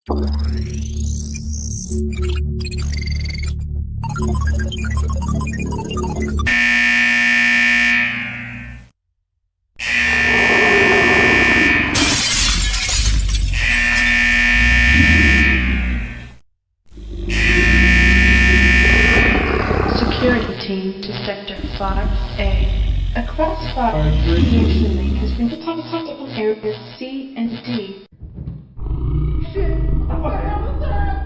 Security team to Sector 5A. A crossfire link has been detected in areas C and D. Shit! What the hell was that?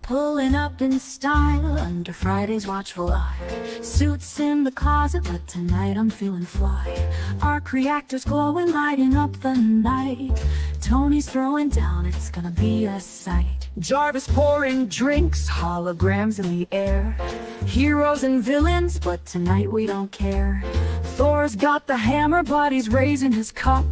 Pulling up in style under Friday's watchful eye. Suits in the closet, but tonight I'm feeling fly. Arc reactors glowing, lighting up the night. Tony's throwing down, it's gonna be a sight. Jarvis pouring drinks, holograms in the air. Heroes and villains, but tonight we don't care. Thor's got the hammer, but he's raising his cup.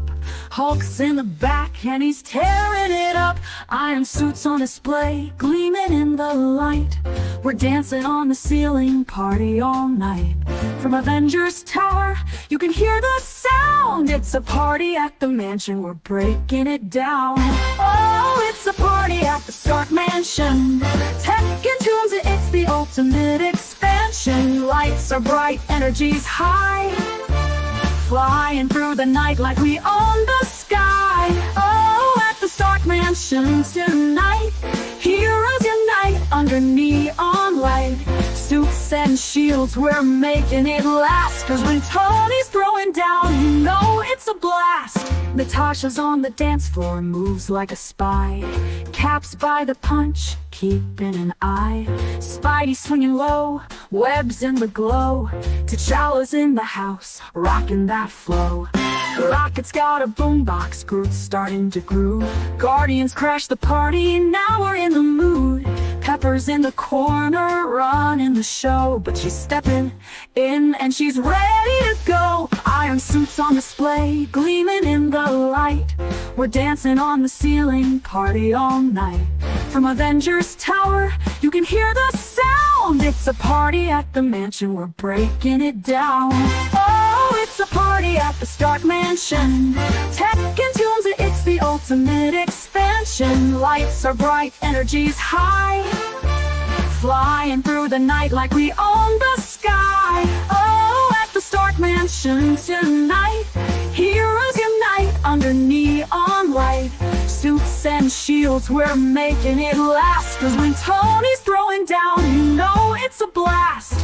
Hulk's in the back and he's tearing it up. Iron suits on display, gleaming in the light. We're dancing on the ceiling, party all night. From Avengers Tower, you can hear the sound. It's a party at the mansion, we're breaking it down. Oh, it's a party at the Stark Mansion. Tech and tunes, it's the ultimate expansion. Lights are bright, energy's high. Flying through the night like we own the sky. Oh, at the Stark Mansion tonight, heroes unite under neon light. Suits and shields, we're making it last. Cause when Tony's throwing down, you know it's a blast. Natasha's on the dance floor, moves like a spy. Cap's by the punch, keeping an eye. Spidey swinging low, webs in the glow. T'Challa's in the house, rocking that flow. Rocket's got a boombox, Groot's starting to groove. Guardians crash the party, now we're in the mood. Pepper's in the corner, running the show. But she's stepping in and she's ready to go. Iron Neon suits on display, gleaming in the light. We're dancing on the ceiling, party all night. From Avengers Tower, you can hear the sound. It's a party at the mansion, we're breaking it down. Oh, it's a party at the Stark Mansion. Tech and tunes, it's the ultimate expansion. Lights are bright, energy's high. Flying through the night like we own the sky. Oh, at the Stark Mansion tonight, heroes unite under neon light. Suits and shields, we're making it last. Cause when Tony's throwing down, you know it's a blast.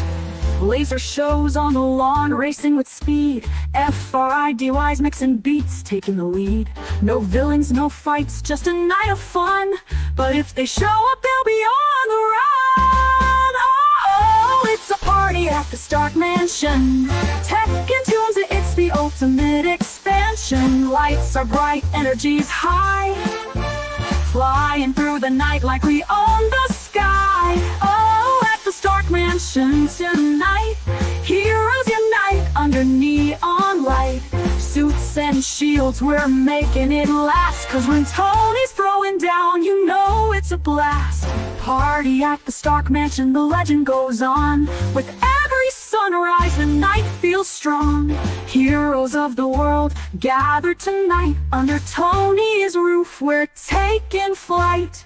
Laser shows on the lawn, racing with speed. FRIDY's mixing beats, taking the lead. No villains, no fights, just a night of fun. But if they show up, they'll be on the run. Oh, it's a party at the Stark Mansion. Tech and tunes, it's the ultimate expansion. Lights are bright, energy's high. Flying through the night like we own the sky. Oh, at the Stark Mansion tonight, heroes unite under neon light. Suits and shields, we're making it last. Cause when Tony's throwing down, you know it's a blast. Party at the Stark Mansion, the legend goes on. With every sunrise, the night feels strong. Heroes of the world gather tonight. Under Tony's roof, we're taking flight.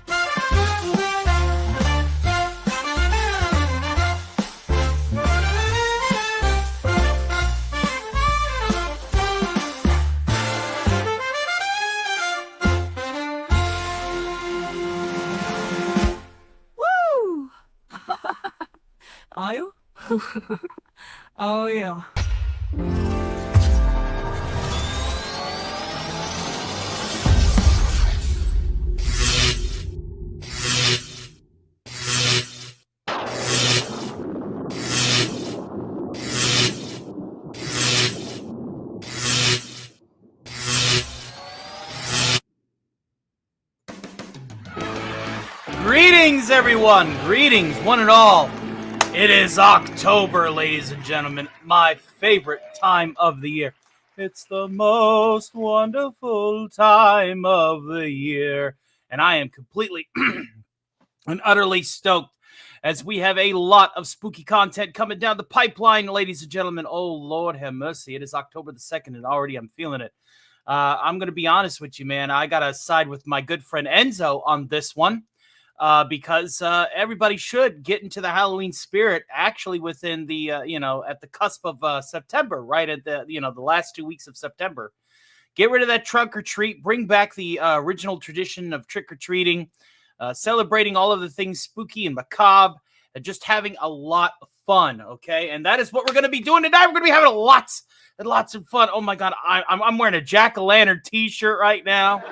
Woo! Are you? Oh yeah. Greetings, everyone! Greetings, one and all. It is October, ladies and gentlemen, my favorite time of the year. It's the most wonderful time of the year. And I am completely and utterly stoked as we have a lot of spooky content coming down the pipeline, ladies and gentlemen. Oh, Lord have mercy. It is October the 2nd, and already I'm feeling it. I'm going to be honest with you, man. I got to side with my good friend Enzo on this one. Because everybody should get into the Halloween spirit actually within the, at the cusp of September, right at the, the last 2 weeks of September. Get rid of that trunk or treat, bring back the original tradition of trick-or-treating, celebrating all of the things spooky and macabre, and just having a lot of fun, okay? And that is what we're going to be doing tonight. We're going to be having lots and lots of fun. Oh, my God, I'm wearing a jack-o'-lantern t-shirt right now.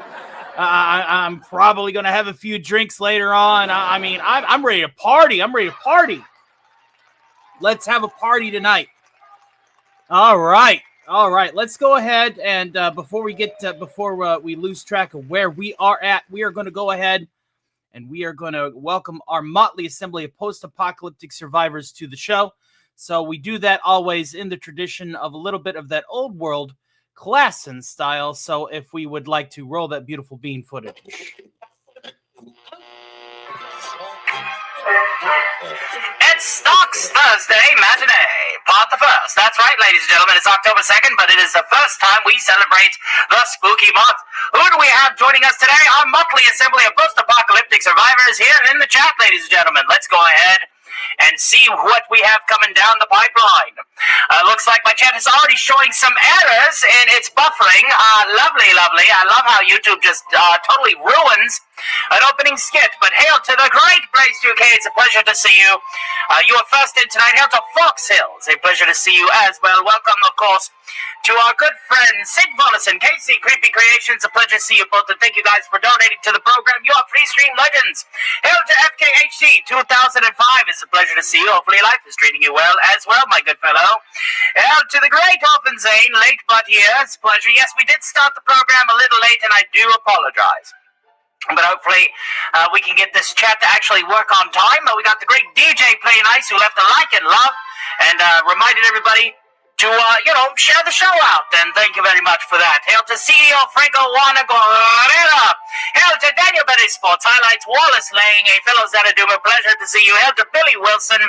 I'm probably going to have a few drinks later on. I'm ready to party. I'm ready to party. Let's have a party tonight. All right. Let's go ahead and before we lose track of where we are at, we are going to go ahead and we are going to welcome our motley assembly of post-apocalyptic survivors to the show. So we do that always in the tradition of a little bit of that old world class and style. So if we would like to roll that beautiful bean footage. It's Stocks Thursday Matinee, part the first. That's right, ladies and gentlemen, it's October 2nd, but it is the first time we celebrate the spooky month. Who do we have joining us today? Our motley assembly of post-apocalyptic survivors here in the chat, ladies and gentlemen. Let's go ahead and see what we have coming down the pipeline. Looks like my chat is already showing some errors and it's buffering. Lovely. I love how YouTube just totally ruins an opening skit. But hail to the great Blaze 2K. It's a pleasure to see you. You are first in tonight. Hail to Fox Hills. A pleasure to see you as well. Welcome, of course, to our good friend Sid Vollison, KC Creepy Creations. A pleasure to see you both, and thank you guys for donating to the program. You are free stream legends. Hail to FKHC 2005. It's a pleasure to see you. Hopefully life is treating you well as well, my good fellow. Hail to the great Orphan Zane, late but here. It's a pleasure. Yes, we did start the program a little late, and I do apologize. But hopefully we can get this chat to actually work on time. We got the great DJ Play Nice who left a like and love and reminded everybody to, share the show out, and thank you very much for that. Hail to CEO Franco Wanagorera. Hail to Daniel Betty Sports Highlights, Wallace Lang, a fellow Xanadumer, pleasure to see you. Hail to Billy Wilson.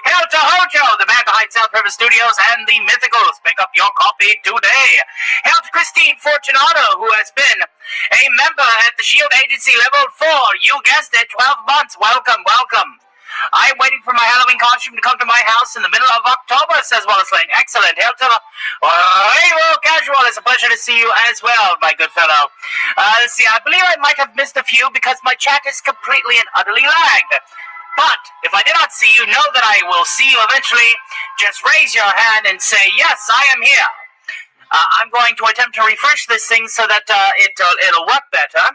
Hail to Hojo, the man behind South River Studios, and the Mythicals. Pick up your copy today. Hail to Christine Fortunato, who has been a member at the SHIELD Agency Level 4. You guessed it, 12 months. Welcome, welcome. I'm waiting for my Halloween costume to come to my house in the middle of October, says Wallace Lane. Excellent. Hail to Rainbow Casual. It's a pleasure to see you as well, my good fellow. Let's see. I believe I might have missed a few because my chat is completely and utterly lagged. But if I did not see you, know that I will see you eventually. Just raise your hand and say, yes, I am here. I'm going to attempt to refresh this thing so that it'll work better.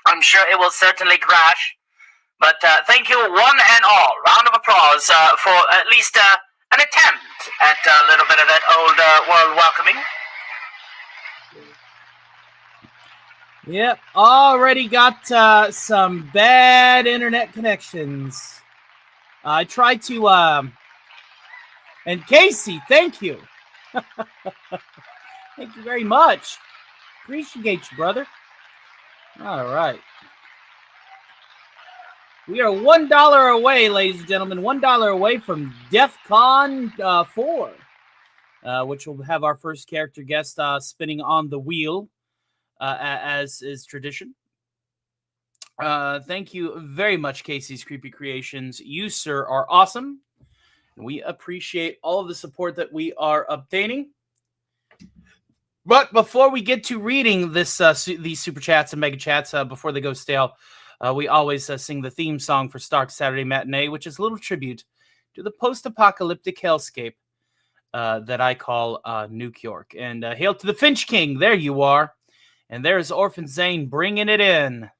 I'm sure it will certainly crash. But thank you, one and all. Round of applause for at least an attempt at a little bit of that old world welcoming. Yep, already got some bad internet connections. I tried to, and Casey, thank you. Thank you very much. Appreciate you, brother. All right. We are $1 away, ladies and gentlemen, $1 away from DEF CON 4, which will have our first character guest spinning on the wheel, as is tradition. Thank you very much, Casey's Creepy Creations. You, sir, are awesome. We appreciate all of the support that we are obtaining. But before we get to reading these super chats and mega chats, before they go stale, we always sing the theme song for Stark Saturday Matinee, which is a little tribute to the post-apocalyptic hellscape that I call Nuke York. And hail to the Finch King. There you are. And there's Orphan Zane bringing it in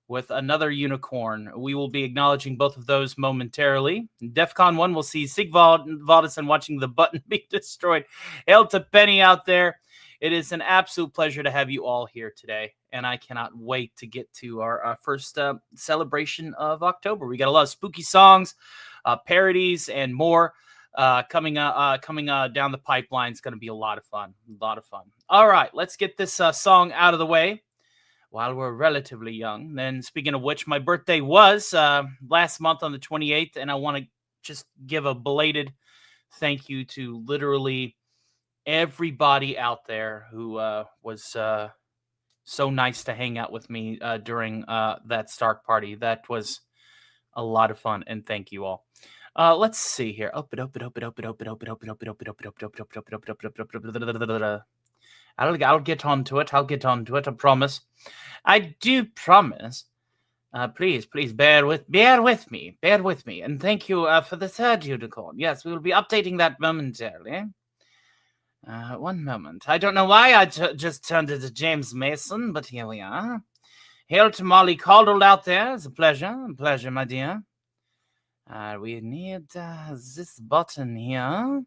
with another unicorn. We will be acknowledging both of those momentarily. DEF CON 1 will see Sigvald Valdesen watching the button be destroyed. Hail to Penny out there. It is an absolute pleasure to have you all here today, and I cannot wait to get to our first celebration of October. We got a lot of spooky songs, parodies, and more coming down the pipeline. It's going to be a lot of fun. All right, let's get this song out of the way while we're relatively young. Then, speaking of which, my birthday was last month on the 28th, and I want to just give a belated thank you to literally everybody out there who was so nice to hang out with me during that Stark party. That was a lot of fun, and thank you all. Let's see here. I'll get onto it. I promise. I do promise. Please bear with me, and thank you for the third unicorn. Yes, we will be updating that momentarily. One moment. I don't know why I just turned into James Mason, but here we are. Hail to Molly Caldwell out there. It's a pleasure, my dear. We need this button here.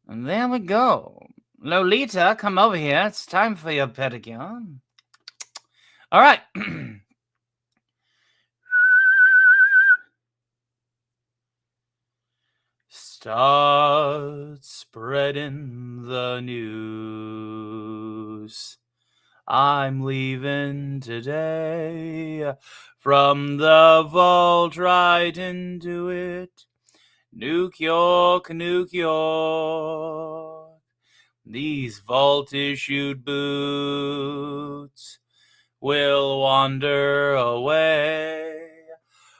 And there we go. Lolita, come over here. It's time for your pedicure. All right. Start spreading the news. I'm leaving today from the vault right into it. Nuke York. These vault-issued boots will wander away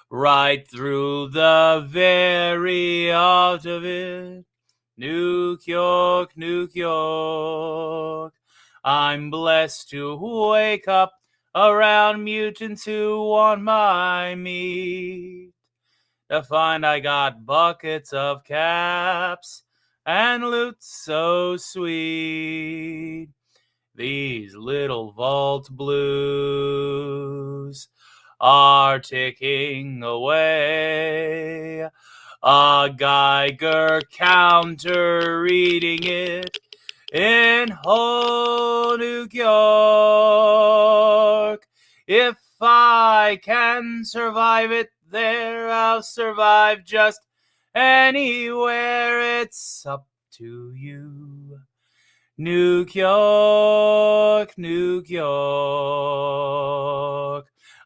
right through the very heart of it. Nuke York. I'm blessed to wake up around mutants who want my meat. To find I got buckets of caps and loot so sweet. These little vault blues are ticking away. A Geiger counter reading it in whole Nuke York. If I can survive it there, I'll survive just Anywhere, it's up to you. New York, New York.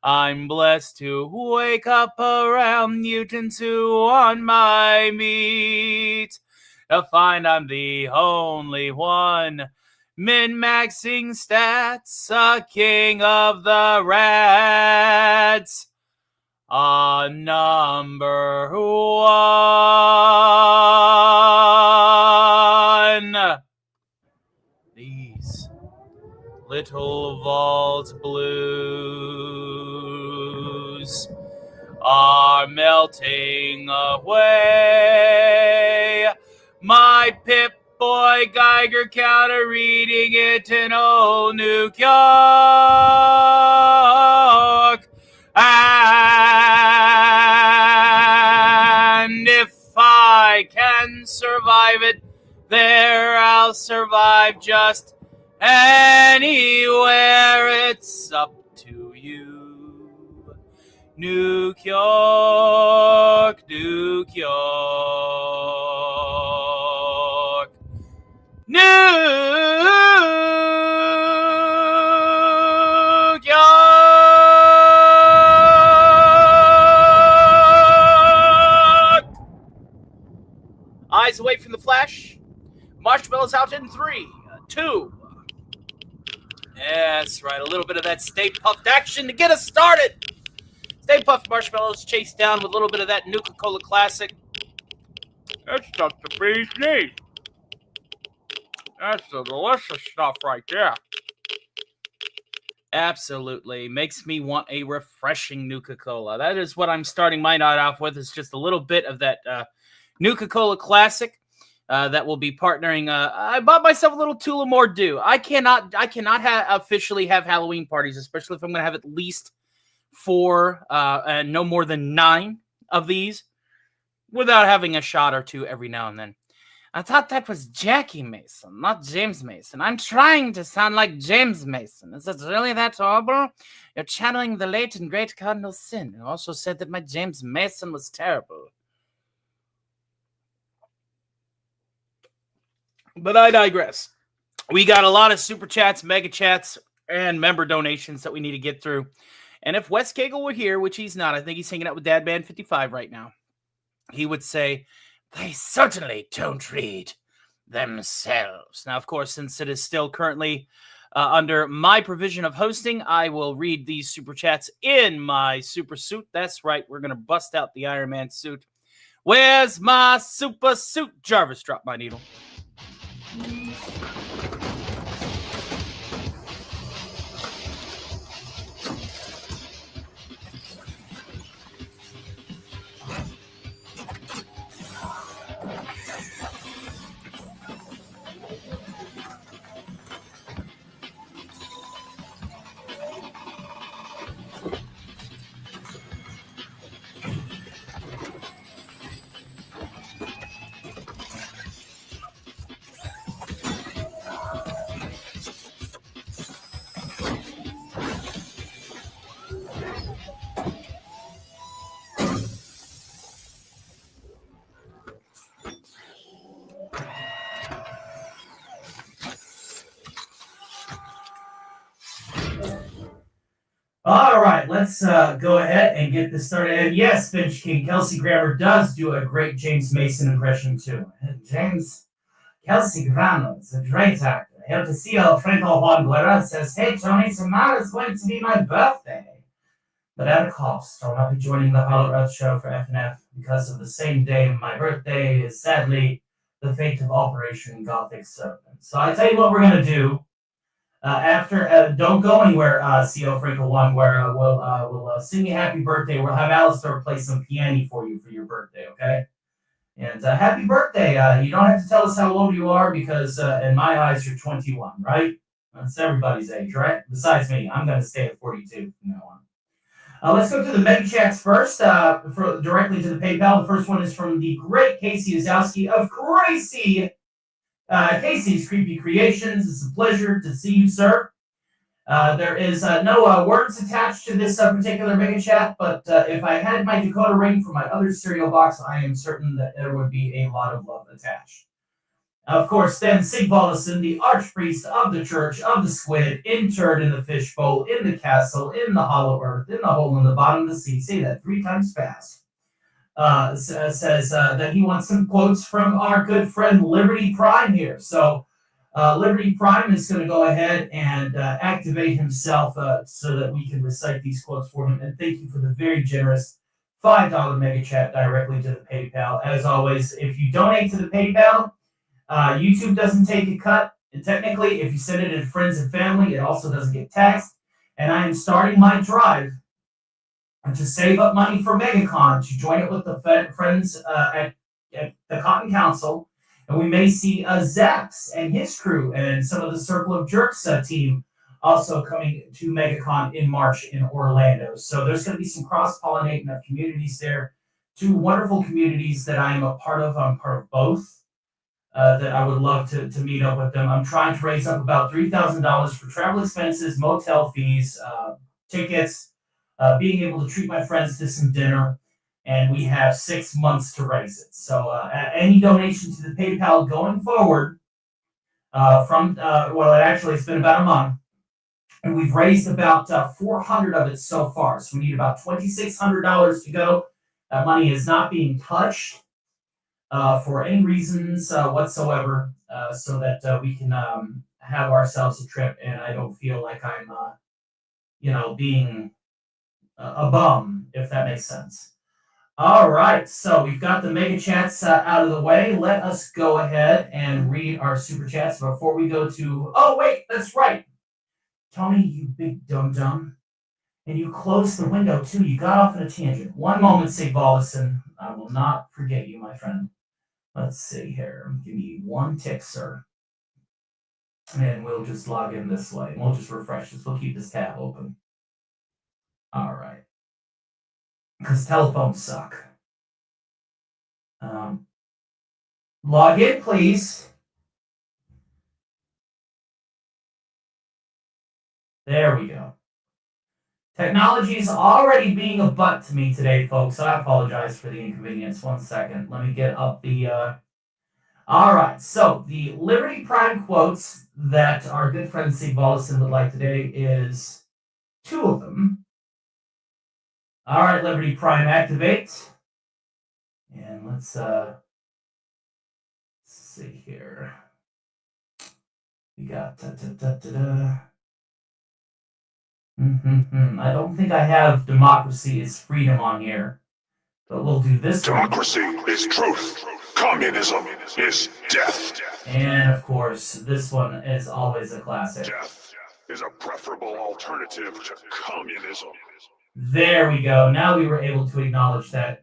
I'm blessed to wake up around mutants who want my meat. To find I'm the only one min-maxing stats, a king of the rats. Number one. These little vault blues are melting away. My Pip-Boy Geiger counter reading it in old New York. And if I can survive it, there I'll survive just anywhere. It's up to you. New York, New York. New York. Eyes away from the flash. Marshmallows out in 3, 2. That's right, a little bit of that Stay Puffed action to get us started. Stay Puffed Marshmallows chased down with a little bit of that Nuka-Cola Classic. That's just the bee's knees. That's the delicious stuff right there. Absolutely. Makes me want a refreshing Nuka-Cola. That is what I'm starting my night off with, is just a little bit of that Nuka-Cola Classic. That will be partnering. I bought myself a little Tullamore Dew. I cannot officially have Halloween parties, especially if I'm going to have at least 4 and no more than 9 of these, without having a shot or 2 every now and then. I thought that was Jackie Mason, not James Mason. I'm trying to sound like James Mason. Is it really that horrible? You're channeling the late and great Cardinal Sin, who also said that my James Mason was terrible. But I digress. We got a lot of super chats, mega chats, and member donations that we need to get through. And if Wes Cagle were here, which he's not, I think he's hanging out with Dad Band 55 right now, he would say, they certainly don't read themselves. Now, of course, since it is still currently under my provision of hosting, I will read these super chats in my super suit. That's right. We're going to bust out the Iron Man suit. Where's my super suit? Jarvis, drop my needle. All right, let's go ahead and get this started. And yes, Finch King, Kelsey Grammer does do a great James Mason impression too. James Kelsey Grammer is a great actor. El Tio Franco Juan Guerra says, hey, Tony, tomorrow's going to be my birthday. But at a cost, I'll not be joining the Hollow Earth show for FNF because of the same day my birthday is sadly the fate of Operation Gothic Serpent. So I tell you what we're going to do. Don't go anywhere, C.O. Franco One, where we'll sing you happy birthday. We'll have Alistair play some piano for you for your birthday, okay? And happy birthday. You don't have to tell us how old you are because in my eyes, you're 21, right? That's everybody's age, right? Besides me, I'm going to stay at 42 from now on. Let's go to the mega chats first, directly to the PayPal. The first one is from the great Casey Ozowski of Casey's Creepy Creations. It's a pleasure to see you, sir. There is no words attached to this particular mega chat, but if I had my decoder ring for my other cereal box, I am certain that there would be a lot of love attached. Of course, then Sigvaldason, the archpriest of the church of the squid, interred in the fishbowl, in the castle, in the hollow earth, in the hole in the bottom of the sea. Say that 3 times fast. Says that he wants some quotes from our good friend Liberty Prime here. So Liberty Prime is going to go ahead and activate himself so that we can recite these quotes for him. And thank you for the very generous $5 mega chat directly to the PayPal. As always, if you donate to the PayPal, YouTube doesn't take a cut. And technically, if you send it to friends and family, it also doesn't get taxed. And I am starting my drive to save up money for MegaCon to join it with the friends at the Cotton Council. And we may see Zaps and his crew and some of the Circle of Jerks team also coming to MegaCon in March in Orlando. So there's going to be some cross-pollinating of communities there. 2 wonderful communities that I am a part of. I'm part of both. That I would love to meet up with them. I'm trying to raise up about $3,000 for travel expenses, motel fees, tickets, being able to treat my friends to some dinner, and we have 6 months to raise it. So any donation to the PayPal going forward it's been about a month, and we've raised about 400 of it so far. So we need about $2,600 to go. That money is not being touched for any reasons whatsoever, so that we can have ourselves a trip, and I don't feel like I'm, being a bum, if that makes sense. All right, so we've got the mega chats out of the way. Let us go ahead and read our super chats before we go to. Oh wait, that's right, Tony, you big dum-dum. And you closed the window too. You got off on a tangent. One moment, Sigvaldason. I will not forget you, my friend. Let's see here. Give me 1 tick, sir. And we'll just log in this way. And we'll just refresh this. We'll keep this tab open. All right. Because telephones suck. Log in, please. There we go. Technology is already being a butt to me today, folks. I apologize for the inconvenience. 1 second. Let me get up the... All right. So the Liberty Prime quotes that our good friend Steve Wallison would like today is 2 of them. All right, Liberty Prime, activate. And let's see here. We got... I don't think I have democracy is freedom on here, but we'll do this Democracy is truth. Communism is death. And of course, this one is always a classic. Death is a preferable alternative to communism. There we go. Now we were able to acknowledge that.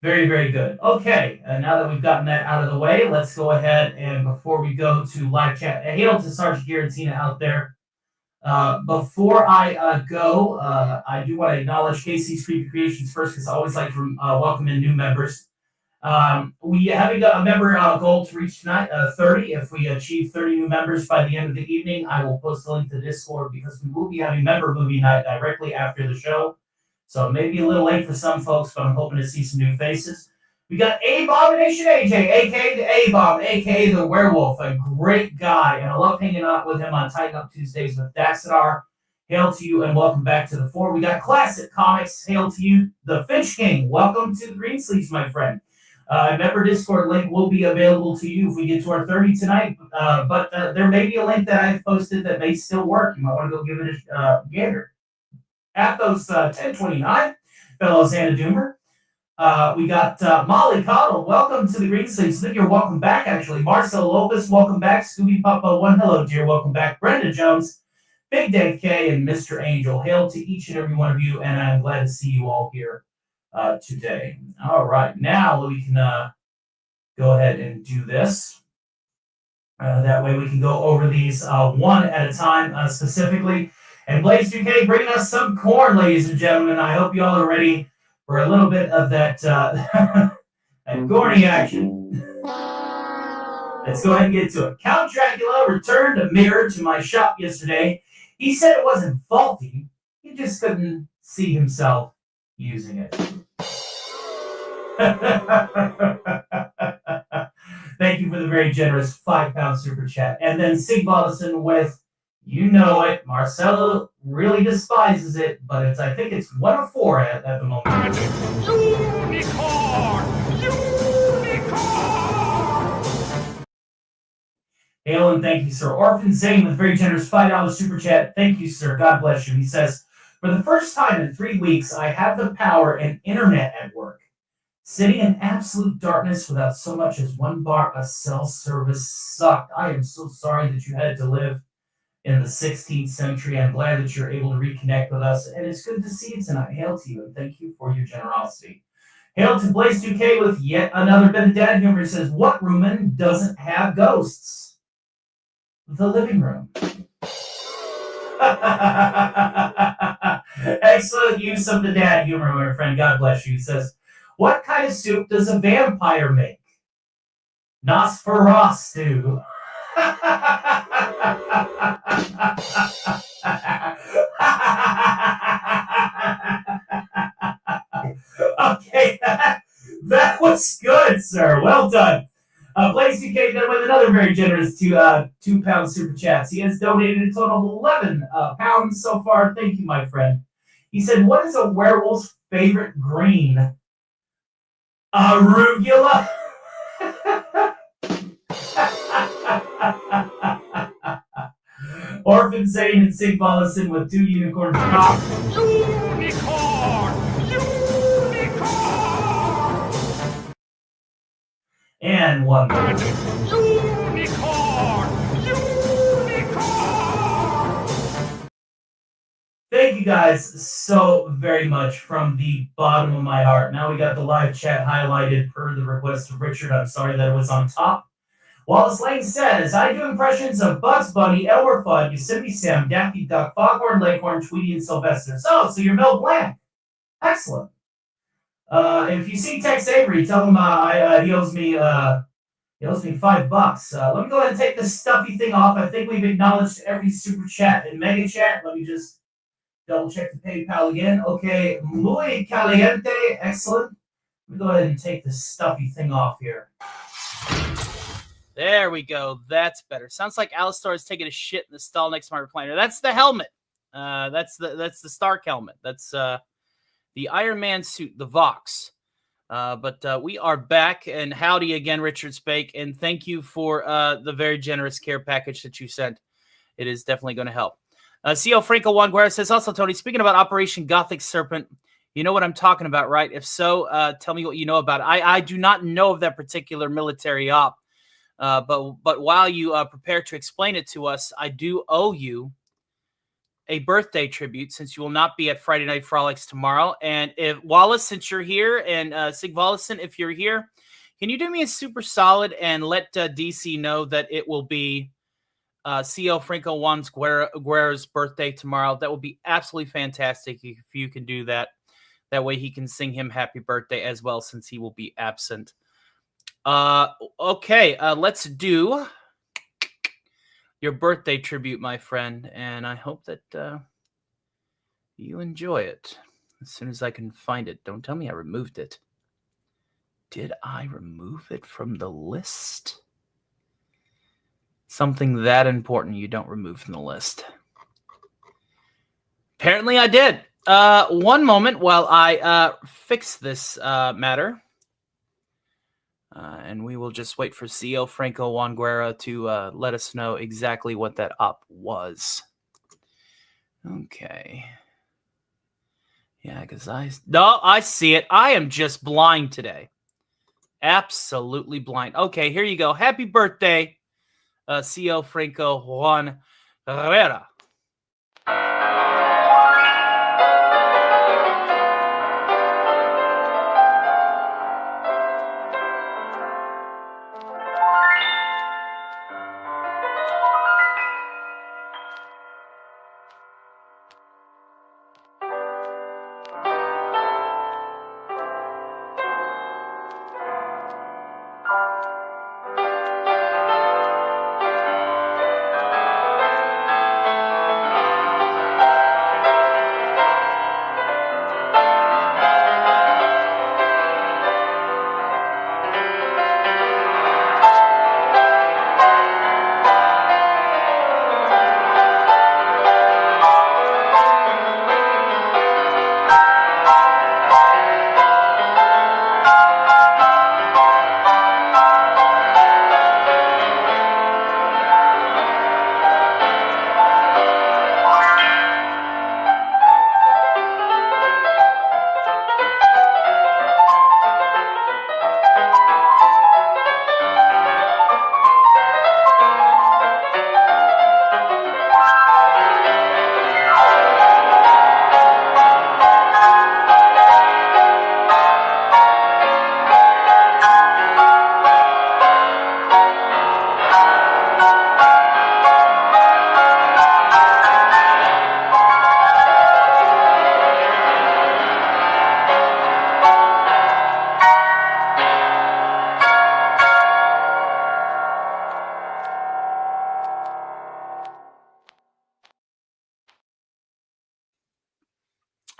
Very, very good. Okay, now that we've gotten that out of the way, let's go ahead and before we go to live chat, hail to Sergeant Garantina out there. Before I go, I do want to acknowledge KC's Creepy Creations first because I always like to welcome in new members. We have a member goal to reach tonight, 30. If we achieve 30 new members by the end of the evening, I will post the link to Discord because we will be having member movie night directly after the show. So it may be a little late for some folks, but I'm hoping to see some new faces. We got Abomination AJ, a.k.a. the A-Bomb, a.k.a. the Werewolf, a great guy, and I love hanging out with him on Tighten Up Tuesdays with Daxadar. Hail to you, and welcome back to the fore. We got Classic Comics. Hail to you, the Finch King. Welcome to the Greensleeves, my friend. Member Discord link will be available to you if we get to our 30 tonight, but there may be a link that I've posted that may still work. You might want to go give it a gander. At those 1029, fellow Xana Doomer. We got Molly Cottle. Welcome to the Greensleeves. I think you're welcome back, actually. Marcel Lopez, welcome back. Scooby Papa 1, hello, dear. Welcome back. Brenda Jones, Big Dave K, and Mr. Angel. Hail to each and every one of you, and I'm glad to see you all here today. All right, now we can go ahead and do this. That way we can go over these one at a time specifically. And Blaze 2K bringing us some corn, ladies and gentlemen. I hope you all are ready for a little bit of that that corny action. Let's go ahead and get to it. Count Dracula returned a mirror to my shop yesterday. He said it wasn't faulty. He just couldn't see himself using it. Thank you for the very generous £5 super chat. And then Sig Vollison with, you know it, Marcelo really despises it, but I think it's 1 of 4 at the moment. Unicorn! Unicorn! Hail and thank you, sir. Orphan Zane with very generous $5 super chat. Thank you, sir. God bless you. He says, for the first time in 3 weeks, I have the power and internet at work. Sitting in absolute darkness without so much as 1 bar of cell service sucked. I am so sorry that you had to live in the 16th century. I'm glad that you're able to reconnect with us, and it's good to see you tonight. Hail to you, and thank you for your generosity. Hail to Blaze 2K with yet another bit of dad humor. He says, what Rumen doesn't have ghosts? The living room. Excellent use of the dad humor, my friend. God bless you. He says, what kind of soup does a vampire make? Nosferatu. Okay, that was good, sir. Well done. Blaze UK then with another very generous £2 super chats. He has donated a total of 11 pounds so far. Thank you, my friend. He said, what is a werewolf's favorite green? Arugula? Orphan Zane and Sig Vollison with 2 unicorns. Unicorn! Unicorn! And 1 more. Unicorn! Unicorn! Thank you guys so very much from the bottom of my heart. Now we got the live chat highlighted per the request of Richard. I'm sorry that it was on top. Wallace Lane says, I do impressions of Bugs Bunny, Elmer Fudd, Yosemite Sam, Daffy Duck, Foghorn Leghorn, Tweety, and Sylvester. So you're Mel Blanc. Excellent. If you see Tex Avery, tell him he owes me $5. Let me go ahead and take this stuffy thing off. I think we've acknowledged every super chat and mega chat. Let me just double check the PayPal again. Okay, muy caliente. Excellent. Let me go ahead and take this stuffy thing off here. There we go. That's better. Sounds like Alistar is taking a shit in the stall next to my recliner. That's the helmet. That's the Stark helmet. That's the Iron Man suit, the Vox. But we are back, and howdy again, Richard Spake, and thank you for the very generous care package that you sent. It is definitely going to help. C.O. Franco Juan Guerra says, also, Tony, speaking about Operation Gothic Serpent, you know what I'm talking about, right? If so, tell me what you know about it. I do not know of that particular military op. But while you prepare to explain it to us, I do owe you a birthday tribute since you will not be at Friday Night Frolics tomorrow. And if Wallace, since you're here, and Sig Vollison, if you're here, can you do me a super solid and let DC know that it will be C.O. Franco Juan Guerra's birthday tomorrow? That would be absolutely fantastic if you can do that. That way he can sing him happy birthday as well, since he will be absent. Okay, let's do your birthday tribute, my friend, and I hope that you enjoy it as soon as I can find it. Don't tell me I removed it. Did I remove it from the list? Something that important you don't remove from the list. Apparently I did. One moment while I fix this matter. And we will just wait for C.O. Franco Juan Guerra to let us know exactly what that op was. Okay. Yeah, because I see it. I am just blind today. Absolutely blind. Okay, here you go. Happy birthday, C.O. Franco Juan Guerra.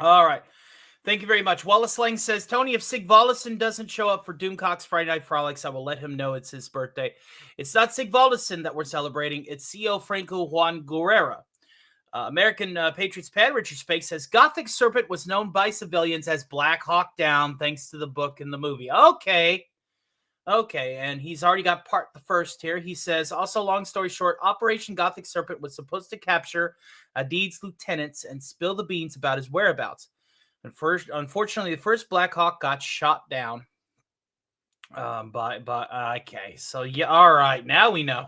All right. Thank you very much. Wallace Lang says, Tony, if Sig Vollison doesn't show up for Doomcock's Friday Night Frolics, I will let him know it's his birthday. It's not Sig Vollison that we're celebrating. It's CEO Franco Juan Guerrera. American Patriots Pat Richard Spake says, Gothic Serpent was known by civilians as Black Hawk Down thanks to the book and the movie. Okay, and he's already got part the first here. He says, also, long story short, Operation Gothic Serpent was supposed to capture Adid's lieutenants and spill the beans about his whereabouts. Unfortunately, the first Black Hawk got shot down. Okay, so yeah, all right, now we know.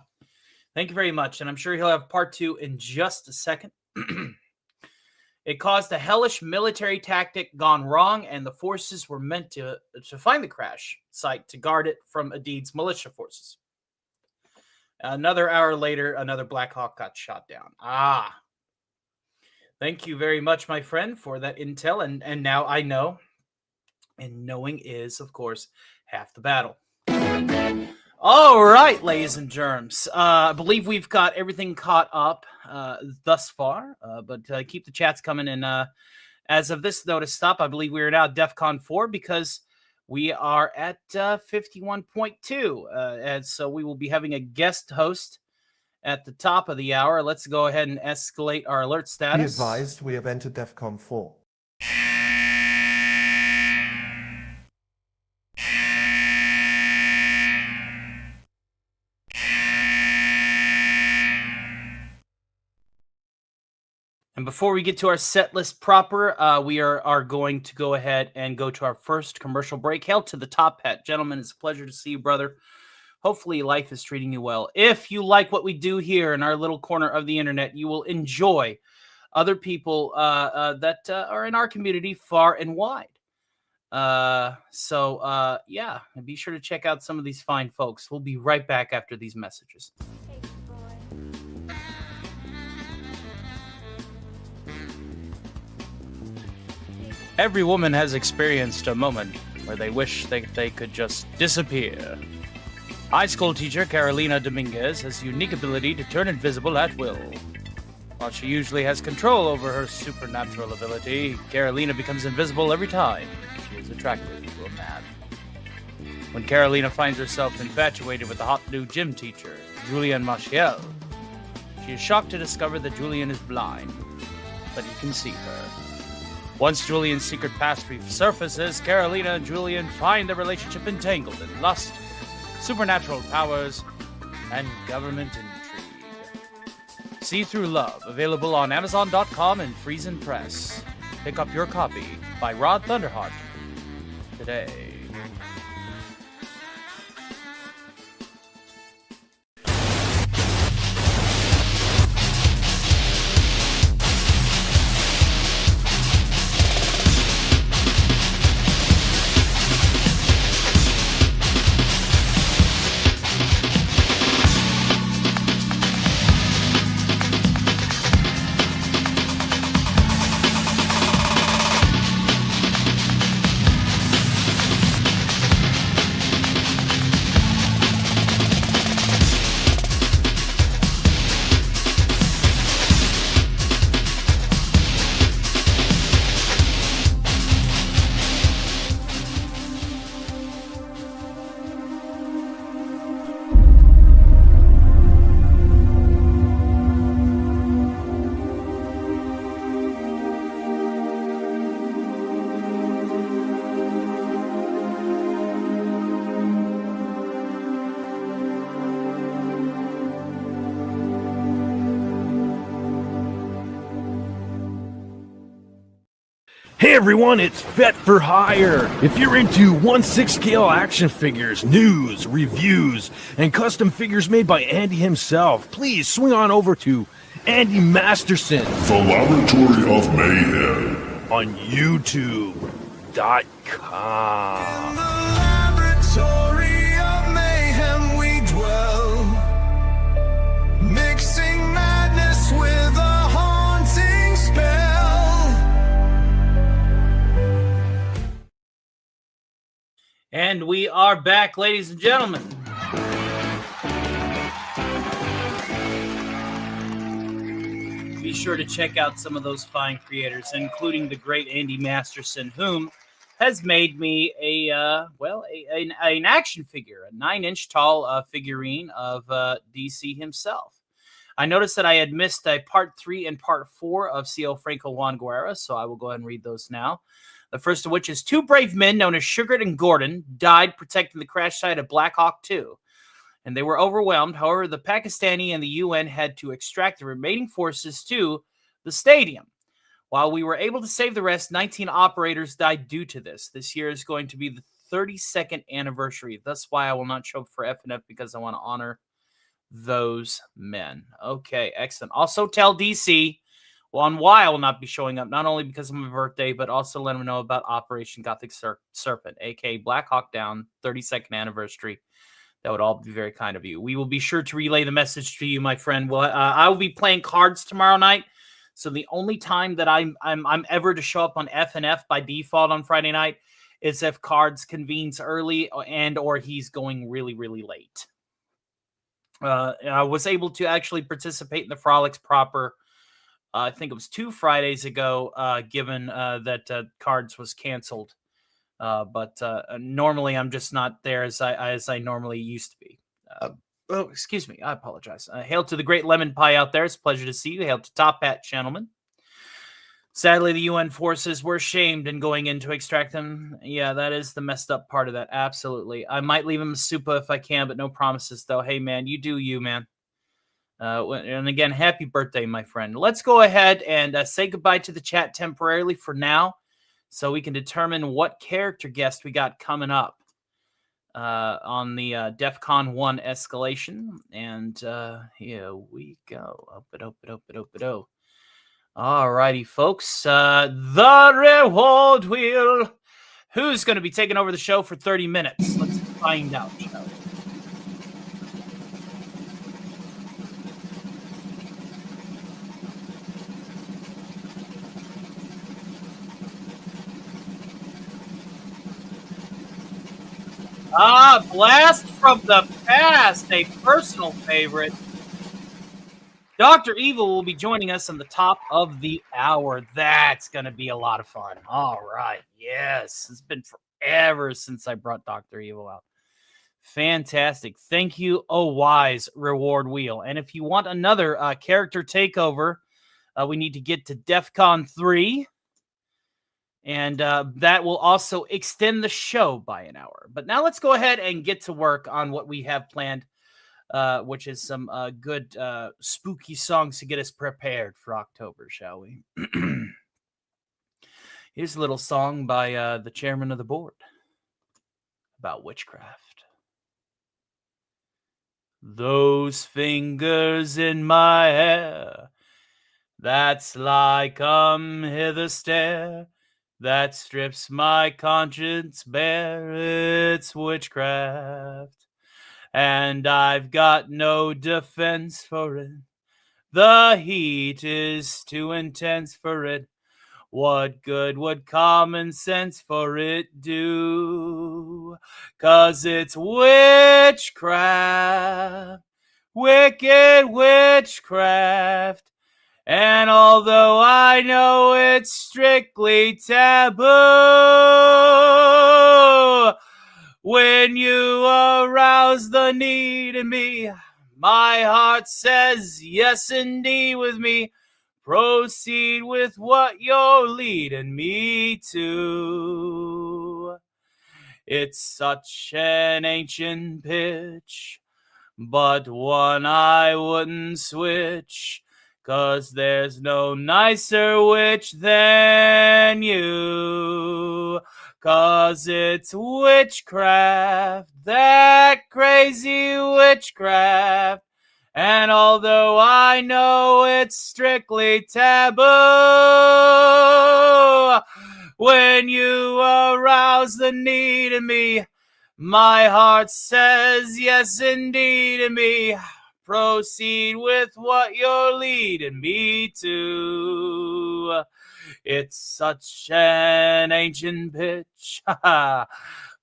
Thank you very much, and I'm sure he'll have part 2 in just a second. It caused a hellish military tactic gone wrong, and the forces were meant to find the crash site to guard it from Adid's militia forces. Another hour later, another Black Hawk got shot down. Thank you very much, my friend, for that intel, and now I know. And knowing is, of course, half the battle. All right, ladies and germs. I believe we've got everything caught up thus far, but keep the chats coming. And as of this notice stop, I believe we are now DEFCON 4 because we are at 51.2. And so we will be having a guest host at the top of the hour. Let's go ahead and escalate our alert status. Be advised, we have entered DEFCON 4. And before we get to our set list proper, we are going to go ahead and go to our first commercial break. Hail to the top hat. Gentlemen, it's a pleasure to see you, brother. Hopefully life is treating you well. If you like what we do here in our little corner of the internet, you will enjoy other people that are in our community far and wide. Yeah, and be sure to check out some of these fine folks. We'll be right back after these messages. Every woman has experienced a moment where they wish they could just disappear. High school teacher Carolina Dominguez has a unique ability to turn invisible at will. While she usually has control over her supernatural ability, Carolina becomes invisible every time she is attracted to a man. When Carolina finds herself infatuated with the hot new gym teacher, Julian Machiel, she is shocked to discover that Julian is blind, but he can see her. Once Julian's secret past resurfaces, Carolina and Julian find their relationship entangled in lust, supernatural powers, and government intrigue. See Through Love, available on Amazon.com and Friesen Press. Pick up your copy by Rod Thunderheart today. Hey everyone, it's Vet for Hire. If you're into 1/6 scale action figures, news, reviews, and custom figures made by Andy himself, please swing on over to Andy Masterson, The Laboratory of Mayhem, on YouTube.com. Laboratory of mayhem we dwell, mixing madness with a haunting spell. And we are back, ladies and gentlemen. Be sure to check out some of those fine creators, including the great Andy Masterson, whom has made me an action figure, a 9-inch tall figurine of DC himself. I noticed that I had missed part 3 and part 4 of C.O. Franco Juan Guerra, so I will go ahead and read those now. The first of which is 2 brave men known as Sugar and Gordon died protecting the crash site of Black Hawk 2. And they were overwhelmed. However, the Pakistani and the UN had to extract the remaining forces to the stadium. While we were able to save the rest, 19 operators died due to this. This year is going to be the 32nd anniversary. That's why I will not show up for FNF, because I want to honor those men. Okay, excellent. Also tell DC on why I will not be showing up, not only because of my birthday, but also let them know about Operation Gothic Serpent, aka Black Hawk Down, 32nd anniversary. That would all be very kind of you. We will be sure to relay the message to you, my friend. Well, I will be playing cards tomorrow night, so the only time that I'm ever to show up on FNF by default on Friday night is if Cards convenes early and or he's going really, really late. I was able to actually participate in the Frolics proper. I think it was 2 Fridays ago, given that Cards was canceled. But normally I'm just not there as I normally used to be. Oh, excuse me. I apologize. Hail to the great lemon pie out there. It's a pleasure to see you. Hail to Top Hat, gentlemen. Sadly, the UN forces were shamed in going in to extract them. Yeah, that is the messed up part of that. Absolutely. I might leave him a super if I can, but no promises, though. Hey, man, you do you, man. And again, happy birthday, my friend. Let's go ahead and say goodbye to the chat temporarily for now, so we can determine what character guest we got coming up on the DEF CON 1 escalation. And here we go. Up. All righty, folks. The reward wheel. Who's going to be taking over the show for 30 minutes? Let's find out, shall we? Blast from the Past, a personal favorite. Dr. Evil will be joining us on the top of the hour. That's going to be a lot of fun. All right. Yes. It's been forever since I brought Dr. Evil out. Fantastic. Thank you, Oh Wise Reward Wheel. And if you want another character takeover, we need to get to DEF CON 3. And that will also extend the show by an hour. But now let's go ahead and get to work on what we have planned, which is some good spooky songs to get us prepared for October, shall we? Here's a little song by the chairman of the board about witchcraft. Those fingers in my hair, that's like hither stare, that strips my conscience bare, it's witchcraft. And I've got no defense for it. The heat is too intense for it. What good would common sense for it do? 'Cause it's witchcraft, wicked witchcraft. And although I know it's strictly taboo, when you arouse the need in me, my heart says yes indeed with me. Proceed with what you're leading me to. It's such an ancient pitch, but one I wouldn't switch, 'cause there's no nicer witch than you. 'Cause it's witchcraft, that crazy witchcraft. And although I know it's strictly taboo, when you arouse the need in me, my heart says yes indeed in me. Proceed with what you're leading me to. It's such an ancient pitch,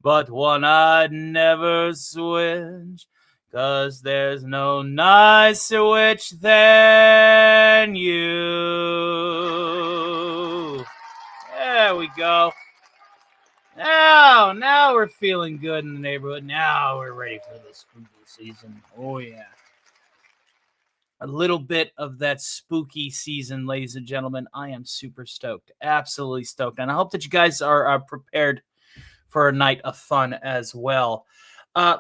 but one I'd never switch. 'Cause there's no nicer witch than you. There we go. Now we're feeling good in the neighborhood. Now we're ready for the spooky season. Oh, yeah. A little bit of that spooky season, ladies and gentlemen. I am super stoked. Absolutely stoked. And I hope that you guys are prepared for a night of fun as well.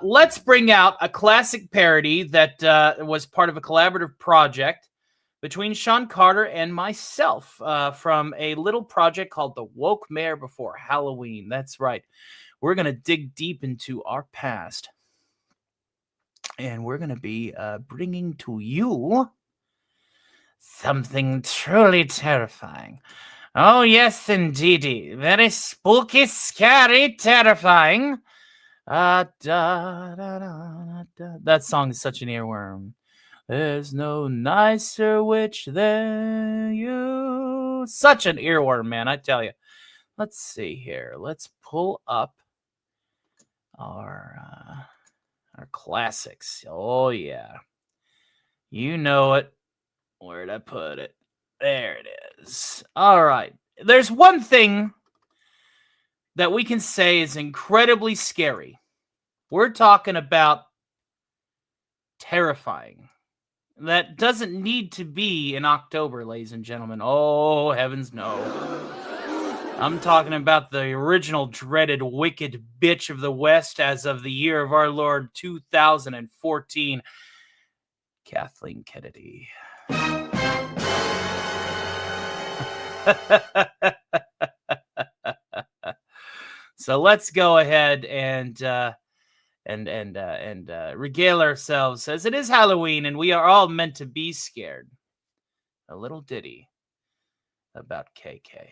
Let's bring out a classic parody that was part of a collaborative project between Sean Carter and myself from a little project called The Woke Mayor Before Halloween. That's right. We're going to dig deep into our past. And we're going to be bringing to you something truly terrifying. Oh, yes, indeedy. Very spooky, scary, terrifying. That song is such an earworm. There's no nicer witch than you. Such an earworm, man, I tell you. Let's see here. Let's pull up our classics. Oh, yeah. You know it. Where'd I put it? There it is. All right. There's one thing that we can say is incredibly scary. We're talking about terrifying. That doesn't need to be in October, ladies and gentlemen. Oh, heavens no. I'm talking about the original dreaded wicked bitch of the West as of the year of our Lord 2014, Kathleen Kennedy. So let's go ahead and regale ourselves as it is Halloween and we are all meant to be scared. A little ditty about KK.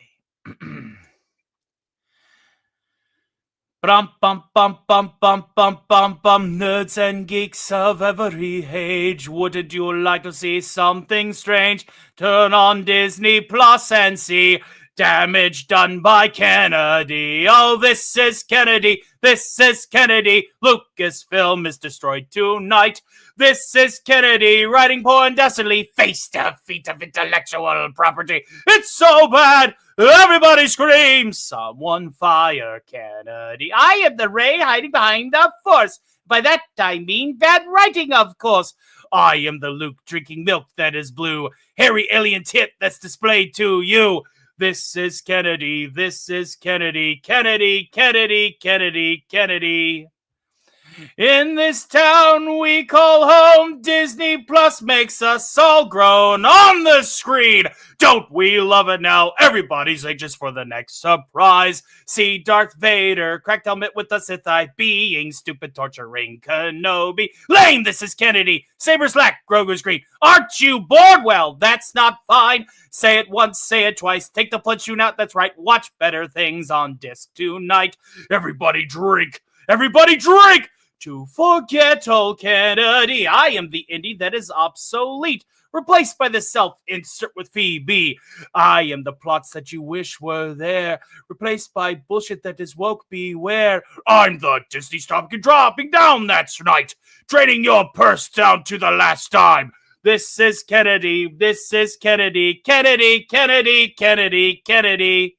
Bum bum bum bum bum bum bum bum, nerds and geeks of every age. Wouldn't you like to see something strange? Turn on Disney Plus and see damage done by Kennedy. Oh, this is Kennedy. This is Kennedy. Lucasfilm is destroyed tonight. This is Kennedy writing poindexterly face defeat of intellectual property. It's so bad. Everybody screams. Someone fire Kennedy. I am the Ray hiding behind the Force. By that I mean bad writing, of course. I am the Luke drinking milk that is blue. Hairy alien tit that's displayed to you. This is Kennedy. This is Kennedy. Kennedy, Kennedy, Kennedy, Kennedy. In this town we call home, Disney Plus makes us all groan on the screen. Don't we love it now? Everybody's anxious for the next surprise. See Darth Vader, cracked helmet with a Sith eye, being stupid, torturing Kenobi. Lame, this is Kennedy. Saber slack, Grogu's green. Aren't you bored? Well, that's not fine. Say it once, say it twice. Take the blood shoot out, that's right. Watch better things on disc tonight. Everybody drink. Everybody drink! To forget old Kennedy. I am the indie that is obsolete, replaced by the self-insert with Phoebe. I am the plots that you wish were there, replaced by bullshit that is woke, beware. I'm the Disney stop you dropping down, that's right, draining your purse down to the last dime. This is Kennedy, this is Kennedy, Kennedy, Kennedy, Kennedy, Kennedy.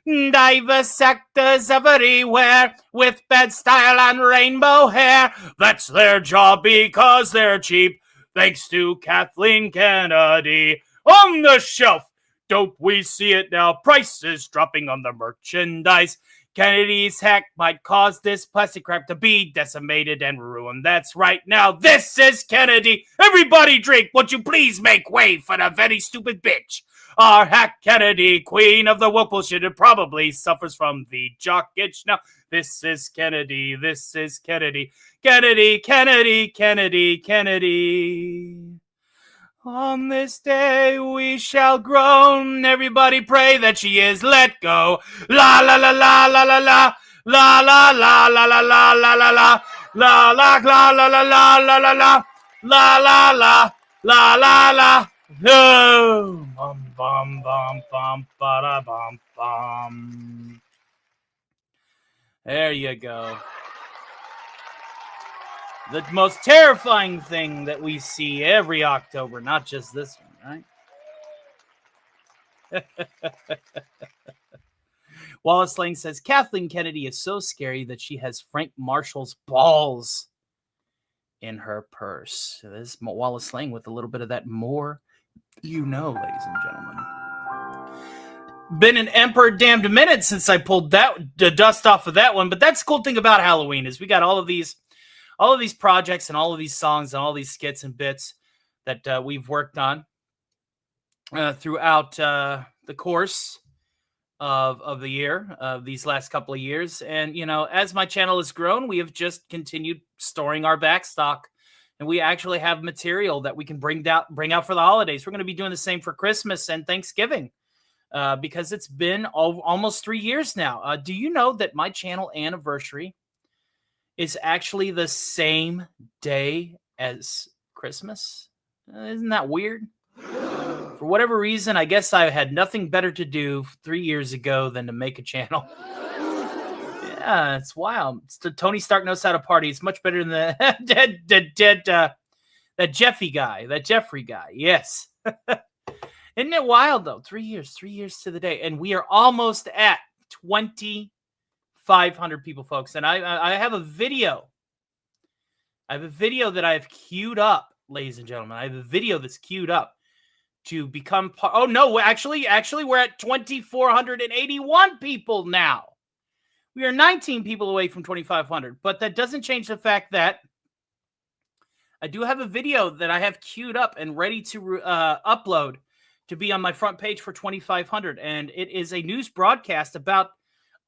Diverse actors everywhere with bad style and rainbow hair. That's their job because they're cheap. Thanks to Kathleen Kennedy. On the shelf, don't we see it now? Prices dropping on the merchandise. Kennedy's hack might cause this plastic crap to be decimated and ruined. That's right now. This is Kennedy. Everybody drink. Would you please make way for the very stupid bitch? Our hack Kennedy, queen of the woke bullshit, probably suffers from the jock itch. Now, this is Kennedy. This is Kennedy. Kennedy, Kennedy, Kennedy, Kennedy. On this day we shall groan. Everybody pray that she is let go. La la la la la la la. La la la la la la la la la. La la la la la la la la la. La la la la la la. No. Bum bum bum bum ba bum bum. There you go. The most terrifying thing that we see every October, not just this one, right? Wallace Lane says, Kathleen Kennedy is so scary that she has Frank Marshall's balls in her purse. So this is Wallace Lane with a little bit of that more you know, ladies and gentlemen. Been an emperor damned minute since I pulled the dust off of that one, but that's the cool thing about Halloween is we got all of these projects and all of these songs and all these skits and bits that we've worked on throughout the course of the year, of these last couple of years. And, you know, as my channel has grown, we have just continued storing our back stock, and we actually have material that we can bring out for the holidays. We're going to be doing the same for Christmas and Thanksgiving because it's been almost 3 years now. Do you know that my channel anniversary is actually the same day as Christmas? Isn't that weird? For whatever reason, I guess I had nothing better to do 3 years ago than to make a channel. Yeah, it's wild. Tony Stark knows how to party. It's much better than that Jeffrey guy. Yes. Isn't it wild, though? 3 years to the day. And we are almost at 2,500 people, folks. And I have a video. I have a video that I have queued up, ladies and gentlemen. I have a video that's queued up to become part. Oh, no, actually, we're at 2,481 people now. We are 19 people away from 2,500, but that doesn't change the fact that I do have a video that I have queued up and ready to upload to be on my front page for 2,500, and it is a news broadcast about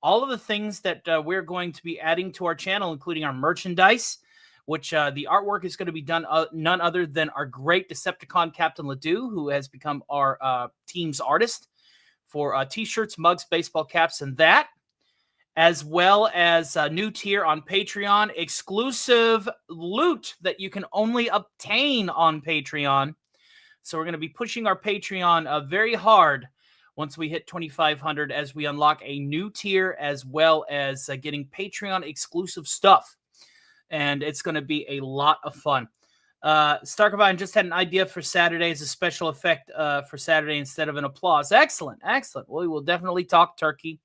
all of the things that we're going to be adding to our channel, including our merchandise, which the artwork is going to be done none other than our great Decepticon Captain Ledoux, who has become our team's artist for t-shirts, mugs, baseball caps, and that, as well as a new tier on Patreon, exclusive loot that you can only obtain on Patreon. So we're going to be pushing our Patreon very hard once we hit 2,500 as we unlock a new tier, as well as getting Patreon exclusive stuff. And it's going to be a lot of fun. Starkavine just had an idea for Saturday as a special effect for Saturday instead of an applause. Excellent. Well, we will definitely talk turkey.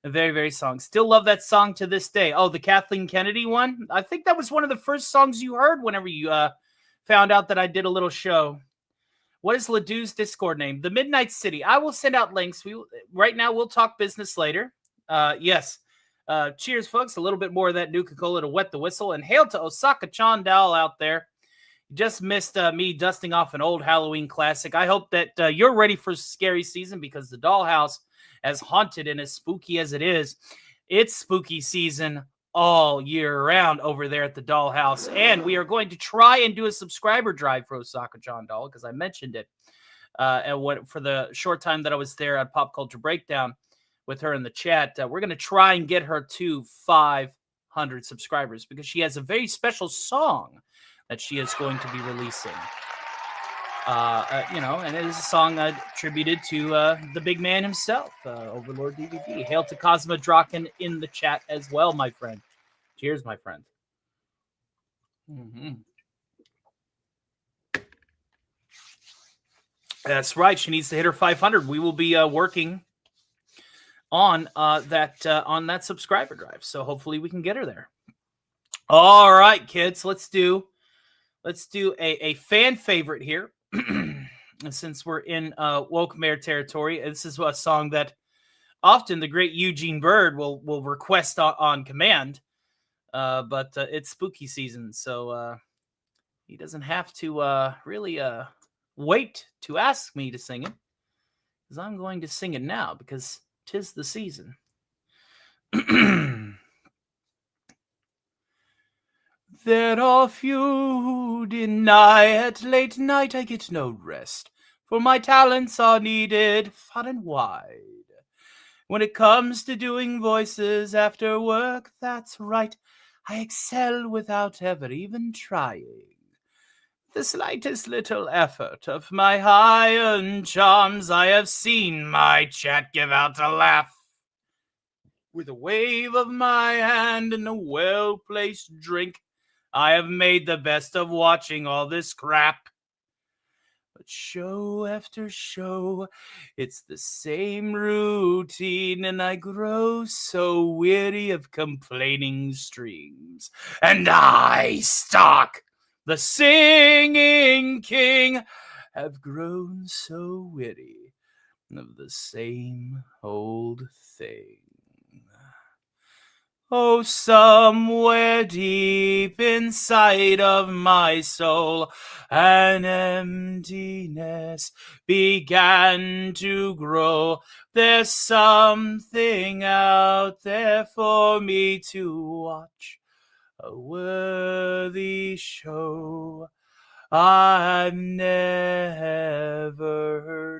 A very, very song. Still love that song to this day. Oh, the Kathleen Kennedy one? I think that was one of the first songs you heard whenever you found out that I did a little show. What is Ledoux's Discord name? The Midnight City. I will send out links. Right now, we'll talk business later. Yes. Cheers, folks. A little bit more of that Nuka-Cola to wet the whistle. And hail to Osaka Chandal out there. You just missed me dusting off an old Halloween classic. I hope that you're ready for scary season, because the dollhouse, as haunted and as spooky as it is, it's spooky season all year round over there at the dollhouse. And we are going to try and do a subscriber drive for Osaka John Doll, because I mentioned it for the short time that I was there at Pop Culture Breakdown with her in the chat. We're going to try and get her to 500 subscribers, because she has a very special song that she is going to be releasing. And it is a song attributed to the big man himself, Overlord DVD. Hail to Cosma Draken in the chat as well, my friend. Cheers, my friend. Mm-hmm. That's right. She needs to hit her 500. We will be working on that subscriber drive. So hopefully we can get her there. All right, kids. Let's do a fan favorite here. Since we're in woke mare territory, this is a song that often the great Eugene Bird will request on command, but it's spooky season, so he doesn't have to really wait to ask me to sing it, because I'm going to sing it now, because 'tis the season. There are few who deny at late night I get no rest, for my talents are needed far and wide. When it comes to doing voices after work, that's right, I excel without ever even trying. The slightest little effort of my high-end charms, I have seen my chat give out a laugh. With a wave of my hand and a well-placed drink, I have made the best of watching all this crap. But show after show, it's the same routine, and I grow so weary of complaining streams. And I, Stock, the singing king, have grown so weary of the same old thing. Oh, somewhere deep inside of my soul, an emptiness began to grow. There's something out there for me to watch, a worthy show I've never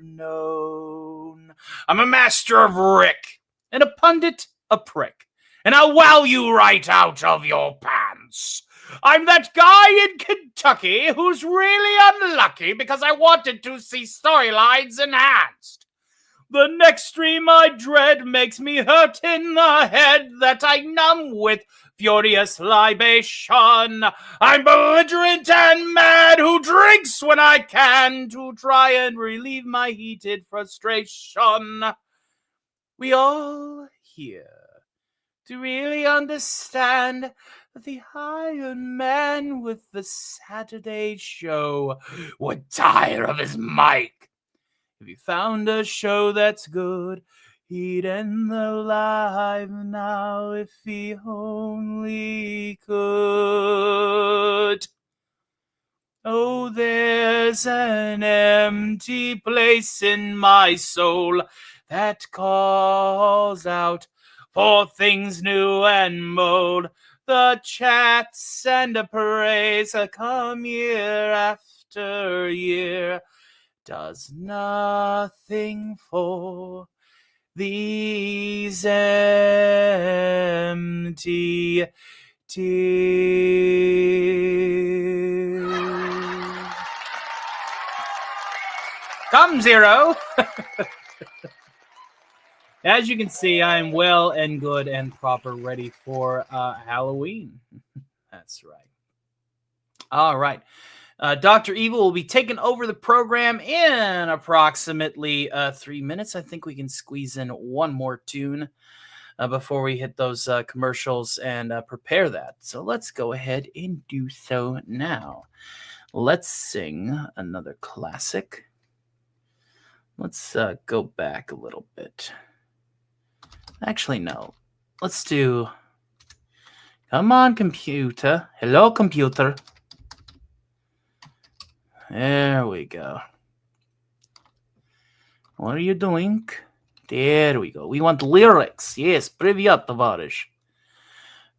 known. I'm a master of Rick, and a pundit a prick, and I'll wow you right out of your pants. I'm that guy in Kentucky who's really unlucky because I wanted to see storylines enhanced. The next stream I dread makes me hurt in the head that I numb with furious libation. I'm belligerent and mad who drinks when I can to try and relieve my heated frustration. We all here to really understand that the Iron Man with the Saturday show would tire of his mic. If he found a show that's good, he'd end the live now if he only could. Oh, there's an empty place in my soul that calls out for things new and bold. The chats and the praise come year after year, does nothing for these empty tears. Come, Zero. As you can see, I am well and good and proper ready for Halloween. That's right. All right. Dr. Evil will be taking over the program in approximately 3 minutes. I think we can squeeze in one more tune before we hit those commercials and prepare that. So let's go ahead and do so now. Let's sing another classic. Let's go back a little bit. Actually, no. Let's do... Come on, computer. Hello, computer. There we go. What are you doing? There we go. We want lyrics. Yes, привет, товарищ.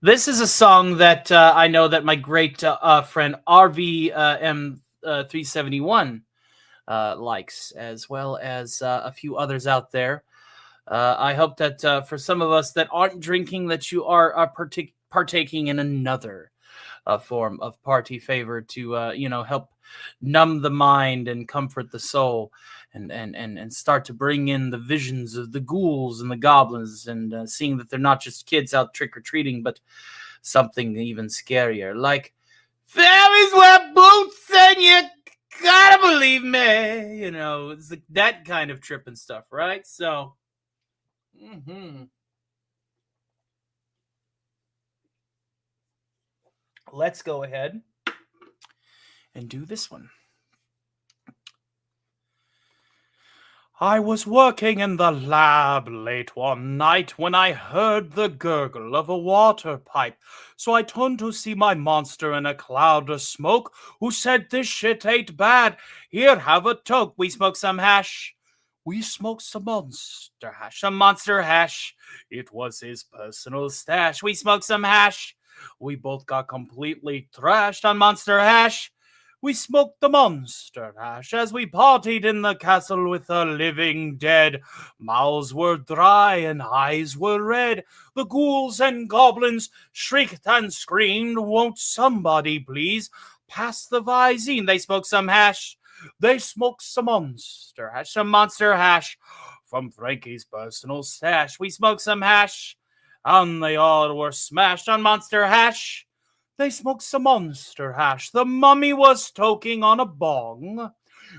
This is a song that I know that my great friend RVM371 likes, as well as a few others out there. I hope that for some of us that aren't drinking, that you are partaking in another form of party favor to help numb the mind and comfort the soul, and start to bring in the visions of the ghouls and the goblins, and seeing that they're not just kids out trick-or-treating, but something even scarier, like fairies wear boots and you gotta believe me. It's like that kind of tripping stuff, right? So let's go ahead and do this one. I was working in the lab late one night when I heard the gurgle of a water pipe. So I turned to see my monster in a cloud of smoke, who said, "This shit ain't bad. Here, have a toke. We smoke some hash." We smoked some monster hash. It was his personal stash. We smoked some hash. We both got completely thrashed on monster hash. We smoked the monster hash as we partied in the castle with the living dead. Mouths were dry and eyes were red. The ghouls and goblins shrieked and screamed, "Won't somebody please pass the Visine?" They smoked some hash. They smoked some monster hash from Frankie's personal stash. We smoked some hash, and they all were smashed on monster hash. They smoked some monster hash. The mummy was stoking on a bong.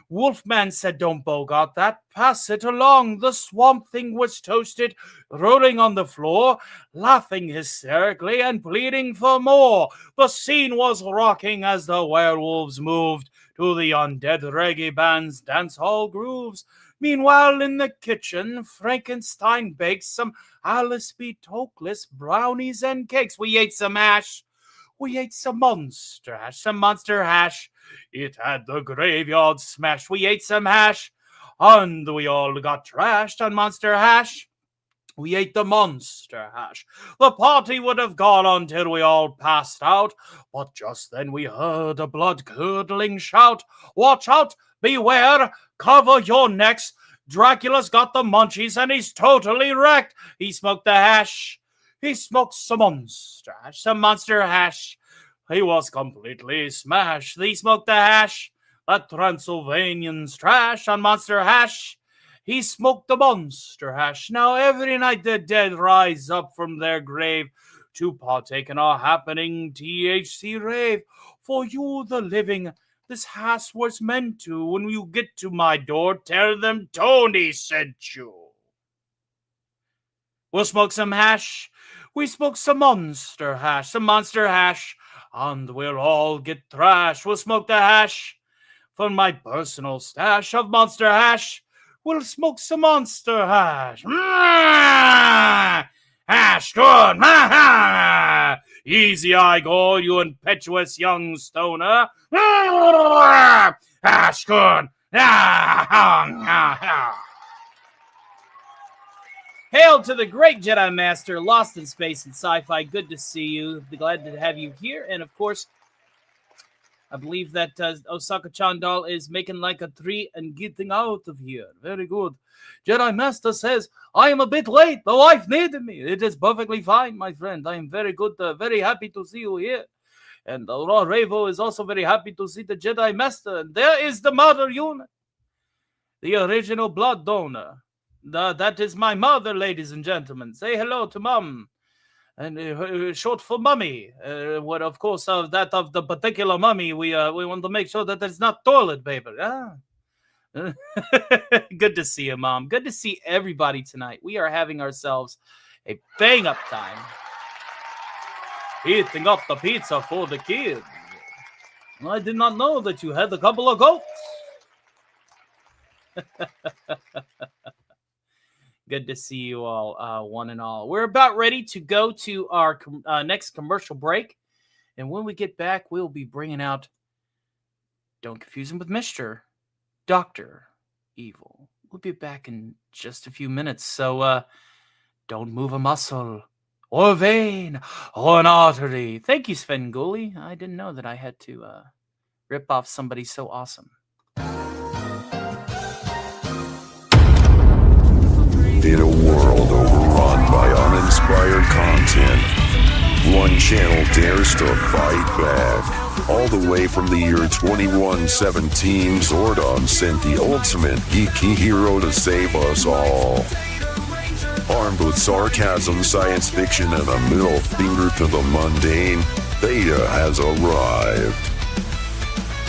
Wolfman said, "Don't bogart that, pass it along." The swamp thing was toasted, rolling on the floor, laughing hysterically and pleading for more. The scene was rocking as the werewolves moved to the undead reggae band's dance hall grooves. Meanwhile, in the kitchen, Frankenstein baked some Alice B. Toklas brownies and cakes. We ate some hash. We ate some monster hash. It had the graveyard smashed. We ate some hash, and we all got trashed on monster hash. We ate the monster hash. The party would have gone on till we all passed out, but just then we heard a blood-curdling shout. "Watch out! Beware! Cover your necks! Dracula's got the munchies and he's totally wrecked!" He smoked the hash. He smoked some monster hash. He was completely smashed. He smoked the hash. That Transylvanian's trash on monster hash. He smoked the monster hash. Now every night the dead rise up from their grave to partake in our happening THC rave. For you, the living, this hash was meant to. When you get to my door, tell them Tony sent you. We'll smoke some hash. We smoke some monster hash, and we'll all get thrashed. We'll smoke the hash from my personal stash of monster hash. We'll smoke some monster hash. Hash good. Easy I go, you impetuous young stoner. Hash good. Hail to the great Jedi Master, lost in space and sci-fi. Good to see you. Glad to have you here. And of course, I believe that Osaka Chandal is making like a tree and getting out of here. Very good. Jedi Master says, "I am a bit late. The wife needed me." It is perfectly fine, my friend. I am very good, very happy to see you here. And Raw Ravo is also very happy to see the Jedi Master. And there is the mother unit, the original blood donor. That is my mother, ladies and gentlemen. Say hello to Mom. And short for mummy. What, of course, that of the particular mummy, we want to make sure that it's not toilet paper. Good to see you, Mom. Good to see everybody tonight. We are having ourselves a bang-up time. Heating up the pizza for the kids. I did not know that you had a couple of goats. Good to see you all, one and all. We're about ready to go to our next commercial break. And when we get back, we'll be bringing out, don't confuse him with Mr. Dr. Evil. We'll be back in just a few minutes. So don't move a muscle or a vein or an artery. Thank you, Sven Gulli. I didn't know that I had to rip off somebody so awesome. In a world overrun by uninspired content, one channel dares to fight back. All the way from the year 2117, Zordon sent the ultimate geeky hero to save us all. Armed with sarcasm, science fiction, and a middle finger to the mundane, Beta has arrived.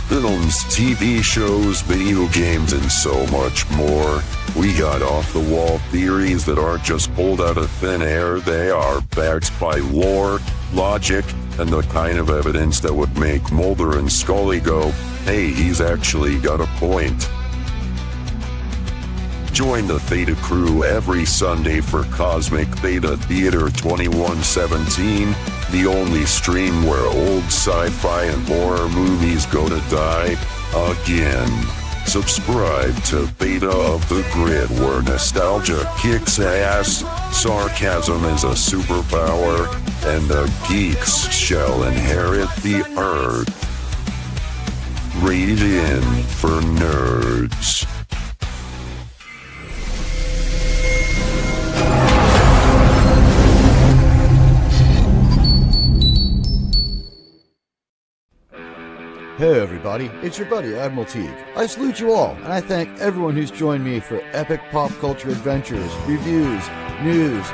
Films, TV shows, video games, and so much more. We got off-the-wall theories that aren't just pulled out of thin air. They are backed by lore, logic, and the kind of evidence that would make Mulder and Scully go, "Hey, he's actually got a point." Join the Theta crew every Sunday for Cosmic Theta Theater 2117, the only stream where old sci-fi and horror movies go to die again. Subscribe to Beta of the Grid, where nostalgia kicks ass, sarcasm is a superpower, and the geeks shall inherit the earth. Rated in for nerds. Hey everybody, it's your buddy Admiral Teague. I salute you all, and I thank everyone who's joined me for epic pop culture adventures, reviews, news,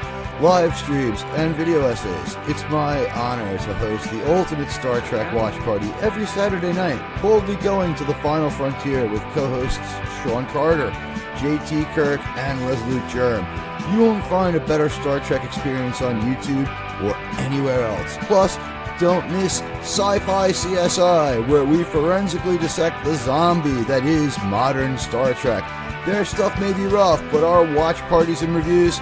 live streams, and video essays. It's my honor to host the ultimate Star Trek watch party every Saturday night, boldly going to the final frontier with co-hosts Sean Carter, JT Kirk, and Resolute Germ. You won't find a better Star Trek experience on YouTube or anywhere else. Plus, don't miss Sci-Fi CSI, where we forensically dissect the zombie that is modern Star Trek. Their stuff may be rough, but our watch parties and reviews,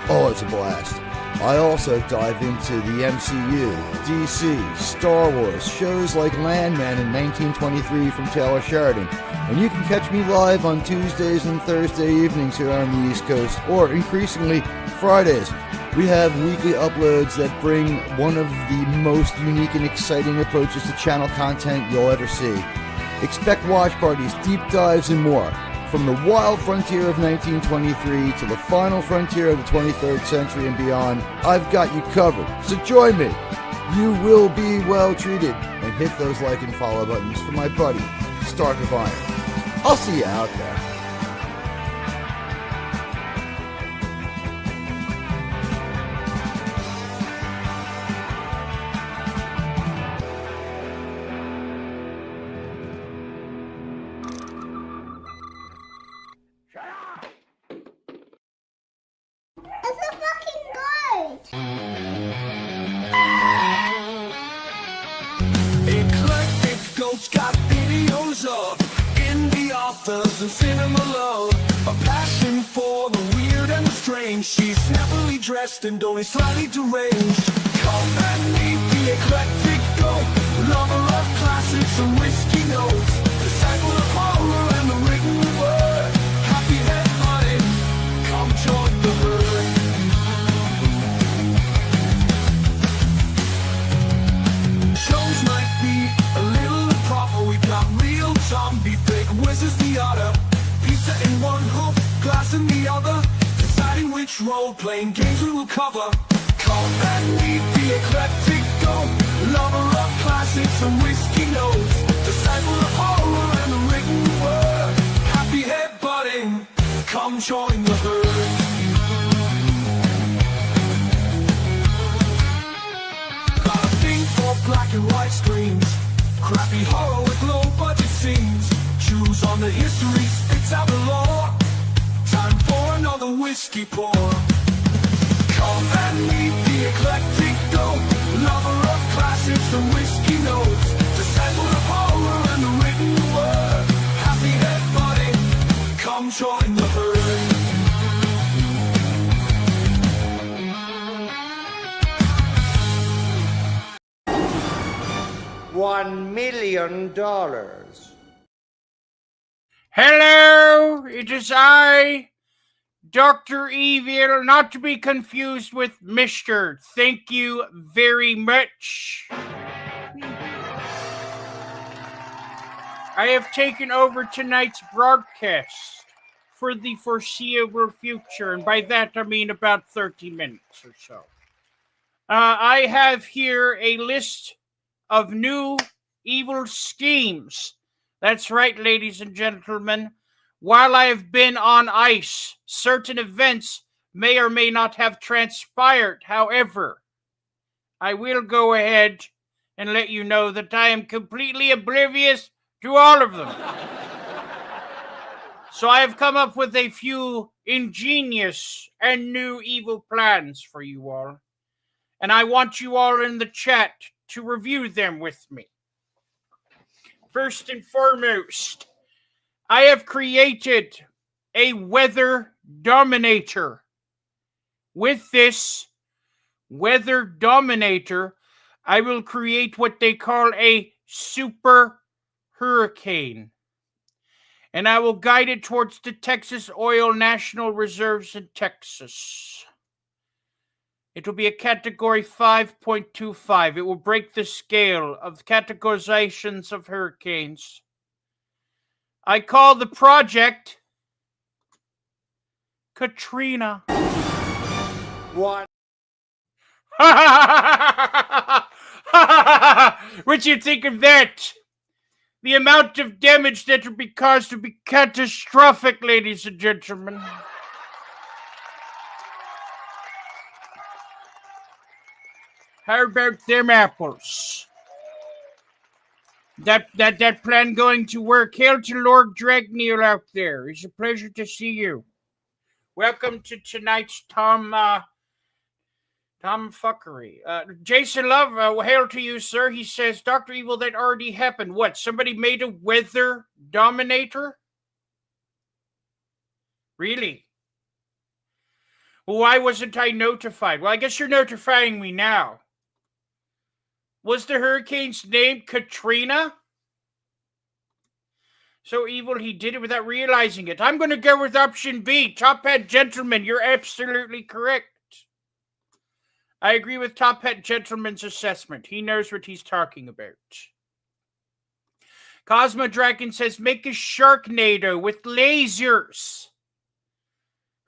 oh, it's a blast. I also dive into the MCU, DC, Star Wars, shows like Landman in 1923 from Taylor Sheridan. And you can catch me live on Tuesdays and Thursday evenings here on the East Coast, or increasingly Fridays. We have weekly uploads that bring one of the most unique and exciting approaches to channel content you'll ever see. Expect watch parties, deep dives, and more. From the wild frontier of 1923 to the final frontier of the 23rd century and beyond, I've got you covered. So join me. You will be well treated. And hit those like and follow buttons for my buddy, Stark of Iron. I'll see you out there. Eclectic Goats got videos of indie authors and cinema love. A passion for the weird and the strange. She's snappily dressed and only slightly deranged. Come and meet the eclectic goat, lover of classics and whiskey notes, disciple of horror and the written word. Happy head hunting, come join the herd. Shows might be a little improper. We've got real zombie, fake wizards, the otter, pizza in one hoof, glass in the other, deciding which role-playing games we will cover. Come and meet the eclectic goat, lover of classics and whiskey notes, disciple of horror and the written word. Happy head butting, come join the herd. Got a thing for black and white screens, crappy horror with low budget scenes. Choose on the history, spits out the lore. Time for another whiskey pour. Come and meet the eclectic goat, lover of classics and whiskey notes, disciple of horror and the written word. Happy head butting, come join the herd. $1 million. Hello, it is I, Dr. Evil, not to be confused with Mr. Thank you very much. I have taken over tonight's broadcast for the foreseeable future, and by that I mean about 30 minutes or so. I have here a list of new evil schemes. That's right, ladies and gentlemen. While I have been on ice, certain events may or may not have transpired. However, I will go ahead and let you know that I am completely oblivious to all of them. So I have come up with a few ingenious and new evil plans for you all. And I want you all in the chat to review them with me. First and foremost, I have created a weather dominator. With this weather dominator, I will create what they call a super hurricane. And I will guide it towards the Texas Oil National Reserves in Texas. It will be a category 5.25. It will break the scale of categorizations of hurricanes. I call the project Katrina. What? What you think of that? The amount of damage that will be caused will be catastrophic, ladies and gentlemen. How about them apples? That plan going to work. Hail to Lord Dragneel out there. It's a pleasure to see you. Welcome to tonight's Tom fuckery. Jason Love, hail to you, sir. He says, Dr. Evil, that already happened. What, somebody made a weather dominator? Really? Well, why wasn't I notified? Well, I guess you're notifying me now. Was the hurricane's name Katrina? So evil he did it without realizing it. I'm going to go with option B. Top Hat Gentleman, you're absolutely correct. I agree with Top Hat Gentleman's assessment. He knows what he's talking about. Cosmo Dragon says, make a Sharknado with lasers.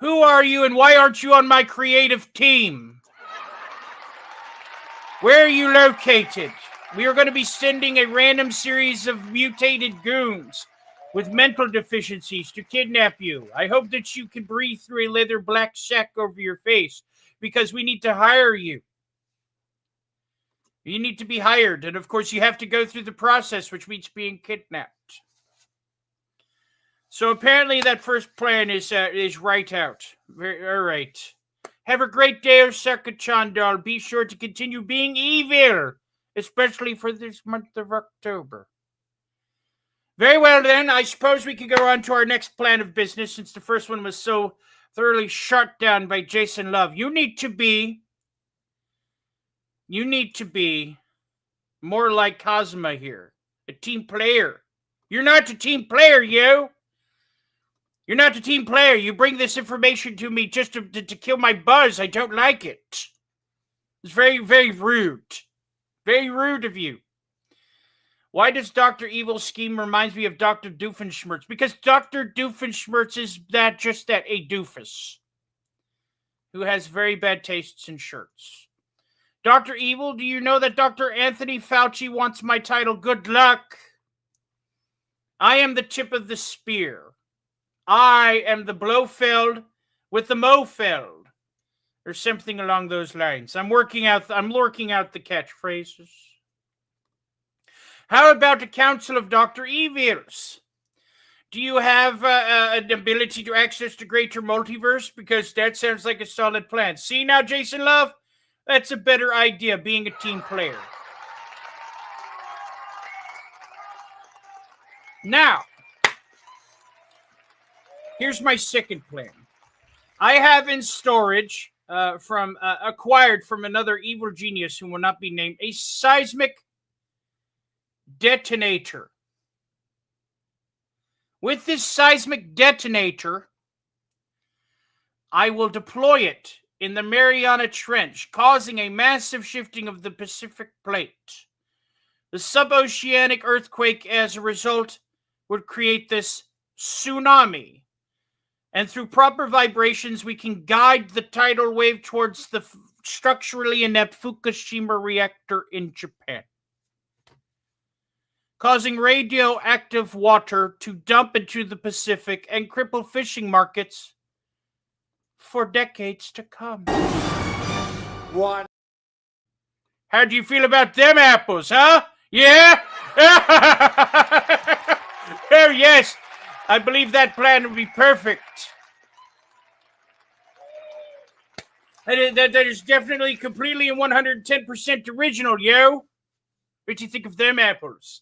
Who are you and why aren't you on my creative team? Where are you located? We are going to be sending a random series of mutated goons with mental deficiencies to kidnap you. I hope that you can breathe through a leather black sack over your face because we need to hire you. You need to be hired. And of course, you have to go through the process, which means being kidnapped. So apparently that first plan is right out. All right. Have a great day, Osaka Chandal. Be sure to continue being evil, especially for this month of October. Very well, then. I suppose we can go on to our next plan of business since the first one was so thoroughly shot down by Jason Love. You need to be more like Cosma here, a team player. You're not a team player, you. You're not a team player. You bring this information to me just to kill my buzz. I don't like it. It's very, very rude. Very rude of you. Why does Dr. Evil's scheme reminds me of Dr. Doofenshmirtz? Because Dr. Doofenshmirtz is just that, a doofus. Who has very bad tastes in shirts. Dr. Evil, do you know that Dr. Anthony Fauci wants my title? Good luck. I am the tip of the spear. I am the Blofeld with the Mofeld. Or something along those lines. I'm lurking out the catchphrases. How about the Council of Dr. Evils? Do you have an ability to access the greater multiverse? Because that sounds like a solid plan. See now, Jason Love? That's a better idea, being a team player. Now, here's my second plan. I have in storage, acquired from another evil genius who will not be named, a seismic detonator. With this seismic detonator, I will deploy it in the Mariana Trench, causing a massive shifting of the Pacific Plate. The suboceanic earthquake, as a result, would create this tsunami. And through proper vibrations, we can guide the tidal wave towards the structurally inept Fukushima reactor in Japan, causing radioactive water to dump into the Pacific and cripple fishing markets for decades to come. One. How do you feel about them apples, huh? Yeah? Oh, yes. I believe that plan would be perfect. That is definitely completely and 110% original, yo. What do you think of them apples?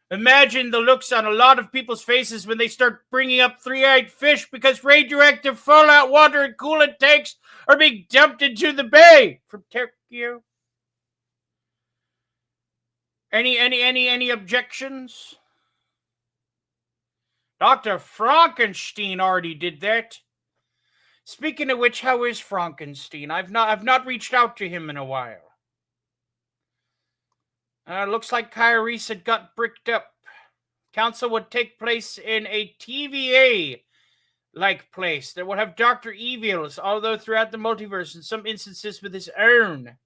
Imagine the looks on a lot of people's faces when they start bringing up three-eyed fish because radioactive fallout water and coolant tanks are being dumped into the bay from Tokyo. Any objections? Dr. Frankenstein already did that. Speaking of which, how is Frankenstein? I've not reached out to him in a while. Looks like Kyrie's had got bricked up. Council would take place in a TVA-like place that would have Dr. Evils, although throughout the multiverse, in some instances with his own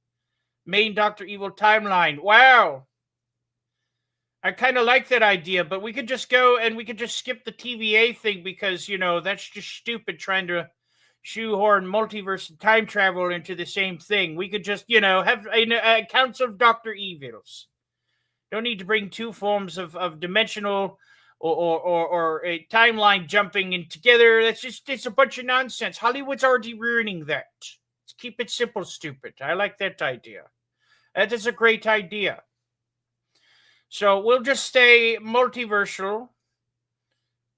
main Dr. Evil timeline. Wow. I kind of like that idea, but we could just go and we could just skip the TVA thing because, you know, that's just stupid trying to shoehorn multiverse and time travel into the same thing. We could just, have a council of Dr. Evils. Don't need to bring two forms of dimensional or a timeline jumping in together. It's a bunch of nonsense. Hollywood's already ruining that. Let's keep it simple, stupid. I like that idea. That is a great idea. So we'll just stay multiversal.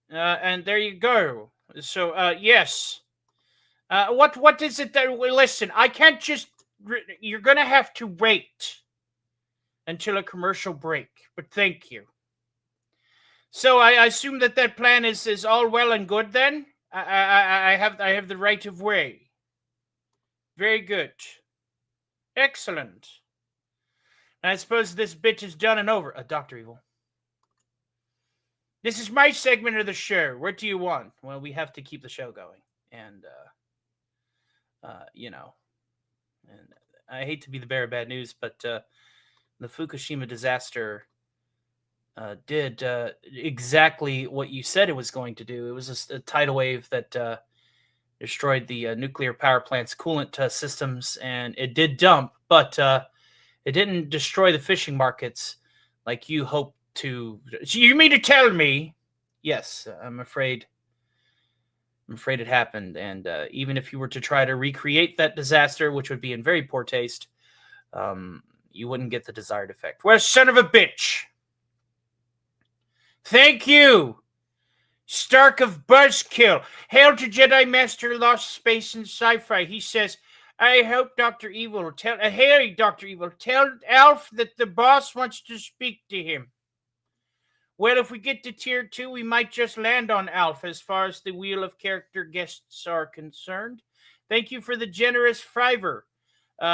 And there you go. So, yes. What is it that... Listen, I can't just... You're going to have to wait until a commercial break. But thank you. So I assume that plan is all well and good then? I have the right of way. Very good. Excellent. I suppose this bit is done and over. Dr. Evil. This is my segment of the show. What do you want? Well, we have to keep the show going. And, and I hate to be the bearer of bad news, but the Fukushima disaster did exactly what you said it was going to do. It was a tidal wave that destroyed the nuclear power plant's coolant systems, and it did dump, but it didn't destroy the fishing markets like you hoped to. So you mean to tell me? Yes, I'm afraid it happened, and even if you were to try to recreate that disaster, which would be in very poor taste, you wouldn't get the desired effect. Well, son of a bitch! Thank you, Stark of Buzzkill. Hail to Jedi Master Lost Space and Sci-Fi. He says, I hope Dr. Evil hey, Dr. Evil, tell Alf that the boss wants to speak to him. Well, if we get to tier 2, we might just land on Alf as far as the Wheel of Character guests are concerned. Thank you for the generous $5.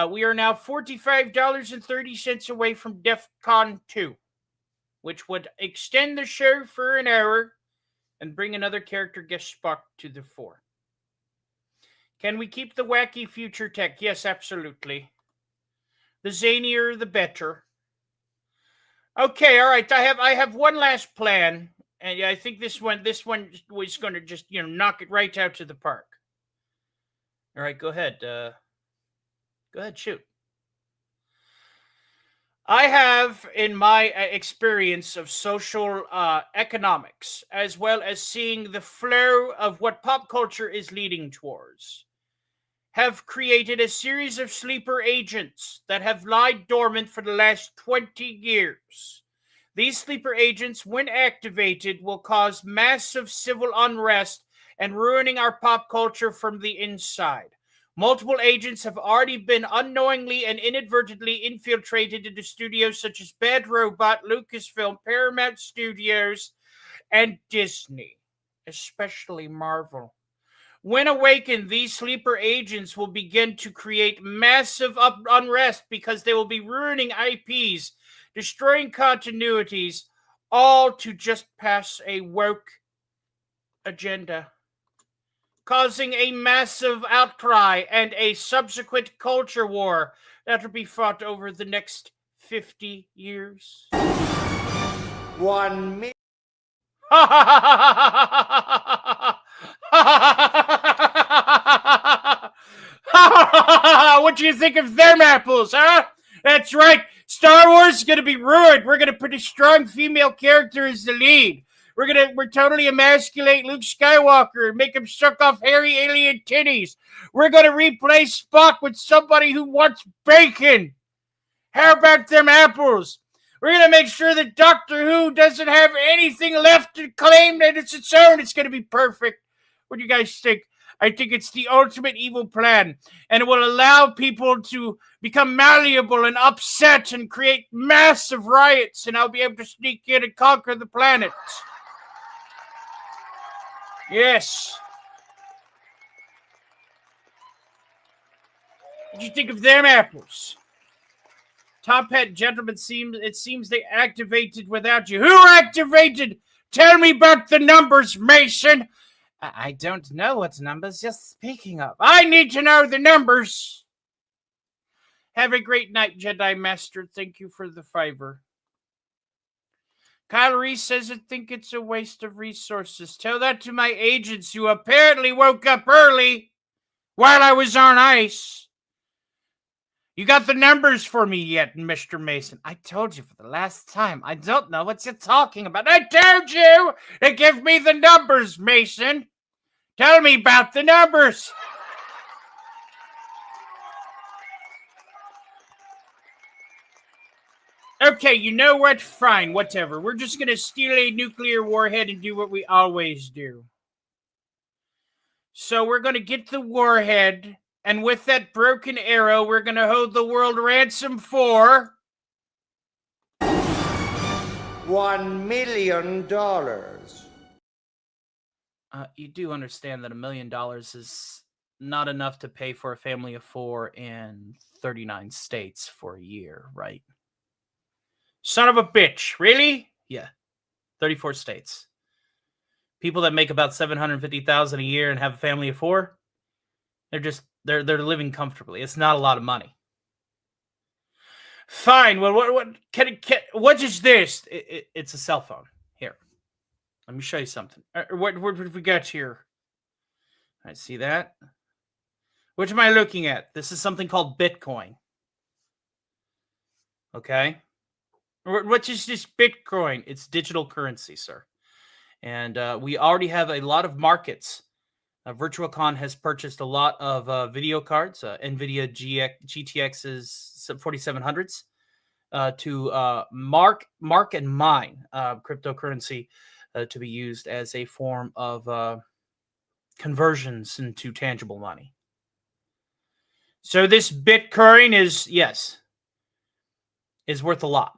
We are now $45.30 away from DEF CON 2, which would extend the show for an hour and bring another character guest spot to the fore. Can we keep the wacky future tech? Yes, absolutely. The zanier, the better. Okay, all right. I have one last plan, and I think this one was going to just knock it right out to the park. All right, go ahead. Go ahead, shoot. I have, in my experience of social economics, as well as seeing the flow of what pop culture is leading towards, have created a series of sleeper agents that have lied dormant for the last 20 years. These sleeper agents, when activated, will cause massive civil unrest and ruining our pop culture from the inside. Multiple agents have already been unknowingly and inadvertently infiltrated into studios such as Bad Robot, Lucasfilm, Paramount Studios, and Disney, especially Marvel. When awakened, these sleeper agents will begin to create massive unrest because they will be ruining IPs, destroying continuities, all to just pass a woke agenda, causing a massive outcry and a subsequent culture war that will be fought over the next 50 years. 1 minute. What do you think of them apples, huh? That's right. Star Wars is going to be ruined. We're going to put a strong female character as the lead. We're totally emasculate Luke Skywalker and make him suck off hairy alien titties. We're going to replace Spock with somebody who wants bacon. How about them apples? We're going to make sure that Doctor Who doesn't have anything left to claim that it's its own. It's going to be perfect. What do you guys think? I think it's the ultimate evil plan, and it will allow people to become malleable and upset and create massive riots, and I'll be able to sneak in and conquer the planet. Yes. What do you think of them apples? Top Hat gentlemen, it seems they activated without you. Who activated? Tell me about the numbers, Mason. I don't know what numbers you're speaking of. I need to know the numbers. Have a great night, Jedi Master. Thank you for the $5. Kyle Reese says, I think it's a waste of resources. Tell that to my agents who apparently woke up early while I was on ice. You got the numbers for me yet, Mr. Mason? I told you for the last time. I don't know what you're talking about. I told you to give me the numbers, Mason. Tell me about the numbers. Okay, you know what? Fine, whatever. We're just going to steal a nuclear warhead and do what we always do. So we're going to get the warhead, and with that broken arrow, we're going to hold the world ransom for $1 million. You do understand that $1 million is not enough to pay for a family of 4 in 39 states for a year, right? Son of a bitch. Really? Yeah. 34 states. People that make about $750,000 a year and have a family of 4, they're living comfortably. It's not a lot of money. Fine. Well, what is this? It's a cell phone. Here, let me show you something. What have we got here? I see that. What am I looking at? This is something called Bitcoin. Okay. What is this Bitcoin? It's digital currency, sir. And we already have a lot of markets. VirtualCon has purchased a lot of video cards, NVIDIA GTX's 4700s, to mark and mine cryptocurrency to be used as a form of conversions into tangible money. So this Bitcoin is worth a lot.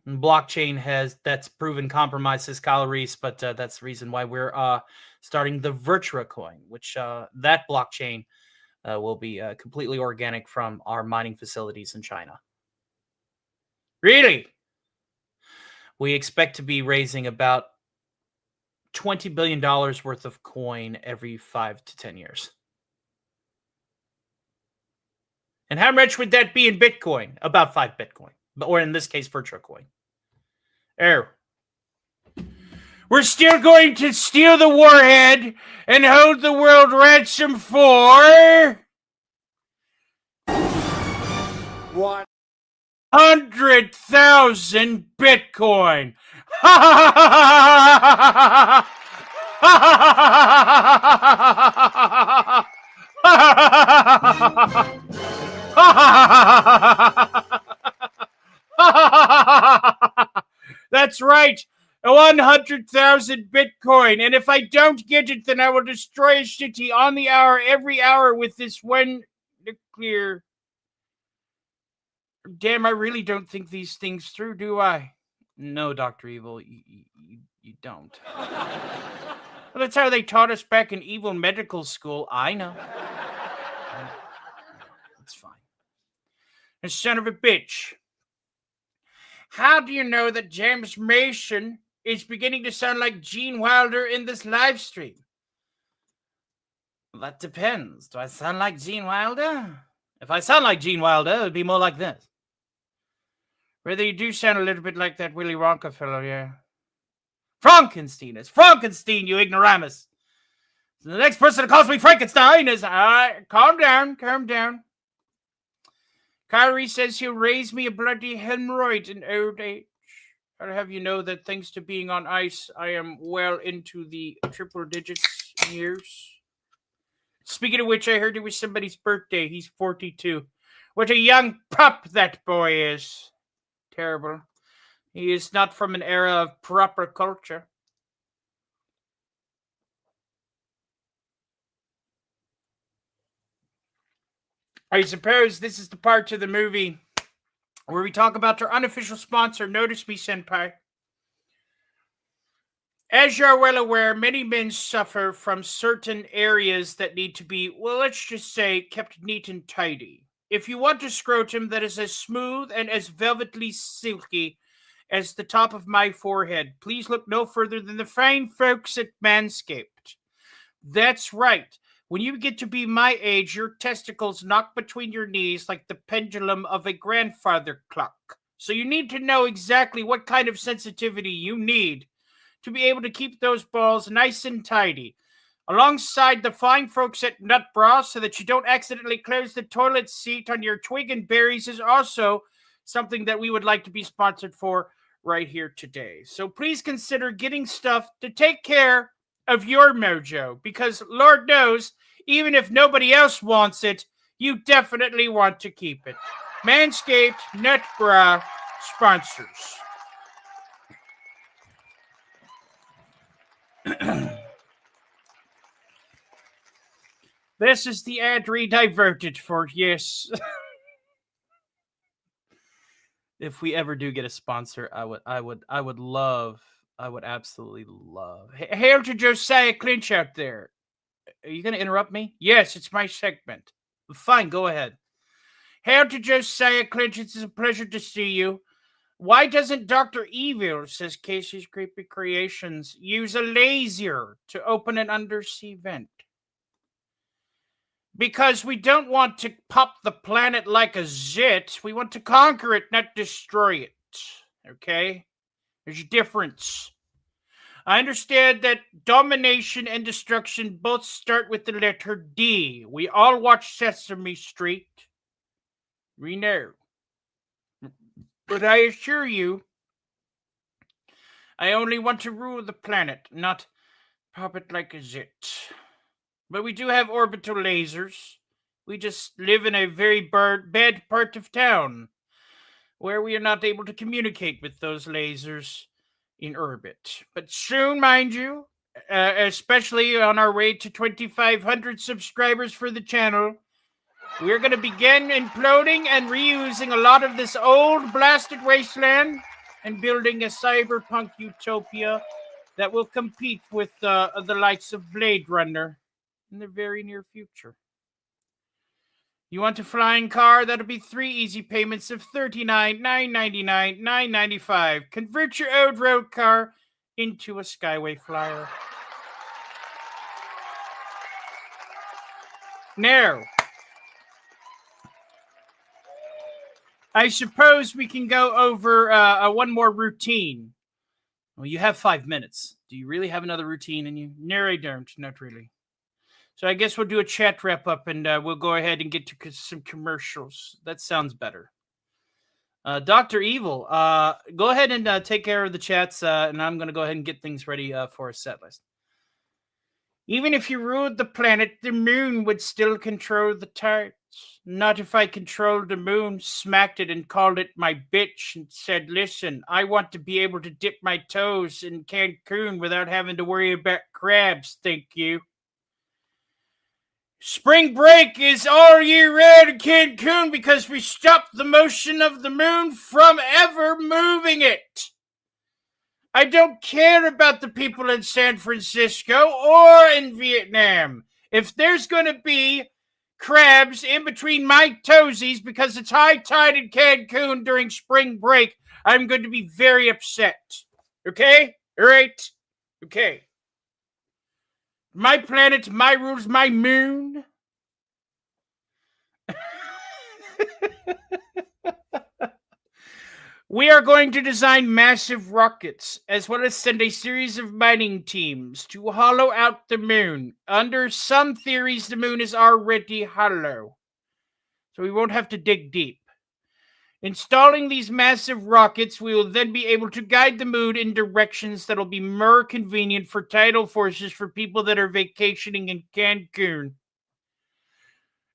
Blockchain that's proven compromises calories, but that's the reason why we're starting the Virtua coin, which that blockchain will be completely organic from our mining facilities in China. Really? We expect to be raising about $20 billion worth of coin every 5 to 10 years. And how much would that be in Bitcoin? About 5 Bitcoin, or in this case, Virtua coin. We're still going to steal the warhead and hold the world ransom for 100,000 Bitcoin. That's right. 100,000 Bitcoin. And if I don't get it, then I will destroy a city on the hour, every hour with this one nuclear. Damn, I really don't think these things through, do I? No, Dr. Evil, you don't. Well, that's how they taught us back in evil medical school. I know. It's fine. And son of a bitch. How do you know that James Mason is beginning to sound like Gene Wilder in this live stream? Well, that depends. Do I sound like Gene Wilder? If I sound like Gene Wilder, it would be more like this. Whether you do sound a little bit like that Willy Wonka fellow, yeah. Frankenstein. It's Frankenstein, you ignoramus. So the next person that calls me Frankenstein is... calm down. Kyrie says he'll raise me a bloody hemorrhoid in old age. I'll have you know that thanks to being on ice, I am well into the triple digits years. Speaking of which, I heard it was somebody's birthday. He's 42. What a young pup that boy is. Terrible. He is not from an era of proper culture. I suppose this is the part of the movie where we talk about our unofficial sponsor, Notice Me Senpai. As you're well aware, many men suffer from certain areas that need to be, well, let's just say, kept neat and tidy. If you want a scrotum that is as smooth and as velvetly silky as the top of my forehead, please look no further than the fine folks at Manscaped. That's right. When you get to be my age, your testicles knock between your knees like the pendulum of a grandfather clock. So you need to know exactly what kind of sensitivity you need to be able to keep those balls nice and tidy. alongside the fine folks at Nut Bra so that you don't accidentally close the toilet seat on your twig and berries is also something that we would like to be sponsored for right here today. So please consider getting stuff to take care of your mojo, because Lord knows, even if nobody else wants it, you definitely want to keep it. Manscaped Nut Bra sponsors. This is the ad read diverted for, yes. If we ever do get a sponsor, I would absolutely love. Hail to Josiah Clinch out there. Are you going to interrupt me? Yes, it's my segment. Fine, go ahead. Hail to Josiah Clinch. It's a pleasure to see you. Why doesn't Dr. Evil, says Casey's Creepy Creations, use a laser to open an undersea vent? Because we don't want to pop the planet like a zit. We want to conquer it, not destroy it. Okay? There's a difference. I understand that domination and destruction both start with the letter D. We all watch Sesame Street. We know. But I assure you, I only want to rule the planet, not pop it like a zit. But we do have orbital lasers. We just live in a very bad part of town where we are not able to communicate with those lasers in orbit. But soon, mind you, especially on our way to 2,500 subscribers for the channel, we're going to begin imploding and reusing a lot of this old blasted wasteland and building a cyberpunk utopia that will compete with the likes of Blade Runner in the very near future. You want a flying car? That'll be 3 easy payments of $39, $9.99, $9.95. Convert your old road car into a Skyway Flyer. Now, I suppose we can go over one more routine. Well, you have 5 minutes. Do you really have another routine in you? No, I don't. Not really. So I guess we'll do a chat wrap-up, and we'll go ahead and get to some commercials. That sounds better. Dr. Evil, go ahead and take care of the chats, and I'm going to go ahead and get things ready for a set list. Even if you ruled the planet, the moon would still control the tides. Not if I controlled the moon, smacked it, and called it my bitch, and said, listen, I want to be able to dip my toes in Cancun without having to worry about crabs, thank you. Spring break is all year round in Cancun because we stopped the motion of the moon from ever moving it. I don't care about the people in San Francisco or in Vietnam. If there's going to be crabs in between my toesies because it's high tide in Cancun during spring break, I'm going to be very upset. Okay? All right? Okay. My planet, my rules, my moon. We are going to design massive rockets, as well as send a series of mining teams to hollow out the moon. Under some theories, the moon is already hollow, so we won't have to dig deep. Installing these massive rockets, we will then be able to guide the moon in directions that will be more convenient for tidal forces for people that are vacationing in Cancun.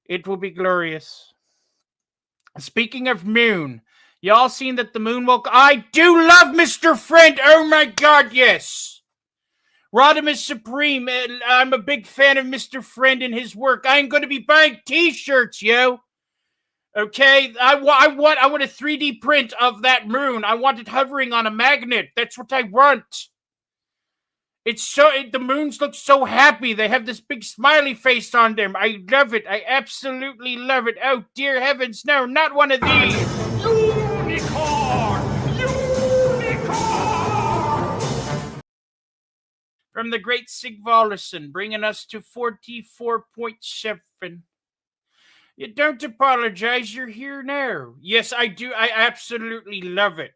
It will be glorious. Speaking of moon, y'all seen that the moon woke? I do love Mr. Friend. Oh my God, yes. Rodimus Supreme. I'm a big fan of Mr. Friend and his work. I'm going to be buying T-shirts, yo. Okay, I want a 3D print of that moon. I want it hovering on a magnet. That's what I want. The moons look so happy. They have this big smiley face on them. I love it. I absolutely love it. Oh, dear heavens, no, not one of these. Unicorn! Unicorn! From the great Sig Volleson, bringing us to 44.7. You don't apologize, you're here now. Yes, I do. I absolutely love it.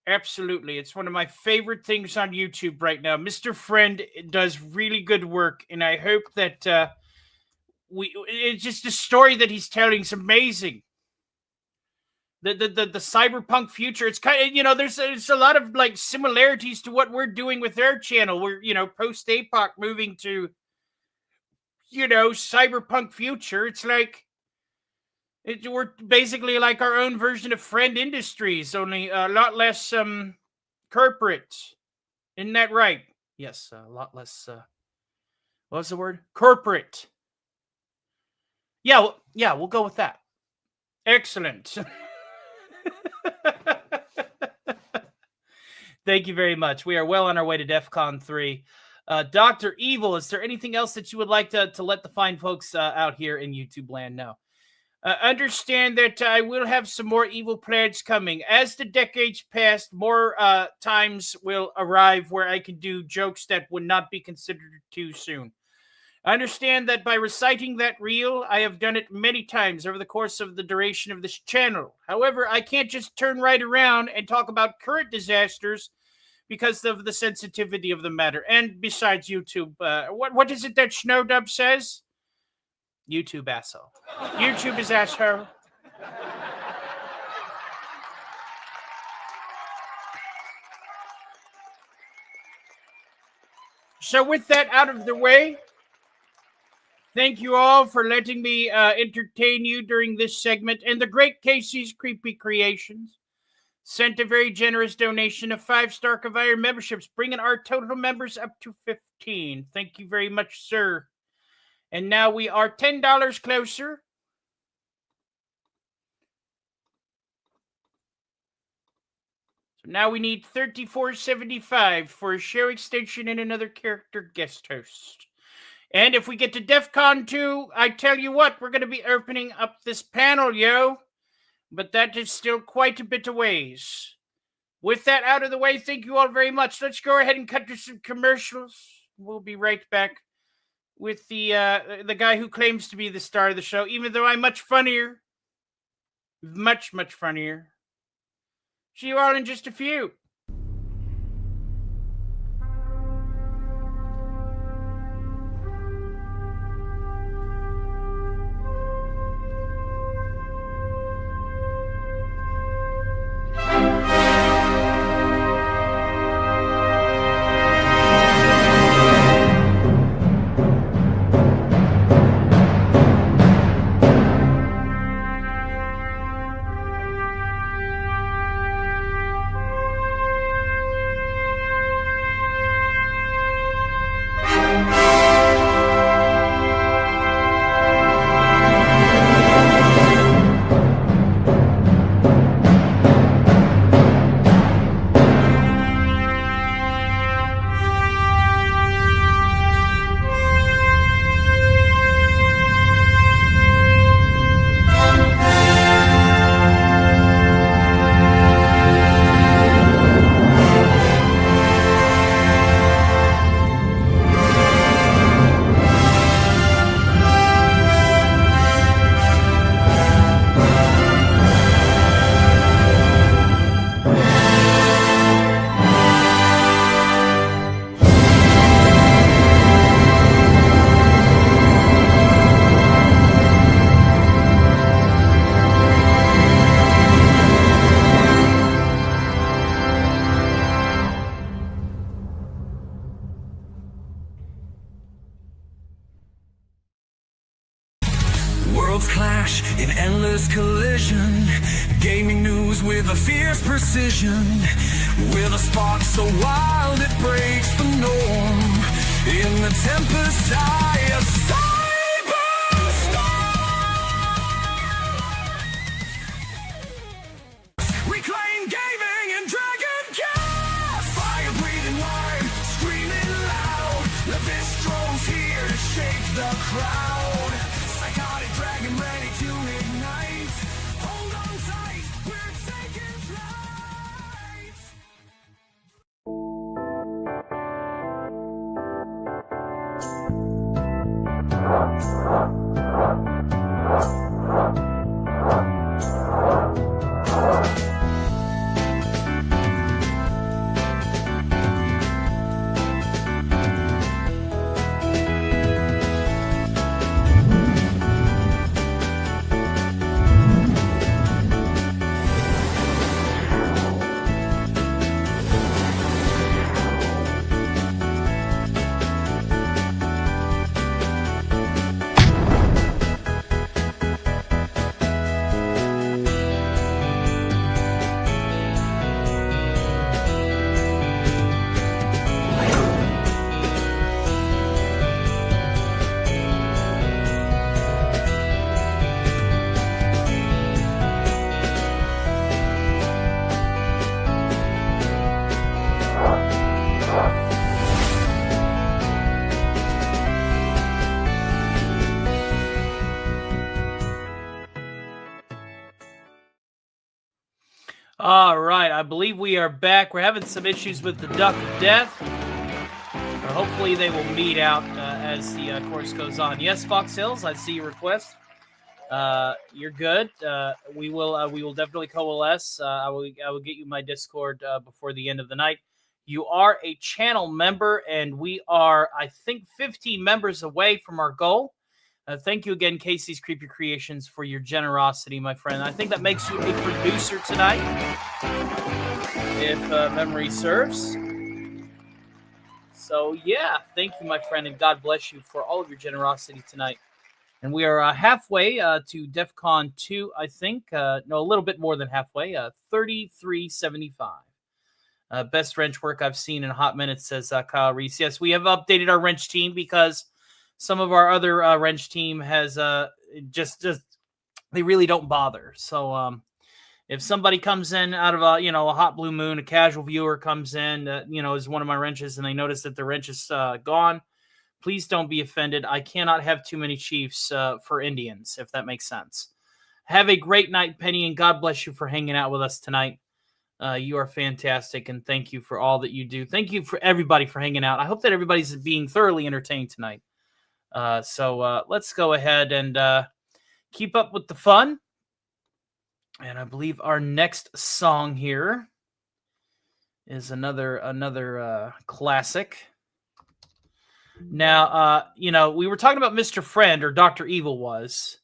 Absolutely. It's one of my favorite things on YouTube right now. Mr. Friend does really good work, and I hope that it's just the story that he's telling is amazing. The cyberpunk future, it's kind of, there's a lot of like similarities to what we're doing with our channel. We're, post APOC moving to, cyberpunk future. It's like we're basically like our own version of Friend Industries, only a lot less corporate. Isn't that right? Yes, a lot less what's the word? Corporate. Yeah, we'll go with that. Excellent. Thank you very much. We are well on our way to DEF CON 3. Dr. Evil, is there anything else that you would like to let the fine folks out here in YouTube land know? Understand that I will have some more evil plans coming. As the decades pass, more times will arrive where I can do jokes that would not be considered too soon. Understand that by reciting that reel, I have done it many times over the course of the duration of this channel. However, I can't just turn right around and talk about current disasters because of the sensitivity of the matter. And besides YouTube, what is it that Snowdub says? YouTube asshole. YouTube is asshole. So with that out of the way, thank you all for letting me entertain you during this segment. And the great Casey's Creepy Creations sent a very generous donation of 5-star Kavire memberships, bringing our total members up to 15. Thank you very much, sir. And now we are $10 closer. So now we need $34.75 for a show extension and another character guest host. And if we get to DEF CON 2, I tell you what, we're going to be opening up this panel, yo. But that is still quite a bit of ways. With that out of the way, thank you all very much. Let's go ahead and cut to some commercials. We'll be right back with the guy who claims to be the star of the show, even though I'm much funnier. Much, much funnier. See you all in just a few. Worlds clash in endless collision. Gaming news with a fierce precision. With a spark so wild it breaks the norm. In the tempest eye of cyberstorm. Reclaim gaming and dragon cast. Fire breathing wide, screaming loud. The Vistro's here to shake the crowd. Psychotic dragon ready to ignite. Hold on tight, we're taking flight. All right, I believe we are back. We're having some issues with the Duck of Death. But hopefully they will meet out as the course goes on. Yes, Fox Hills, I see your request. You're good. We will definitely coalesce. I will get you my Discord before the end of the night. You are a channel member, and we are, I think, 15 members away from our goal. Thank you again, Casey's Creepy Creations, for your generosity, my friend. I think that makes you a producer tonight, if memory serves. So, yeah, thank you, my friend, and God bless you for all of your generosity tonight. And we are halfway to DEF CON 2, I think. No, a little bit more than halfway, 3375. Best wrench work I've seen in a hot minute, says Kyle Reese. Yes, we have updated our wrench team because some of our other wrench team has just they really don't bother. So if somebody comes in out of a hot blue moon, a casual viewer comes in is one of my wrenches, and they notice that the wrench is gone, please don't be offended. I cannot have too many chiefs for Indians, if that makes sense. Have a great night, Penny, and God bless you for hanging out with us tonight. You are fantastic, and thank you for all that you do. Thank you for everybody for hanging out. I hope that everybody's being thoroughly entertained tonight. So let's go ahead and keep up with the fun. And I believe our next song here is another classic. Now, we were talking about Mr. Friend, or Dr. Evil was,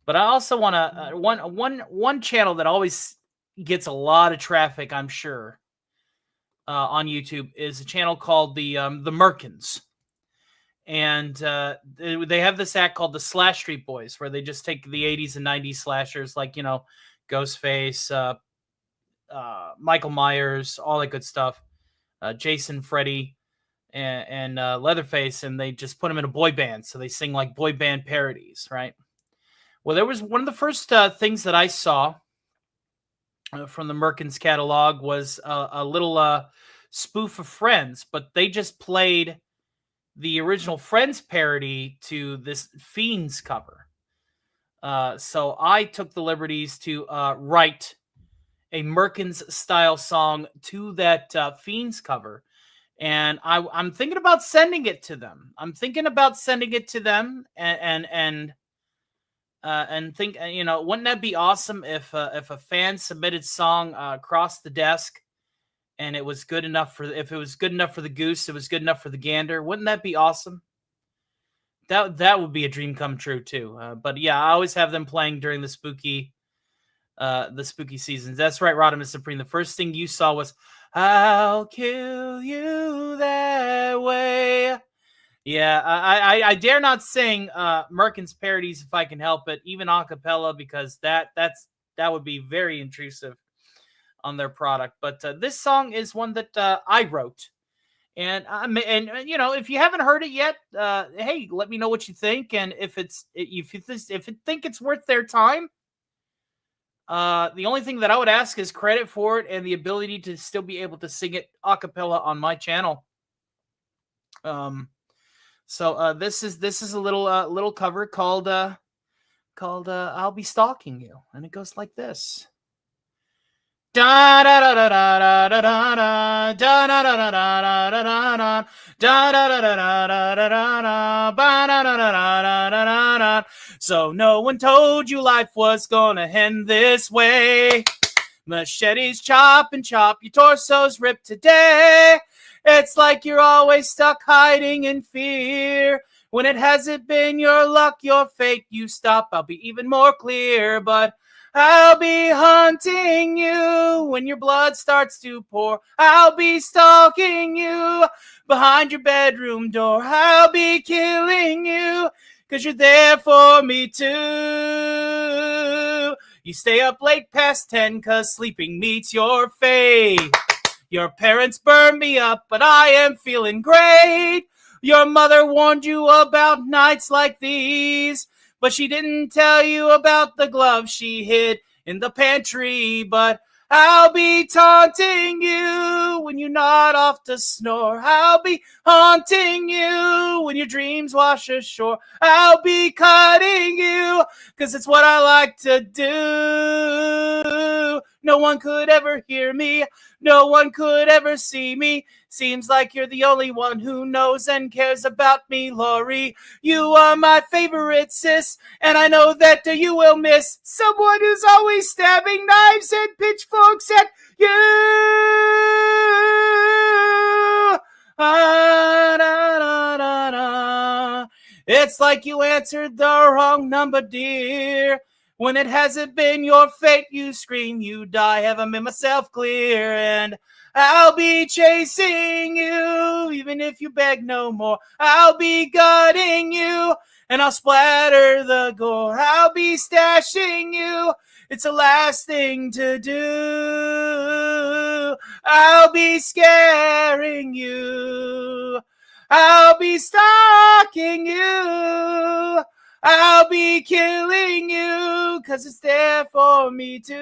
but I also want to one channel that always gets a lot of traffic, I'm sure, on YouTube is a channel called the Merkins. And they have this act called the Slash Street Boys, where they just take the 80s and 90s slashers like, Ghostface, Michael Myers, all that good stuff, Jason, Freddy, and Leatherface, and they just put them in a boy band. So they sing like boy band parodies, right? Well, there was one of the first things that I saw from the Merkins catalog was a little spoof of Friends, but they just played the original Friends parody to this Fiends cover. So I took the liberties to write a Merkins style song to that Fiends cover. And I'm thinking about sending it to them. And think, wouldn't that be awesome if a fan submitted song across the desk, and it was good enough if it was good enough for the goose, it was good enough for the gander. Wouldn't that be awesome? That would be a dream come true too. But yeah, I always have them playing during the spooky seasons. That's right, Rodimus Supreme. The first thing you saw was "I'll kill you that way." Yeah, I dare not sing Merkins parodies if I can help it, even a cappella, because that would be very intrusive on their product. But this song is one that I wrote, and if you haven't heard it yet, hey, let me know what you think, and if you think it's worth their time. The only thing that I would ask is credit for it and the ability to still be able to sing it a cappella on my channel. So this is a little cover called "I'll Be Stalking You," and it goes like this. Da da da da da da da da da da da da da da da da da da da da. So no one told you life was gonna end this way. Machetes chop and chop, your torso's ripped today. It's like you're always stuck hiding in fear. When it hasn't been your luck, your fate, you stop. I'll be even more clear, but I'll be hunting you when your blood starts to pour. I'll be stalking you behind your bedroom door. I'll be killing you 'cause you're there for me too. You stay up late past 10 'cause sleeping meets your fate. Your parents burned me up, but I am feeling great. Your mother warned you about nights like these, but she didn't tell you about the glove she hid in the pantry. But I'll be taunting you when you nod off to snore. I'll be haunting you when your dreams wash ashore. I'll be cutting you 'cause it's what I like to do. No one could ever hear me. No one could ever see me. Seems like you're the only one who knows and cares about me, Lori. You are my favorite sis, and I know that you will miss someone who's always stabbing knives and pitchforks at you. Ah, da, da, da, da. It's like you answered the wrong number, dear. When it hasn't been your fate, you scream, you die, haven't made myself clear, and I'll be chasing you, even if you beg no more. I'll be gutting you, and I'll splatter the gore. I'll be stashing you, it's the last thing to do. I'll be scaring you. I'll be stalking you. I'll be killing you, 'cause it's there for me too.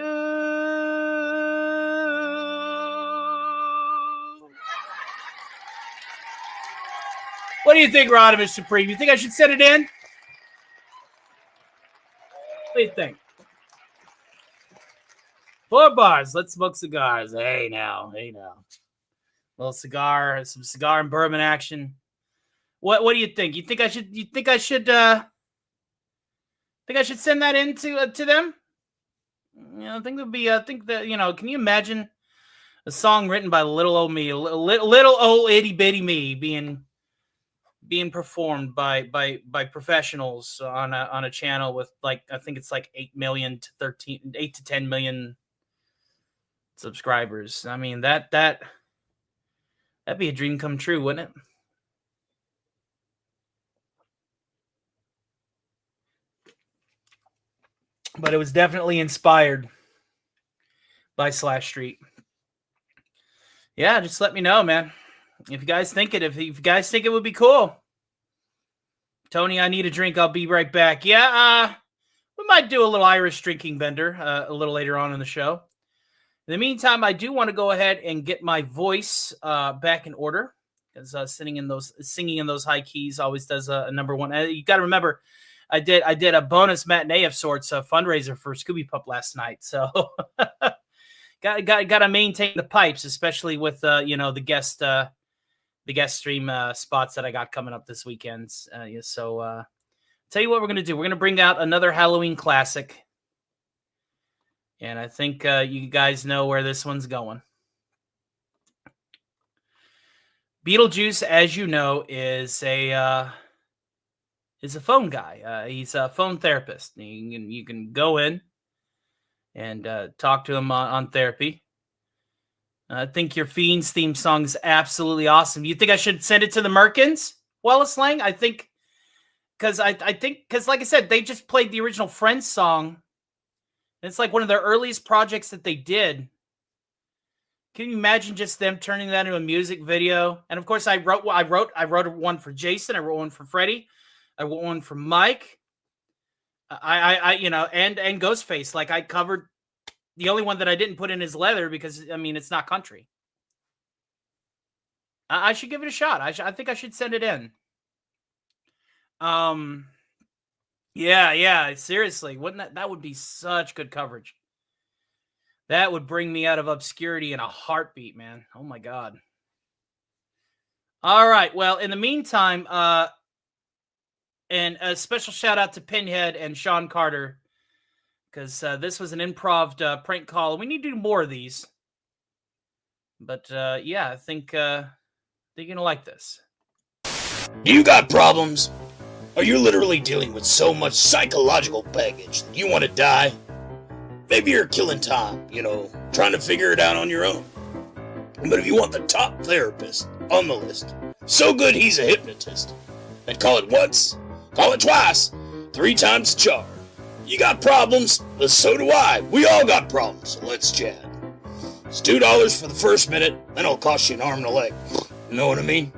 What do you think, Rodimus Supreme? You think I should send it in? What do you think? 4 bars. Let's smoke cigars. Hey now. Little cigar, some cigar and bourbon action. What do you think? You think I should send that in to them? I think it'll be. I think that Can you imagine a song written by little old me, little old itty bitty me, being performed by professionals on a channel with I think it's 8 to 10 million subscribers. I mean that'd be a dream come true, wouldn't it? But it was definitely inspired by Slash Street. Yeah, just let me know, man. If you guys think it would be cool. Tony, I need a drink. I'll be right back. Yeah, we might do a little Irish drinking bender a little later on in the show. In the meantime, I do want to go ahead and get my voice back in order, because singing in those high keys always does a number one. You got to remember, I did a bonus matinee of sorts, a fundraiser for Scooby Pup last night. So got to maintain the pipes, especially with the guest stream spots that I got coming up this weekend. Tell you what we're gonna do. We're gonna bring out another Halloween classic, and I think you guys know where this one's going. Beetlejuice, as you know, is a phone guy. He's a phone therapist. You can go in and talk to him on therapy. I think your Fiends theme song is absolutely awesome. You think I should send it to the Merkins, Wallace Lang? I think because like I said, they just played the original Friends song. It's like one of their earliest projects that they did. Can you imagine just them turning that into a music video? And of course, I wrote one for Jason. I wrote one for Freddie. I wrote one for Mike. And Ghostface. Like, I covered. The only one that I didn't put in is Leather because it's not country. I should give it a shot. I think I should send it in. Yeah. Seriously, wouldn't that would be such good coverage? That would bring me out of obscurity in a heartbeat, man. Oh my God. All right. Well, in the meantime, and a special shout out to Pinhead and Sean Carter, because this was an improv prank call. We need to do more of these. But yeah, I think they're gonna like this. You got problems? Are you literally dealing with so much psychological baggage that you want to die? Maybe you're killing time, trying to figure it out on your own. But if you want the top therapist on the list, so good he's a hypnotist, then call it once, call it twice, 3 times the charge. You got problems? Well, so do I. We all got problems, so let's chat. It's $2 for the first minute, then it'll cost you an arm and a leg. You know what I mean?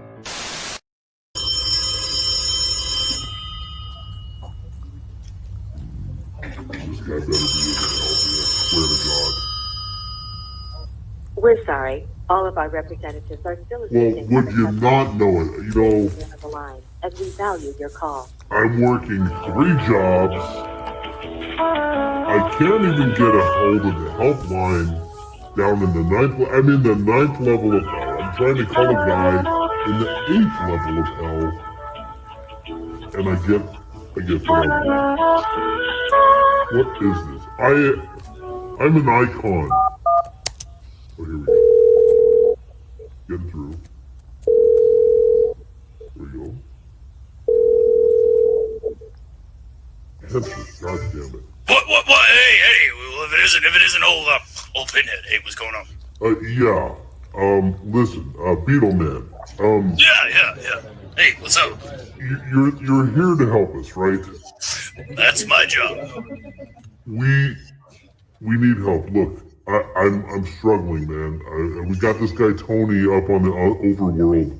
We're sorry. All of our representatives are still Well, would you not know it? The line, as we value your call. I'm working 3 jobs. I can't even get a hold of the helpline down in the I'm in the 9th level of hell. I'm trying to call a guy in the 8th level of hell, and I get put on. What is this? I'm an icon. Oh, here we go. Getting through. There we go. Answer, God damn it. What? Hey, well, if it isn't old Pinhead, hey, what's going on? Yeah. Listen, Beetle Man. Yeah. Hey, what's up? You're here to help us, right? That's my job. We need help. Look, I'm struggling, man. We got this guy Tony up on the overworld.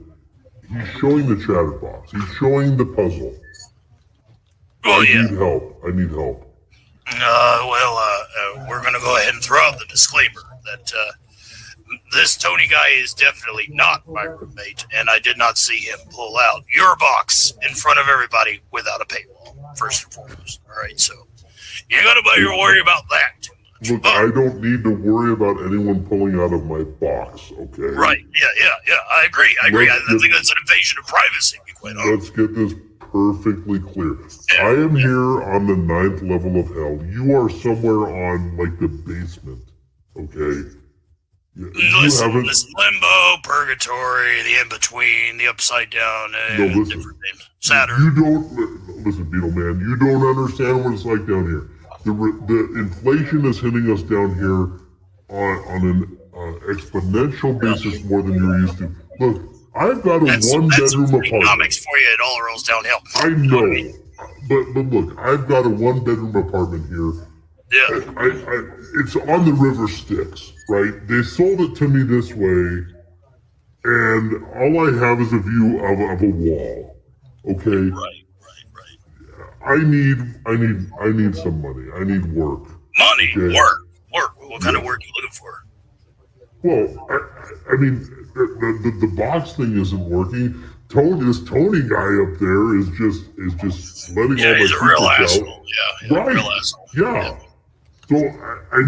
He's showing the chatterbox. He's showing the puzzle. Oh, yeah. I need help. We're gonna go ahead and throw out the disclaimer that this Tony guy is definitely not my roommate, and I did not see him pull out your box in front of everybody without a paywall, first and foremost. All right, so you gotta worry about that too much. Look, I don't need to worry about anyone pulling out of my box, okay? Right, yeah, I agree. I think that's an invasion of privacy, to be quite honest. Let's get this perfectly clear. I am here on the 9th level of hell. You are somewhere on, like, the basement, okay? Listen, limbo, purgatory, the in-between, the upside down, different names. Saturn. You don't, listen, Beetle Man, you don't understand what it's like down here. The inflation is hitting us down here on an exponential basis more than you're used to. Look, I've got a one-bedroom apartment. Economics for you, it all rolls downhill. I know, but look, I've got a one-bedroom apartment here. Yeah. It's on the River Styx, right? They sold it to me this way, and all I have is a view of a wall. Okay. Right. I need some money. I need work. Money, okay? Work. What kind of work are you looking for? Well, I mean, the box thing isn't working. This Tony guy up there is just letting all my he's a real asshole. out. Yeah, right. A real asshole. Yeah. So I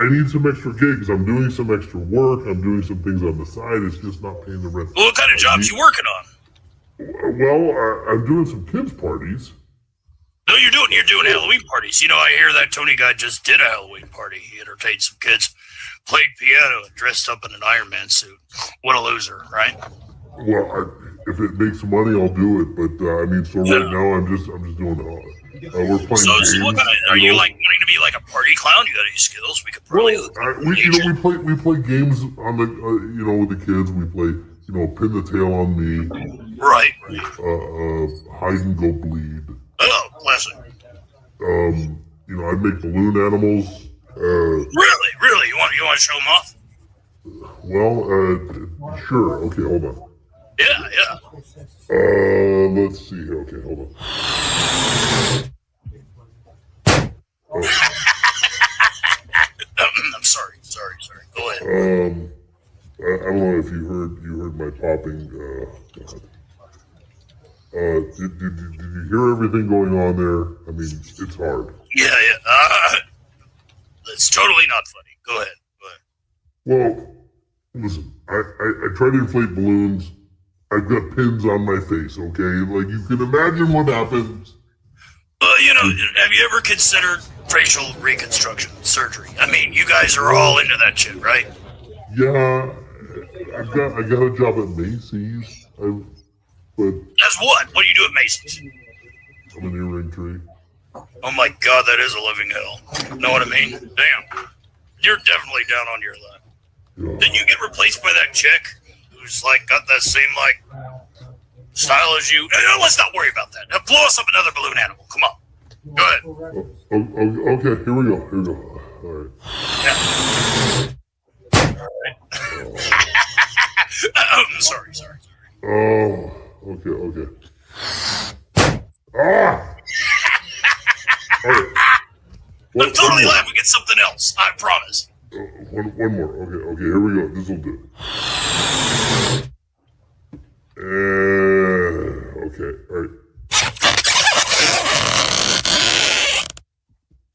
need some extra gigs. I'm doing some extra work. I'm doing some things on the side. It's just not paying the rent. Well, what kind of jobs you working on? Well, I'm doing some kids parties. No, you're doing Halloween parties. You know, I hear that Tony guy just did a Halloween party. He entertained some kids, played piano, and dressed up in an Iron Man suit. What a loser, right? Well, if it makes money, I'll do it. But right now I'm just doing we're playing games. So what kind of, are you like wanting to be like a party clown? You got any skills? We could probably. We play games on the with the kids. We play pin the tail on me. Right. Hide and go bleed. Oh, classic. I'd make balloon animals. Really? You want to show them off? Well, sure. Okay, hold on. Yeah. Let's see. Okay, hold on. I'm sorry. Go ahead. I don't know if you heard my popping. Did you hear everything going on there? I mean, it's hard. Yeah. It's totally not funny. Go ahead. Well, listen, I try to inflate balloons. I've got pins on my face, okay? Like, you can imagine what happens. Have you ever considered facial reconstruction surgery? I mean, you guys are all into that shit, right? Yeah, I got a job at Macy's. But as what? What do you do at Macy's? I'm an earring tree. Oh my God, that is a living hell. Know what I mean? Damn, you're definitely down on your luck. Yeah. Then you get replaced by that chick who's like got that same like style as you. No, let's not worry about that. Now blow us up another balloon animal. Come on. Go ahead. Okay, here we go. All right. Yeah. All right. Sorry. Oh, okay. Ah! Okay. I'm totally laughing at something else. I promise. One more. Okay, here we go. This will do. Okay, all right.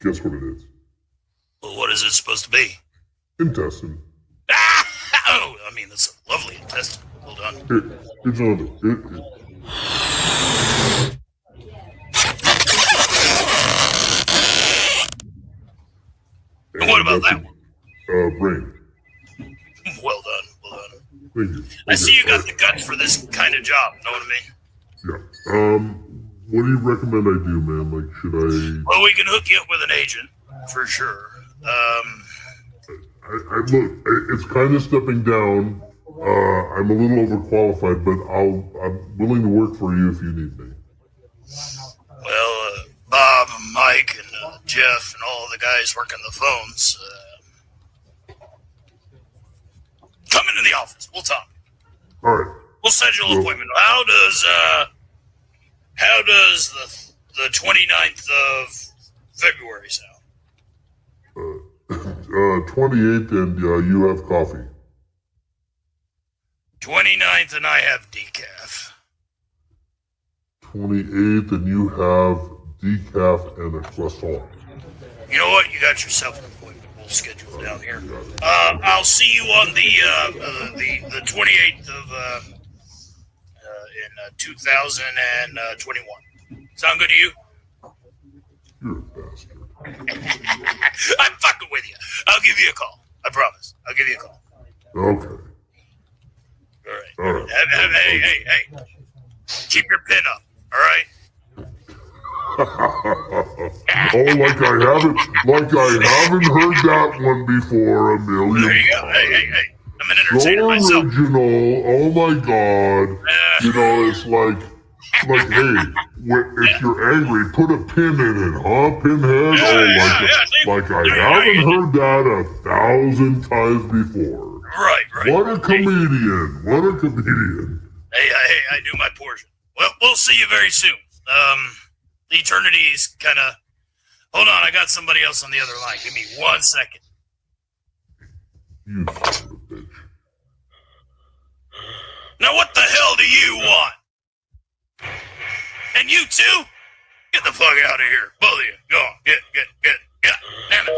Guess what it is? Well, what is it supposed to be? Intestine. Oh, I mean, that's a lovely intestine. Hold on. It's another. What about that one? Brain. Well done. Thank you. I see you got the guts for this kind of job. Know what I mean? Yeah. What do you recommend I do, man? Like, should I? Well, we can hook you up with an agent for sure. I look. It's kind of stepping down. I'm a little overqualified, but I'm willing to work for you if you need me. Well, Bob and Mike and Jeff and all the guys working the phones. Come into the office. We'll talk. All right. We'll schedule an appointment. How does the 29th of February sound? 28th, and you have coffee. 29th, and I have decaf. 28th, and you have decaf and a croissant. You know what? You got yourself an appointment. We'll schedule it down here. I'll see you on the 28th of in 2021. Sound good to you? You're a bastard. I'm fucking with you. I'll give you a call. I promise. I'll give you a call. Okay. All right. Hey. Keep your pin up. All right. Oh, like I haven't heard that one before a million There you go. times. Hey. I'm an entertainer myself. Original. Oh my God. It's like, hey, if you're angry, put a pin in it, huh, Pinhead? Like I haven't heard that 1,000 times before. Right. What a comedian. Hey, I do my portion. Well, we'll see you very soon. The eternity's kind of... Hold on, I got somebody else on the other line. Give me 1 second. You son of a bitch. Now what the hell do you want? And you too? Get the fuck out of here. Both of you. Go on. Get. Damn it.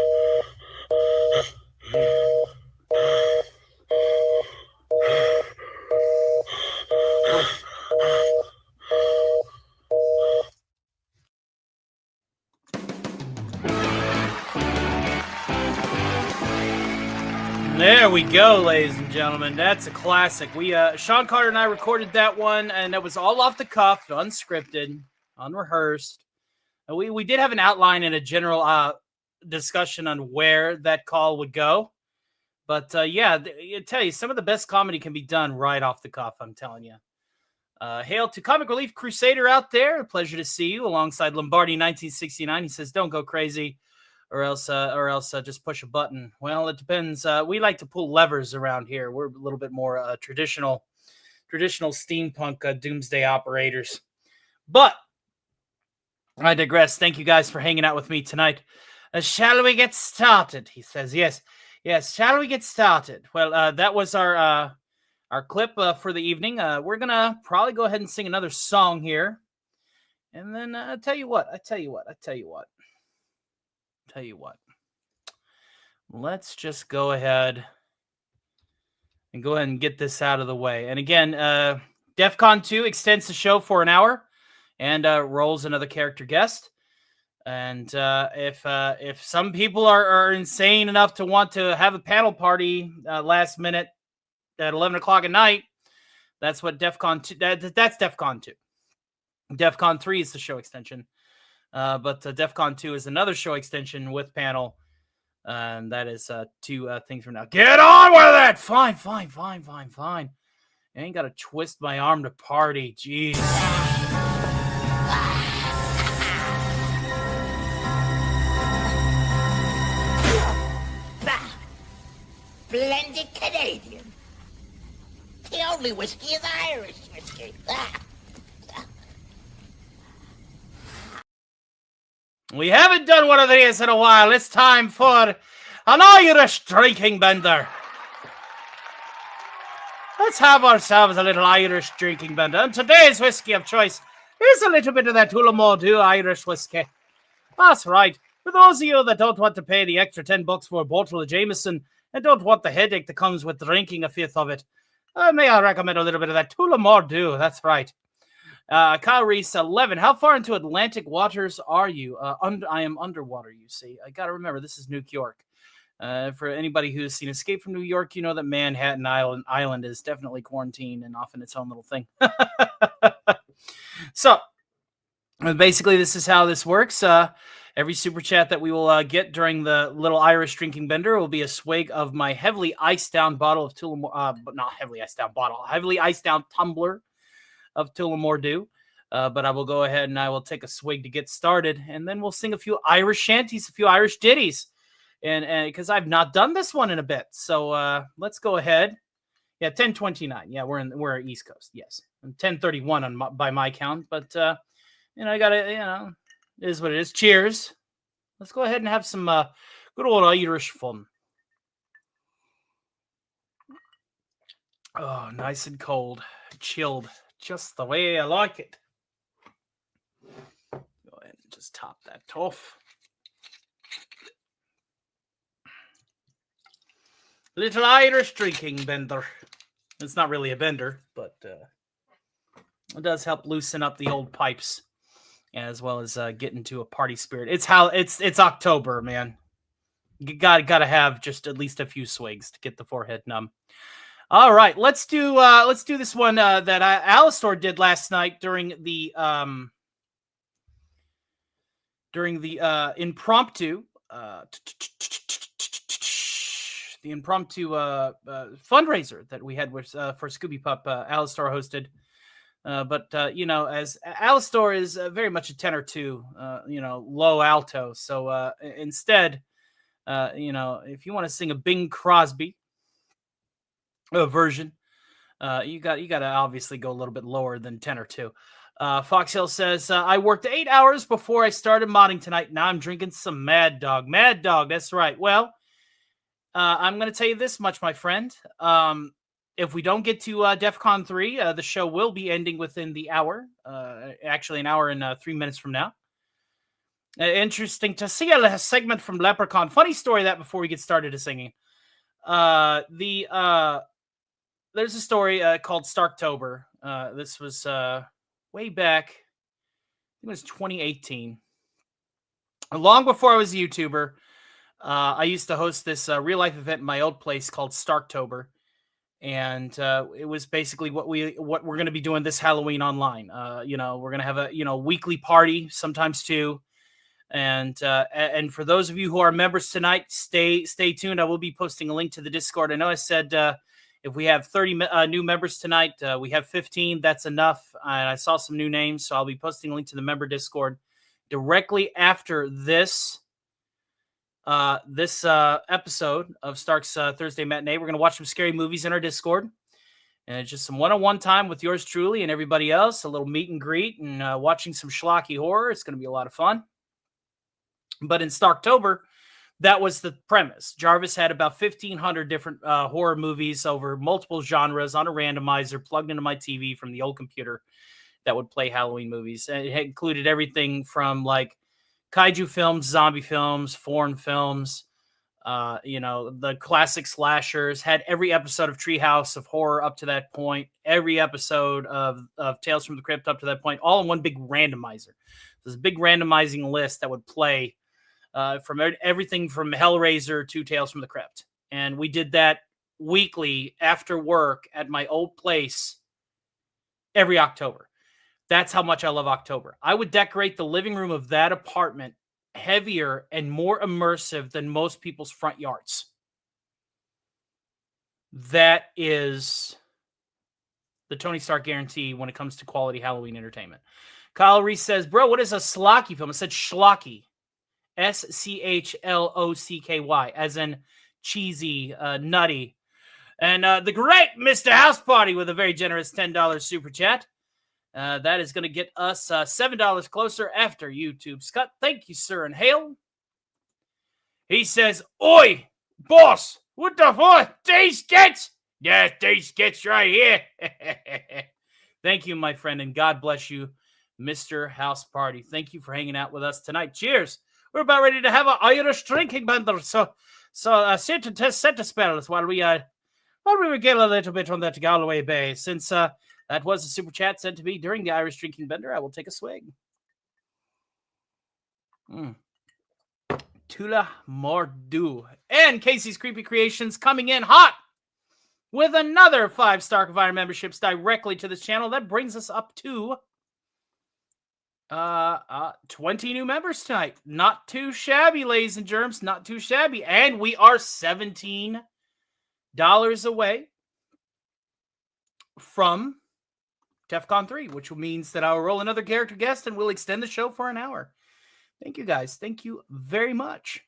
There we go, ladies and gentlemen. That's a classic. Sean Carter and I recorded that one, and that was all off the cuff, unscripted, unrehearsed. We did have an outline and a general discussion on where that call would go. But I tell you, some of the best comedy can be done right off the cuff, I'm telling you. Hail to Comic Relief Crusader out there. A pleasure to see you alongside Lombardi 1969. He says, don't go crazy or else just push a button. Well, it depends. We like to pull levers around here. We're a little bit more traditional steampunk doomsday operators. But I digress. Thank you guys for hanging out with me tonight. Shall we get started? He says, yes. Shall we get started? Well, that was our clip for the evening. We're gonna probably go ahead and sing another song here, and then I tell you what. Let's just go ahead and get this out of the way. And again, DEFCON 2 extends the show for an hour and rolls another character guest. And if some people are insane enough to want to have a panel party last minute at 11 o'clock at night, that's what DEFCON 2. That's DEFCON 2. DEFCON 3 is the show extension. But DEFCON 2 is another show extension with panel. And that is 2 things from now. Get on with it! Fine. You ain't got to twist my arm to party. Jeez. Blended Canadian. The only whiskey is Irish whiskey. We haven't done one of these in a while. It's time for an Irish drinking bender. Let's have ourselves a little Irish drinking bender. And today's whiskey of choice is a little bit of that Tullamore Dew Irish whiskey. That's right. For those of you that don't want to pay the extra $10 for a bottle of Jameson and don't want the headache that comes with drinking a fifth of it, may I recommend a little bit of that Tullamore Dew? That's right. Kyle Reese, 11. How far into Atlantic waters are you? I am underwater, you see. I got to remember, this is New York. For anybody who's seen Escape from New York, you know that Manhattan Island is definitely quarantined and often its own little thing. So, basically, this is how this works. Every super chat that we will get during the little Irish drinking bender will be a swig of my heavily iced down bottle of Tullamore, but not heavily iced down bottle, heavily iced down tumbler of Tullamore Dew. But I will go ahead and I will take a swig to get started, and then we'll sing a few Irish shanties, a few Irish ditties, and because I've not done this one in a bit, so let's go ahead. Yeah, 10:29. Yeah, we're East Coast. Yes, and 10:31 by my count, but I gotta it is what it is. Cheers. Let's go ahead and have some good old Irish fun. Oh, nice and cold, chilled, just the way I like it. Go ahead and just top that off. Little Irish drinking bender. It's not really a bender, but it does help loosen up the old pipes, as well as get into a party spirit. It's October, man. You gotta have just at least a few swigs to get the forehead numb. All right, let's do this one that Alistor did last night during the impromptu fundraiser that we had with for Scooby Pup. Alistor hosted. But as Alistor is very much a tenor too, low alto. So instead, if you want to sing a Bing Crosby version, you got to obviously go a little bit lower than tenor too. Foxhill says, I worked 8 hours before I started modding tonight. Now I'm drinking some Mad Dog. Mad Dog, that's right. Well, I'm going to tell you this much, my friend. If we don't get to DEF CON 3, the show will be ending within the hour. Actually, an hour and 3 minutes from now. Interesting to see a segment from Leprechaun. Funny story that before we get started to singing. There's a story called Starktober. This was way back. I think it was 2018. Long before I was a YouTuber, I used to host this real life event in my old place called Starktober. And it was basically what we're going to be doing this Halloween online. We're going to have a weekly party, sometimes two. And for those of you who are members tonight, stay tuned. I will be posting a link to the Discord. I know I said if we have 30 new members tonight, we have 15. That's enough. And I saw some new names, so I'll be posting a link to the member Discord directly after this episode of Stark's Thursday Matinee. We're going to watch some scary movies in our Discord. And it's just some one-on-one time with yours truly and everybody else. A little meet and greet and watching some schlocky horror. It's going to be a lot of fun. But in Starktober, that was the premise. Jarvis had about 1,500 different horror movies over multiple genres on a randomizer plugged into my TV from the old computer that would play Halloween movies. And it included everything from like kaiju films, zombie films, foreign films, the classic slashers, had every episode of Treehouse of Horror up to that point, every episode of Tales from the Crypt up to that point, all in one big randomizer. There's a big randomizing list that would play from everything from Hellraiser to Tales from the Crypt. And we did that weekly after work at my old place every October. That's how much I love October. I would decorate the living room of that apartment heavier and more immersive than most people's front yards. That is the Tony Stark guarantee when it comes to quality Halloween entertainment. Kyle Reese says, bro, what is a schlocky film? I said schlocky. SCHLOCKY, as in cheesy, nutty. And the great Mr. House Party with a very generous $10 super chat. That is going to get us $7 closer after YouTube. Scott, thank you, sir, and hail. He says, oi, boss, what the fuck? These skits? Yeah, these skits right here. Thank you, my friend, and God bless you, Mr. House Party. Thank you for hanging out with us tonight. Cheers. we're about ready to have an Irish drinking bender. So sit to test set the spells while we regale a little bit on that Galway Bay. Since that was a super chat sent to me during the Irish drinking bender, I will take a swig. Tula Mordu. And Casey's Creepy Creations coming in hot with another 5 Starkvire memberships directly to this channel. That brings us up to 20 new members tonight. Not too shabby, ladies and germs. Not too shabby. And we are $17 away from DEFCON 3, which means that I'll roll another character guest and we'll extend the show for an hour. Thank you, guys. Thank you very much.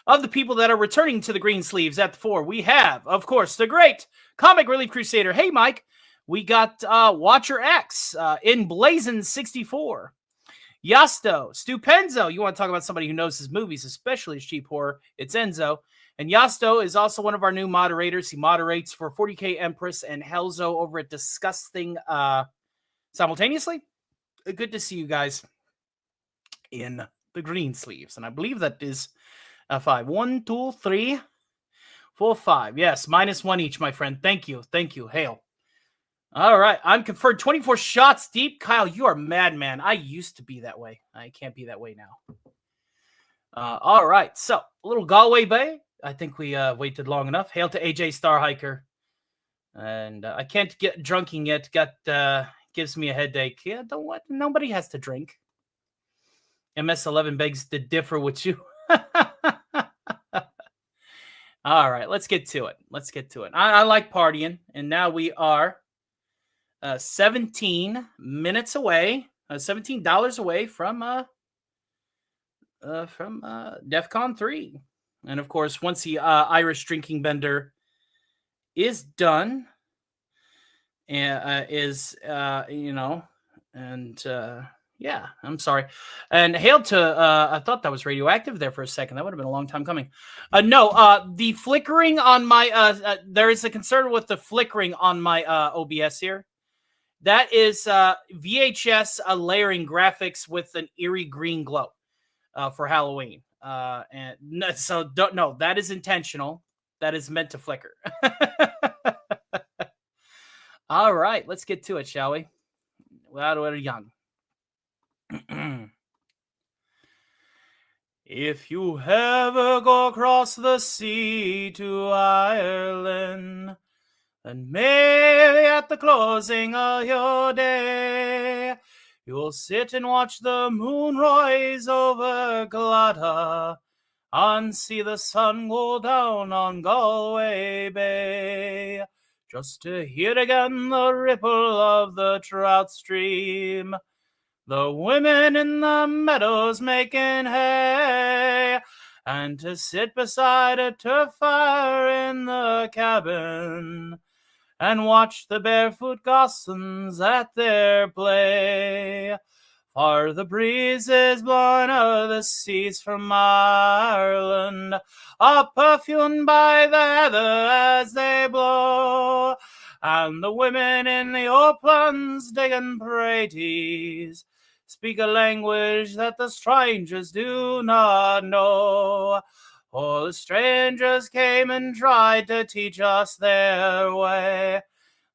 Of the people that are returning to the Green Sleeves at the 4, we have, of course, the great Comic Relief Crusader. Hey, Mike. We got Watcher X in Blazin' 64. Yasto, Stupenzo. You want to talk about somebody who knows his movies, especially his cheap horror. It's Enzo. And Yasto is also one of our new moderators. He moderates for 40K Empress and Helzo over at Disgusting simultaneously. Good to see you guys in the Green Sleeves. And I believe that is 5. 1, 2, 3, 4, 5. Yes, -1 each, my friend. Thank you. Thank you. Hail. All right. I'm conferred 24 shots deep. Kyle, you are madman. I used to be that way. I can't be that way now. All right. So, a little Galway Bay. I think we waited long enough. Hail to AJ Star Hiker. And I can't get drunking yet. Gives me a headache. Yeah, don't what? Nobody has to drink. MS11 begs to differ with you. All right, let's get to it. Let's get to it. I like partying, and now we are 17 minutes away, $17 away from DEFCON 3. And of course, once the Irish drinking bender is done, yeah, I'm sorry. And hail to, I thought that was radioactive there for a second. That would have been a long time coming. The flickering on my, there is a concern with the flickering on my OBS here. That is VHS layering graphics with an eerie green glow for Halloween. So don't know. That is intentional. That is meant to flicker. All right, let's get to it, shall we? Well, we're young. If you ever go across the sea to Ireland, then maybe at the closing of your day, you'll sit and watch the moon rise over Glada and see the sun go down on Galway Bay, just to hear again the ripple of the trout stream, the women in the meadows making hay, and to sit beside a turf fire in the cabin and watch the barefoot gossams at their play. For the breezes blowing o'er the seas from Ireland are perfumed by the heather as they blow, and the women in the uplands digging praties speak a language that the strangers do not know. For the strangers came and tried to teach us their way,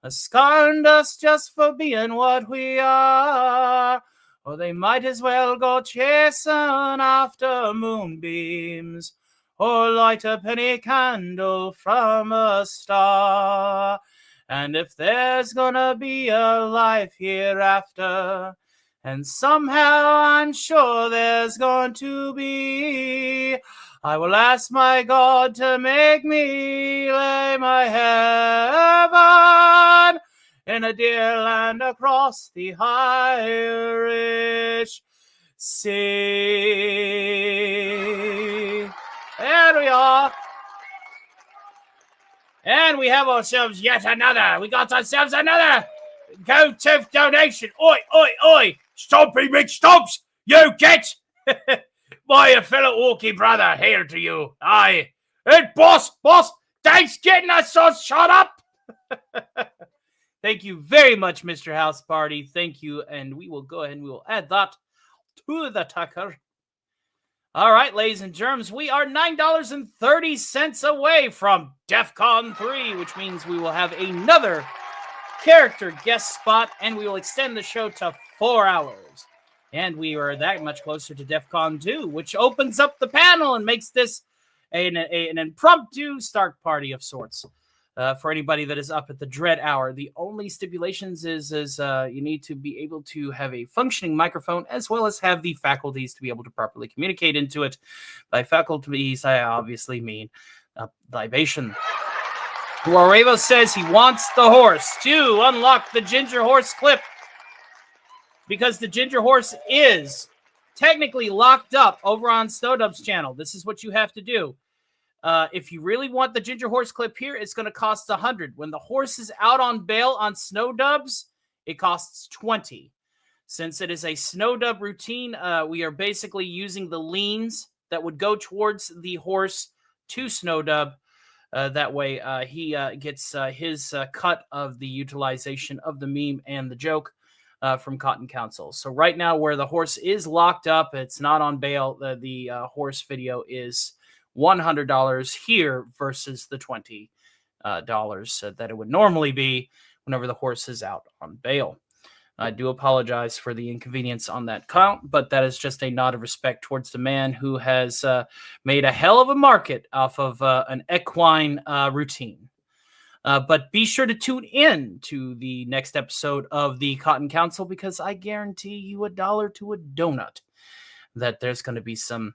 scorned us just for being what we are, or they might as well go chasing after moonbeams, or light a penny candle from a star. And if there's gonna be a life hereafter, and somehow I'm sure there's going to be, I will ask my God to make me lay my heaven in a dear land across the Irish Sea. There we are. And we have ourselves yet another. We got ourselves another GoTo donation. Oi, oi, oi. Stompy McStomps, you get. My fellow Orky brother, here to you. Aye. Hey, boss, thanks getting us so shut up. Thank you very much, Mr. House Party. Thank you. And we will go ahead and we will add that to the tucker. All right, ladies and germs, we are $9.30 away from DEF CON 3, which means we will have another character guest spot, and we will extend the show to 4 hours. And we are that much closer to DEF CON 2, which opens up the panel and makes this an impromptu start party of sorts. For anybody that is up at the dread hour, the only stipulations is you need to be able to have a functioning microphone as well as have the faculties to be able to properly communicate into it. By faculties, I obviously mean libation. Guarevo says he wants the horse to unlock the ginger horse clip because the ginger horse is technically locked up over on Snowdub's channel. This is what you have to do. If you really want the ginger horse clip here, it's going to cost $100. When the horse is out on bail on Snowdubs, it costs $20. Since it is a Snowdub routine, we are basically using the liens that would go towards the horse to Snowdub. That way, he gets his cut of the utilization of the meme and the joke from Cotton Council. So right now, where the horse is locked up, it's not on bail. The horse video is $100 here versus the $20 that it would normally be whenever the horse is out on bail. I do apologize for the inconvenience on that count, but that is just a nod of respect towards the man who has made a hell of a market off of an equine routine. But be sure to tune in to the next episode of the Cotton Council, because I guarantee you $1 to a donut that there's going to be some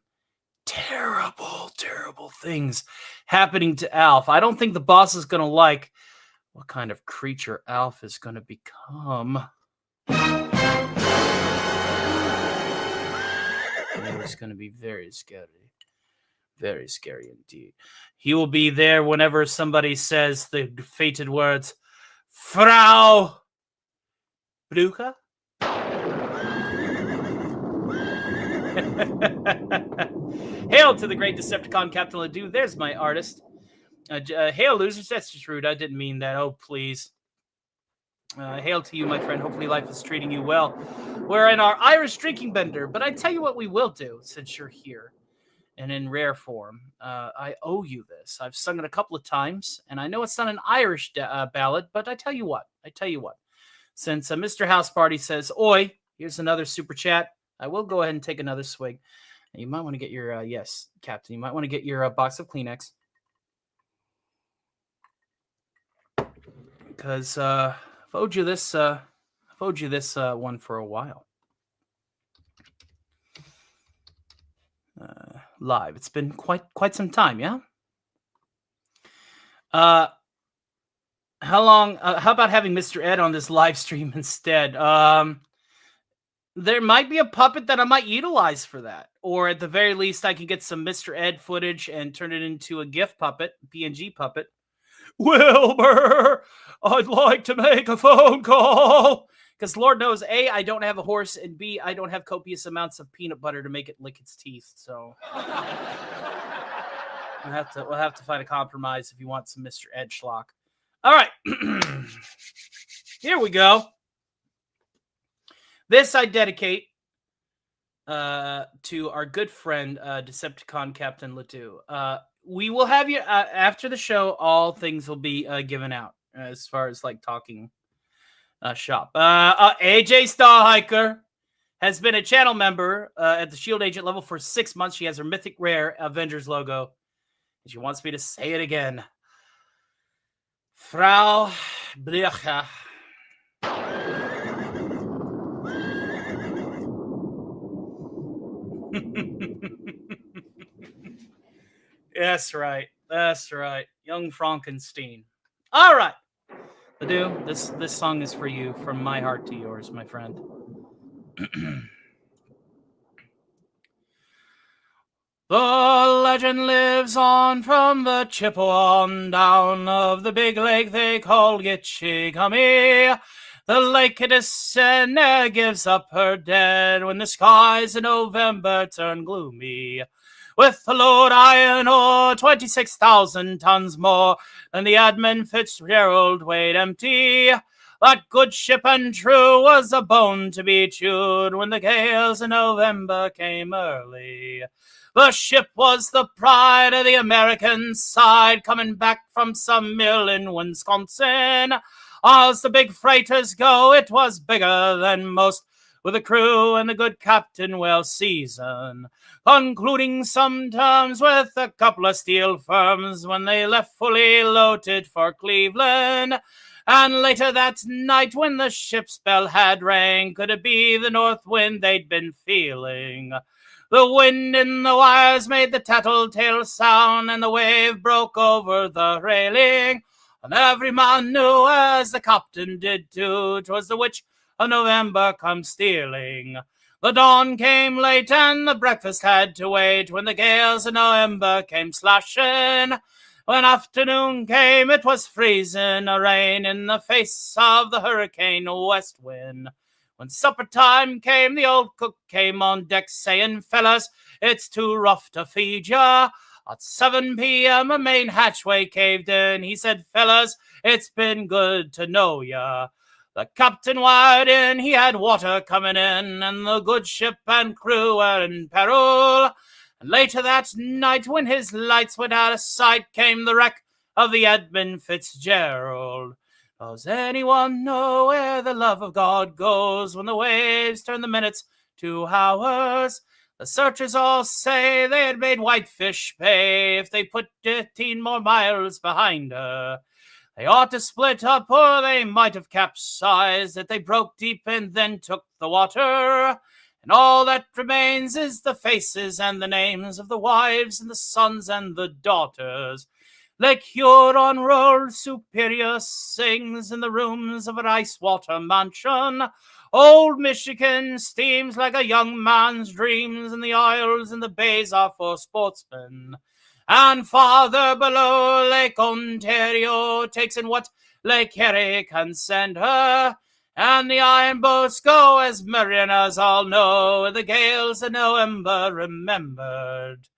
terrible, terrible things happening to Alf. I don't think the boss is going to like what kind of creature Alf is going to become. It's going to be very scary. Very scary indeed. He will be there whenever somebody says the fated words, Frau Bruca. Hail to the great Decepticon Captain Ledoux. There's my artist. Hail, losers. That's just rude. I didn't mean that. Oh, please. Hail to you, my friend. Hopefully life is treating you well. We're in our Irish drinking bender, but I tell you what we will do since you're here and in rare form. I owe you this. I've sung it a couple of times, and I know it's not an Irish ballad, but I tell you what. Since Mr. House Party says, oi, here's another super chat, I will go ahead and take another swig. You might want to get your, yes, Captain, you might want to get your box of Kleenex. Because I've owed you this one for a while. Live. It's been quite some time, yeah? How long? How about having Mr. Ed on this live stream instead? There might be a puppet that I might utilize for that. Or at the very least, I can get some Mr. Ed footage and turn it into a GIF puppet, PNG puppet. Wilbur, I'd like to make a phone call. Because Lord knows, A, I don't have a horse, and B, I don't have copious amounts of peanut butter to make it lick its teeth. So we'll have to find a compromise if you want some Mr. Ed schlock. All right. Here we go. This I dedicate to our good friend, Decepticon Captain Ledoux. We will have you after the show. All things will be given out as far as like talking shop. AJ Starhiker has been a channel member at the Shield Agent level for 6 months. She has her mythic rare Avengers logo, and she wants me to say it again. Frau Bruca. That's right. Young Frankenstein. All right. Ledoux, this song is for you, from my heart to yours, my friend. The legend lives on from the Chippewa down of the big lake they call Gitchigami. The lake Kittissene gives up her dead when the skies in November turn gloomy. With the load iron ore, 26,000 tons more than the Admin Fitzgerald weighed empty. That good ship and true was a bone to be chewed when the gales in November came early. The ship was the pride of the American side, coming back from some mill in Wisconsin. As the big freighters go, it was bigger than most, with a crew and a good captain well seasoned, concluding some terms with a couple of steel firms when they left fully loaded for Cleveland. And later that night when the ship's bell had rang, could it be the north wind they'd been feeling? The wind in the wires made the tattletale sound, and the wave broke over the railing. And every man knew, as the captain did too, 'twas the witch of November come stealing. The dawn came late, and the breakfast had to wait, when the gales of November came slashing. When afternoon came, it was freezing a rain in the face of the hurricane west wind. When supper time came, the old cook came on deck, saying, "Fellas, it's too rough to feed ya." At 7 p.m. a main hatchway caved in. He said, "Fellas, it's been good to know ya." The captain wired in, he had water coming in, and the good ship and crew were in peril. And later that night, when his lights went out of sight, came the wreck of the Edmund Fitzgerald. Does anyone know where the love of God goes when the waves turn the minutes to hours? The searchers all say they had made Whitefish pay if they put 15 more miles behind her. They ought to split up, or they might have capsized if they broke deep and then took the water. And all that remains is the faces and the names of the wives and the sons and the daughters. Lake Huron rolled Superior sings in the rooms of an ice-water mansion. Old Michigan steams like a young man's dreams, and the isles and the bays are for sportsmen. And farther below, Lake Ontario takes in what Lake Erie can send her. And the iron boats go, as mariners all know, the gales of November remembered.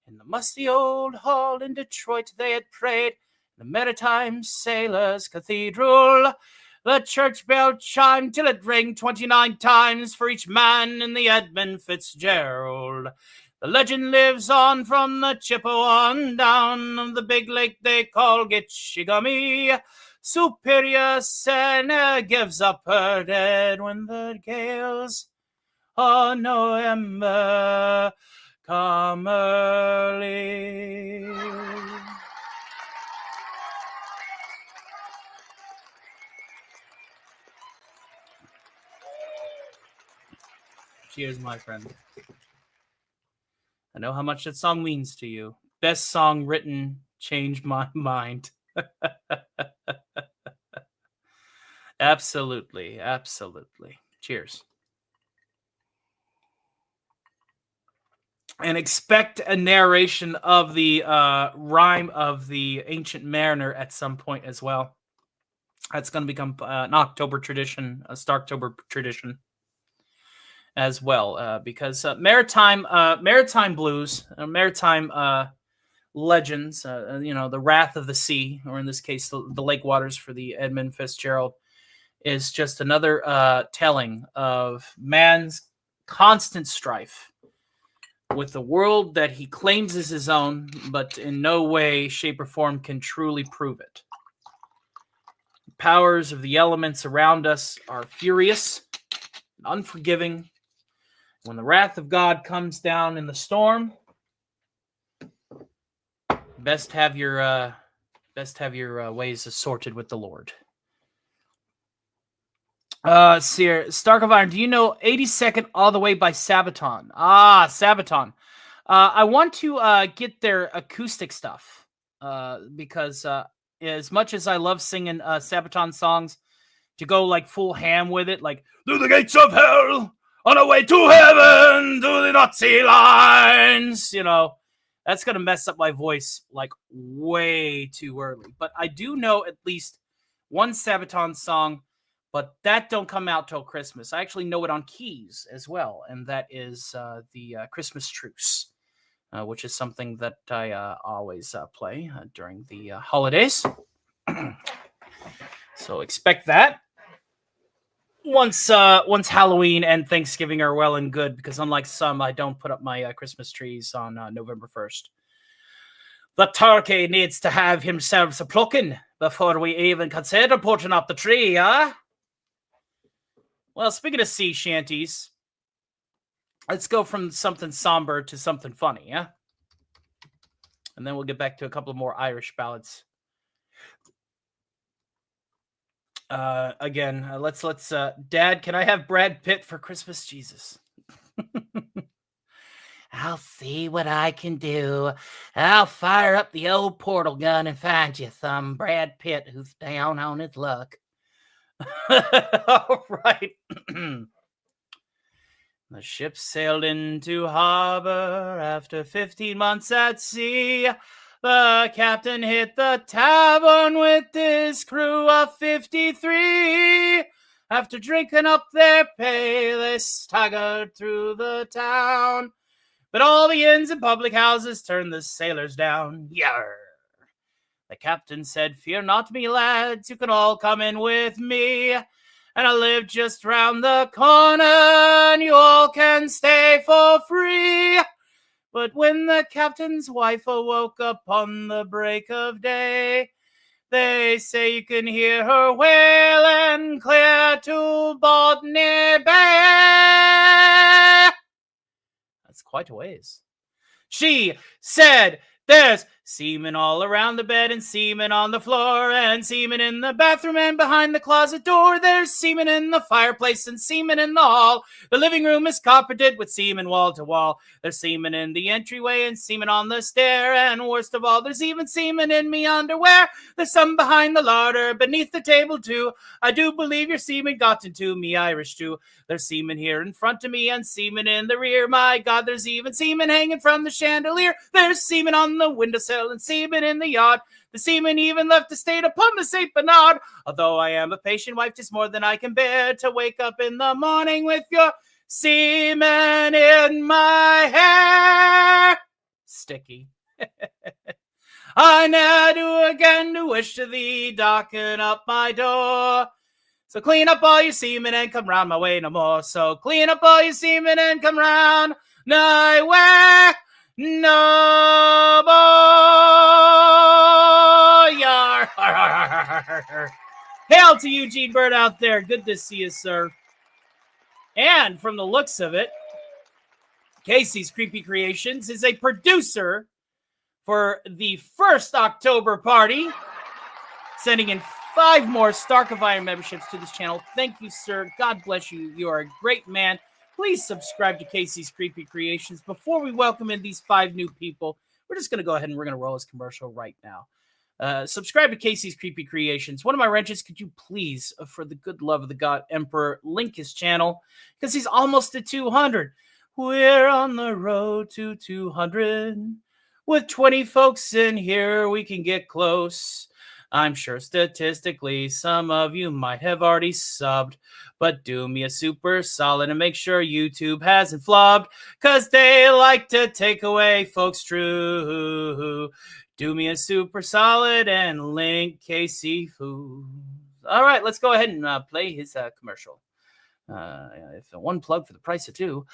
In the musty old hall in Detroit they had prayed, the Maritime Sailors' Cathedral. The church bell chimed till it rang 29 times for each man in the Edmund Fitzgerald. The legend lives on from the Chippewa down on the big lake they call Gitchigummy. Superior Senna gives up her dead when the gales of November come early. Cheers, my friend. I know how much that song means to you. Best song written, changed my mind. Absolutely, absolutely. Cheers. And expect a narration of the rhyme of the Ancient Mariner at some point as well. That's going to become an October tradition, a Starktober tradition as well, because maritime blues, maritime legends, the Wrath of the Sea, or in this case, the Lake Waters for the Edmund Fitzgerald, is just another telling of man's constant strife with the world that he claims is his own, but in no way, shape, or form can truly prove it. The powers of the elements around us are furious, unforgiving. When the wrath of God comes down in the storm, best have your ways assorted with the Lord. Stark of Iron, do you know 82nd All the Way by Sabaton? Sabaton. I want to get their acoustic stuff because as much as I love singing Sabaton songs, to go like full ham with it, like through the gates of hell, on our way to heaven, through the Nazi lines, that's going to mess up my voice like way too early. But I do know at least one Sabaton song, but that don't come out till Christmas. I actually know it on keys as well, and that is the Christmas Truce, which is something that I always play during the holidays. So expect that. once Halloween and Thanksgiving are well and good, because unlike some, I don't put up my Christmas trees on November 1st. The turkey needs to have himself a plucking before we even consider putting up the tree, huh? Well, speaking of sea shanties, let's go from something somber to something funny, yeah? And then we'll get back to a couple more Irish ballads. Again, let's Dad, can I have Brad Pitt for Christmas? Jesus. I'll see what I can do. I'll fire up the old portal gun and find you some Brad Pitt who's down on his luck. All right. The ship sailed into harbor after 15 months at sea. The captain hit the tavern with his crew of 53. After drinking up their pay, they staggered through the town. But all the inns and public houses turned the sailors down. Yarr! The captain said, "Fear not me, lads, you can all come in with me. And I live just round the corner, and you all can stay for free." But when the captain's wife awoke upon the break of day, they say you can hear her wailing clear to Botany Bay. That's quite a ways. She said, "There's semen all around the bed and semen on the floor and semen in the bathroom and behind the closet door. There's semen in the fireplace and semen in the hall. The living room is carpeted with semen wall to wall. There's semen in the entryway and semen on the stair. And worst of all, there's even semen in me underwear. There's some behind the larder, beneath the table too. I do believe your semen got into me Irish too. There's semen here in front of me and semen in the rear. My God, there's even semen hanging from the chandelier. There's semen on the windowsill and semen in the yard. The semen even left the state upon the St. Bernard. Although I am a patient wife, 'tis more than I can bear to wake up in the morning with your semen in my hair." Sticky. I ne'er do again to wish to thee, darken up my door. So clean up all your semen and come round my way no more. So clean up all your semen and come round my way no more. Yar. Hail to Eugene Bird out there. Good to see you, sir. And from the looks of it, Casey's Creepy Creations is a producer for the first October party, sending in 5 more Stark of Iron memberships to this channel. Thank you, sir. God bless you. You are a great man. Please subscribe to Casey's Creepy Creations. Before we welcome in these 5 new people, we're just going to go ahead and we're going to roll this commercial right now. Subscribe to Casey's Creepy Creations. One of my wrenches, could you please, for the good love of the God Emperor, link his channel? Because he's almost at 200. We're on the road to 200. With 20 folks in here, we can get close. I'm sure statistically some of you might have already subbed, but do me a super solid and make sure YouTube hasn't flubbed, cause they like to take away folks' true. Do me a super solid and link Casey Foods. All right, let's go ahead and play his commercial. If one plug for the price of 2.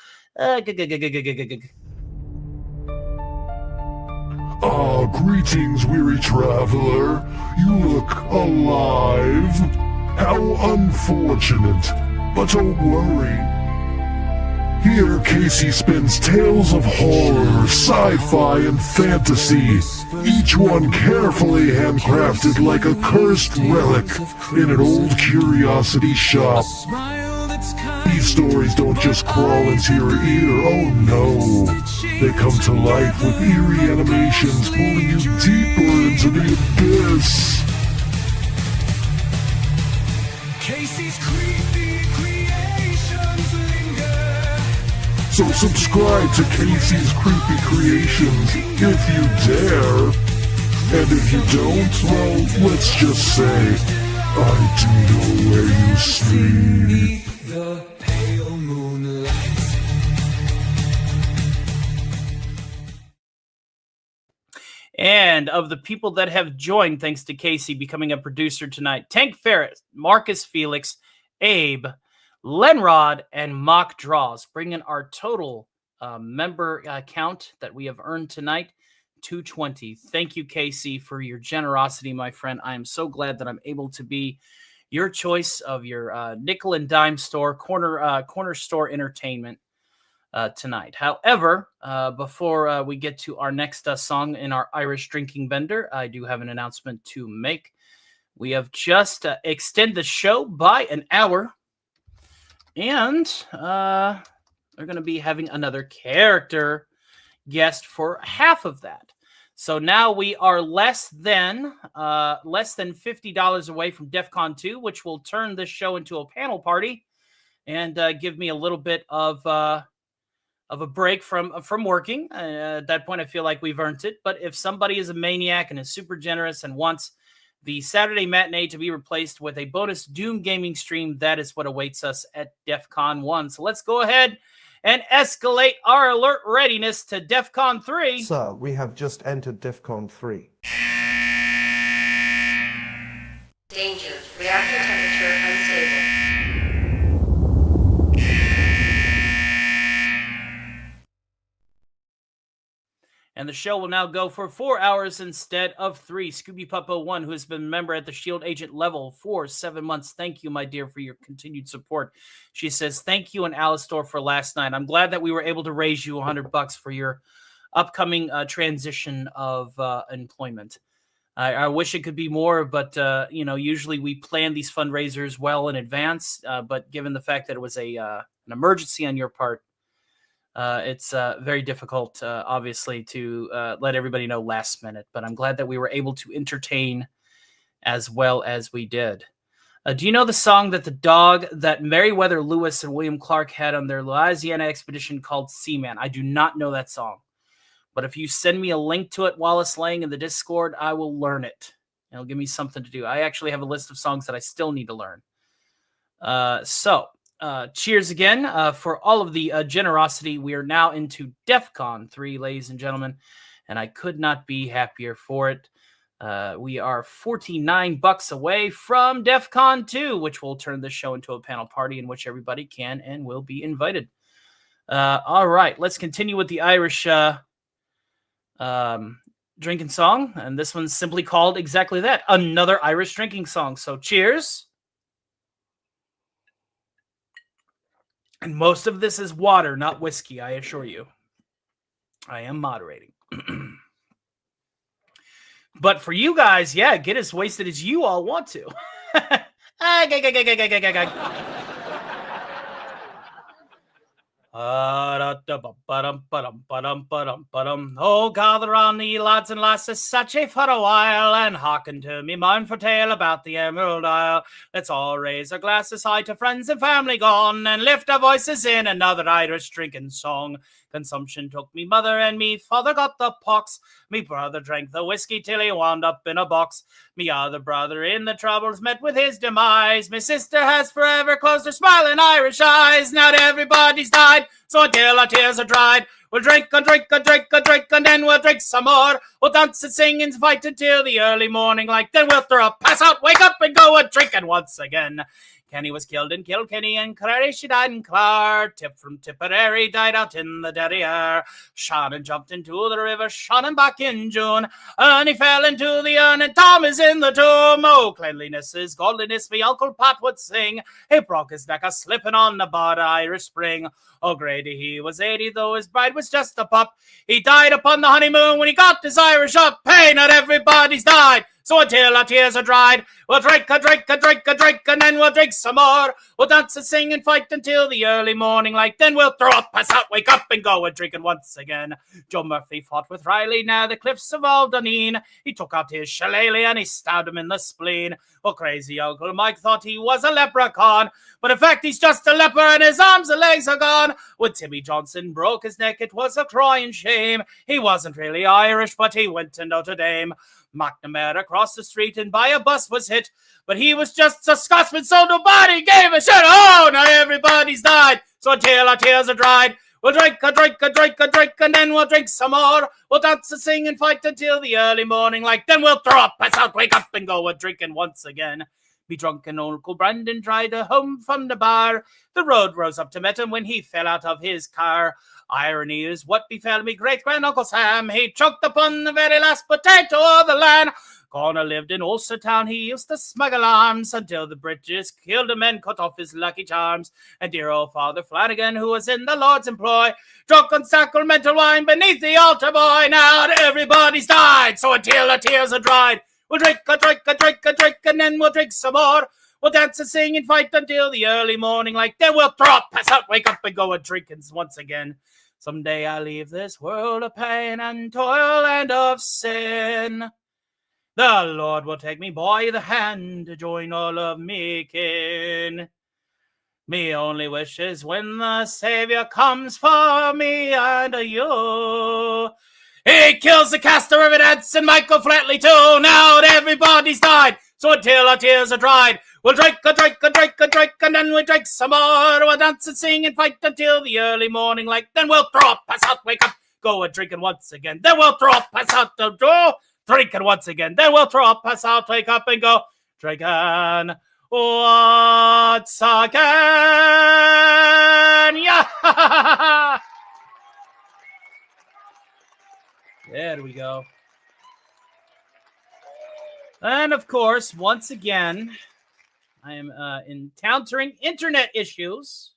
Greetings, weary traveler. You look alive. How unfortunate. But don't worry. Here, Casey spins tales of horror, sci-fi, and fantasy. Each one carefully handcrafted like a cursed relic in an old curiosity shop. These stories don't just crawl into your ear, oh no. They come to life with eerie animations pulling you deeper into the abyss. Casey's Creepy Creations linger. So subscribe to Casey's Creepy Creations if you dare. And if you don't, well, let's just say, I do know where you sleep. The pale moonlight. And of the people that have joined thanks to Casey becoming a producer tonight, Tank Ferris, Marcus Felix, Abe, Lenrod, and Mock Draws, bringing our total member count that we have earned tonight to 20. Thank you, Casey, for your generosity, my friend. I am so glad that I'm able to be your choice of your nickel and dime store, corner store entertainment tonight. However, before we get to our next song in our Irish drinking bender, I do have an announcement to make. We have just extended the show by an hour, and we're going to be having another character guest for half of that. So now we are less than $50 away from DEF CON 2, which will turn this show into a panel party and give me a little bit of a break from working. At that point, I feel like we've earned it. But if somebody is a maniac and is super generous and wants the Saturday matinee to be replaced with a bonus Doom gaming stream, that is what awaits us at DEF CON 1. So let's go ahead and escalate our alert readiness to DEF CON 3. Sir, we have just entered DEF CON 3. Danger. Reactor temperature unstable. And the show will now go for 4 hours instead of 3. Scooby Puppo 1, who has been a member at the Shield Agent level for 7 months. Thank you, my dear, for your continued support. She says, thank you and Alistor for last night. I'm glad that we were able to raise you $100 for your upcoming transition of employment. I wish it could be more, but usually we plan these fundraisers well in advance. But given the fact that it was an emergency on your part, it's very difficult, obviously, to let everybody know last minute. But I'm glad that we were able to entertain as well as we did. Do you know the song that the dog that Meriwether Lewis and William Clark had on their Louisiana expedition called Seaman? I do not know that song. But if you send me a link to it, Wallace Lang, in the Discord, I will learn it. It'll give me something to do. I actually have a list of songs that I still need to learn. Cheers again for all of the generosity. We are now into DEF CON 3, ladies and gentlemen, and I could not be happier for it. We are $49 away from DEF CON 2, which will turn this show into a panel party in which everybody can and will be invited. All right, let's continue with the Irish drinking song, and this one's simply called exactly that, another Irish drinking song. So cheers. And most of this is water, not whiskey, I assure you. I am moderating. But for you guys, yeah, get as wasted as you all want to. Oh, gather on ye lads and lasses, such a for a while, and hearken to me mournful tale about the Emerald Isle. Let's all raise our glasses high to friends and family gone, and lift our voices in another Irish drinking song. Consumption took me mother, and me father got the pox. Me brother drank the whiskey till he wound up in a box. Me other brother in the troubles met with his demise. My sister has forever closed her smiling Irish eyes. Now that everybody's died, so until our tears are dried, we'll drink and drink and drink and drink, and then we'll drink some more. We'll dance and sing and fight until the early morning light. Then we'll throw up, pass out, wake up, and go a drinking once again. Kenny was killed in Kilkenny, and Clary she died in Clar. Tip from Tipperary died out in the derriere. Shannon jumped into the river, Shannon back in June, and he fell into the urn, and Tom is in the tomb. Oh, cleanliness is godliness, me Uncle Pat would sing. He broke his neck a-slipping on the bad Irish spring. Oh, Grady, he was 80, though his bride was just a pup. He died upon the honeymoon when he got his Irish up. Hey, not everybody's died, so until our tears are dried, we'll drink and drink and drink and drink, and then we'll drink some more. We'll dance and sing and fight until the early morning light. Then we'll throw up, pass out, wake up, and go a drinking once again. Joe Murphy fought with Riley near the cliffs of Alderneen. He took out his shillelagh and he stabbed him in the spleen. Oh, crazy Uncle Mike thought he was a leprechaun, but in fact he's just a leper and his arms and legs are gone. When Timmy Johnson broke his neck, it was a crying shame. He wasn't really Irish, but he went to Notre Dame. McNamara crossed the street and by a bus was hit, but he was just a Scotsman, so nobody gave a shit. Oh, now everybody's died, so until our tears are dried, we'll drink and drink and drink and drink, and then we'll drink some more. We'll dance and sing and fight until the early morning light. Then we'll throw up, pass out, wake up, and go a drinking once again. Me drunken Uncle Brandon tried to home from the bar. The road rose up to meet him when he fell out of his car. Irony is what befell me great-grand-uncle Sam. He choked upon the very last potato of the land. Connor lived in Ulster Town. He used to smuggle arms until the British killed him and cut off his lucky charms. And dear old Father Flanagan, who was in the Lord's employ, drunk on sacramental wine beneath the altar, boy. Now everybody's died, so until the tears are dried, we'll drink, and then we'll drink some more. We'll dance and sing and fight until the early morning light. Then we'll throw up, pass out, wake up, and go a drinking once again. Someday I'll leave this world of pain and toil and of sin. The Lord will take me by the hand to join all of me kin. Me only wish is when the Savior comes for me and you. He kills the caster of it, and Michael Flatley too. Now everybody's died, so until our tears are dried, we'll drink, and then we'll drink some more. We'll dance and sing and fight until the early morning light. Then we'll throw up, pass out, wake up, go a drinking once again. Then we'll throw up, pass out, go drinking once again. Then we'll throw up, pass out, wake up, and go drinking once again. Yeah. There we go. And of course, once again, I am encountering internet issues.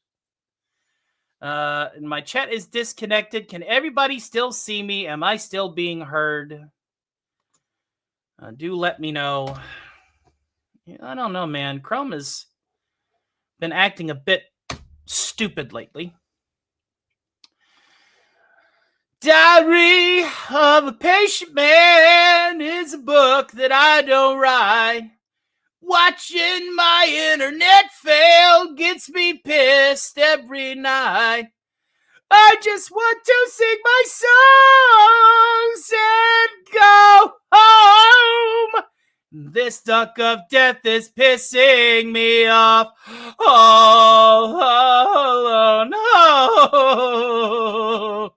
And my chat is disconnected. Can everybody still see me? Am I still being heard? Do let me know. I don't know, man. Chrome has been acting a bit stupid lately. Diary of a Patient Man is a book that I don't write. Watching my internet fail gets me pissed every night. I just want to sing my songs and go home. This duck of death is pissing me off all alone. Oh.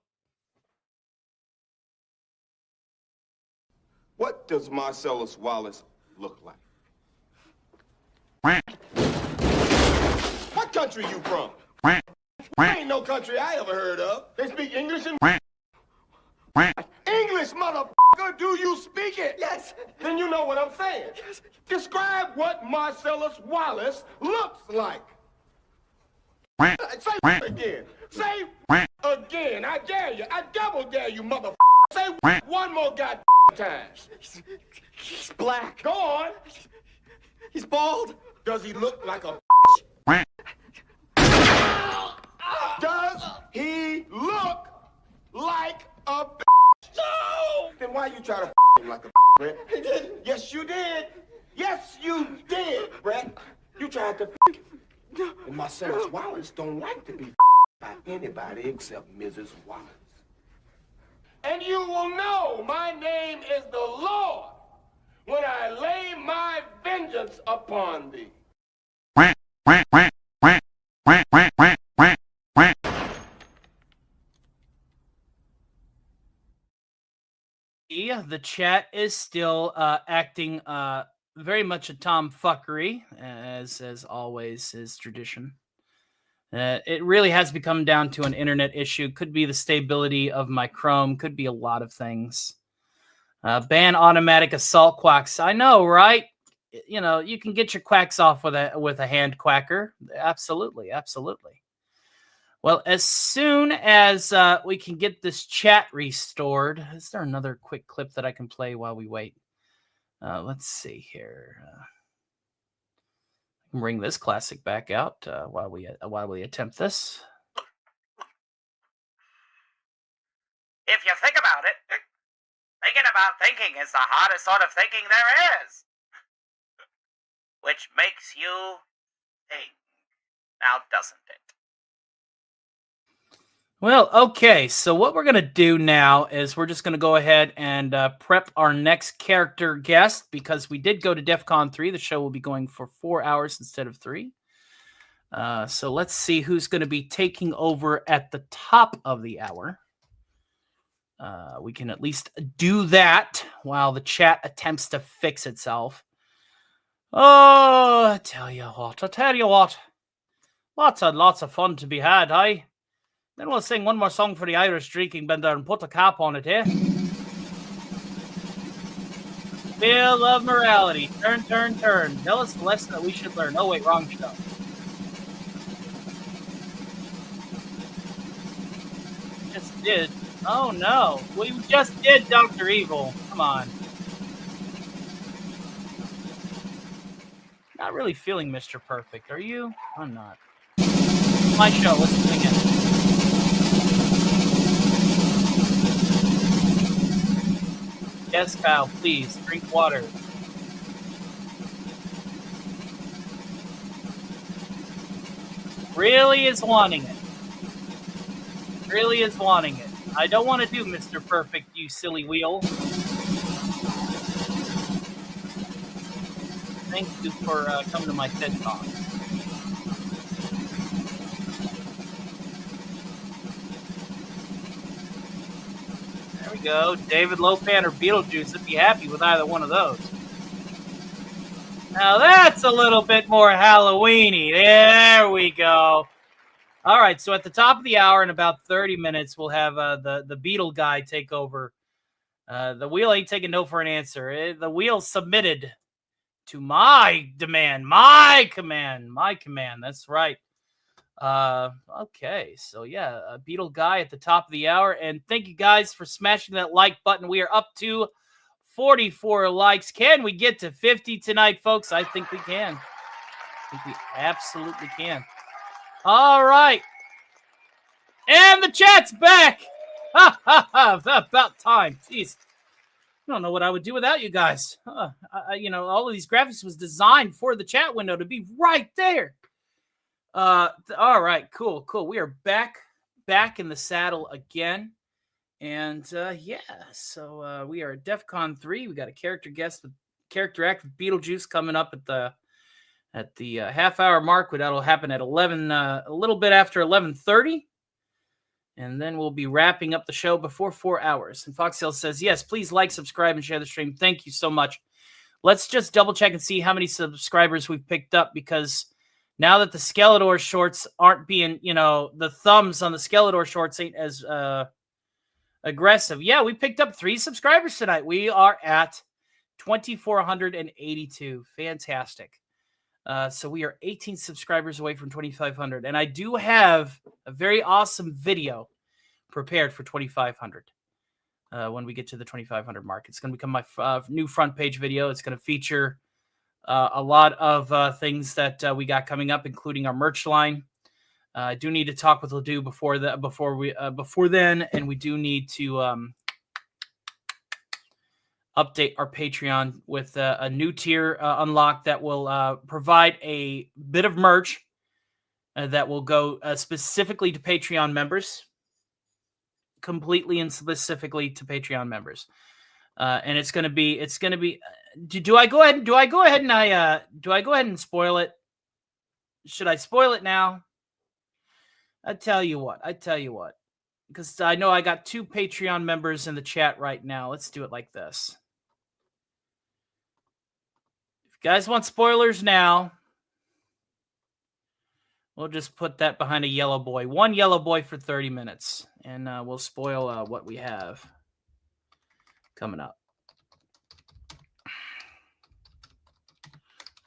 What does Marcellus Wallace look like? What country you from? Ain't no country I ever heard of. They speak English and English, motherfucker. Do you speak it? Yes. Then you know what I'm saying. Yes. Describe what Marcellus Wallace looks like. Say again. Say again. I dare you. I double dare you, motherfucker. Say one more goddamn time. He's black. Go on. He's bald. Does he look like a Does he look like a No! Then why you try to him like a Brett? He did. Yes, you did. Yes, you did, Brett. You tried to And Marcellus Wallace don't like to be by anybody except Mrs. Wallace. And you will know my name is the Lord when I lay my vengeance upon thee. The chat is still acting very much a tomfuckery, as always is tradition. It really has become down to an internet issue. Could be the stability of my Chrome. Could be a lot of things. Ban automatic assault quacks. I know, right? You know, you can get your quacks off with a hand quacker. Absolutely, absolutely. Well, as soon as we can get this chat restored, is there another quick clip that I can play while we wait? Let's see here. I can bring this classic back out while we attempt this. If you think about it, thinking about thinking is the hardest sort of thinking there is. Which makes you think. Now, doesn't it? Well, okay, so what we're going to do now is we're just going to go ahead and prep our next character guest, because we did go to DEF CON 3. The show will be going for 4 hours instead of 3. So let's see who's going to be taking over at the top of the hour. We can at least do that while the chat attempts to fix itself. Oh, I tell you what. Lots of fun to be had, eh? Then we'll sing one more song for the Irish drinking bender and put a cap on it, eh? Wheel of morality. Turn. Tell us the lesson that we should learn. Oh, wait, wrong show. Just did. Oh, no. We just did Dr. Evil. Come on. Not really feeling Mr. Perfect, are you? I'm not. My show. Let's sing it. Yes, pal, please. Drink water. Really is wanting it. Really is wanting it. I don't want to do Mr. Perfect, you silly wheel. Thank you for coming to my TED Talk. There we go. David Lopan or Beetlejuice. I'd be happy with either one of those. Now that's a little bit more Halloween-y. There we go. All right, so at the top of the hour, in about 30 minutes, we'll have the Beetle guy take over. The wheel ain't taking no for an answer. The wheel submitted to my demand, my command. That's right. Okay, so yeah, a Beetle guy at the top of the hour. And thank you guys for smashing that like button. We are up to 44 likes. Can we get to 50 tonight, folks? I think we can. I think we absolutely can. All right. And the chat's back. Ha, ha, ha. About time. Jeez. I don't know what I would do without you guys. All of these graphics was designed for the chat window to be right there. All right. Cool. We are back in the saddle again. And so we are at DEF CON 3. We got a character act with Beetlejuice coming up at the half-hour mark. That'll happen at 11, a little bit after 11:30. And then we'll be wrapping up the show before 4 hours. And Foxtail says, yes, please like, subscribe, and share the stream. Thank you so much. Let's just double-check and see how many subscribers we've picked up, because now that the Skeletor shorts aren't being, the thumbs on the Skeletor shorts ain't as aggressive. Yeah, we picked up 3 subscribers tonight. We are at 2,482. Fantastic. So we are 18 subscribers away from 2,500. And I do have a very awesome video prepared for 2,500 when we get to the 2,500 mark. It's going to become my new front page video. It's going to feature a lot of things that we got coming up, including our merch line. I do need to talk with Ledoux before then, and we do need to update our Patreon with a new tier unlock that will provide a bit of merch that will go specifically to Patreon members, completely and specifically to Patreon members. And it's going to be. Do I go ahead and spoil it? Should I spoil it now? I tell you what, because I know I got 2 Patreon members in the chat right now. Let's do it like this. If you guys want spoilers now, we'll just put that behind a yellow boy. 1 yellow boy for 30 minutes, and we'll spoil what we have coming up.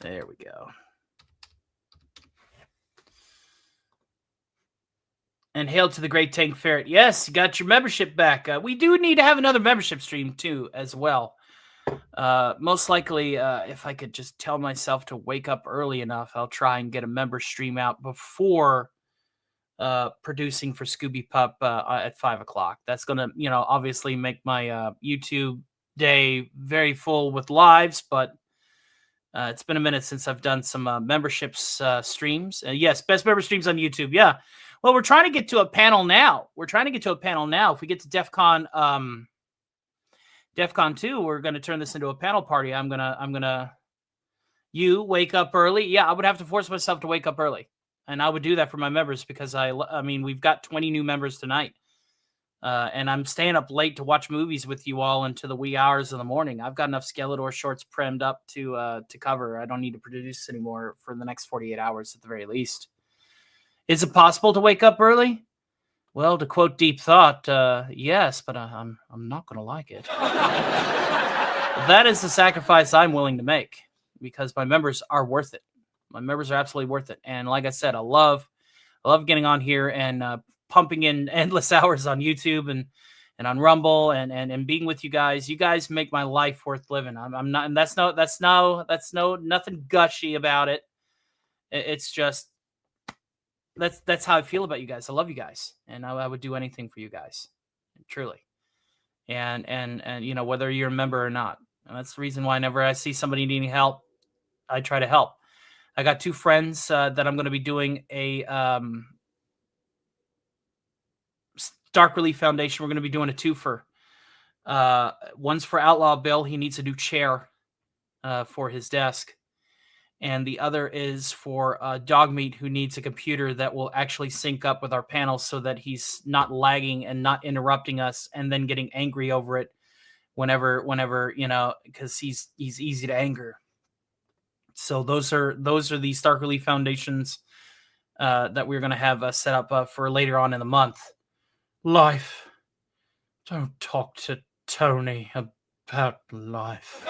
There we go. And hail to the great Tank Ferret. Yes, you got your membership back. We do need to have another membership stream, too, as well. Most likely, if I could just tell myself to wake up early enough, I'll try and get a member stream out before producing for Scooby Pup at 5 o'clock. That's going to, obviously make my YouTube day very full with lives, but it's been a minute since I've done some memberships streams. Yes, best member streams on YouTube. Yeah. Well, we're trying to get to a panel now. If we get to DEF CON 2, we're going to turn this into a panel party. You wake up early. Yeah, I would have to force myself to wake up early. And I would do that for my members because we've got 20 new members tonight. And I'm staying up late to watch movies with you all into the wee hours of the morning. I've got enough Skeletor shorts primed up to cover. I don't need to produce anymore for the next 48 hours at the very least. Is it possible to wake up early? Well, to quote Deep Thought, yes, but I'm not going to like it. That is the sacrifice I'm willing to make because my members are worth it. My members are absolutely worth it. And like I said, I love getting on here and pumping in endless hours on YouTube and on Rumble and being with you guys. You guys make my life worth living. I'm not, and that's nothing gushy about it. It's just that's how I feel about you guys. I love you guys, and I would do anything for you guys, truly. And you know, whether you're a member or not, and that's the reason why whenever I see somebody needing help, I try to help. I got two friends that I'm going to be doing a Dark Relief Foundation. We're going to be doing a twofer. One's for Outlaw Bill. He needs a new chair for his desk. And the other is for Dogmeat, who needs a computer that will actually sync up with our panels so that he's not lagging and not interrupting us and then getting angry over it whenever you know, because he's easy to anger. So those are the Stark Relief Foundations that we're going to have set up for later on in the month. Life. Don't talk to Tony about life.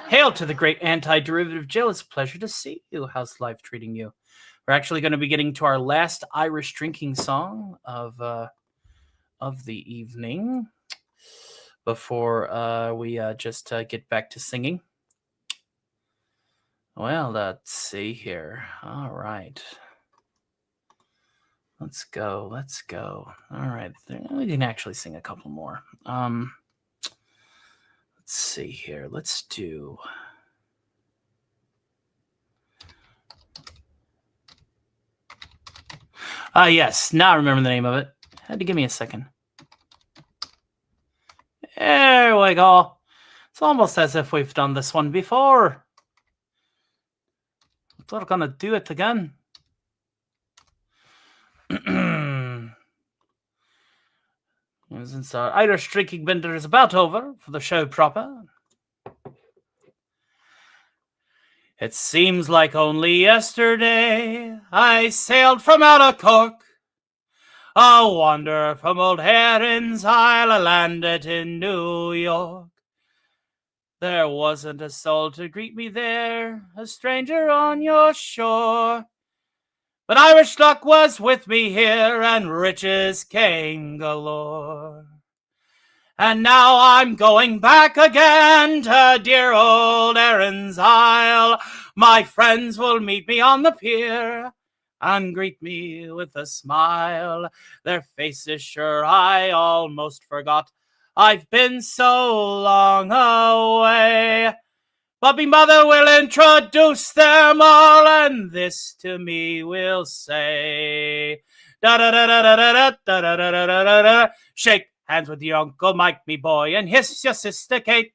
Hail to the great anti-derivative Jill. It's a pleasure to see you. How's life treating you? We're actually going to be getting to our last Irish drinking song of the evening before we just get back to singing. Well, let's see here. All right. Let's go. All right. We can actually sing a couple more. Let's see here. Let's do... yes. Now I remember the name of it. Had to give me a second. There we go. It's almost as if we've done this one before. We're going to do it again. Since our Irish drinking bender is about over for the show proper, it seems like only yesterday I sailed from out of Cork. A wanderer from old Erin's Isle, I landed in New York. There wasn't a soul to greet me there, a stranger on your shore. But Irish luck was with me here, and riches came galore. And now I'm going back again to dear old Erin's Isle. My friends will meet me on the pier and greet me with a smile. Their faces sure I almost forgot. I've been so long away. But me mother will introduce them all, and this to me will say, da-da-da-da-da-da-da-da-da-da-da. Shake hands with your Uncle Mike, me boy, and hiss your sister Kate.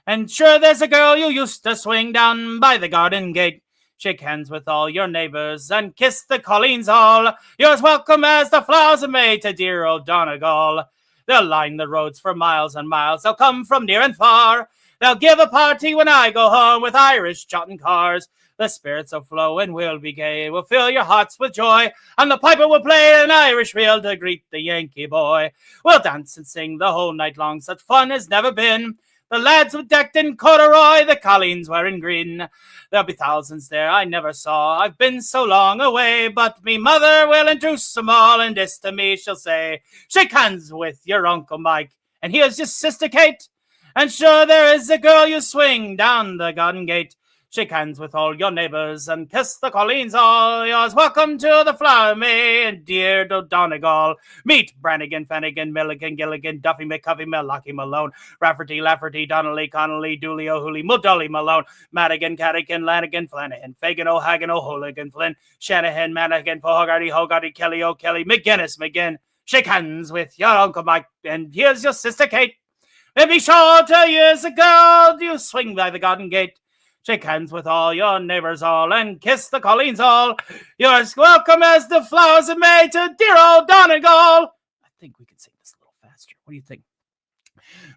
And sure there's a girl you used to swing down by the garden gate. Shake hands with all your neighbors and kiss the colleens all. You're as welcome as the flowers of May to dear old Donegal. They'll line the roads for miles and miles. They'll come from near and far. They'll give a party when I go home with Irish jotting cars. The spirits will flow and we'll be gay. We'll fill your hearts with joy, and the piper will play an Irish reel to greet the Yankee boy. We'll dance and sing the whole night long. Such fun has never been. The lads were decked in corduroy, the colleens wearing green. There'll be thousands there I never saw. I've been so long away, but me mother will introduce them all, and this to me she'll say, shake hands with your Uncle Mike, and here's your sister Kate. And sure there is a girl you swing down the garden gate. Shake hands with all your neighbors and kiss the colleens all. Yours welcome to the Flower May and dear Donegal. Meet Brannigan, Fannigan, Milligan, Gilligan, Duffy, McCuffy, Milwaukee, Malone, Rafferty, Lafferty, Donnelly, Connolly, Dooley, O'Hooley, Muldooley, Malone, Madigan, Caddigan, Lanigan, Flanagan, Fagan, O'Hagan, O'Hooligan, Flynn, Shanahan, Managan, Fogarty, Kelly, O'Kelly, McGinnis, McGinn. Shake hands with your Uncle Mike, and here's your sister Kate. And be sure to use a girl you swing by the garden gate. Shake hands with all your neighbors all and kiss the Colleens all. You're as welcome as the flowers of May to dear old Donegal. I think we can sing this a little faster. What do you think?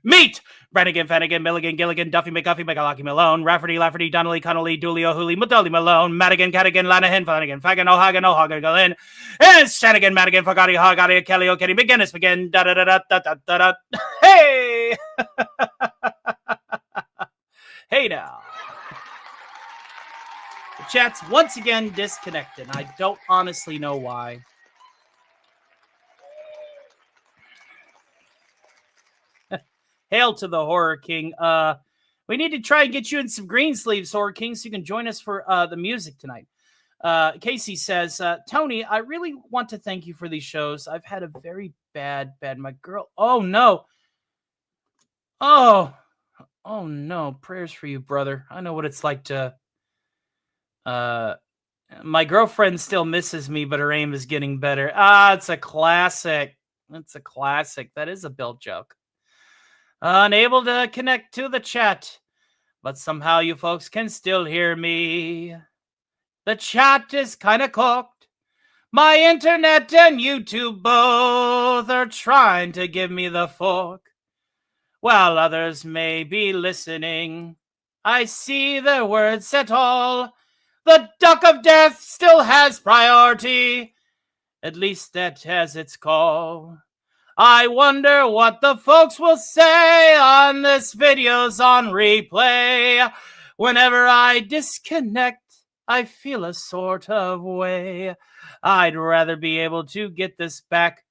Meet Brannigan, Fannigan, Milligan, Gilligan, Duffy, McGuffey, McAlocky, Malone, Rafferty, Lafferty, Donnelly, Connolly, Dooley, O'Hooley, Mudolly, Malone, Madigan, Cadigan, Lanahan, Flanagan, Fagan, O'Hagan, O'Hagan, Gallin, and Shanigan, Madigan, Fogatti, Hogatti, Kelly, O'Kenny, McGinnis, McGinn, da da da da da da da. Hey! Hey now. The chat's once again disconnected. I don't honestly know why. Hail to the Horror King. We need to try and get you in some green sleeves, Horror King, so you can join us for the music tonight. Casey says, Tony, I really want to thank you for these shows. I've had a very bad. My girl. Oh, no. Oh no. Prayers for you, brother. I know what it's like to... my girlfriend still misses me, but her aim is getting better. It's a classic. It's a classic. That is a Bill joke. Unable to connect to the chat, but somehow you folks can still hear me. The chat is kind of cooked. My internet and YouTube both are trying to give me the fork. While others may be listening, I see their words at all. The Duck of Death still has priority. At least that has its call. I wonder what the folks will say on this video's on replay. Whenever I disconnect, I feel a sort of way. I'd rather be able to get this back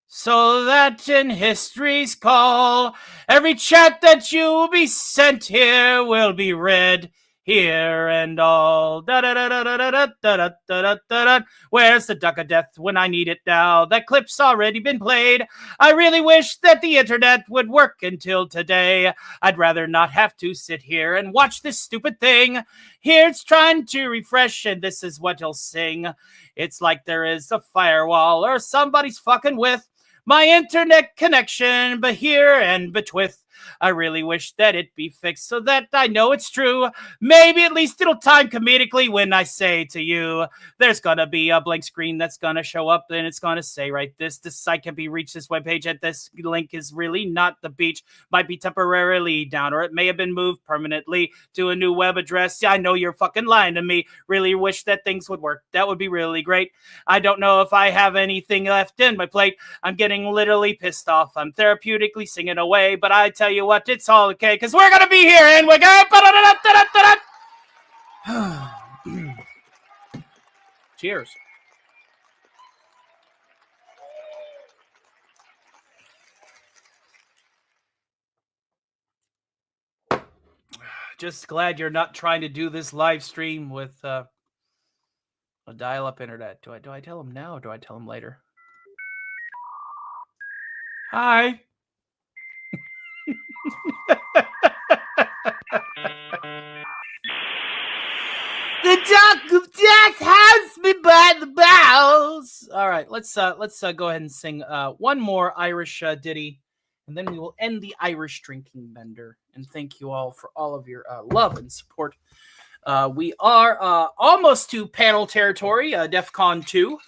so that in history's call, every chat that you will be sent here will be read here and all. Da-da-da-da-da-da-da-da-da-da. Where's the Duck of Death when I need it now? That clip's already been played. I really wish that the internet would work until today. I'd rather not have to sit here and watch this stupid thing. Here it's trying to refresh, and this is what it'll sing. It's like there is a firewall or somebody's fucking with my internet connection, but here and betwith. I really wish that it be fixed so that I know it's true. Maybe at least it'll time comedically when I say to you, there's gonna be a blank screen that's gonna show up and it's gonna say right this site can be reached, this webpage at this link is really not the beach, might be temporarily down, or it may have been moved permanently to a new web address. Yeah, I know you're fucking lying to me. Really wish that things would work. That would be really great. I don't know if I have anything left in my plate. I'm getting literally pissed off. I'm therapeutically singing away, but I tell you what, it's all okay, because we're gonna be here and we're gonna cheers. Just glad you're not trying to do this live stream with a dial-up internet. Do I tell him now or do I tell him later? Hi. The Duck of Death has me by the bowels. All right, let's go ahead and sing one more Irish ditty, and then we will end the Irish drinking bender. And thank you all for all of your love and support. We are almost to panel territory, DEF CON 2.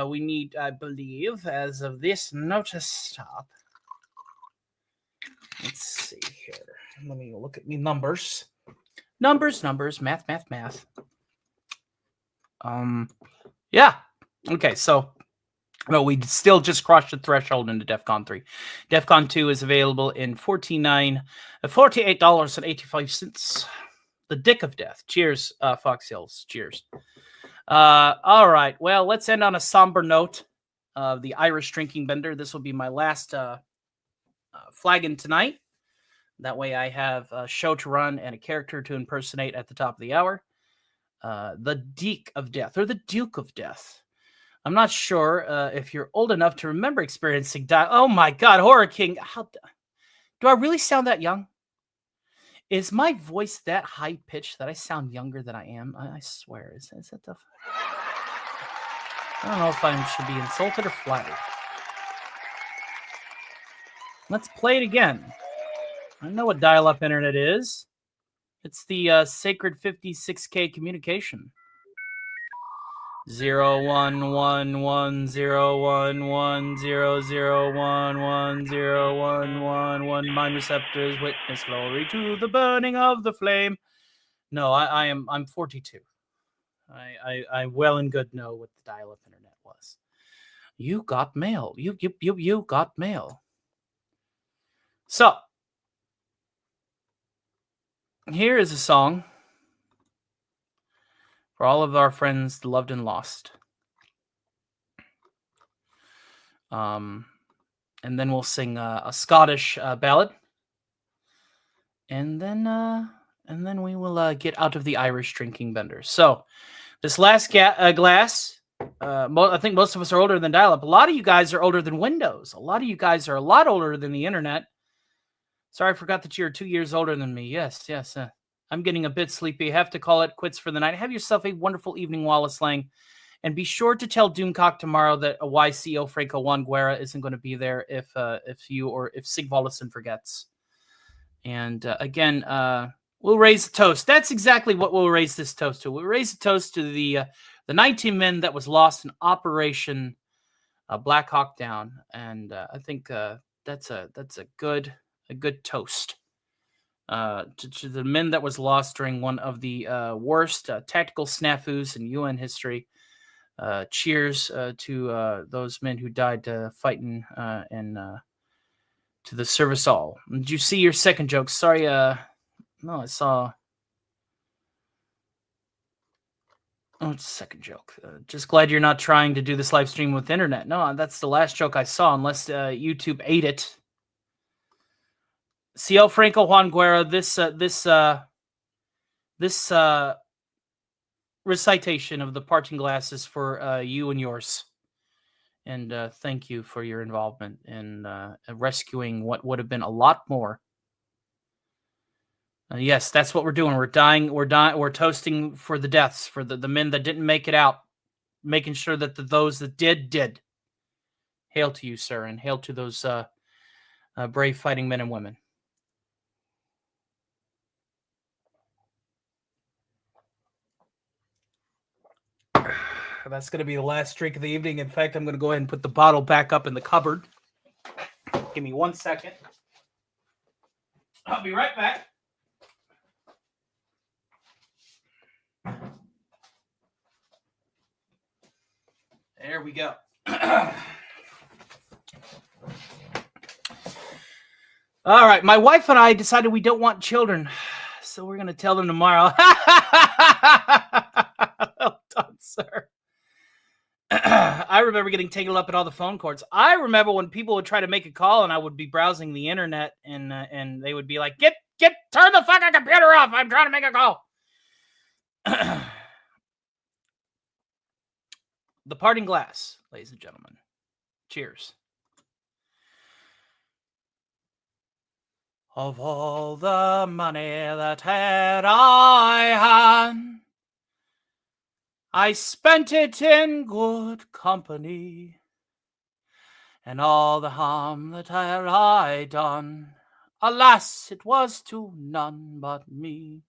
We need, I believe, as of this notice stop. Let's see here. Let me look at me numbers. Numbers, math. Yeah. Okay, so we still just crossed the threshold into DEF CON 3. DEF CON 2 is available in $48.85. The Dick of Death. Cheers, Fox Hills. Cheers. All right. Well, let's end on a somber note of the Irish drinking bender. This will be my last flagon tonight. That way I have a show to run and a character to impersonate at the top of the hour. The Deke of Death, or the Duke of Death. I'm not sure if you're old enough to remember experiencing oh my God, Horror King. Do I really sound that young? Is my voice that high-pitched that I sound younger than I am? I swear. Is that the... I don't know if I should be insulted or flattered. Let's play it again. I know what dial-up internet is. It's the sacred 56K communication. 0111011001111 mind receptors witness glory to the burning of the flame. No, I'm 42. I well and good know what the dial-up internet was. You got mail. You got mail. So here is a song for all of our friends loved and lost. And then we'll sing a Scottish ballad, and then we will get out of the Irish drinking bender. So this last glass, I think most of us are older than dial-up. A lot of you guys are older than Windows. A lot of you guys are a lot older than the internet. Sorry, I forgot that you're 2 years older than me. Yes. I'm getting a bit sleepy. I have to call it quits for the night. Have yourself a wonderful evening, Wallace Lang. And be sure to tell Doomcock tomorrow that a YCO Franco Juan Guerra isn't going to be there if you or if Sigvaldson forgets. And again, we'll raise a toast. That's exactly what we'll raise this toast to. We'll raise a toast to the 19 men that was lost in Operation Black Hawk Down. And I think that's a good toast to the men that was lost during one of the worst tactical snafus in UN history. Cheers to those men who died fighting and to the service all. Did you see your second joke? Sorry, no, I saw. Oh, it's a second joke. Just glad you're not trying to do this live stream with internet. No, that's the last joke I saw, unless YouTube ate it. CL Franco Juan Guerra, this recitation of the parting glasses for you and yours. And thank you for your involvement in rescuing what would have been a lot more. Yes, that's what we're doing. We're toasting for the deaths, for the men that didn't make it out, making sure that those that did. Hail to you, sir, and hail to those brave fighting men and women. That's going to be the last drink of the evening. In fact, I'm going to go ahead and put the bottle back up in the cupboard. Give me 1 second. I'll be right back. There we go. All right. My wife and I decided we don't want children, so we're going to tell them tomorrow. Well done, sir. I remember getting tangled up in all the phone cords. I remember when people would try to make a call and I would be browsing the internet and they would be like, turn the fucking computer off. I'm trying to make a call. The parting glass, ladies and gentlemen. Cheers. Of all the money that had I had, I spent it in good company, and all the harm that had I done, alas, it was to none but me.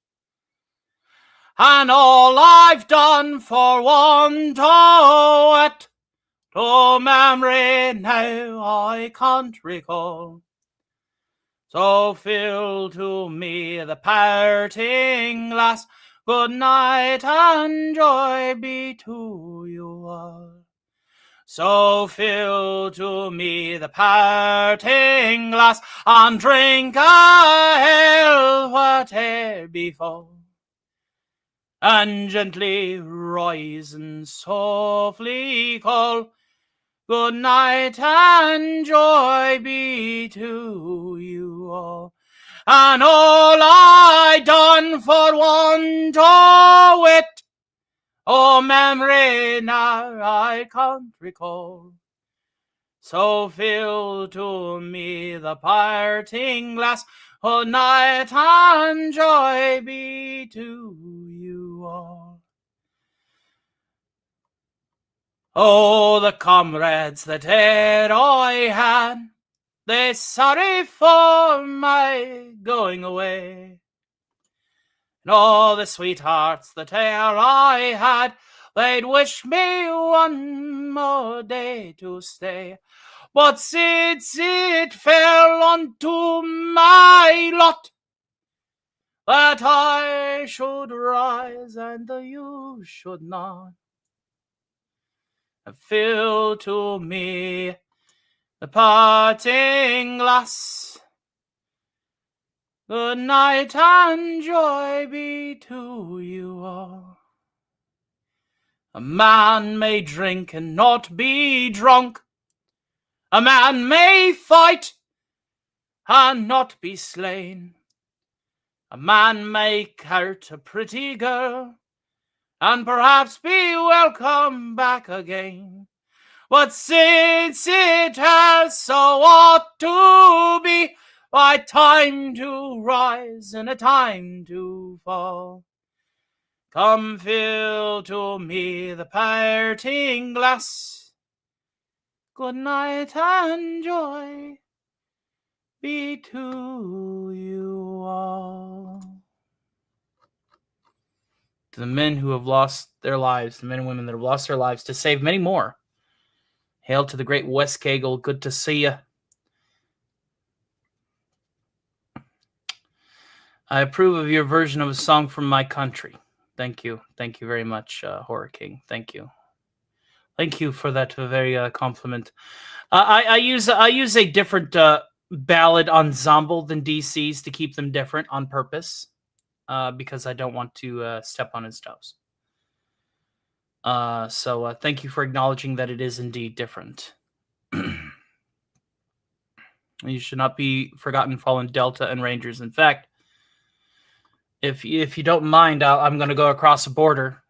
And all I've done for want of it, to memory now I can't recall. So fill to me the parting glass. Good night and joy be to you all. So fill to me the parting glass and drink a health whate'er befall. And gently rise and softly call, good night and joy be to you all. And all I done for want of it, oh, memory now I can't recall. So fill to me the parting glass, oh, night and joy be to you all. Oh, the comrades that I had, they're sorry for my going away. And all the sweethearts that e'er I had, they'd wish me one more day to stay. But since it fell unto my lot that I should rise and you should not, fill to me the parting glass. Good night and joy be to you all. A man may drink and not be drunk. A man may fight and not be slain. A man may hurt a pretty girl and perhaps be welcome back again. But since it has so ought to be, why, time to rise and a time to fall. Come fill to me the parting glass. Good night and joy be to you all. To the men who have lost their lives, the men and women that have lost their lives to save many more. Hail to the great Wes Cagle. Good to see you. I approve of your version of a song from my country. Thank you. Thank you very much, Horror King. Thank you. Thank you for that very compliment. I use a different ballad ensemble than DC's to keep them different on purpose, because I don't want to step on his toes. So thank you for acknowledging that it is indeed different. You should not be forgotten, Fallen Delta and Rangers. In fact, if you don't mind, I'm going to go across the border.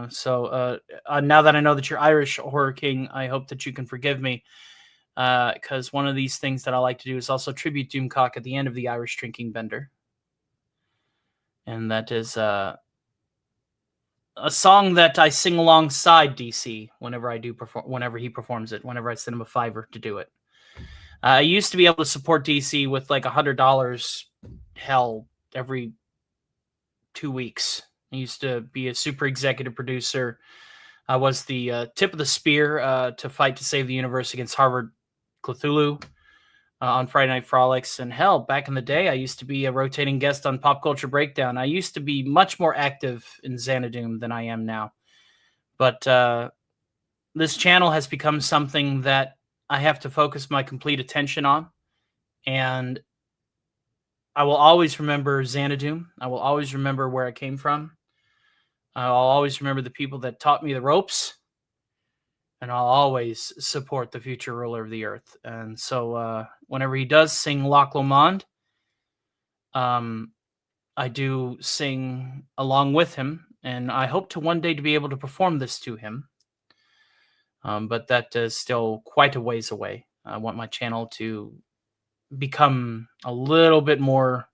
So now that I know that you're Irish, Horror King, I hope that you can forgive me. Because one of these things that I like to do is also tribute Doomcock at the end of the Irish Drinking Bender. And that is a song that I sing alongside DC whenever I do perform, whenever he performs it, whenever I send him a $5 to do it. I used to be able to support DC with like $100, hell, every 2 weeks. I used to be a super executive producer. I was the tip of the spear to fight to save the universe against Harvard Cthulhu on Friday Night Frolics. And hell, back in the day, I used to be a rotating guest on Pop Culture Breakdown. I used to be much more active in Xanadu than I am now. But this channel has become something that I have to focus my complete attention on. And I will always remember Xanadu. I will always remember where I came from. I'll always remember the people that taught me the ropes. And I'll always support the future ruler of the earth. And so whenever he does sing Loch Lomond, I do sing along with him. And I hope to one day to be able to perform this to him. But that is still quite a ways away. I want my channel to become a little bit more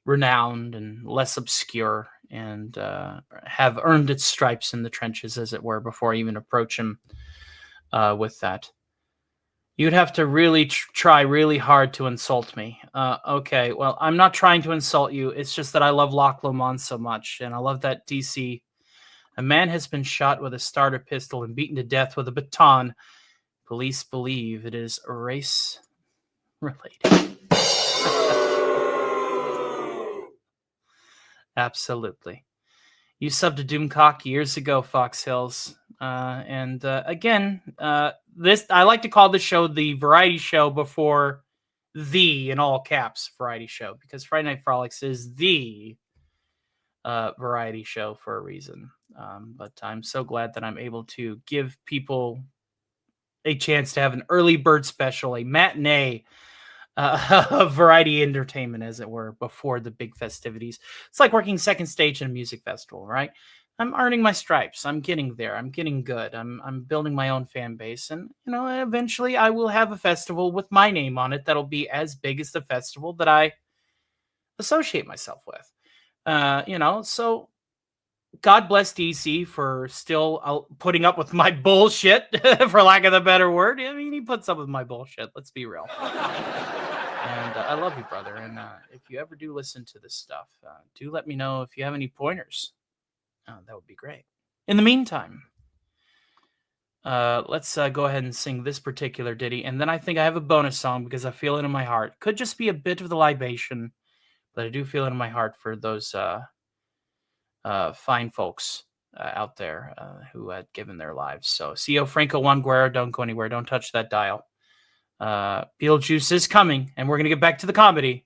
renowned and less obscure, and have earned its stripes in the trenches, as it were, before I even approach him with that. You'd have to really try really hard to insult me. Okay, well, I'm not trying to insult you. It's just that I love Loch Lomond so much, and I love that DC. A man has been shot with a starter pistol and beaten to death with a baton. Police believe it is race-related. Absolutely. You subbed to Doomcock years ago, Fox Hills. Again, this I like to call this show the variety show before the, in all caps, variety show, because Friday Night Frolics is the variety show for a reason. But I'm so glad that I'm able to give people a chance to have an early bird special, a matinee of variety entertainment, as it were, before the big festivities. It's like working second stage in a music festival, right? I'm earning my stripes. I'm getting there. I'm getting good. I'm building my own fan base. And, eventually I will have a festival with my name on it that'll be as big as the festival that I associate myself with. So God bless DC for still putting up with my bullshit, for lack of a better word. I mean, he puts up with my bullshit. Let's be real. And I love you, brother. And if you ever do listen to this stuff, do let me know if you have any pointers. That would be great. In the meantime, let's go ahead and sing this particular ditty. And then I think I have a bonus song because I feel it in my heart. Could just be a bit of the libation, but I do feel it in my heart for those fine folks out there who had given their lives. So, C.O. Franco Juan Guerra, don't go anywhere. Don't touch that dial. Beetlejuice is coming, and we're going to get back to the comedy.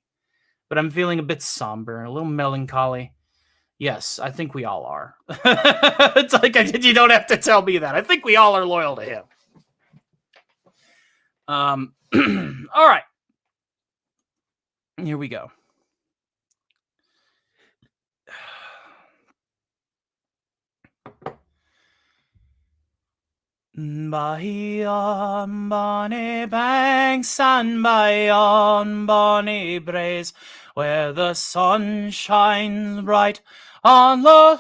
But I'm feeling a bit somber, a little melancholy. Yes, I think we all are. It's like you don't have to tell me that. I think we all are loyal to him. All right. Here we go. By yon bonny banks and by yon bonny braes, where the sun shines bright on the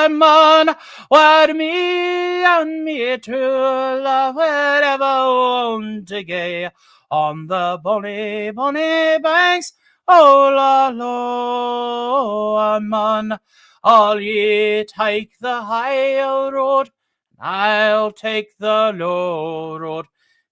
Lorman, where me and me true love will ever wont to gay, on the bonny, bonny banks, oh la Lorman. All ye take the high road, I'll take the low road,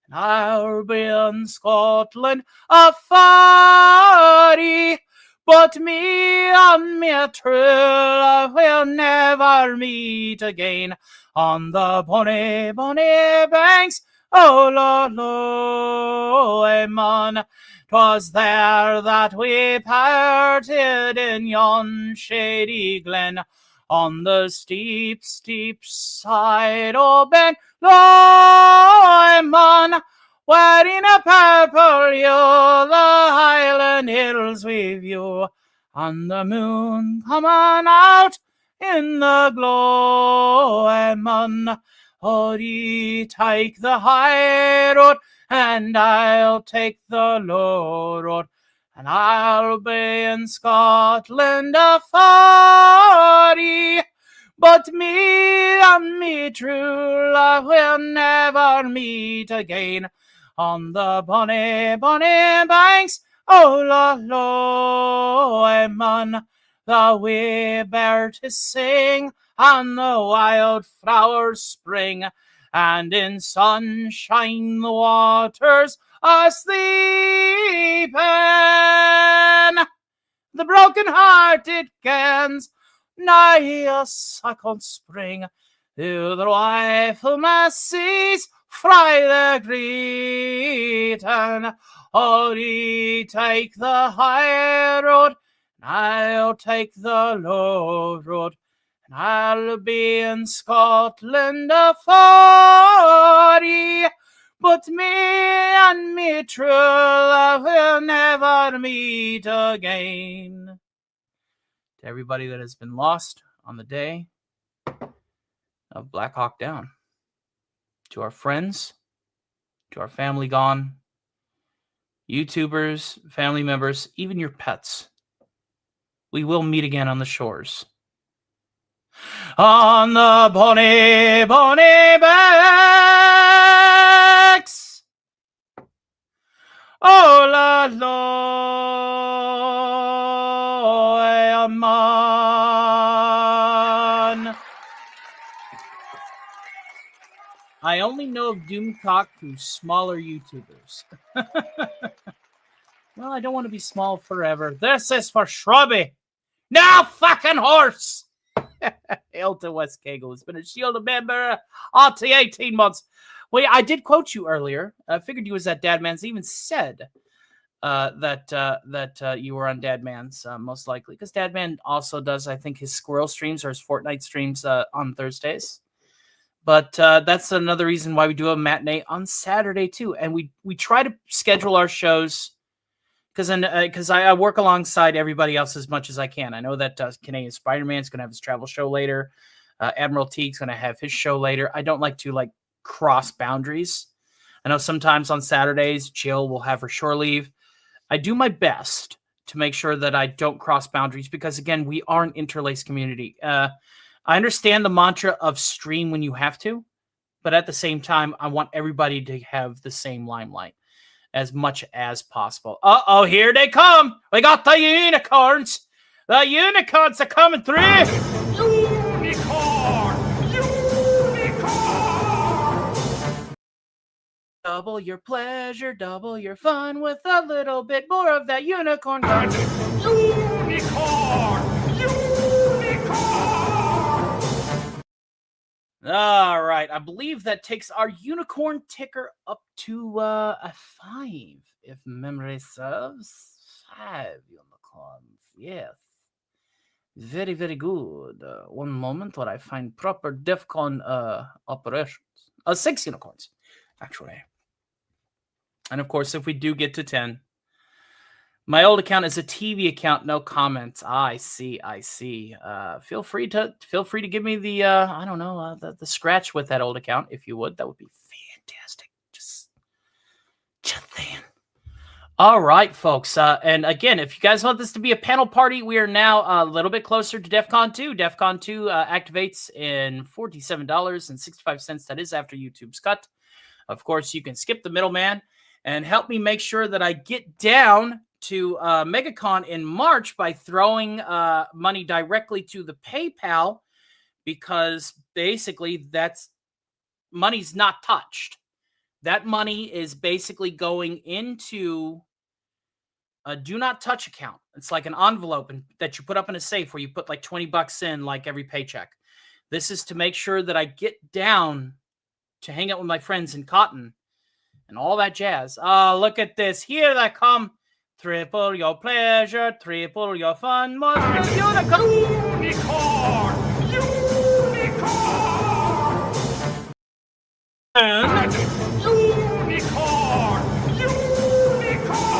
and I'll be in Scotland a farry. But me and me true love will never meet again on the bonny, bonny banks, oh Lorman. 'Twas there that we parted in yon shady glen, on the steep, steep side of Ben Lorman, where in a purple hue the Highland hills we view, and the moon coming out in the gloaming. Oh, ye take the high road, and I'll take the low road, and I'll be in Scotland a farry. But me and me true love will never meet again on the bonny, bonny banks, oh Lorman. The wee bird is sing, and the wild flowers spring, and in sunshine the waters are sleeping. The broken-hearted cans nigh a second spring, to the rifleman seas fly the greeting. Oh, ye take the high road, and I'll take the low road, and I'll be in Scotland a farry. But me and me true love will never meet again. To everybody that has been lost on the day of Black Hawk Down, to our friends, to our family gone, YouTubers, family members, even your pets, we will meet again on the shores. On the bonny, bonny banks, oh la Lorman. I only know of Doomcock through smaller YouTubers. Well, I don't want to be small forever. This is for Shrubby. Now fucking horse! Hail to West Kegel. It's been a Shield member to 18 months. Well, I did quote you earlier. I figured you was at Dadman's. Even said that you were on Dadman's most likely, because Dadman also does, I think, his squirrel streams or his Fortnite streams on Thursdays. But that's another reason why we do a matinee on Saturday too, and we try to schedule our shows because I work alongside everybody else as much as I can. I know that Canadian Spider-Man is going to have his travel show later. Admiral Teague's going to have his show later. I don't like to cross boundaries. I know sometimes on Saturdays, Jill will have her shore leave. I do my best to make sure that I don't cross boundaries because, again, we are an interlaced community. I understand the mantra of stream when you have to, but at the same time, I want everybody to have the same limelight. as much as possible. Uh-oh, here they come. We got the unicorns. The unicorns are coming through. Unicorn! Unicorn! Double your pleasure, double your fun with a little bit more of that unicorn gun. Unicorn! Unicorn! All right, I believe that takes our unicorn ticker up to a 5, if memory serves. 5 unicorns, yes. Very, very good. One moment while I find proper DEFCON operations. 6 unicorns, actually. And of course, if we do get to 10, my old account is a TV account, no comments. I see. Feel free to give me the I don't know, the scratch with that old account if you would. That would be fantastic. Just saying. All right, folks. And again, if you guys want this to be a panel party, we are now a little bit closer to DEFCON 2. DEFCON 2 activates in $47.65. That is after YouTube's cut. Of course, you can skip the middleman and help me make sure that I get down to MegaCon in March by throwing money directly to the PayPal, because basically that's money's not touched. That money is basically going into a do not touch account. It's like an envelope that you put up in a safe where you put like $20 in like every paycheck. This is to make sure that I get down to hang out with my friends in Cotton and all that jazz. Look at this. Here they come. Triple your pleasure, triple your fun. Unicorn! Unicorn! And Unicorn! Unicorn!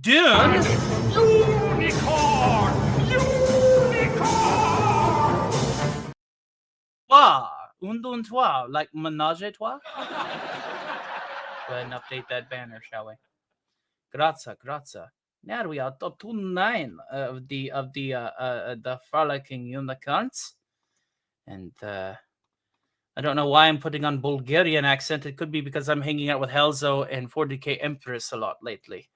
done. Unicorn! Unicorn! Wow. Un trois, like menage a trois. Go ahead and update that banner, shall we? Grazie. Now we are up to 9 of the frolicking unicorns, and I don't know why I'm putting on Bulgarian accent. It could be because I'm hanging out with Helzo and 40K Empress a lot lately.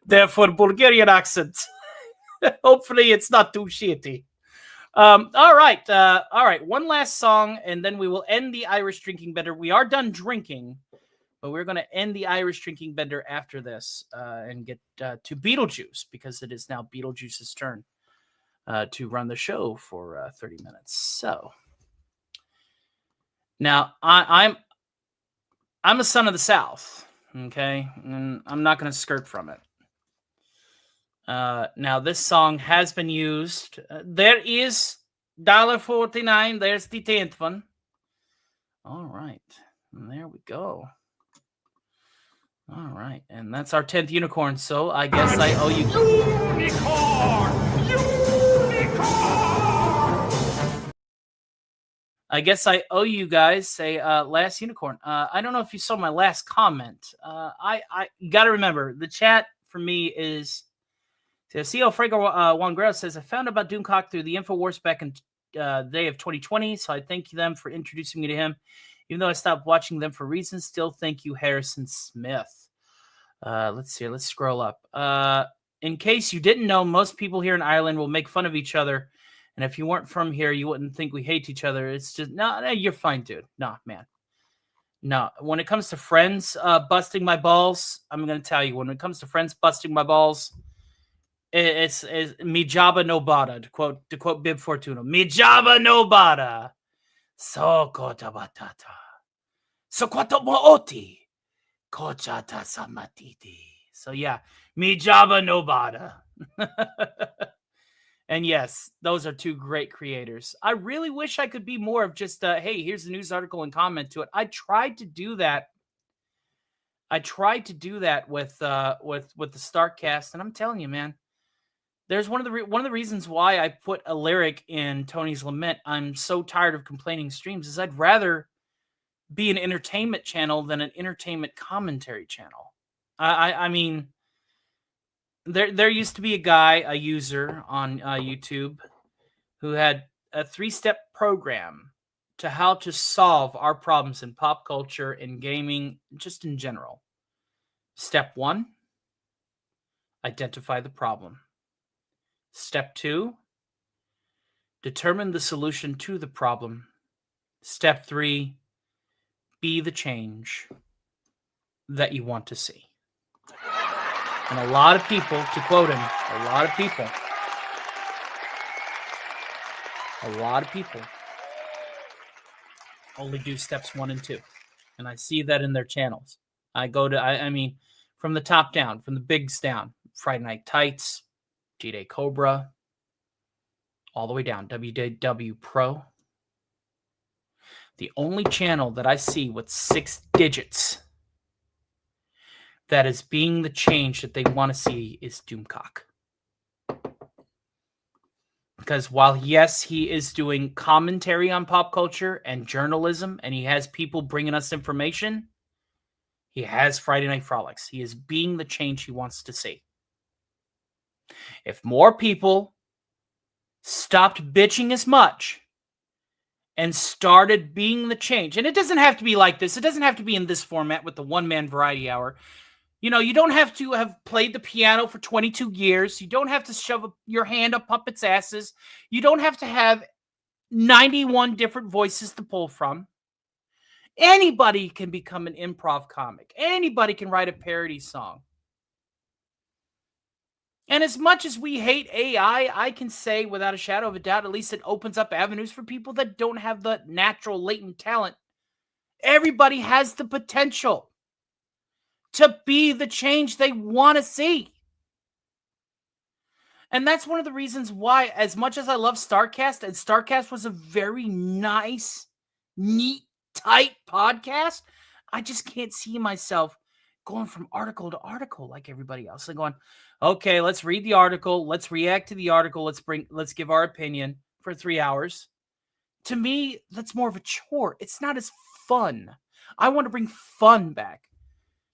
Therefore, Bulgarian accent. Hopefully, it's not too shitty. All right. One last song, and then we will end the Irish drinking bender. We are done drinking, but we're going to end the Irish drinking bender after this and get to Beetlejuice, because it is now Beetlejuice's turn to run the show for 30 minutes. So now I'm a son of the South, okay, and I'm not going to skirt from it. Now this song has been used. There is $1.49. There's the 10th one. All right, and there we go. All right, and that's our 10th unicorn. So I guess I owe you. Unicorn! Unicorn! I guess I owe you guys a last unicorn. I don't know if you saw my last comment. I got to remember, the chat for me is. So CEO Frago Wangro says, I found out about Doomcock through the InfoWars back in the day of 2020, so I thank them for introducing me to him. Even though I stopped watching them for reasons, still thank you, Harrison Smith. Let's see. Let's scroll up. In case you didn't know, most people here in Ireland will make fun of each other. And if you weren't from here, you wouldn't think we hate each other. It's just, no, you're fine, dude. No, man. No, when it comes to friends busting my balls, I'm going to tell you, when it comes to friends busting my balls, it's mi jaba no bada, to quote Bib Fortuna. Mi jaba no bada. So kota batata. So quato mooti. Kochata samatiti. So yeah, mi jaba no bada. And yes, those are two great creators. I really wish I could be more of just, hey, here's the news article and comment to it. I tried to do that. with the Starkcast, and I'm telling you, man, there's one of the reasons why I put a lyric in Tony's Lament. I'm so tired of complaining streams. Is I'd rather be an entertainment channel than an entertainment commentary channel. I mean, there used to be a user on YouTube who had a 3-step program to how to solve our problems in pop culture and gaming, just in general. Step 1, identify the problem. Step 2, determine the solution to the problem. Step 3, be the change that you want to see. And a lot of people, to quote him, a lot of people only do steps 1 and 2. And I see that in their channels. I mean, from the top down, from the bigs down, Friday Night Tights, G-Day Cobra, all the way down, WW Pro. The only channel that I see with 6 digits that is being the change that they want to see is Doomcock. Because while, yes, he is doing commentary on pop culture and journalism, and he has people bringing us information, he has Friday Night Frolics. He is being the change he wants to see. If more people stopped bitching as much and started being the change, and it doesn't have to be like this. It doesn't have to be in this format with the one-man variety hour. You know, you don't have to have played the piano for 22 years. You don't have to shove your hand up puppets' asses. You don't have to have 91 different voices to pull from. Anybody can become an improv comic. Anybody can write a parody song. And as much as we hate AI, I can say without a shadow of a doubt, at least it opens up avenues for people that don't have the natural latent talent. Everybody has the potential to be the change they want to see. And that's one of the reasons why, as much as I love StarCast, and StarCast was a very nice, neat, tight podcast, I just can't see myself going from article to article like everybody else. Like going, okay, let's read the article, let's react to the article, let's give our opinion for 3 hours. To me, that's more of a chore. It's not as fun. I want to bring fun back.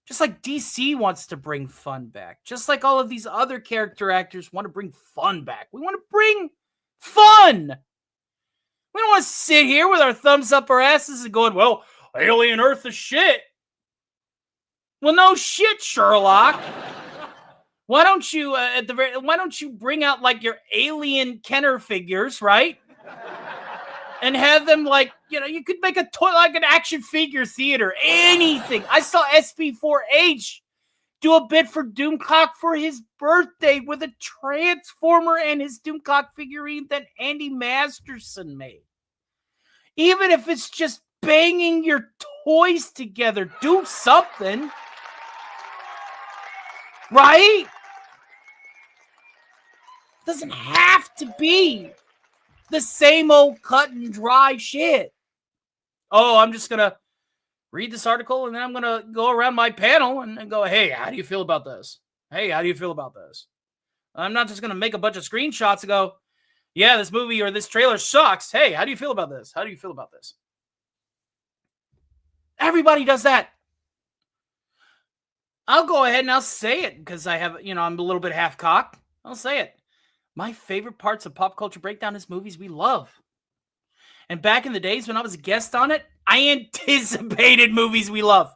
Just like DC wants to bring fun back. Just like all of these other character actors want to bring fun back. We want to bring fun. We don't want to sit here with our thumbs up our asses and going, well, Alien Earth is shit. Well, no shit, Sherlock. Why don't you why don't you bring out like your alien Kenner figures, right? And have them like, you know, you could make like an action figure theater, anything. I saw SP4H do a bit for Doomcock for his birthday with a Transformer and his Doomcock figurine that Andy Masterson made. Even if it's just banging your toys together, do something. Right? Doesn't have to be the same old cut and dry shit. Oh, I'm just going to read this article and then I'm going to go around my panel and go, hey, how do you feel about this? Hey, how do you feel about this? I'm not just going to make a bunch of screenshots and go, yeah, this movie or this trailer sucks. Hey, how do you feel about this? How do you feel about this? Everybody does that. I'll go ahead and I'll say it because I have, you know, I'm a little bit half-cocked. I'll say it. My favorite parts of Pop Culture Breakdown is movies we love. And back in the days when I was a guest on it, I anticipated movies we love.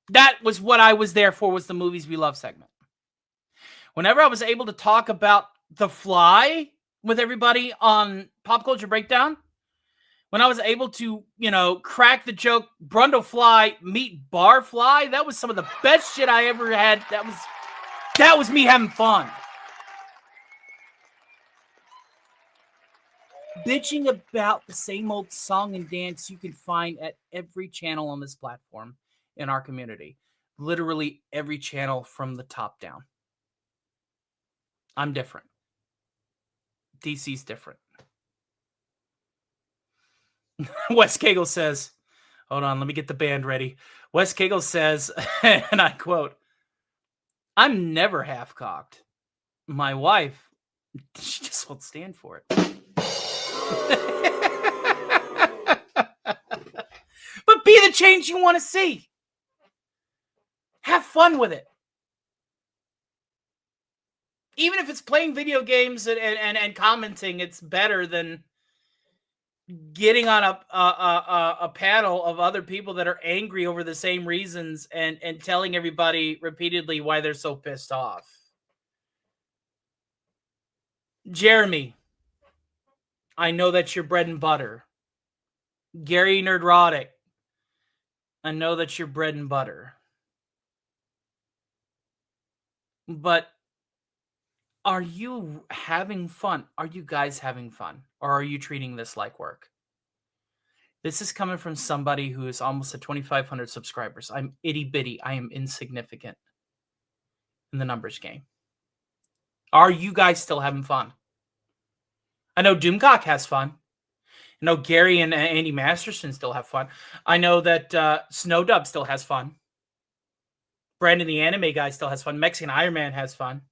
That was what I was there for, was the movies we love segment. Whenever I was able to talk about The Fly with everybody on Pop Culture Breakdown, when I was able to, you know, crack the joke, Brundlefly meet Barfly, that was some of the best shit I ever had. That was me having fun. Bitching about the same old song and dance you can find at every channel on this platform in our community. Literally every channel from the top down. I'm different. DC's different. Wes Cagle says, hold on, let me get the band ready. Wes Cagle says, and I quote, I'm never half-cocked. My wife, she just won't stand for it. But be the change you want to see. Have fun with it. Even if it's playing video games and commenting, it's better than getting on a panel of other people that are angry over the same reasons and telling everybody repeatedly why they're so pissed off. Jeremy, I know that's your bread and butter. Gary Nerdrotic, I know that's your bread and butter. But are you having fun? Are you guys having fun? Or are you treating this like work? This is coming from somebody who is almost at 2,500 subscribers. I'm itty bitty. I am insignificant in the numbers game. Are you guys still having fun? I know Doomcock has fun. I know Gary and Andy Masterson still have fun. I know that Snowdub still has fun. Brandon the anime guy still has fun. Mexican Iron Man has fun.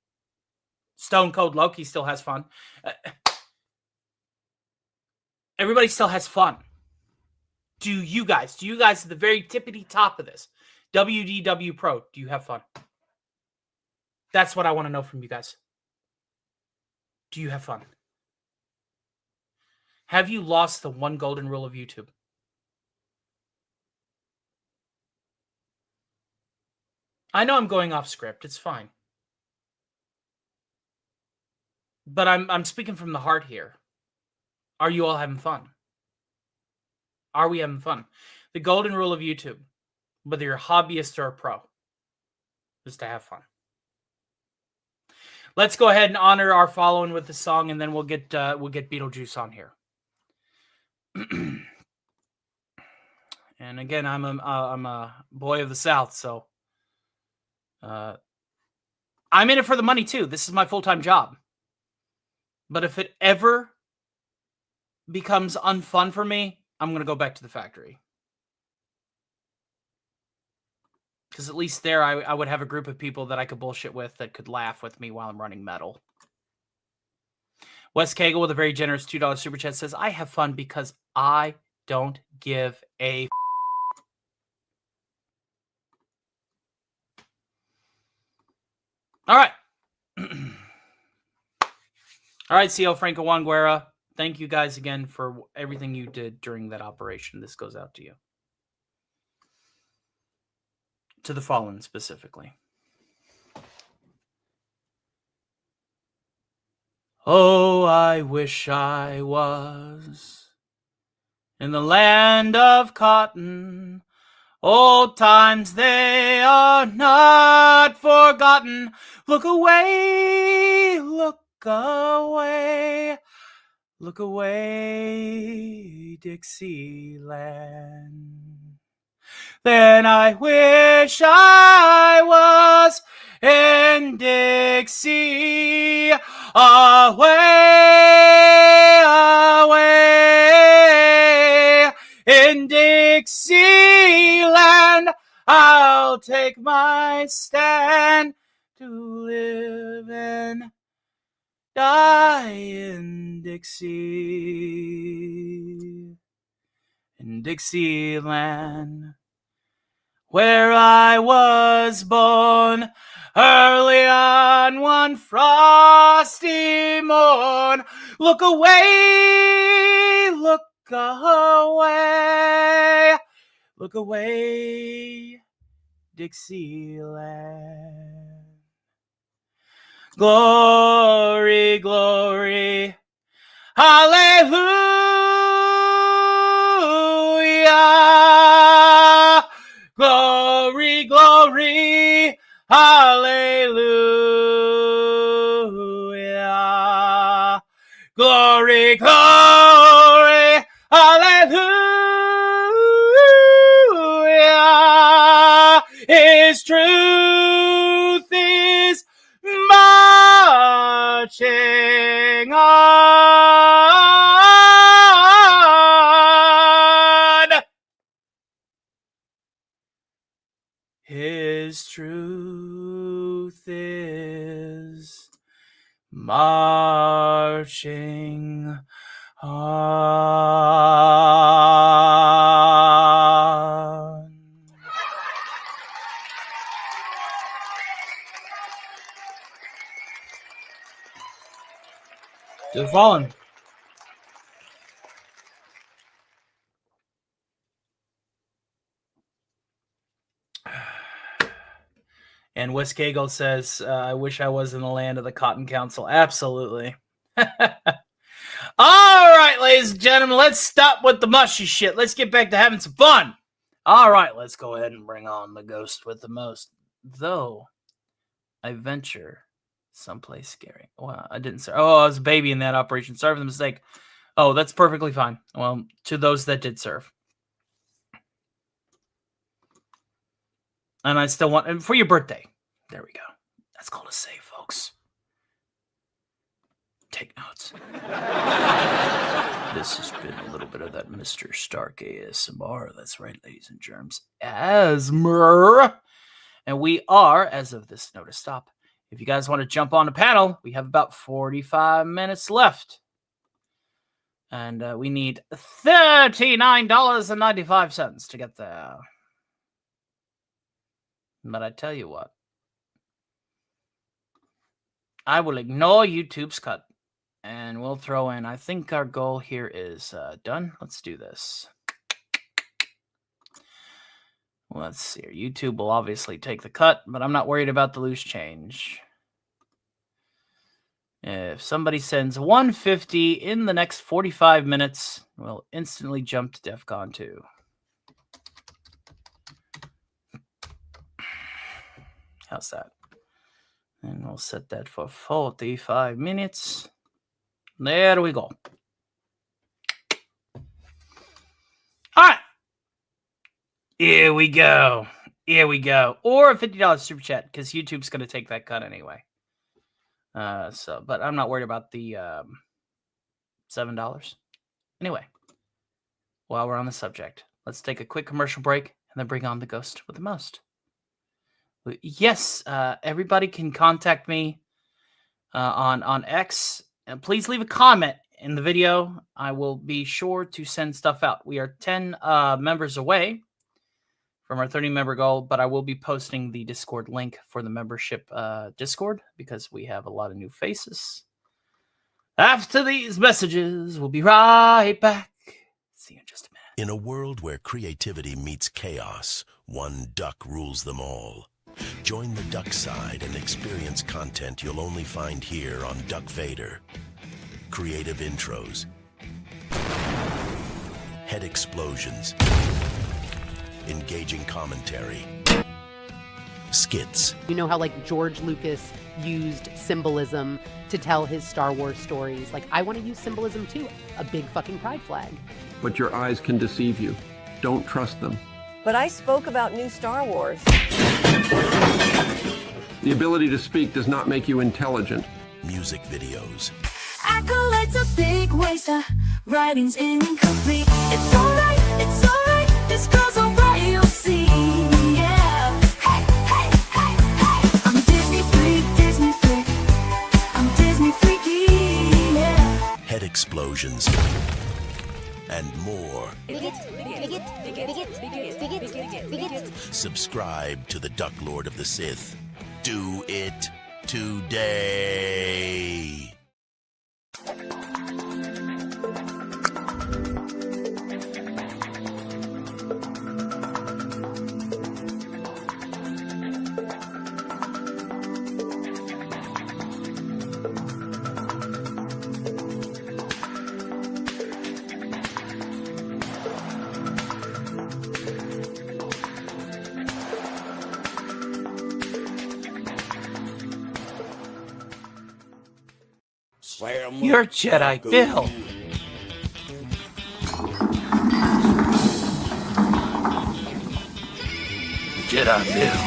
Stone Cold Loki still has fun. Everybody still has fun. Do you guys at the very tippity top of this, WDW Pro, do you have fun? That's what I want to know from you guys. Do you have fun? Have you lost the one golden rule of YouTube? I know I'm going off script. It's fine. But I'm speaking from the heart here. Are you all having fun? Are we having fun? The golden rule of YouTube, whether you're a hobbyist or a pro, is to have fun. Let's go ahead and honor our following with the song, and then we'll get Beetlejuice on here. And again, I'm a boy of the South, so I'm in it for the money too. This is my full-time job. But if it ever becomes unfun for me, I'm going to go back to the factory. Because at least there, I would have a group of people that I could bullshit with that could laugh with me while I'm running metal. Wes Cagle with a very generous $2 super chat says, I have fun because I don't give a All right. All right, CO Franco Wanguera. Thank you guys again for everything you did during that operation. This goes out to you. To the fallen specifically. Oh, I wish I was in the land of cotton. Old times, they are not forgotten. Look away, look away, look away, Dixieland. Then I wish I was in Dixie, away, away, in Dixieland. I'll take my stand to live and die in Dixie, in Dixieland, where I was born early on one frosty morn. Look away, look away, look away, Dixieland. Glory, glory, hallelujah. Glory, glory, hallelujah. Glory, glory, hallelujah. His truth is marching on. His truth is marching on. To the fallen. And Wiskagel says, I wish I was in the land of the Cotton Council. Absolutely. All right, ladies and gentlemen, let's stop with the mushy shit. Let's get back to having some fun. All right, let's go ahead and bring on the ghost with the most. Though I venture someplace scary. Well, I didn't say. Oh, I was a baby in that operation. Sorry for the mistake. Oh, that's perfectly fine. Well, to those that did serve. And I still want, and for your birthday. There we go. That's called a save, folks. Take notes. This has been a little bit of that Mr. Stark ASMR. That's right, ladies and germs. ASMR. And we are, as of this notice, stop. If you guys want to jump on the panel, we have about 45 minutes left. And we need $39.95 to get there. But I tell you what, I will ignore YouTube's cut, and we'll throw in, I think our goal here is done. Let's do this. Let's see. YouTube will obviously take the cut, but I'm not worried about the loose change. If somebody sends 150 in the next 45 minutes, we'll instantly jump to DEFCON 2. How's that? And we'll set that for 45 minutes. There we go. All right. Here we go. Here we go. Or a $50 super chat, because YouTube's going to take that cut anyway. But I'm not worried about the $7. Anyway, while we're on the subject, let's take a quick commercial break and then bring on the ghost with the most. Yes, everybody can contact me on X. And please leave a comment in the video. I will be sure to send stuff out. We are 10 members away from our 30-member goal, but I will be posting the Discord link for the membership Discord because we have a lot of new faces. After these messages, we'll be right back. See you in just a minute. In a world where creativity meets chaos, one duck rules them all. Join the duck side and experience content you'll only find here on Duck Vader. Creative intros, head explosions, engaging commentary, skits. You know how like George Lucas used symbolism to tell his Star Wars stories? Like, I want to use symbolism too. A big fucking pride flag. But your eyes can deceive you. Don't trust them. But I spoke about new Star Wars. The ability to speak does not make you intelligent. Music videos. Accolades a big waste, writing's incomplete. It's alright, this girl's alright, you'll see. Yeah. Hey, hey, hey, hey. I'm Disney freak. I'm Disney freaky, yeah. Head explosions. And more. Subscribe to the Duck Lord of the Sith. Do it today. You're Jedi Bill. Jedi Bill.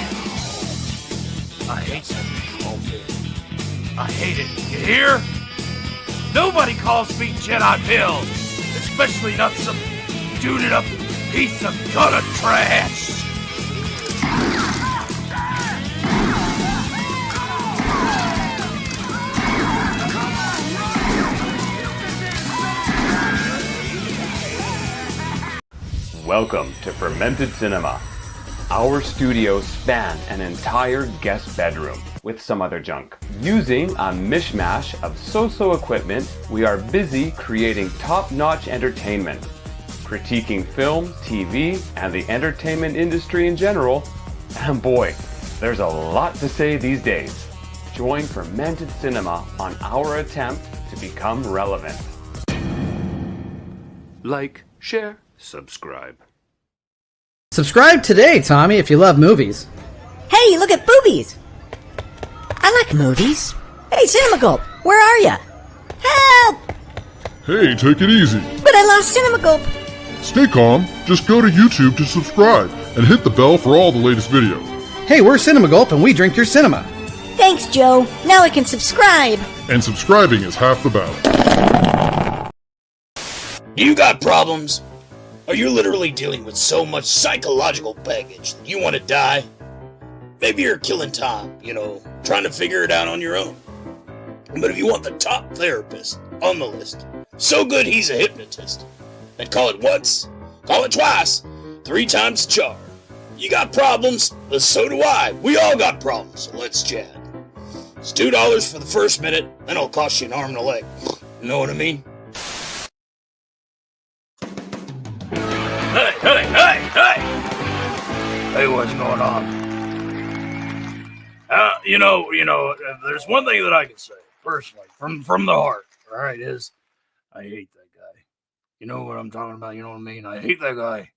I hate that name. I hate it. You hear? Nobody calls me Jedi Bill. Especially not some duded up piece of gutter trash. Welcome to Fermented Cinema. Our studios span an entire guest bedroom with some other junk. Using a mishmash of so-so equipment, we are busy creating top-notch entertainment, critiquing film, TV, and the entertainment industry in general, and boy, There's a lot to say these days. Join Fermented Cinema on our attempt to become relevant. Like, share, subscribe. Subscribe today, Tommy, if you love movies. Hey, look at boobies! I like movies. Hey, Cinema Gulp, where are ya? Help! Hey, take it easy. But I lost Cinema Gulp. Stay calm. Just go to YouTube to subscribe and hit the bell for all the latest videos. Hey, we're Cinema Gulp and we drink your cinema. Thanks, Joe. Now I can subscribe. And subscribing is half the battle. You got problems? Are you literally dealing with so much psychological baggage that you want to die? Maybe you're killing time, trying to figure it out on your own. But if you want the top therapist on the list, so good he's a hypnotist, then call it once, call it twice, 3 times the charge. You got problems, but so do I. We all got problems, so let's chat. It's $2 for the first minute, then it'll cost you an arm and a leg. You know what I mean? Hey, what's going on? If there's one thing that I can say, personally, from the heart, all right, is I hate that guy. You know what I'm talking about? You know what I mean? I hate that guy.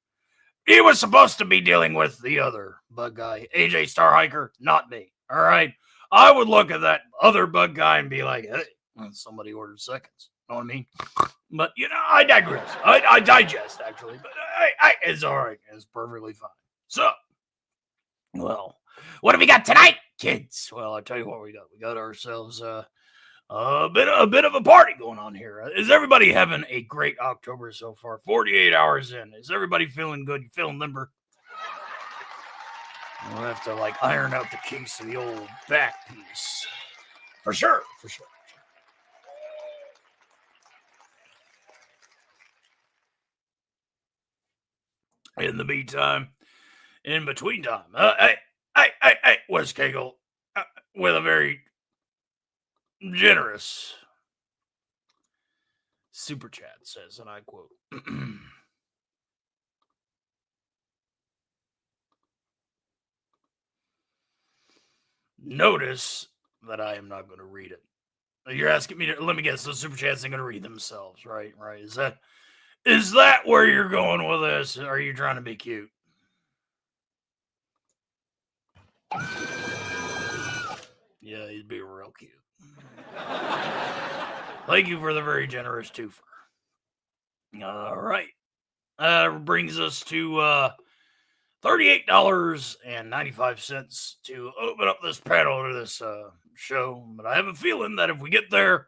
He was supposed to be dealing with the other bug guy, AJ Starhiker, not me, all right? I would look at that other bug guy and be like, hey, somebody ordered seconds. You know what I mean? But, I digress. I digest, actually. But it's all right. It's perfectly fine. So, well, what have we got tonight, kids? Well, I'll tell you what we got. We got ourselves a bit of a party going on here. Is everybody having a great October so far? 48 hours in. Is everybody feeling good? You feeling limber? We'll have to, iron out the kinks of the old back piece. For sure. In the meantime, in between time, hey, Wes Cagle, with a very generous super chat says, and I quote, notice that I am not going to read it. You're asking me to, let me guess, those super chats ain't going to read themselves, right? Is that where you're going with this? Are you trying to be cute? Yeah, he'd be real cute. Thank you for the very generous twofer. All right. Brings us to $38.95 to open up this panel to this show. But I have a feeling that if we get there,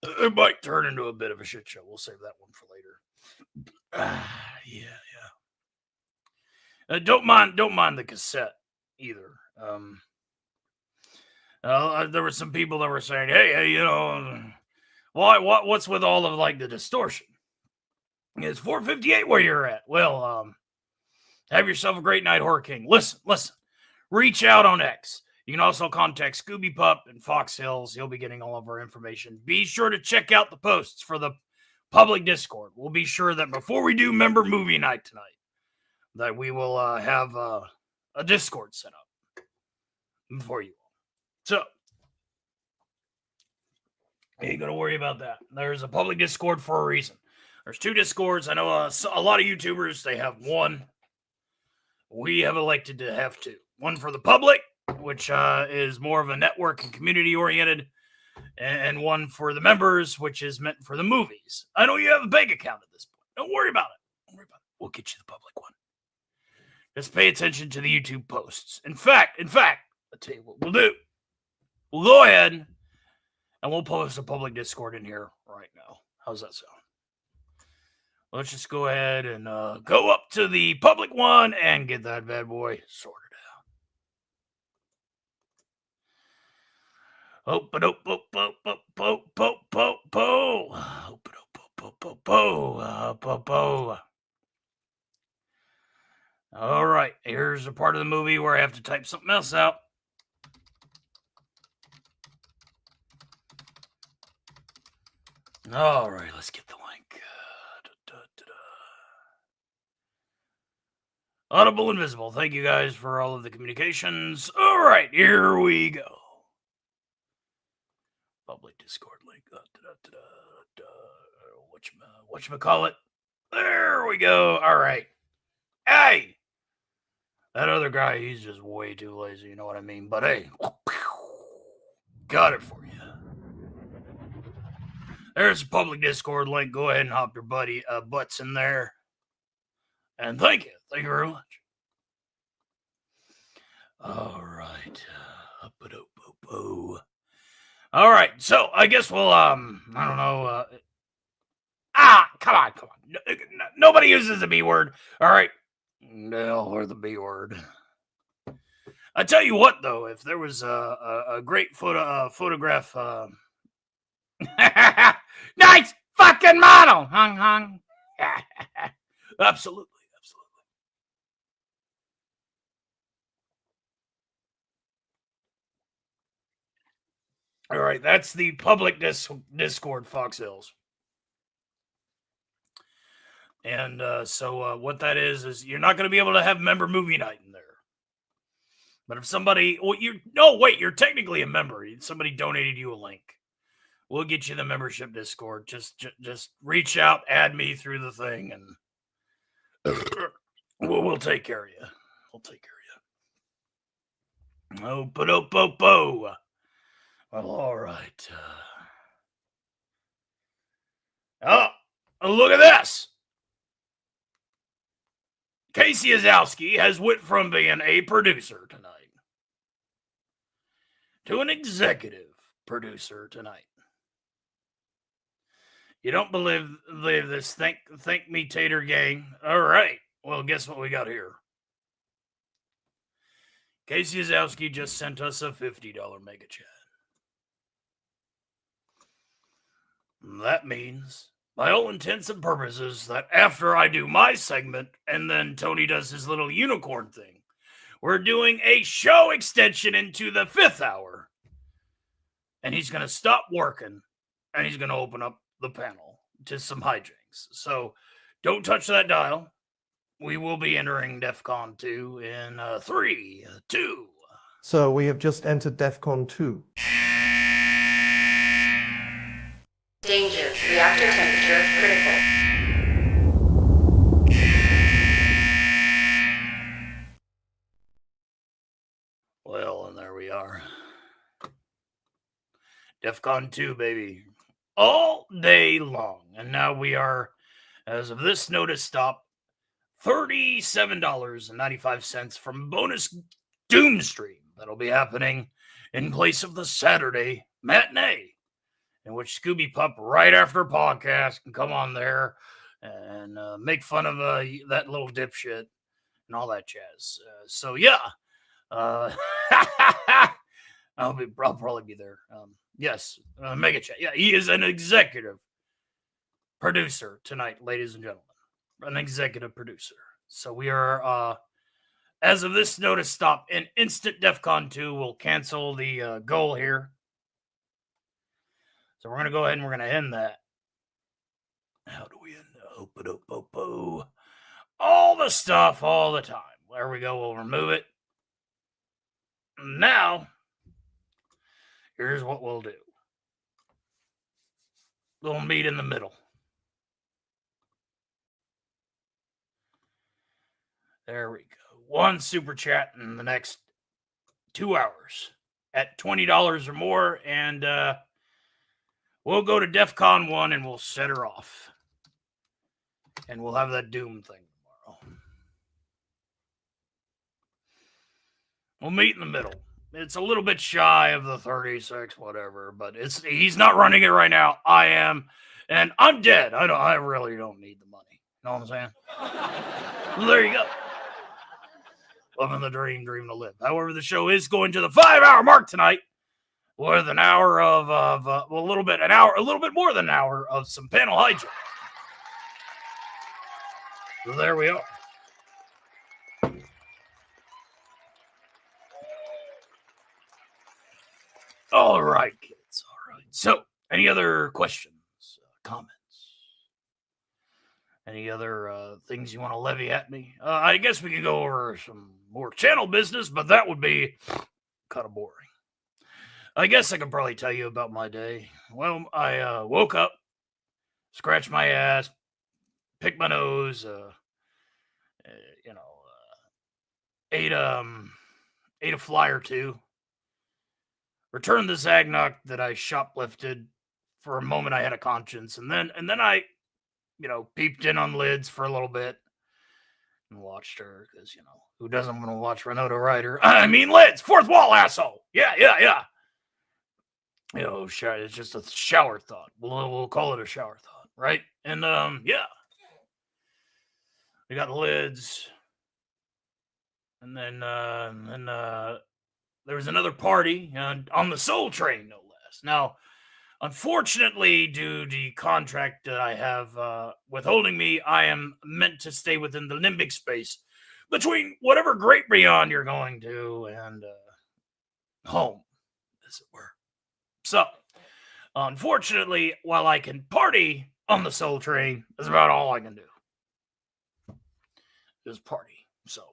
it might turn into a bit of a shit show. We'll save that one for later. Yeah. Don't mind the cassette either. There were some people that were saying, hey, what's with all of the distortion? It's 4:58 where you're at. Well, have yourself a great night, Horror King. Listen. Reach out on X. You can also contact Scooby Pup and Fox Hills. He'll be getting all of our information. Be sure to check out the posts for the public Discord. We'll be sure that before we do member movie night tonight, that we will have a Discord set up for you all. So, you ain't going to worry about that. There's a public Discord for a reason. There's 2 Discords. I know a lot of YouTubers, they have one. We have elected to have 2. One for the public, which is more of a network and community oriented, and one for the members, which is meant for the movies. I know you have a bank account at this point. Don't worry about it. We'll get you the public one. Just pay attention to the YouTube posts. In fact, I'll tell you what we'll do. We'll go ahead and we'll post a public Discord in here right now. How's that sound? Let's just go ahead and go up to the public one and get that bad boy sorted out. All right, here's a part of the movie where I have to type something else out. All right, let's get the link. Audible and visible. Thank you guys for all of the communications. All right, here we go. Public Discord link. Whatchamacallit? There we go. All right. Hey! That other guy, he's just way too lazy, you know what I mean? But hey, got it for you. There's a public Discord link. Go ahead and hop your butts in there. And thank you. Thank you very much. All right. All right. So I guess we'll, I don't know. Come on. Nobody uses the B word. All right. No, or the B word. I tell you what, though, if there was a great photograph, nice fucking model, hung. Absolutely. All right, that's the public Discord, Fox Hills. And so what that is you're not going to be able to have member movie night in there. But if somebody, you're technically a member. Somebody donated you a link. We'll get you the membership Discord. Just reach out, add me through the thing, and we'll take care of you. Oh, well, all right. Oh, look at this. Casey Azowski has went from being a producer tonight to an executive producer tonight. You don't believe this? Thank me, Tater Gang. All right. Well, guess what we got here? Casey Azowski just sent us a $50 mega chat. That means, by all intents and purposes, that after I do my segment and then Tony does his little unicorn thing, we're doing a show extension into the 5th hour. And he's going to stop working and he's going to open up the panel to some hijinks. So don't touch that dial. We will be entering DEFCON 2 in 3, 2. So we have just entered DEFCON 2. Danger. Reactor temperature critical. Well, and there we are. DEFCON 2, baby. All day long. And now we are, as of this notice stop, $37.95 from bonus Doom stream. That'll be happening in place of the Saturday matinee, in which Scooby Pup, right after podcast, can come on there and make fun of that little dipshit and all that jazz. So, yeah. I'll probably be there. Yes, Mega Chat. Yeah, he is an executive producer tonight, ladies and gentlemen. An executive producer. So we are, as of this notice stop, in instant DEFCON 2. We'll cancel the goal here. So we're going to go ahead and we're going to end that. How do we end that? All the stuff, all the time. There we go. We'll remove it. Now, here's what we'll do. We'll meet in the middle. There we go. One super chat in the next 2 hours at $20 or more. And we'll go to DEFCON 1 and we'll set her off. And we'll have that Doom thing tomorrow. We'll meet in the middle. It's a little bit shy of the 36, whatever, but he's not running it right now. I am, and I'm dead. I really don't need the money. You know what I'm saying? Well, there you go. Living the dream to live. However, the show is going to the 5-hour mark tonight, with an hour of a little bit more than an hour of some panel hijinks. So there we are. All right, kids. All right. So, any other questions, comments? Any other things you want to levy at me? I guess we can go over some more channel business, but that would be kind of boring. I guess I could probably tell you about my day. Well, I woke up, scratched my ass, picked my nose, ate a fly or two, returned the Zagnock that I shoplifted. For a moment, I had a conscience, and then I, peeped in on Lids for a little bit and watched her because who doesn't want to watch Renata Ryder? I mean, Lids, fourth wall asshole. Yeah. It's just a shower thought. We'll call it a shower thought, right? And yeah, we got Lids, and then there was another party on the Soul Train, no less. Now, unfortunately, due to the contract that I have withholding me, I am meant to stay within the limbic space between whatever Great Beyond you're going to and home, as it were. So, unfortunately, while I can party on the Soul Train, that's about all I can do. Just party. So,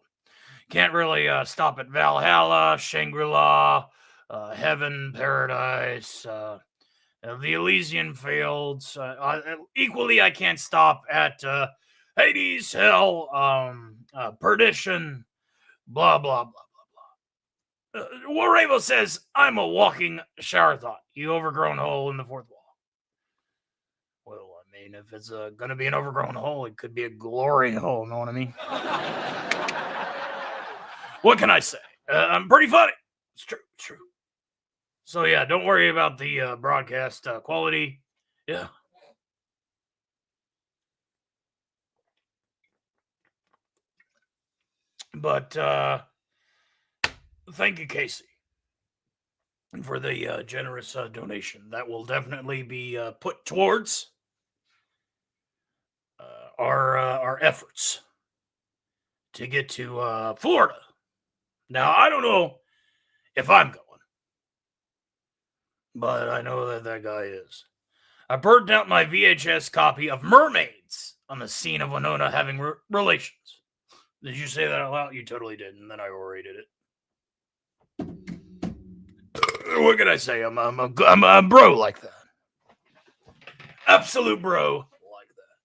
can't really stop at Valhalla, Shangri-La, Heaven, Paradise, the Elysian Fields. Equally, I can't stop at Hades, Hell, Perdition, blah, blah, blah, blah, blah. Warravo says, I'm a walking shower thought. You overgrown hole in the fourth wall. Well, I mean, if it's going to be an overgrown hole, it could be a glory hole, know what I mean? What can I say? I'm pretty funny. It's true. So, yeah, don't worry about the broadcast quality. Yeah. But thank you, Casey, for the generous donation. That will definitely be put towards our efforts to get to Florida. Now, I don't know if I'm going, but I know that guy is. I burned out my VHS copy of Mermaids on the scene of Winona having relations. Did you say that out loud? You totally did, and then I orated it. What can I say? I'm a bro like that. Absolute bro like that.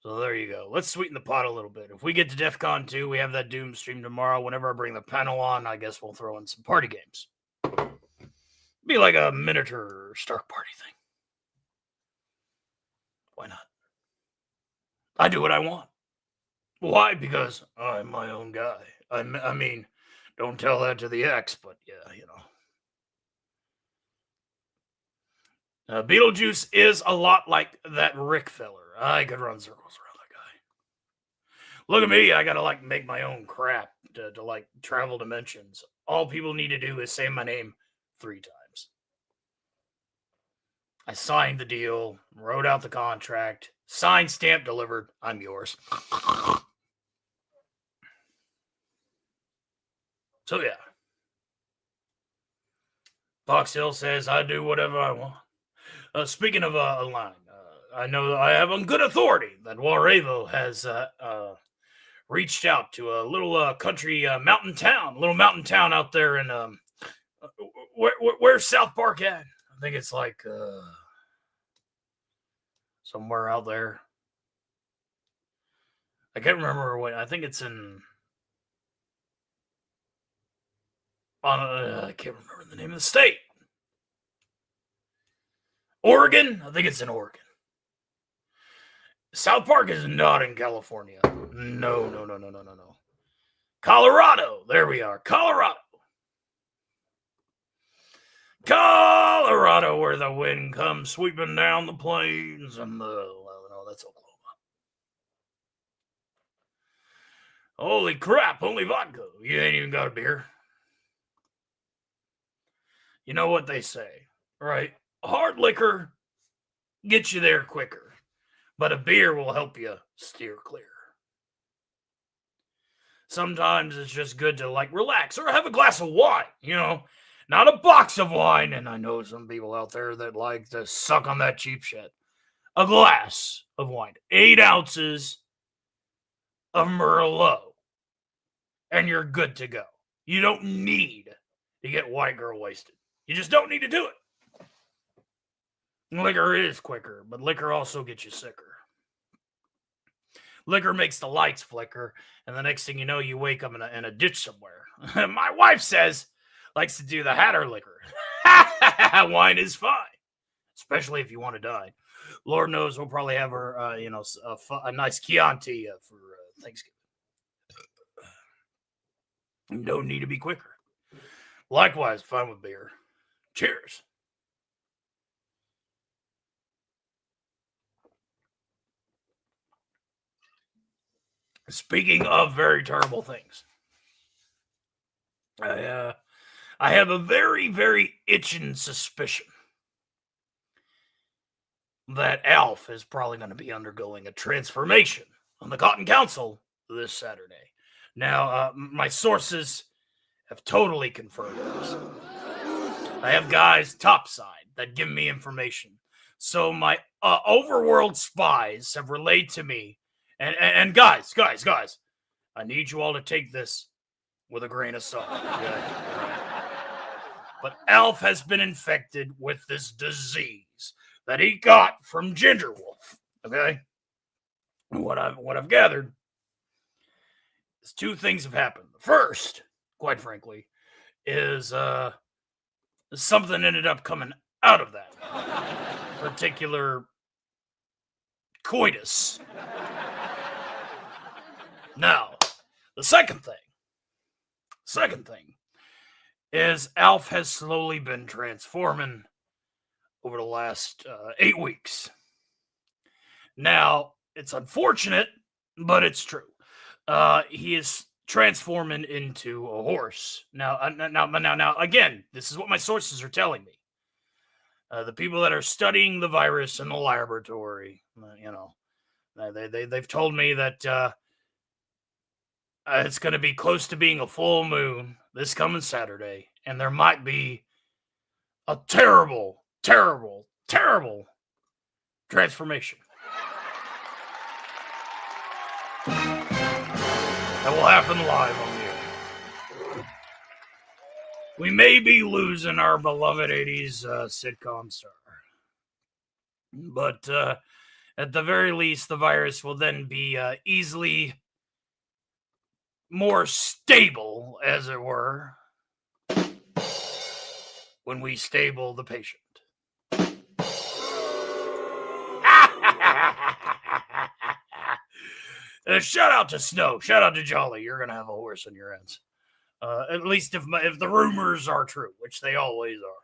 So there you go. Let's sweeten the pot a little bit. If we get to DEF CON 2, we have that Doom stream tomorrow. Whenever I bring the panel on, I guess we'll throw in some party games. Be like a miniature Stark party thing. Why not? I do what I want. Why? Because I'm my own guy. I mean, don't tell that to the ex, but yeah, Beetlejuice is a lot like that Rick feller. I could run circles around that guy. Look at me. I gotta make my own crap to travel dimensions. All people need to do is say my name 3 times. I signed the deal, wrote out the contract, signed, stamp, delivered. I'm yours. So, yeah. Fox Hill says, I do whatever I want. Speaking of a line, I know that I have on good authority that Warravo has reached out to a little country mountain town out there in, where's South Park at? I think it's somewhere out there. I can't remember what. I think it's in. I can't remember the name of the state. Oregon? I think it's in Oregon. South Park is not in California. No. Colorado. There we are. Colorado, where the wind comes sweeping down the plains and no, that's Oklahoma. Holy crap, only vodka. You ain't even got a beer. You know what they say, right? Hard liquor gets you there quicker, but a beer will help you steer clear. Sometimes it's just good to relax or have a glass of wine, not a box of wine. And I know some people out there that like to suck on that cheap shit. a glass of wine, 8 ounces of Merlot, and you're good to go. You don't need to get white girl wasted. You just don't need to do it. Liquor is quicker, but liquor also gets you sicker. Liquor makes the lights flicker, and the next thing you know, you wake up in a ditch somewhere. My wife likes to do the Hatter liquor. Wine is fine, especially if you want to die. Lord knows we'll probably have her, a nice Chianti for Thanksgiving. You don't need to be quicker. Likewise, fine with beer. Cheers. Speaking of very terrible things, I have a very, very itching suspicion that Alf is probably going to be undergoing a transformation on the Cotton Council this Saturday. Now, my sources have totally confirmed this. I have guys topside that give me information. So my overworld spies have relayed to me, and guys, I need you all to take this with a grain of salt. Okay? But Alf has been infected with this disease that he got from Ginger Wolf. Okay? And what I've gathered is 2 things have happened. The first, quite frankly, is something ended up coming out of that particular coitus. Now, the second thing is Alf has slowly been transforming over the last 8 weeks. Now, it's unfortunate, but it's true. He is transforming into a horse. Now, again, this is what my sources are telling me. The people that are studying the virus in the laboratory, they've told me that it's going to be close to being a full moon this coming Saturday, and there might be a terrible, terrible, terrible transformation that will happen live on the air. We may be losing our beloved 80s sitcom star, but at the very least, the virus will then be easily more stable, as it were, when we stable the patient. Shout out to Snow. Shout out to Jolly. You're going to have a horse in your hands. At least if the rumors are true, which they always are.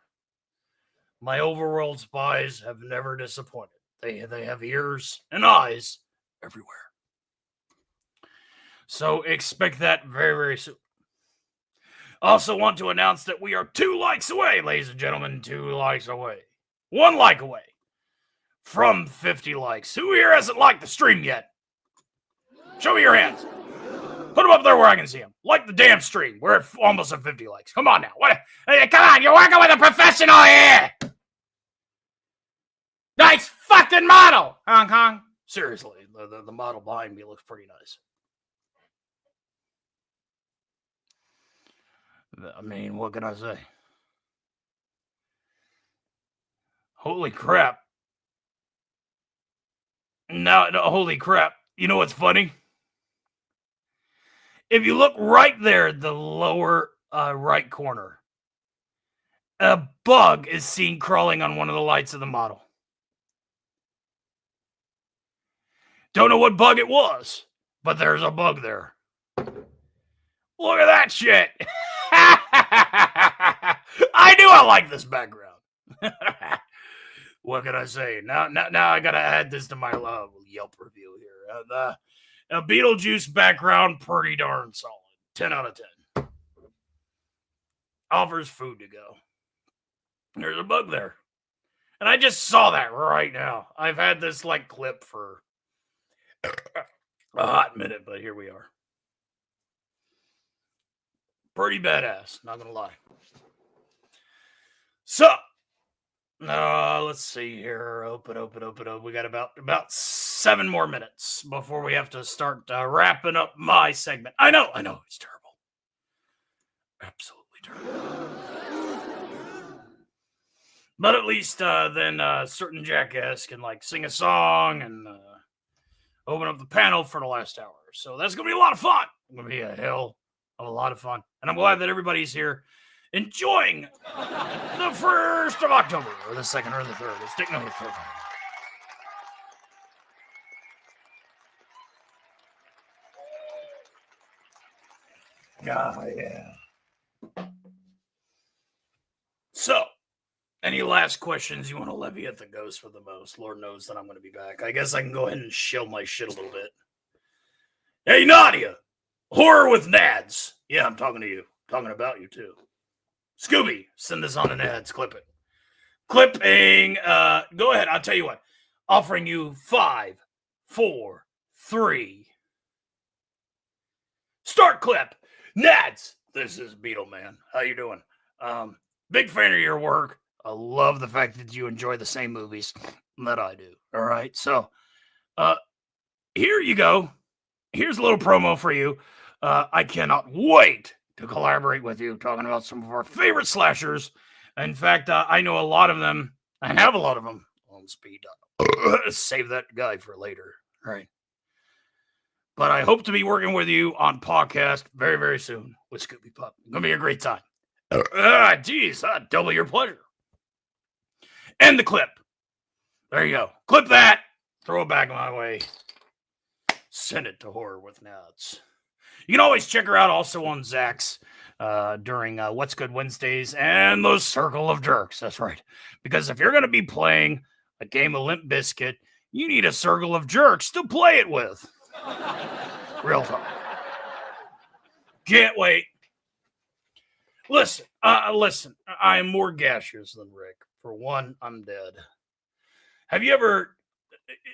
My overworld spies have never disappointed. They have ears and eyes everywhere. So expect that very, very soon. Also want to announce that we are 2 likes away, ladies and gentlemen. 2 likes away. 1 like away from 50 likes. Who here hasn't liked the stream yet? Show me your hands. Put them up there where I can see them. Like the damn stream. We're almost at 50 likes. Come on now. Hey, come on. You're working with a professional here. Nice fucking model. Hong Kong. Seriously, the model behind me looks pretty nice. I mean, what can I say? Holy crap. No, holy crap. You know what's funny? If you look right there, the lower right corner, a bug is seen crawling on one of the lights of the model. Don't know what bug it was, but there's a bug there. Look at that shit. I knew I liked this background. What can I say? Now I gotta add this to my Yelp review here. A Beetlejuice background, pretty darn solid. 10 out of 10. Offers food to go. There's a bug there. And I just saw that right now. I've had this clip for a hot minute, but here we are. Pretty badass, not gonna lie. So, Let's see here. Open. We got about 7 more minutes before we have to start wrapping up my segment. I know, it's terrible. Absolutely terrible. But at least then certain jackass can like sing a song and open up the panel for the last hour. So that's gonna be a lot of fun. It's gonna be a hell of a lot of fun, and I'm glad that everybody's here enjoying the 1st of October, or the 2nd, or the 3rd. Let's take number 3rd. Yeah. So, any last questions you want to levy at the ghost for the most? Lord knows that I'm going to be back. I guess I can go ahead and shill my shit a little bit. Hey, Nadia! Horror with Nads. Yeah, I'm talking to you. Talking about you, too. Scooby, send this on to Nads. Clip it. Clipping. Go ahead. I'll tell you what. Offering you 5, 4, 3. Start clip. Nads, this is Beetle Man. How you doing? Big fan of your work. I love the fact that you enjoy the same movies that I do. All right. So, here you go. Here's a little promo for you. I cannot wait to collaborate with you talking about some of our favorite slashers. In fact, I know a lot of them. I have a lot of them on speed dial. Save that guy for later. Right. But I hope to be working with you on podcast very, very soon with Scooby Pup. It's going to be a great time. Geez, double your pleasure. And the clip. There you go. Clip that. Throw it back my way. Send it to Horror with Nads. You can always check her out also on Zach's during What's Good Wednesdays and the Circle of Jerks. That's right. Because if you're going to be playing a game of Limp Bizkit, you need a circle of jerks to play it with. Real talk. Can't wait. Listen. I am more gaseous than Rick. For one, I'm dead. Have you ever...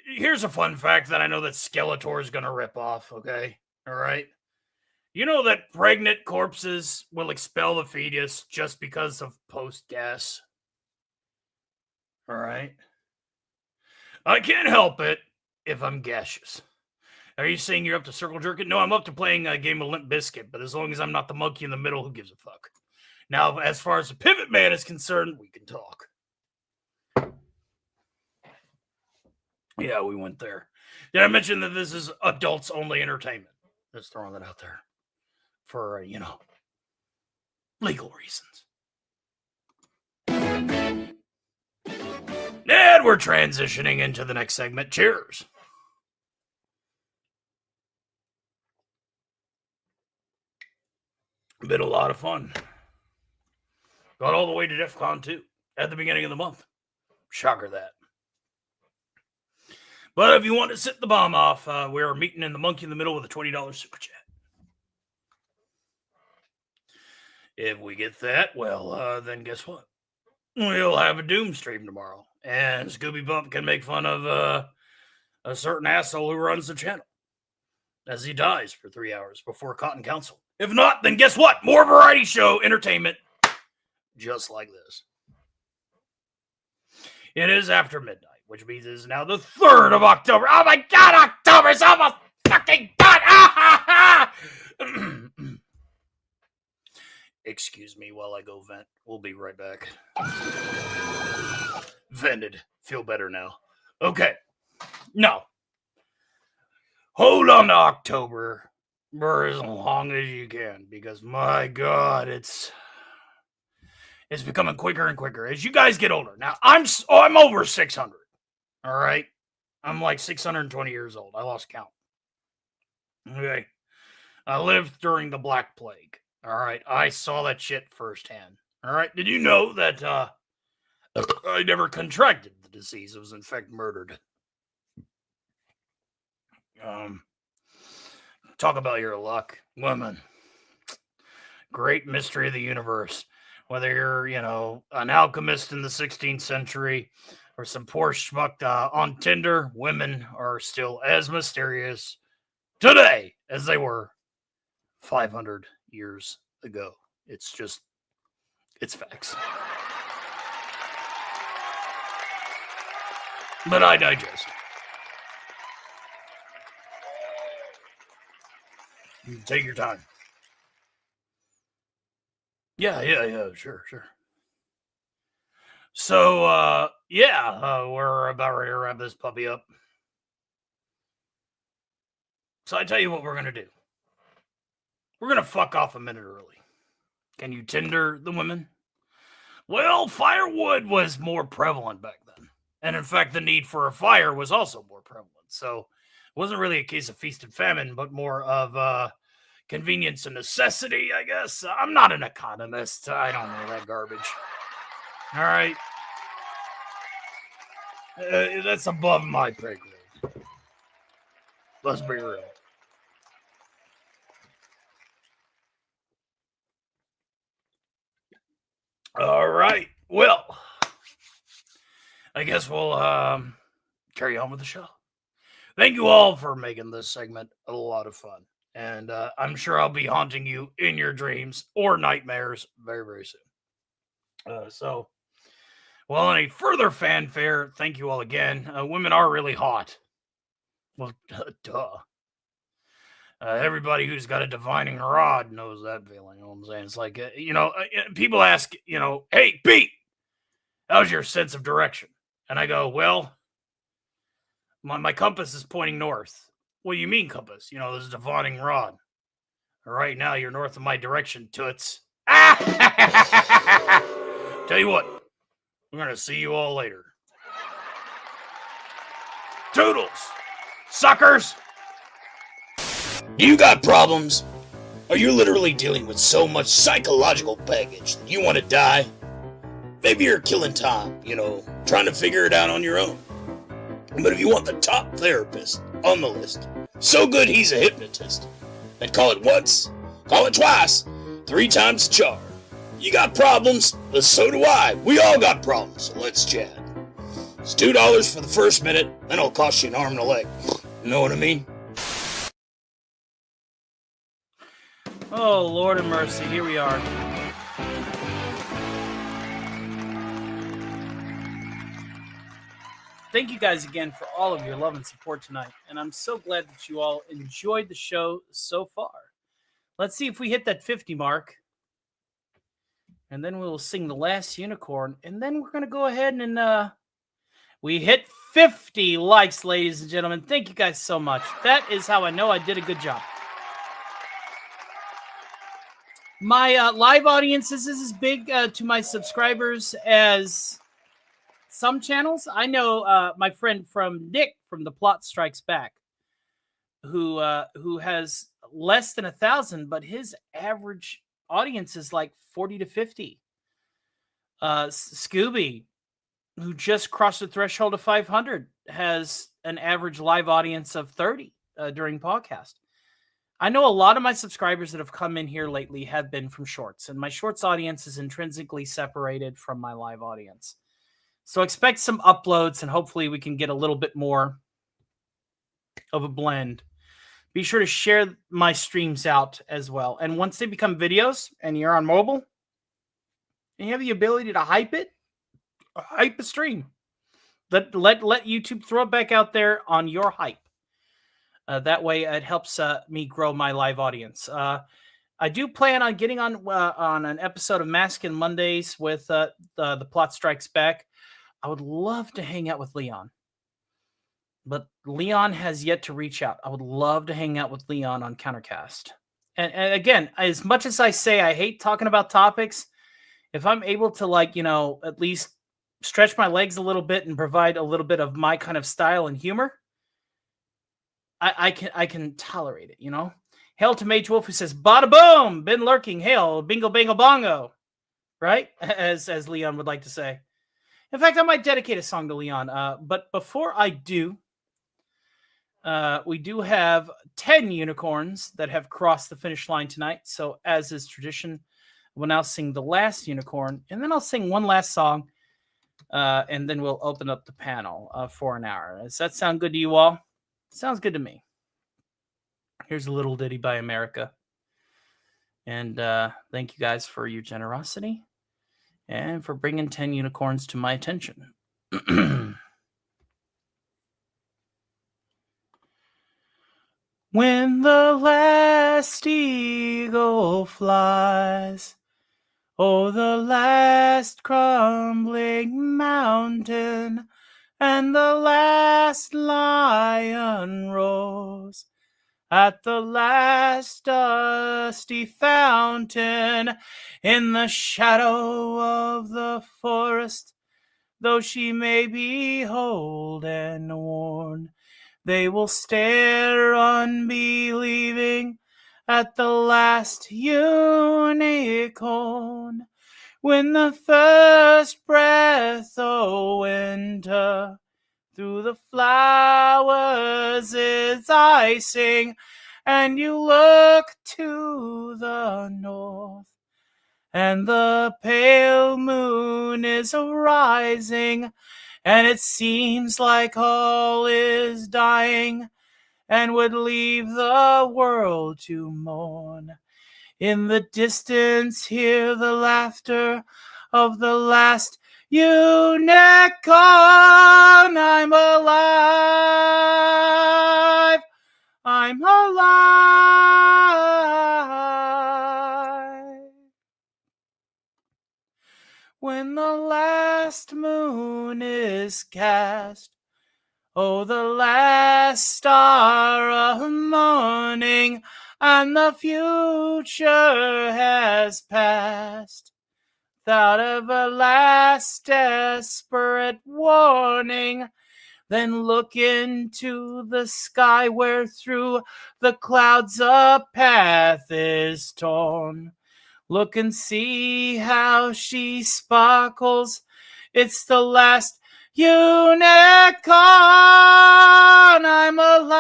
Here's a fun fact that I know that Skeletor is going to rip off, okay? All right? You know that pregnant corpses will expel the fetus just because of post-gas? All right? I can't help it if I'm gaseous. Are you saying you're up to circle jerking? No, I'm up to playing a game of Limp Bizkit, but as long as I'm not the monkey in the middle, who gives a fuck? Now, as far as the Pivot Man is concerned, we can talk. Yeah, we went there. Did I mention that this is adults-only entertainment? Just throwing that out there for, legal reasons. And we're transitioning into the next segment. Cheers. Been a lot of fun. Got all the way to DEFCON 2 at the beginning of the month. Shocker that. But if you want to sit the bomb off, we are meeting in the monkey in the middle with a $20 super chat. If we get that, well, then guess what? We'll have a Doom stream tomorrow. And Scooby Bump can make fun of a certain asshole who runs the channel as he dies for 3 hours before Cotton Council. If not, then guess what? More variety show entertainment just like this. It is after midnight, which means it is now the 3rd of October. Oh my God, October's almost fucking done. Excuse me while I go vent. We'll be right back. Vented. Feel better now. Okay. No. Hold on to October for as long as you can, because my God, it's becoming quicker and quicker as you guys get older. Now, I'm over 600. All right? I'm like 620 years old. I lost count. Okay. I lived during the Black Plague. All right. I saw that shit firsthand. All right. Did you know that I never contracted the disease? I was in fact murdered. Talk about your luck, women. Great mystery of the universe. Whether you're, an alchemist in the 16th century or some poor schmuck on Tinder, women are still as mysterious today as they were 500 years ago. It's facts. but I digest. You take your time. Yeah, sure. So, we're about ready to wrap this puppy up. So I tell you what we're going to do. We're going to fuck off a minute early. Can you Tinder the women? Well, firewood was more prevalent back then. And in fact, the need for a fire was also more prevalent. So it wasn't really a case of feast and famine, but more of convenience and necessity, I guess. I'm not an economist. I don't know that garbage. All right. That's above my pay grade. Let's be real. All right. Well, I guess we'll carry on with the show. Thank you all for making this segment a lot of fun. And I'm sure I'll be haunting you in your dreams or nightmares very, very soon. Well, any further fanfare, thank you all again. Women are really hot. Well, duh. Everybody who's got a divining rod knows that feeling. You know what I'm saying? It's like, people ask, hey, Pete, how's your sense of direction? And I go, well, my compass is pointing north. What do you mean compass? There's a divining rod. Right now, you're north of my direction, toots. Tell you what, we're going to see you all later. Toodles, suckers. You got problems? Are you literally dealing with so much psychological baggage that you want to die? Maybe you're killing time, trying to figure it out on your own. But if you want the top therapist on the list, so good he's a hypnotist, then call it once, call it twice, 3 times the charge. You got problems? So do I. We all got problems, so let's chat. It's $2 for the first minute, then it'll cost you an arm and a leg. You know what I mean? Oh, Lord of mercy, here we are. Thank you guys again for all of your love and support tonight, and I'm so glad that you all enjoyed the show so far. Let's see if we hit that 50 mark, and then we'll sing the last unicorn, and then we're going to go ahead and we hit 50 likes, ladies and gentlemen. Thank you guys so much. That is how I know I did a good job. My live audiences is as big to my subscribers as some channels. I know my friend from Nick from The Plot Strikes Back, who has less than 1,000, but his average audience is like 40 to 50. Scooby, who just crossed the threshold of 500, has an average live audience of 30 during podcast. I know a lot of my subscribers that have come in here lately have been from shorts, and my shorts audience is intrinsically separated from my live audience. So expect some uploads, and hopefully we can get a little bit more of a blend. Be sure to share my streams out as well. And once they become videos and you're on mobile and you have the ability to hype a stream. Let YouTube throw it back out there on your hype. That way it helps me grow my live audience. I do plan on getting on an episode of Masking Mondays with the Plot Strikes Back. I would love to hang out with Leon. But Leon has yet to reach out. I would love to hang out with Leon on Countercast. And again, as much as I say I hate talking about topics, if I'm able to at least stretch my legs a little bit and provide a little bit of my kind of style and humor, I can tolerate it, Hail to Mage Wolf, who says, bada boom, been lurking, hail, bingo bango bongo. Right? As Leon would like to say. In fact, I might dedicate a song to Leon. But before I do, we do have 10 unicorns that have crossed the finish line tonight. So as is tradition, we'll now sing the last unicorn, and then I'll sing one last song, and then we'll open up the panel for an hour. Does that sound good to you all? Sounds good to me. Here's a little ditty by America. And thank you guys for your generosity and for bringing 10 unicorns to my attention. When the last eagle flies, oh, the last crumbling mountain, and the last lion roars at the last dusty fountain, in the shadow of the forest, though she may be old and worn, they will stare unbelieving at the last unicorn. When the first breath of winter through the flowers is icing, and you look to the north, and the pale moon is rising, and it seems like all is dying, and would leave the world to mourn. In the distance, hear the laughter of the last unicorn. I'm alive. I'm alive. When the last moon is cast, oh, the last star of morning, and the future has passed, thought of a last desperate warning, then look into the sky where through the clouds a path is torn. Look and see how she sparkles. It's the last unicorn. I'm alive.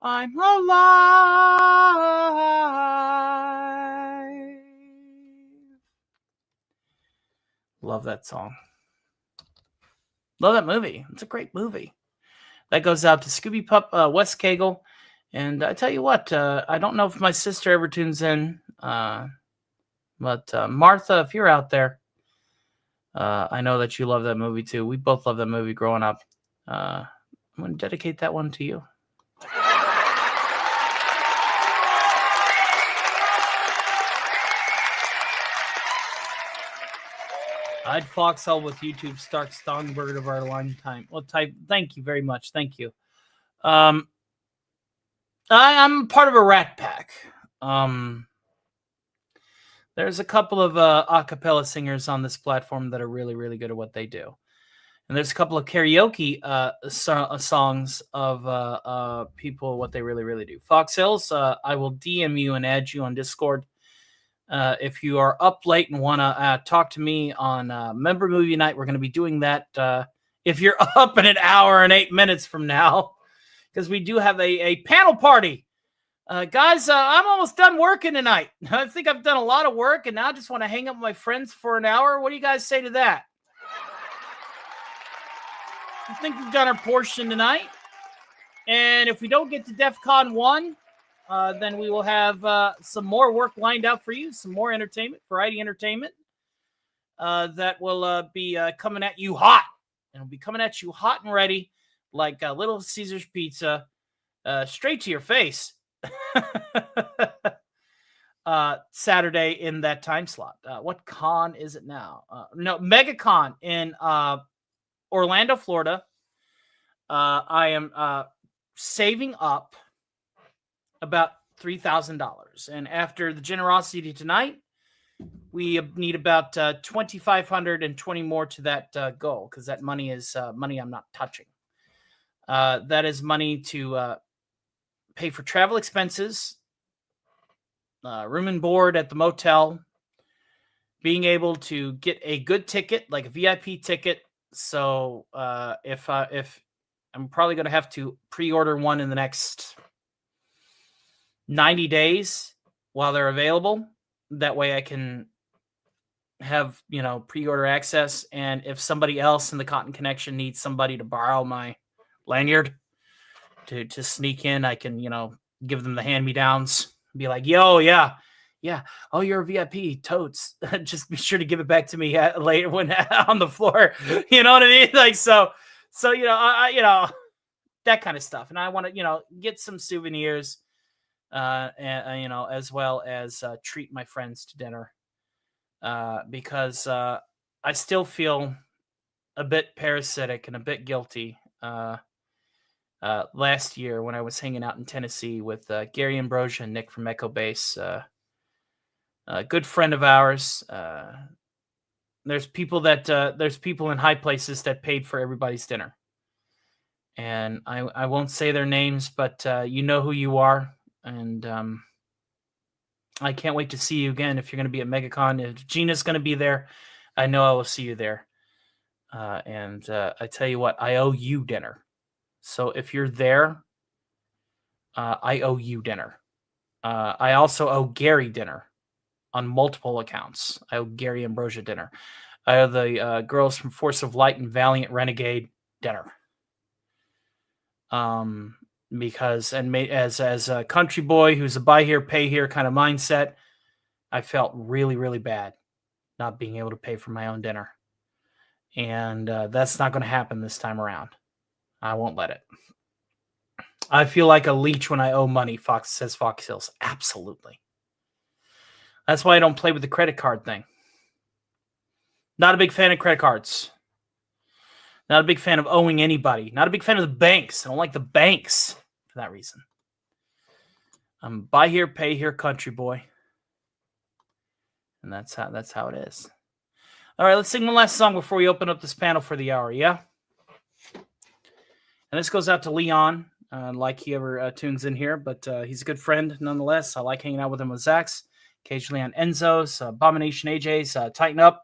I'm alive. Love that song. Love that movie. It's a great movie. That goes out to Scooby Pup, Wes Cagle. And I tell you what, I don't know if my sister ever tunes in, but Martha, if you're out there, I know that you love that movie too. We both love that movie growing up. I'm going to dedicate that one to you. I'd Foxhole with YouTube Stark Songbird of our lifetime. Well, thank you very much. Thank you. I'm part of a rat pack. There's a couple of a cappella singers on this platform that are really, really good at what they do. And there's a couple of karaoke songs of people, what they really, really do. Fox Hills, I will DM you and add you on Discord. If you are up late and want to talk to me on Member Movie Night, we're going to be doing that if you're up in an hour and 8 minutes from now, because we do have a panel party. Guys, I'm almost done working tonight. I think I've done a lot of work, and now I just want to hang out with my friends for an hour. What do you guys say to that? I think we've done our portion tonight. And if we don't get to DEF CON 1, then we will have some more work lined up for you, some more entertainment, variety entertainment that will be coming at you hot. It'll be coming at you hot and ready like Little Caesar's Pizza, straight to your face. Saturday in that time slot. What con is it now? No, MegaCon in Orlando, Florida. I am saving up about $3,000, and after the generosity tonight, we need about $2,520 more to that goal, because that money is money I'm not touching. That is money to pay for travel expenses, room and board at the motel, being able to get a good ticket, like a VIP ticket. So if I'm probably going to have to pre-order one in the next 90 days while they're available. That way I can have, pre-order access. And if somebody else in the Cotton Connection needs somebody to borrow my lanyard to sneak in, I can, give them the hand-me-downs. Be like, yo, yeah. Oh, you're a VIP, totes. Just be sure to give it back to me later when on the floor. You know what I mean? Like, so, that kind of stuff. And I want to, get some souvenirs, and, as well as treat my friends to dinner, because I still feel a bit parasitic and a bit guilty. Last year when I was hanging out in Tennessee with Gary Ambrosia and Nick from Echo Base, a good friend of ours. There's people in high places that paid for everybody's dinner, and I won't say their names, but you know who you are, and I can't wait to see you again if you're going to be at MegaCon. If Gina's going to be there, I know I will see you there. And I tell you what, I owe you dinner. So if you're there, I owe you dinner. I also owe Gary dinner on multiple accounts. I owe Gary Ambrosia dinner. I owe the girls from Force of Light and Valiant Renegade dinner. Because as a country boy who's a buy here, pay here kind of mindset, I felt really, really bad not being able to pay for my own dinner. And that's not going to happen this time around. I won't let it. I feel like a leech when I owe money, says Fox Hills. Absolutely. That's why I don't play with the credit card thing. Not a big fan of credit cards. Not a big fan of owing anybody. Not a big fan of the banks. I don't like the banks for that reason. I'm buy here, pay here, country boy. And that's how it is. All right, let's sing one last song before we open up this panel for the hour, yeah? And this goes out to Leon, like he ever tunes in here, but he's a good friend nonetheless. I like hanging out with him with Zach's, occasionally on Enzo's, Abomination AJ's, Tighten Up.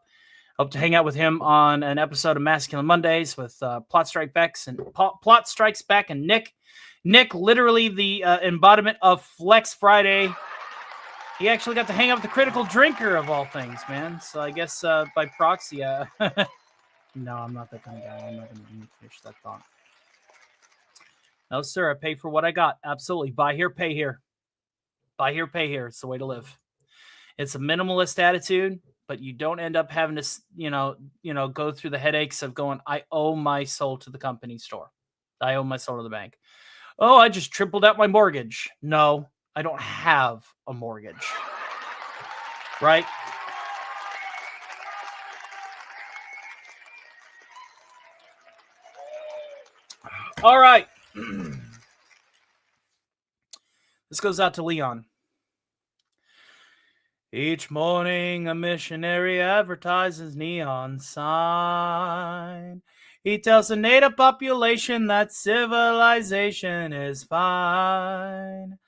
Hope to hang out with him on an episode of Masculine Mondays with Plot Strikes Back and Nick. Nick, literally the embodiment of Flex Friday. He actually got to hang out with the Critical Drinker of all things, man. So I guess by proxy, no, I'm not that kind of guy. I'm not going to finish that thought. No, sir, I pay for what I got. Absolutely. Buy here, pay here. Buy here, pay here. It's the way to live. It's a minimalist attitude, but you don't end up having to, go through the headaches of going, I owe my soul to the company store. I owe my soul to the bank. Oh, I just tripled out my mortgage. No, I don't have a mortgage. Right? All right. This goes out to Leon. Each morning a missionary advertises neon sign. He tells the native population that civilization is fine.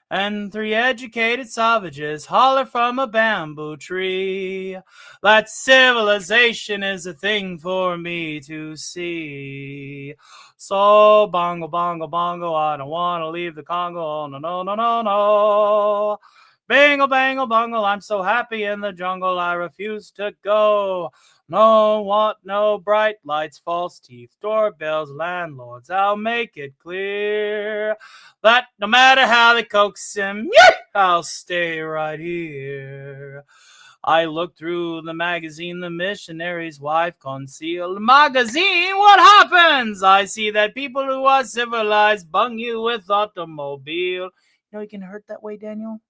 And 3 educated savages holler from a bamboo tree that civilization is a thing for me to see. So bongo, bongo, bongo, I don't want to leave the Congo. Oh, no, no, no, no, no. Bangle, bangle, bungle, I'm so happy in the jungle, I refuse to go. No want no bright lights, false teeth, doorbells, landlords. I'll make it clear that no matter how they coax him, I'll stay right here. I look through the magazine, the missionary's wife concealed magazine. What happens? I see that people who are civilized bung you with automobile. You can hurt that way, Daniel?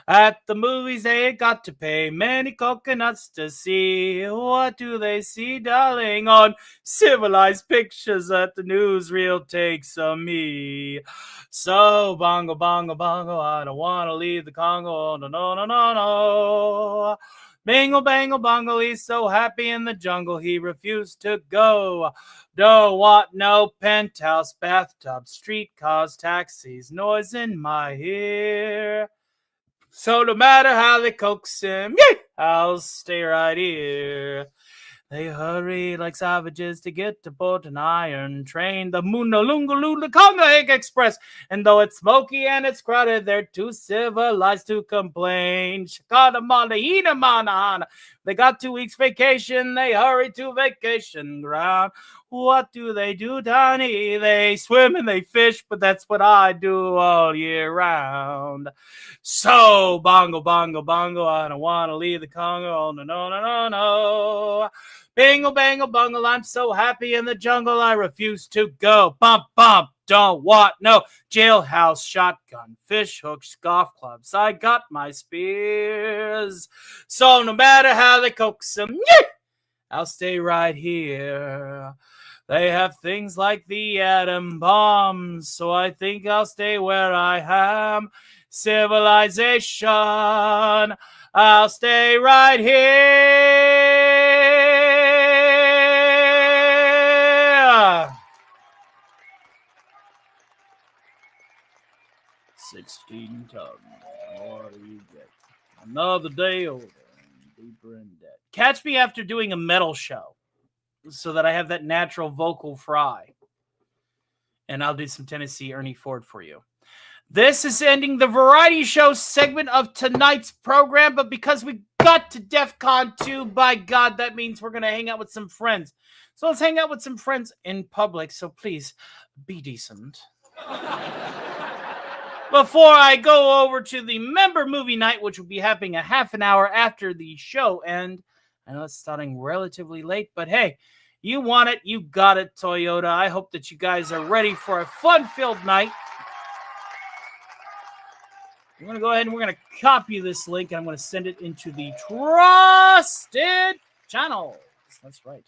At the movies they got to pay many coconuts to see. What do they see, darling, on civilized pictures that the newsreel takes of me? So bongo, bongo, bongo, I don't want to leave the Congo. No, no, no, no, no. Bingle, bangle, bungle, he's so happy in the jungle he refused to go. Don't want no penthouse, bathtub, streetcars, taxis, noise in my ear. So no matter how they coax him, I'll stay right here. They hurry like savages to get to port an iron train, the Munalungalula Congo Egg Express. And though it's smoky and it's crowded, they're too civilized to complain. They got 2 weeks vacation, they hurry to vacation ground. What do, Donnie? They swim and they fish, but that's what I do all year round. So, bongo, bongo, bongo, I don't want to leave the Congo. No, no, no, no, no. Bingle, bangle, bungle, I'm so happy in the jungle, I refuse to go. Bump, bump, don't want no jailhouse, shotgun, fish hooks, golf clubs. I got my spears. So no matter how they coax 'em, I'll stay right here. They have things like the atom bomb, so I think I'll stay where I am. Civilization, I'll stay right here. 16 tons. What do you get? Another day older and deeper in debt. Catch me after doing a metal show so that I have that natural vocal fry. And I'll do some Tennessee Ernie Ford for you. This is ending the variety show segment of tonight's program, but because we got to DEF CON 2, by God, that means we're going to hang out with some friends. So let's hang out with some friends in public, so please be decent. Before I go over to the member movie night, which will be happening a half an hour after the show end. I know it's starting relatively late, but hey, you want it, you got it, Toyota. I hope that you guys are ready for a fun-filled night. I'm going to go ahead and we're going to copy this link, and I'm going to send it into the trusted channels. That's right.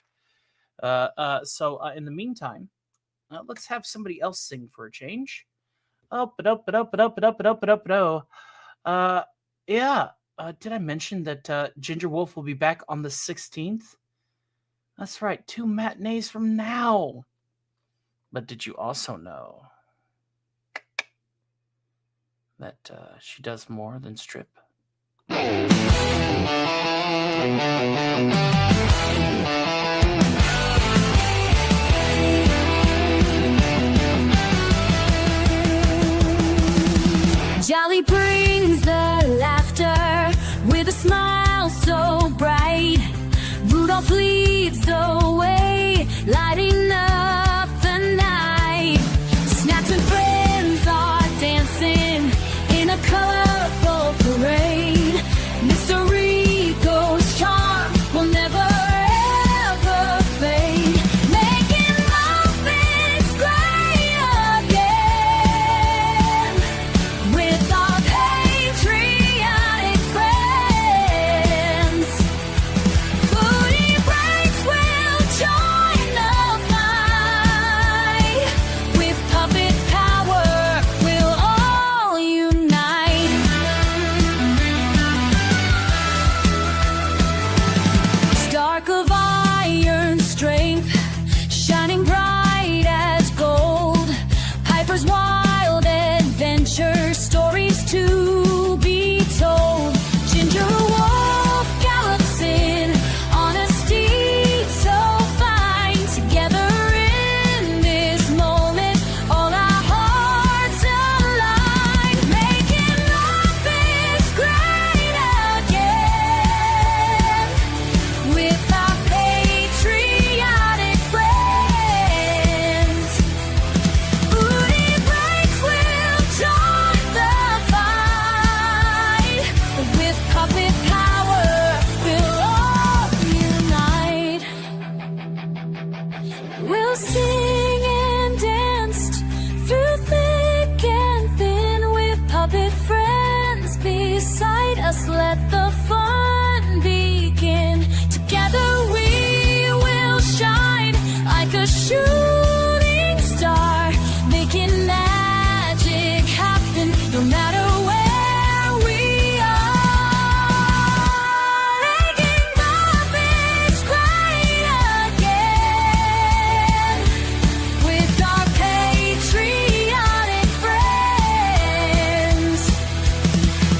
So in the meantime, let's have somebody else sing for a change. Yeah. Did I mention that Ginger Wolf will be back on the 16th? That's right, 2 matinees from now. But did you also know that she does more than strip? Jolly brings the laughter with a smile so bright. Rudolph leads the way, lighting up the night. Snaps and friends are dancing in a colorful parade. Mr. Rico's charm will never ever fade. Making muffins great again with our patriotic friends. Booty breaks will join the fight. With puppet power, we'll all unite. Stark of iron strength, shining bright as gold. Piper's wild adventure, stories to be told. Ginger Wolf gallops in on a steed so fine. Together in this moment, all our hearts align. Making muffins great again with our patriotic friends. Booty breaks will join the fight. With puppet power, we'll all unite. We'll sing and dance through thick and thin with puppet friends beside us. Let the fun begin. Together we will shine like a shooting star, making magic happen no matter where we are. Making muffins great again with our patriotic friends.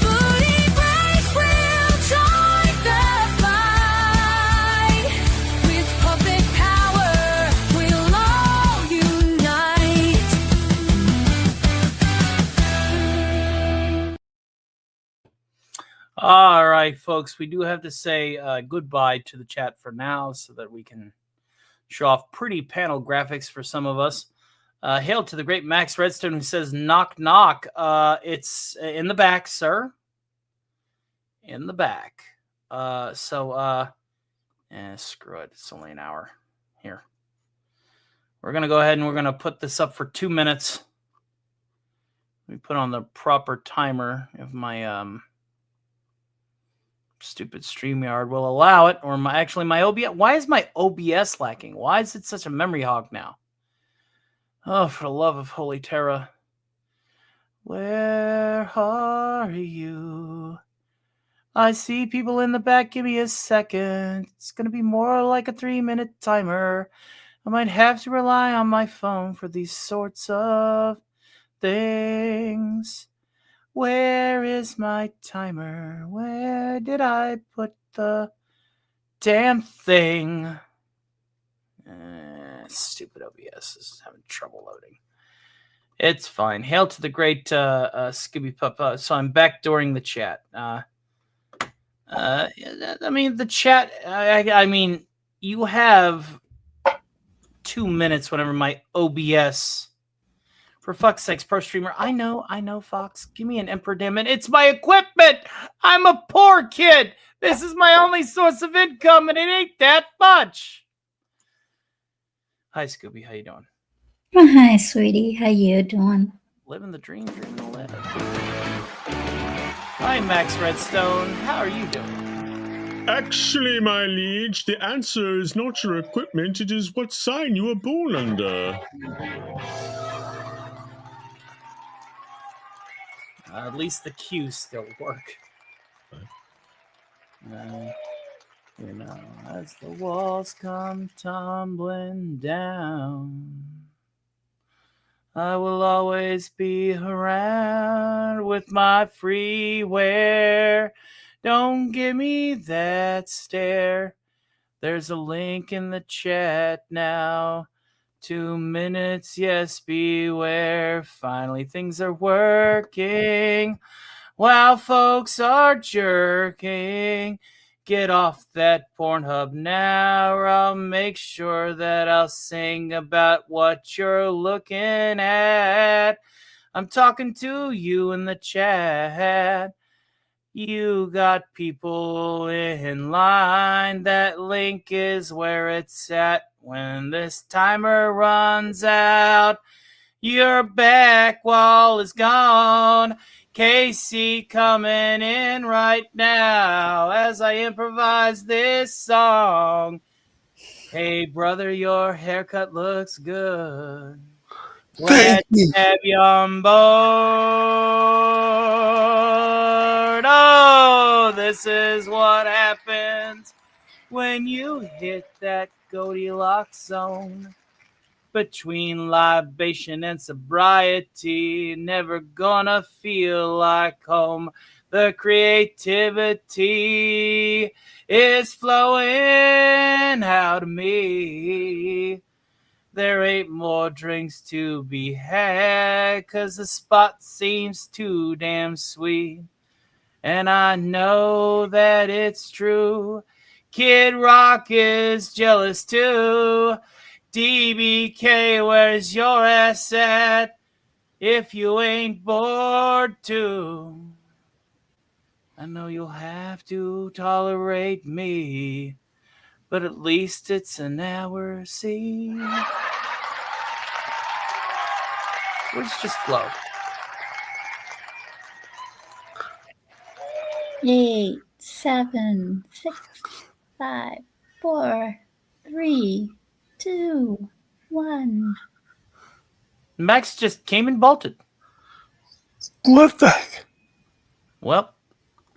Booty breaks will join the fight. With puppet power, we'll all unite. All right, folks, we do have to say goodbye to the chat for now so that we can show off pretty panel graphics for some of us. Hail to the great Max Redstone who says, knock, knock. It's in the back, sir. In the back. Screw it. It's only an hour. Here. We're going to go ahead and we're going to put this up for 2 minutes. Let me put on the proper timer if my stupid StreamYard will allow it, or my OBS. Why is my OBS lacking? Why is it such a memory hog now? Oh, for the love of Holy Terra. Where are you? I see people in the back. Give me a second. It's going to be more like a 3-minute timer. I might have to rely on my phone for these sorts of things. Where is my timer? Where did I put the damn thing? Stupid OBS is having trouble loading. It's fine. Hail to the great Scooby Papa. So I'm backdooring the chat. The chat. I mean, you have 2 minutes whenever my OBS. For fuck's sakes, pro streamer. I know, Fox. Give me an Emperor Demon. It's my equipment. I'm a poor kid. This is my only source of income, and it ain't that much. Hi, Scooby. How you doing? Hi, sweetie. How you doing? Living the dream, dreaming the live. Hi, Max Redstone. How are you doing? Actually, my liege, the answer is not your equipment. It is what sign you were born under. At least the Q's still work. As the walls come tumbling down, I will always be around with my freeware. Don't give me that stare. There's a link in the chat now. 2 minutes, yes, beware. Finally, things are working while folks are jerking. Get off that Pornhub now, or I'll make sure that I'll sing about what you're looking at. I'm talking to you in the chat. You got people in line. That link is where it's at. When this timer runs out, your back wall is gone. Casey coming in right now as I improvise this song. Hey, brother, your haircut looks good. Glad to have you on board. Oh, this is what happens when you hit that Goldilocks zone. Between libation and sobriety, never gonna feel like home. The creativity is flowing out of me. There ain't more drinks to be had, 'cause the spot seems too damn sweet. And I know that it's true. Kid Rock is jealous too. DBK, where's your ass at? If you ain't bored too, I know you'll have to tolerate me, but at least it's an hour, see? Let's just flow. 8, 7, 6, 5, 4, 3, 2, 1. Max just came and bolted. What the heck? Well,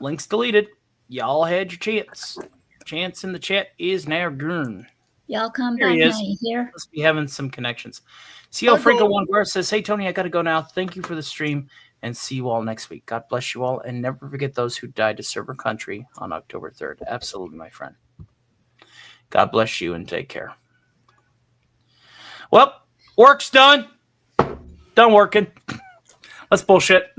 link's deleted. Y'all had your chance. Chance in the chat is now gone. Y'all come Here back he now, is. you hear? Must be having some connections. CL Franco One Bar says, "Hey Tony, I gotta go now. Thank you for the stream, and see you all next week. God bless you all, and never forget those who died to serve our country on October 3rd. Absolutely, my friend. God bless you and take care." Well, work's done. Done working. Let's bullshit.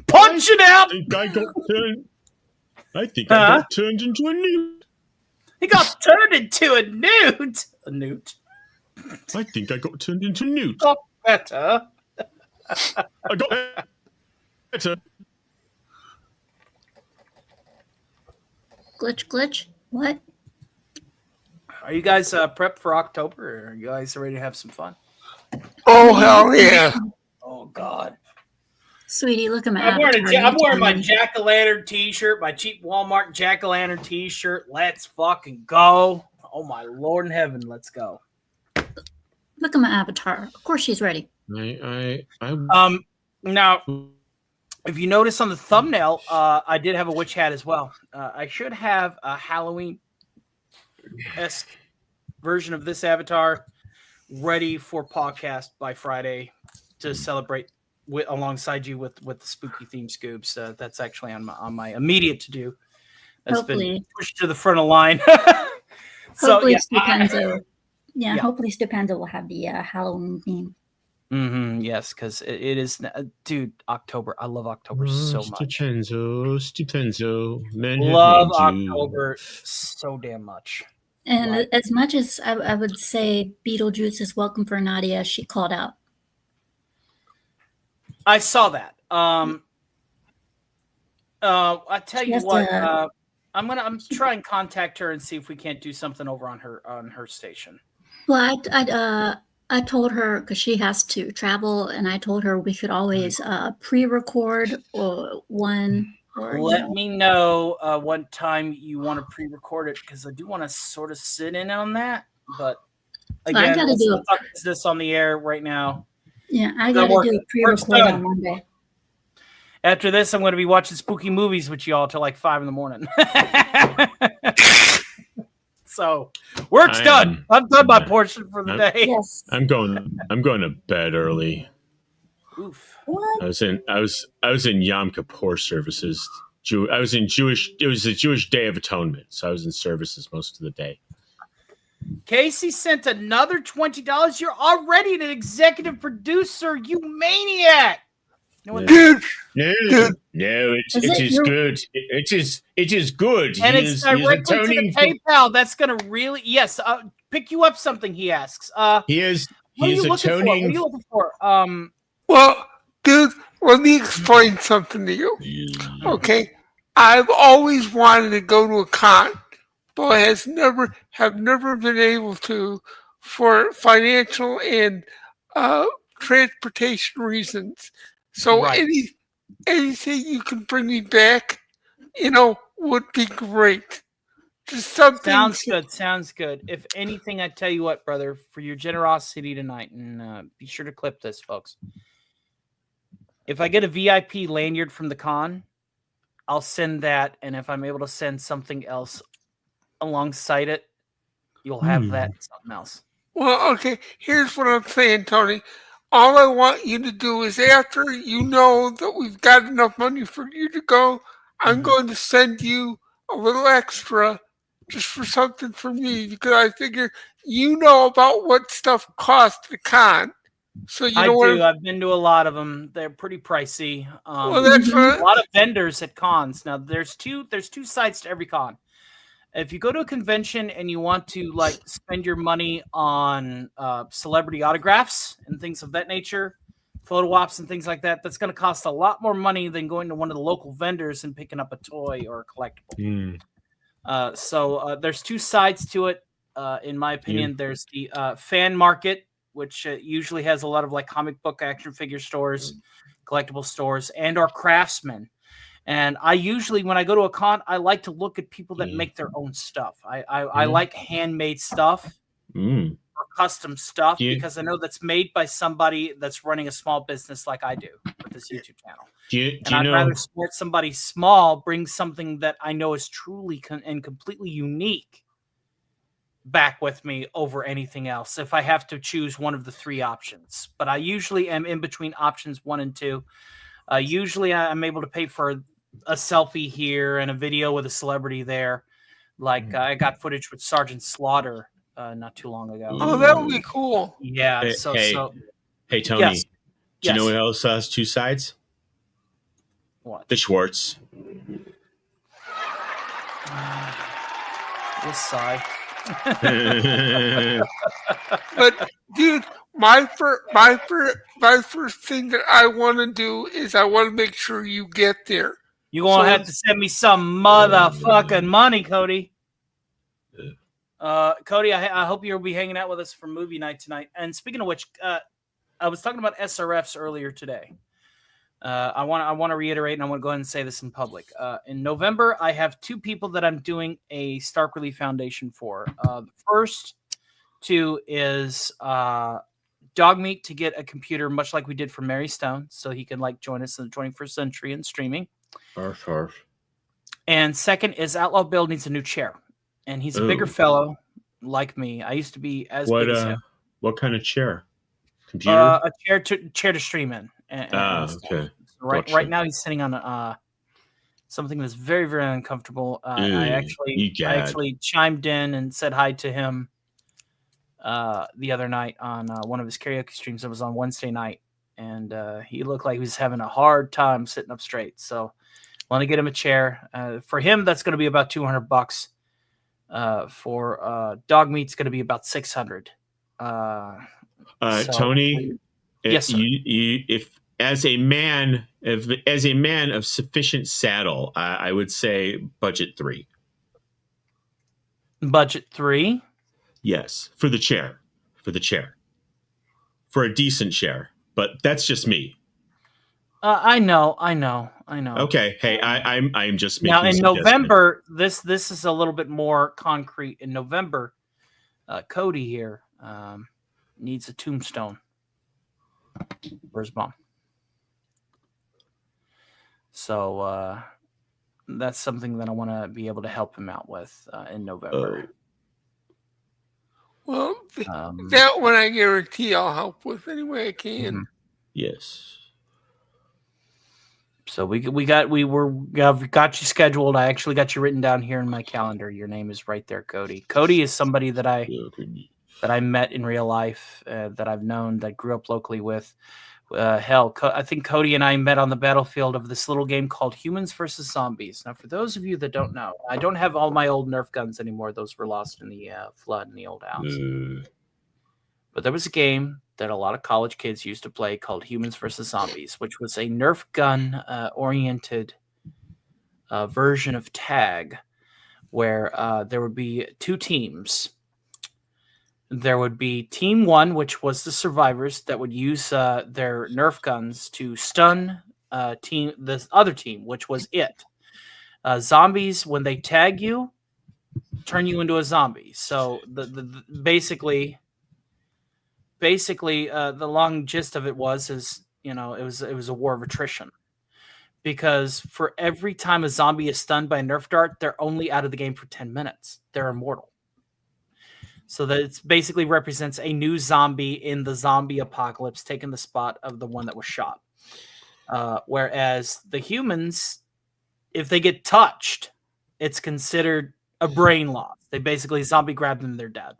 Punch it out. I think I got turned into a newt. He got turned into a newt. A newt. I think I got turned into a newt. Got better. I got better. Glitch, glitch. What? Are you guys prepped for October? Or are you guys ready to have some fun? Oh, hell yeah. Oh, God. Sweetie, look at my I'm avatar. wearing, I'm You wearing tell my me. jack-o'-lantern t-shirt, my cheap Walmart jack-o'-lantern t-shirt. Let's fucking go. Oh, my Lord in heaven. Let's go. Look at my avatar. Of course she's ready. Now, if you notice on the thumbnail, I did have a witch hat as well. I should have a Halloween-esque version of this avatar ready for podcast by Friday to celebrate alongside you with the spooky theme scoops. That's actually on my immediate to do. That's Hopefully. been pushed to the front of the line. Hopefully, yeah, Stupenzo. Yeah, yeah. hopefully Stupenzo will have the Halloween theme. Yes, because it is, dude. October. I love October so much. Stupenzo. Men Love have named October so damn much. And as much as I would say Beetlejuice is welcome for Nadia, she called out. I saw that. I tell you Yes, what. I'm try and contact her and see if we can't do something over on her station. Well, I told her because she has to travel, and I told her we could always pre-record one. Or, Let me know what time you want to pre-record it because I do want to sort of sit in on that. But again, gotta let's do not talk this on the air right now. Yeah, I got to do a pre-record on Monday. After this, I'm going to be watching spooky movies with y'all till like 5 a.m. So work's done. I've done my portion for the day. Yes. I'm going to bed early. Oof. What? I was in Yom Kippur services. It was a Jewish Day of Atonement, so I was in services most of the day. Casey sent another $20. You're already an executive producer, you maniac. Dude. No, it is good. It is good. And He it's is directly to the atoning for- PayPal. That's going to really, yes, pick you up something, he asks. He is What are you looking for? What are atoning. you looking for? Well, dude, let me explain something to you. Okay? I've always wanted to go to a con, but have never been able to for financial and transportation reasons. So anything you can bring me back, would be great. Just something. Sounds good. If anything, I tell you what, brother, for your generosity tonight, and be sure to clip this, folks. If I get a VIP lanyard from the con, I'll send that, and if I'm able to send something else alongside it, you'll have that and something else. Well, okay, here's what I'm saying, Tony. All I want you to do is after you know that we've got enough money for you to go, I'm going to send you a little extra just for something for me because I figure you know about what stuff costs the con. So you know I've been to a lot of them. They're pretty pricey. Well, that's a lot of vendors at cons. Now there's two sides to every con. If you go to a convention and you want to like spend your money on celebrity autographs and things of that nature, photo ops and things like that, that's going to cost a lot more money than going to one of the local vendors and picking up a toy or a collectible. So there's two sides to it. In my opinion, there's the fan market, which usually has a lot of like comic book action figure stores, collectible stores, and or craftsmen. And I usually, when I go to a con, I like to look at people that make their own stuff. I like handmade stuff or custom stuff because I know that's made by somebody that's running a small business like I do with this YouTube channel. I'd rather support somebody small, bring something that I know is truly and completely unique back with me over anything else if I have to choose one of the three options. But I usually am in between options 1 and 2. Usually I'm able to pay for a selfie here and a video with a celebrity there. Like I got footage with Sergeant Slaughter not too long ago. Oh, that would be cool. Yeah. Hey, Tony. Yes. Do you know what else has two sides? What? The Schwartz. This side. But dude, my first thing that I want to do is I want to make sure you get there. You're gonna have to send me some motherfucking money, Cody. Cody, I hope you'll be hanging out with us for movie night tonight. And speaking of which, I was talking about SRFs earlier today. I want to reiterate, and I want to go ahead and say this in public. In November, I have 2 people that I'm doing a Stark Relief Foundation for. The first 2 is Dog Meat to get a computer, much like we did for Mary Stone, so he can join us in the 21st century in streaming. Arf, arf. And second is Outlaw Bill needs a new chair, and he's a bigger fellow like me. I used to be as big as him. What kind of chair? Computer? A chair to stream in. Okay. So right now he's sitting on something that's very, very uncomfortable. I actually chimed in and said hi to him the other night on one of his karaoke streams. It was on Wednesday night, and he looked like he was having a hard time sitting up straight. So I want to get him a chair. For him, that's going to be about $200. For Dog Meat's going to be about $600. Tony, yes, sir. If as a man of sufficient saddle, I would say budget 3. Budget 3? Yes, for the chair, for a decent chair. But that's just me. I know. Okay, hey, I'm just making now in suggestions. November. This is a little bit more concrete. In November, Cody here needs a tombstone for his mom. So that's something that I want to be able to help him out with in November. Well, that one I guarantee I'll help with any way I can. Mm-hmm. Yes. So we got you scheduled. I actually got you written down here in my calendar. Your name is right there, Cody. Cody is somebody that I met in real life, that I've known, that grew up locally with. I think Cody and I met on the battlefield of this little game called Humans versus Zombies. Now, for those of you that don't know, I don't have all my old Nerf guns anymore. Those were lost in the flood in the old house. But there was a game that a lot of college kids used to play called Humans versus Zombies, which was a Nerf gun oriented version of tag, where there would be 2 teams. There would be Team 1, which was the survivors that would use their Nerf guns to stun this other team, which was it. Zombies, when they tag you, turn you into a zombie. So basically, the long gist of it was it was a war of attrition, because for every time a zombie is stunned by a Nerf dart, they're only out of the game for 10 minutes. They're immortal. So that it basically represents a new zombie in the zombie apocalypse, taking the spot of the one that was shot. Whereas the humans, if they get touched, it's considered a brain loss. They basically zombie grab them, they're dead.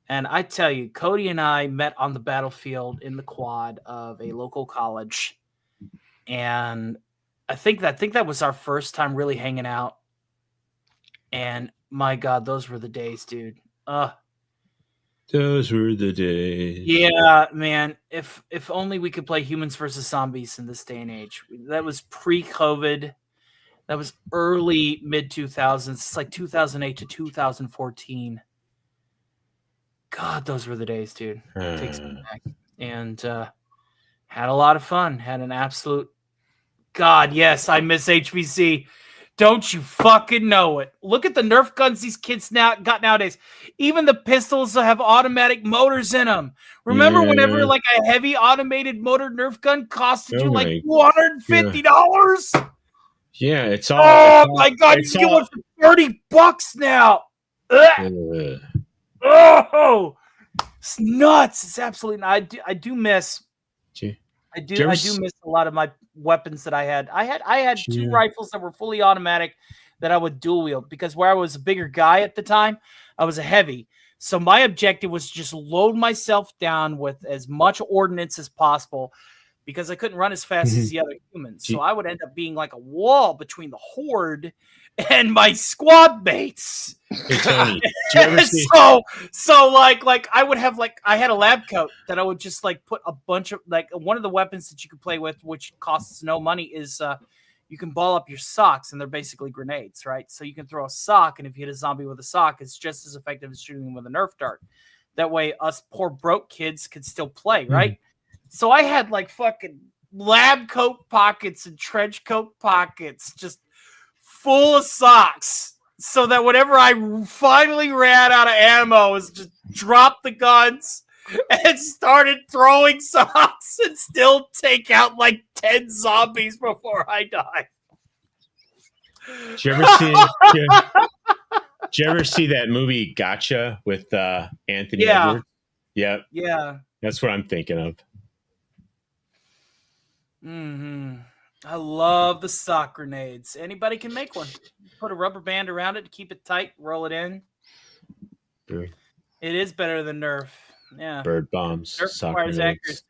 And I tell you, Cody and I met on the battlefield in the quad of a local college. And I think that was our first time really hanging out. And my God, those were the days, dude. Those were the days. Yeah, man. If only we could play Humans versus Zombies in this day and age. That was pre-COVID. That was early mid-2000s. It's like 2008 to 2014. God, those were the days, dude. It takes me back. And had a lot of fun. Had an absolute... God, yes, I miss HVC. Don't you fucking know it? Look at the Nerf guns these kids got nowadays. Even the pistols have automatic motors in them. Remember whenever a heavy automated motor Nerf gun costed you $250? Yeah, it's all. Oh my God, you can get one for $30 now. Oh, it's nuts. It's absolutely nuts. I do miss. I do miss a lot of my weapons that I had. I had 2 rifles that were fully automatic that I would dual wield, because where I was a bigger guy at the time, I was a heavy. So my objective was just load myself down with as much ordnance as possible, because I couldn't run as fast as the other humans. So I would end up being like a wall between the horde and my squad mates. Hey, Tony, do you ever see- so I would have I had a lab coat that I would just put a bunch of one of the weapons that you could play with, which costs no money, is you can ball up your socks, and they're basically grenades, right? So you can throw a sock, and if you hit a zombie with a sock, it's just as effective as shooting them with a Nerf dart. That way, us poor broke kids could still play, right? So I had like fucking lab coat pockets and trench coat pockets just full of socks, so that whenever I finally ran out of ammo, was just drop the guns and started throwing socks and still take out like 10 zombies before I die. Did you ever see that movie Gotcha with Anthony Edwards? Yep. Yeah. That's what I'm thinking of. I love the sock grenades. Anybody can make one. Put a rubber band around it to keep it tight, roll it in. Sure. It is better than Nerf. Yeah. Bird bombs. Nerf Sock requires grenades. accuracy,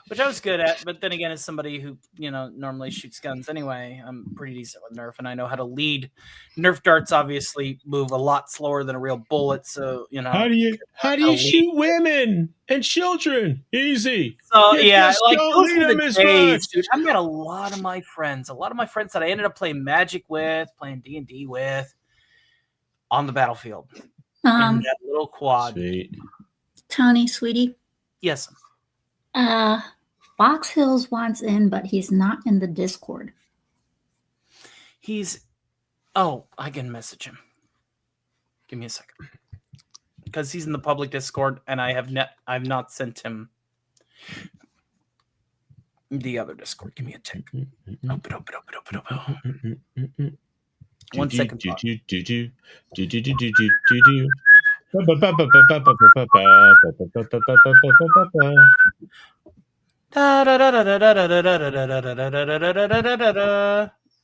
which I was good at. But then again, as somebody who, normally shoots guns anyway, I'm pretty decent with Nerf, and I know how to lead. Nerf darts obviously move a lot slower than a real bullet, so How do you shoot women and children? Easy. So You yeah, just like don't those lead are them the as days, much. dude. I met a lot of my friends that I ended up playing Magic with, playing D&D with, on the battlefield in that little quad. Sweet. Tony, sweetie. Yes. Fox Hills wants in, but he's not in the Discord. I can message him. Give me a second. Because he's in the public Discord, and I've not sent him the other Discord. Give me a tick. Open. 1 second.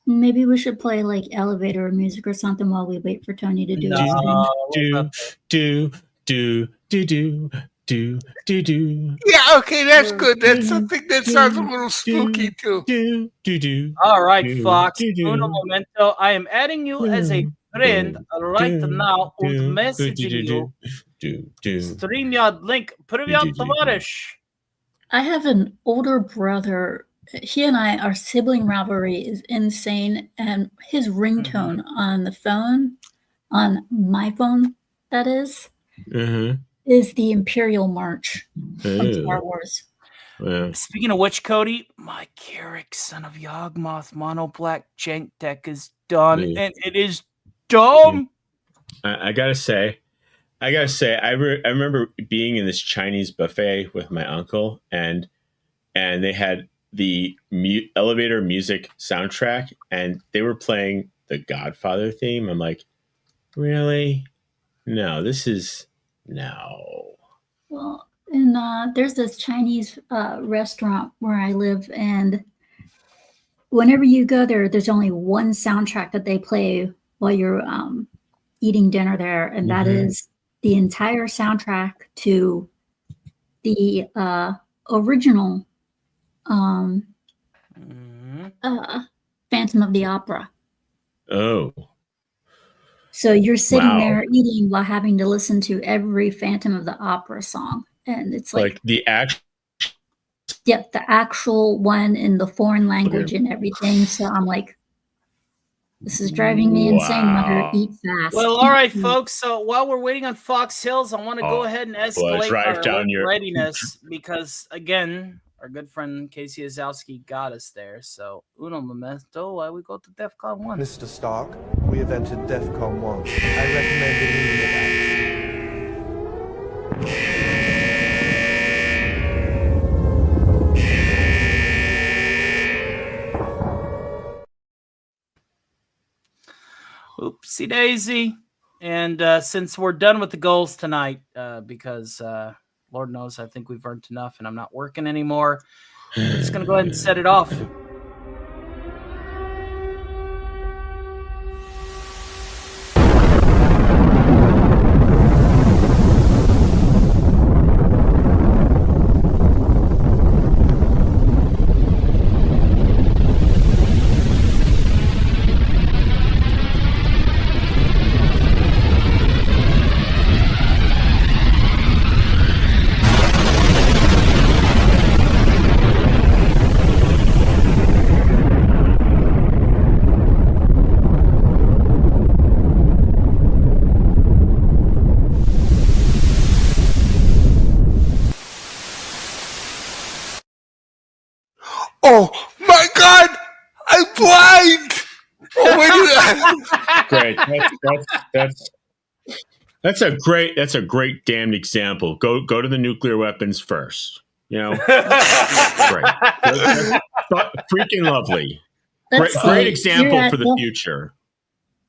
Maybe we should play like elevator music or something while we wait for Tony to do his thing. Yeah, okay, that's good. That's something that sounds a little spooky too. All right, Fox. Uno momento. I am adding you as a friend right now and messaging you. StreamYard link. Привет, товарищ. I have an older brother. He and our sibling rivalry is insane, and his ringtone on the phone, on my phone, that is the Imperial March from Star Wars. Yeah. Speaking of which, Cody, my Carrick, son of Yawgmoth, mono black jank deck is done, and it is dumb. I gotta say, I remember being in this Chinese buffet with my uncle, and they had the elevator music soundtrack, and they were playing the Godfather theme. I'm like, really? No, this is no. Well, and there's this Chinese restaurant where I live, and whenever you go there, there's only one soundtrack that they play while you're eating dinner there, and that is the entire soundtrack to the original Phantom of the Opera. Oh. So you're sitting there eating while having to listen to every Phantom of the Opera song. And it's like the actual... Yep, the actual one in the foreign language and everything. So I'm like, this is driving me insane, mother. Eat fast. Well, all right, folks. So while we're waiting on Fox Hills, I want to go ahead and escalate our readiness because, again, our good friend Casey Azowski got us there. So, uno momento, while we go to DEFCON 1. Mr. Stark, we have entered DEFCON 1. I recommend immediate action. Oopsie daisy. And since we're done with the goals tonight, because Lord knows I think we've earned enough and I'm not working anymore, I'm just going to go ahead and set it off. blind. Oh, wait. Great. That's a great damned example. Go to the nuclear weapons first. You know, great. Freaking lovely. Great example for the future.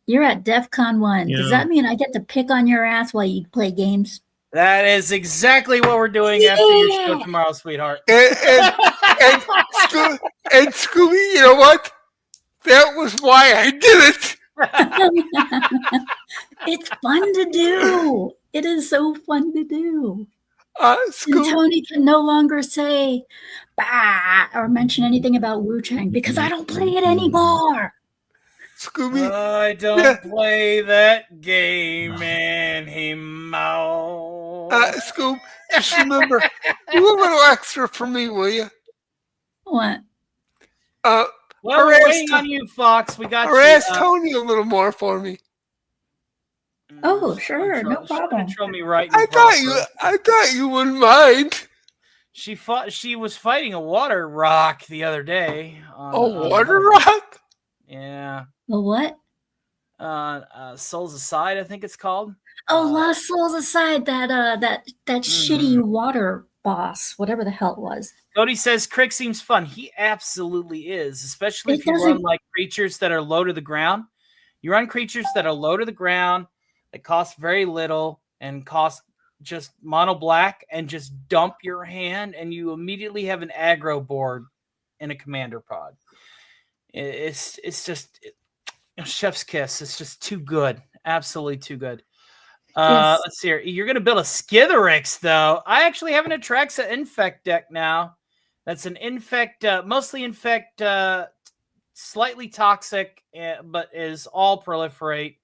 You're at DEF CON 1. Yeah. Does that mean I get to pick on your ass while you play games? That is exactly what we're doing after your show tomorrow, sweetheart. And Scooby, you know what? That was why I did it. It's fun to do. It is so fun to do. And Tony can no longer say bah or mention anything about Wu-Tang because I don't play it anymore. Scooby, I don't play that game anymore. Scoob, just remember, do a little extra for me, will you? What? Well, we're waiting on you, Fox. We got you. Ask Tony a little more for me. Oh, sure, no problem. Control me right. I thought you wouldn't mind. She was fighting a water rock the other day. Water rock? Yeah. A what? Souls Aside, I think it's called. Oh, Lost Souls Aside, that shitty water boss, whatever the hell it was. Cody says Crick seems fun. He absolutely is, especially if you run like creatures that are low to the ground. You run creatures that are low to the ground, that cost very little and cost just mono black, and just dump your hand, and you immediately have an aggro board in a commander pod. It's just chef's kiss. It's just too good. Absolutely too good. Let's see here. You're going to build a Skitherix, though. I actually have an Atraxa Infect deck now. That's an Infect, mostly Infect, slightly toxic, but is all proliferate.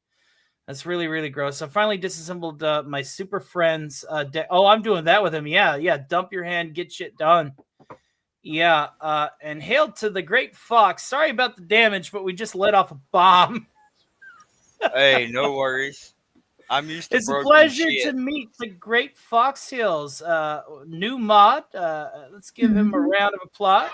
That's really, really gross. I finally disassembled my Super Friends deck. Oh, I'm doing that with him. Yeah. Dump your hand, get shit done. Yeah, and hail to the great Fox. Sorry about the damage, but we just let off a bomb. Hey, no worries. I'm used to It's a broken pleasure shit. to meet the great Fox Hills. New mod. Let's give him a round of applause.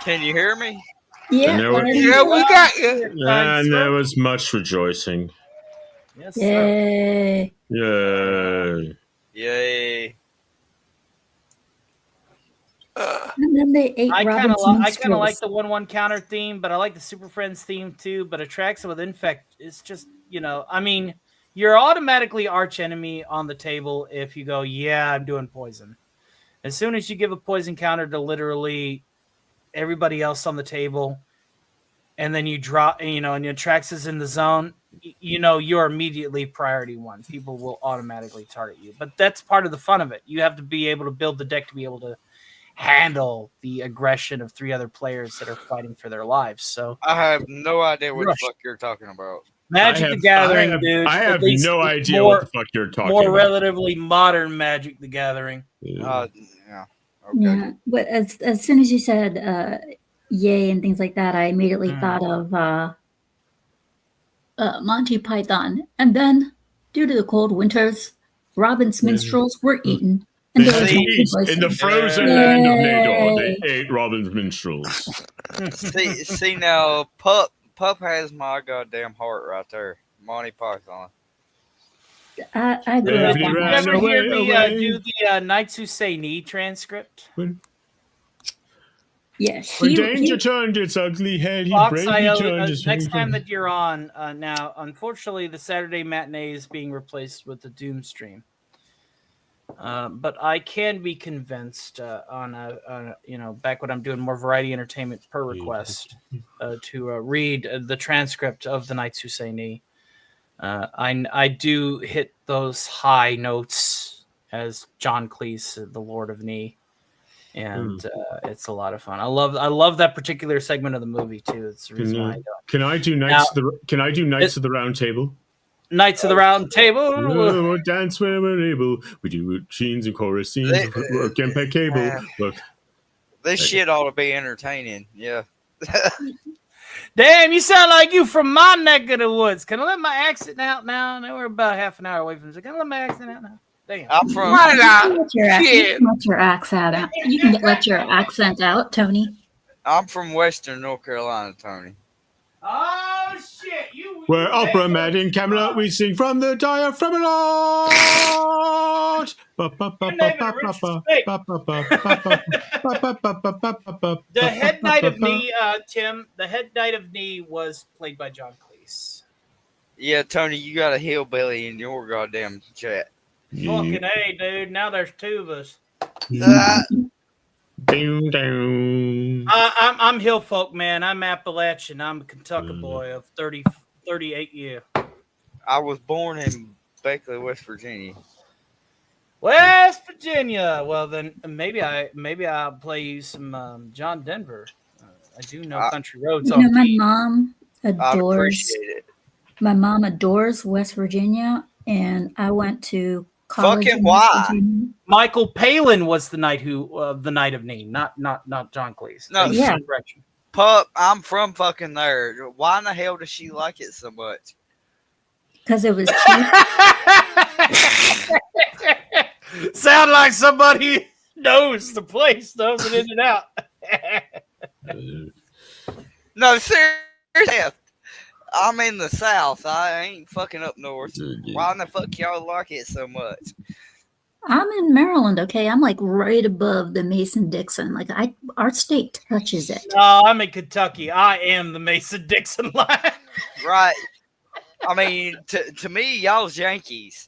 Can you hear me? Yeah, we got you. And there was much rejoicing. Yes, Yay. Yay. Yay. And then they ate I kind of Robinson's like the 1/1 counter theme, but I like the Super Friends theme too. But Atraxa with Infect is just, I mean, you're automatically arch enemy on the table if you go, yeah, I'm doing poison. As soon as you give a poison counter to literally everybody else on the table, and then you drop, and Atraxa's in the zone, you're immediately priority one. People will automatically target you. But that's part of the fun of it. You have to be able to build the deck to be able to handle the aggression of 3 other players that are fighting for their lives. So I have no idea what the fuck you're talking about. Magic the Gathering, dude. I have no idea what the fuck you're talking more about. relatively modern Magic the Gathering. Yeah. Okay. Yeah, but as soon as you said yay and things like that, I immediately thought of Monty Python. And then, due to the cold winters, Robin's minstrels were eaten. And there was In the frozen land of Nador, they ate Robin's minstrels. see now, Pup has my goddamn heart right there. Monty Python. I grew up Did on you that. ever hear me do the Knights Who Say Knee transcript? Yeah, When danger turned its ugly head, he Fox, bravely turned his next head. time that you're on, now, unfortunately, the Saturday matinee is being replaced with the Doom stream. But I can be convinced back when I'm doing more variety entertainment per request to read the transcript of the Knights Who Say Knee. I do hit those high notes as John Cleese, the Lord of Knee, and it's a lot of fun. I love that particular segment of the movie too. It's the reason why I do it. Can I do Knights of the Round Table? Knights of the Round Table. We'll dance where we're able. We do routines and chorus scenes. Work and pay cable. Look, this shit ought to be entertaining. Yeah. Damn, you sound like you from my neck of the woods. Can I let my accent out now? I know we're about half an hour away from this. Can I let my accent out now? Damn. I'm from. Let your accent out. You can let your accent out, Tony. I'm from Western North Carolina, Tony. Oh shit! We're opera mad in Camelot. We sing from the diaphragm. The head knight of knee, Tim. The head knight of knee was played by John Cleese. Yeah, Tony, you got a hillbilly in your goddamn chat. Fucking A, dude. Now there's two of us. I'm hill folk, man. I'm Appalachian. I'm a Kentucky boy of 38 years. I was born in Beckley, West Virginia. West Virginia. Well, then maybe I'll play you some John Denver. I do know country roads. You know, my mom I'd adores. appreciate it. My mom adores West Virginia, and I went to college. Fucking in West why? Virginia. Michael Palin was the knight the Knight of Knee, not John Cleese. No, Yeah. Pup, I'm from fucking there. Why in the hell does she like it so much? Because it was cheap. Sound like somebody knows the place, knows it in and out. No, seriously. I'm in the South. I ain't fucking up north. Why in the fuck y'all like it so much? I'm in Maryland, okay? I'm like right above the Mason-Dixon. Like our state touches it. No, I'm in Kentucky. I am the Mason-Dixon line. Right. I mean, to me, y'all's Yankees.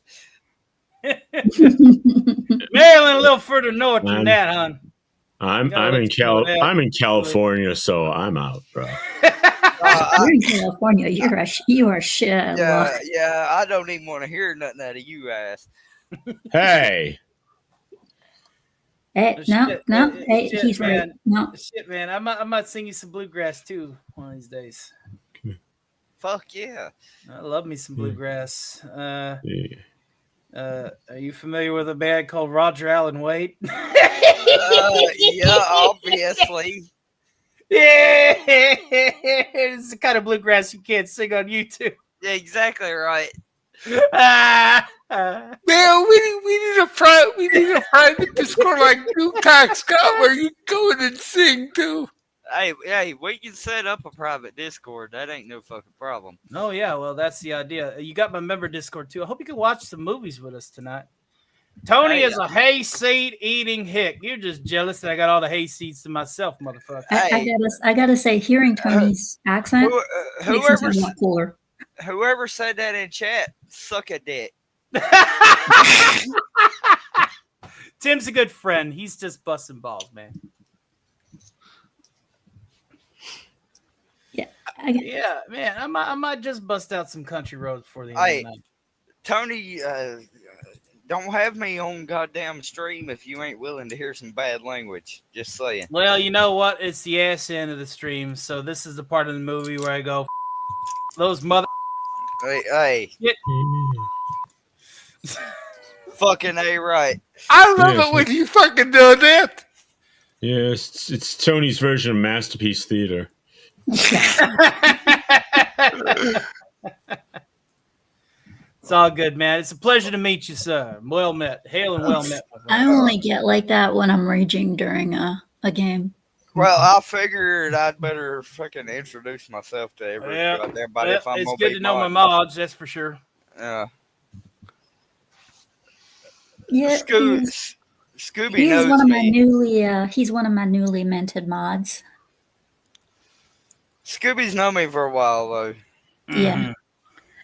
Maryland a little further north than that, hon. I'm in California, so I'm out, bro. You're in California. You are shit. Yeah, I don't even want to hear nothing out of you ass. Hey. Hey, no. Hey, shit, he's man. right. No. Shit, man. I might sing you some bluegrass too one of these days. Fuck yeah. I love me some bluegrass. Are you familiar with a band called Roger Allen Wade? Yeah, obviously. Yeah, it's the kind of bluegrass you can't sing on YouTube. Yeah, exactly right. Man, we need a private Discord like Tupac Scott where you go in and sing too. Hey, we can set up a private Discord. That ain't no fucking problem. Oh yeah, well that's the idea. You got my member Discord too. I hope you can watch some movies with us tonight. Tony is a hayseed eating hick. You're just jealous that I got all the hayseeds to myself, motherfucker. I gotta say, hearing Tony's accent makes him sound a lot cooler. Whoever said that in chat, suck a dick. Tim's a good friend. He's just busting balls, man. Yeah, man. I might just bust out some country roads before the end of the night. Tony, don't have me on goddamn stream if you ain't willing to hear some bad language. Just saying. Well, you know what? It's the ass end of the stream, so this is the part of the movie where I go, those mother. Hey. Fucking A right. I love it when you fucking do that. Yeah, it's Tony's version of Masterpiece Theater. It's all good, man. It's a pleasure to meet you, sir. Well met. Hail and well met. I only get like that when I'm raging during a game. Well, I figured I'd better fucking introduce myself to everybody. If I'm it's good to know my mods, that's for sure. Yeah, Scooby he's knows one of me. he's one of my newly minted mods. Scooby's known me for a while though. Yeah.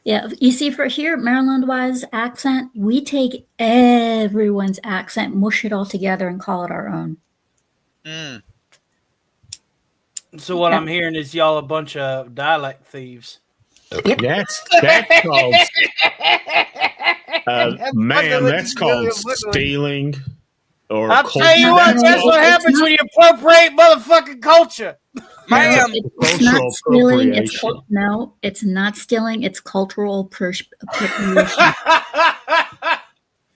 Yeah, you see, for here, Maryland-wise accent, we take everyone's accent, mush it all together, and call it our own. So what I'm hearing is y'all a bunch of dialect thieves. Yep. That's called, ma'am. That's called stealing. Or I'll tell you what, that's what happens when you appropriate motherfucking culture. Ma'am, it's not stealing. It's not stealing. It's cultural appropriation.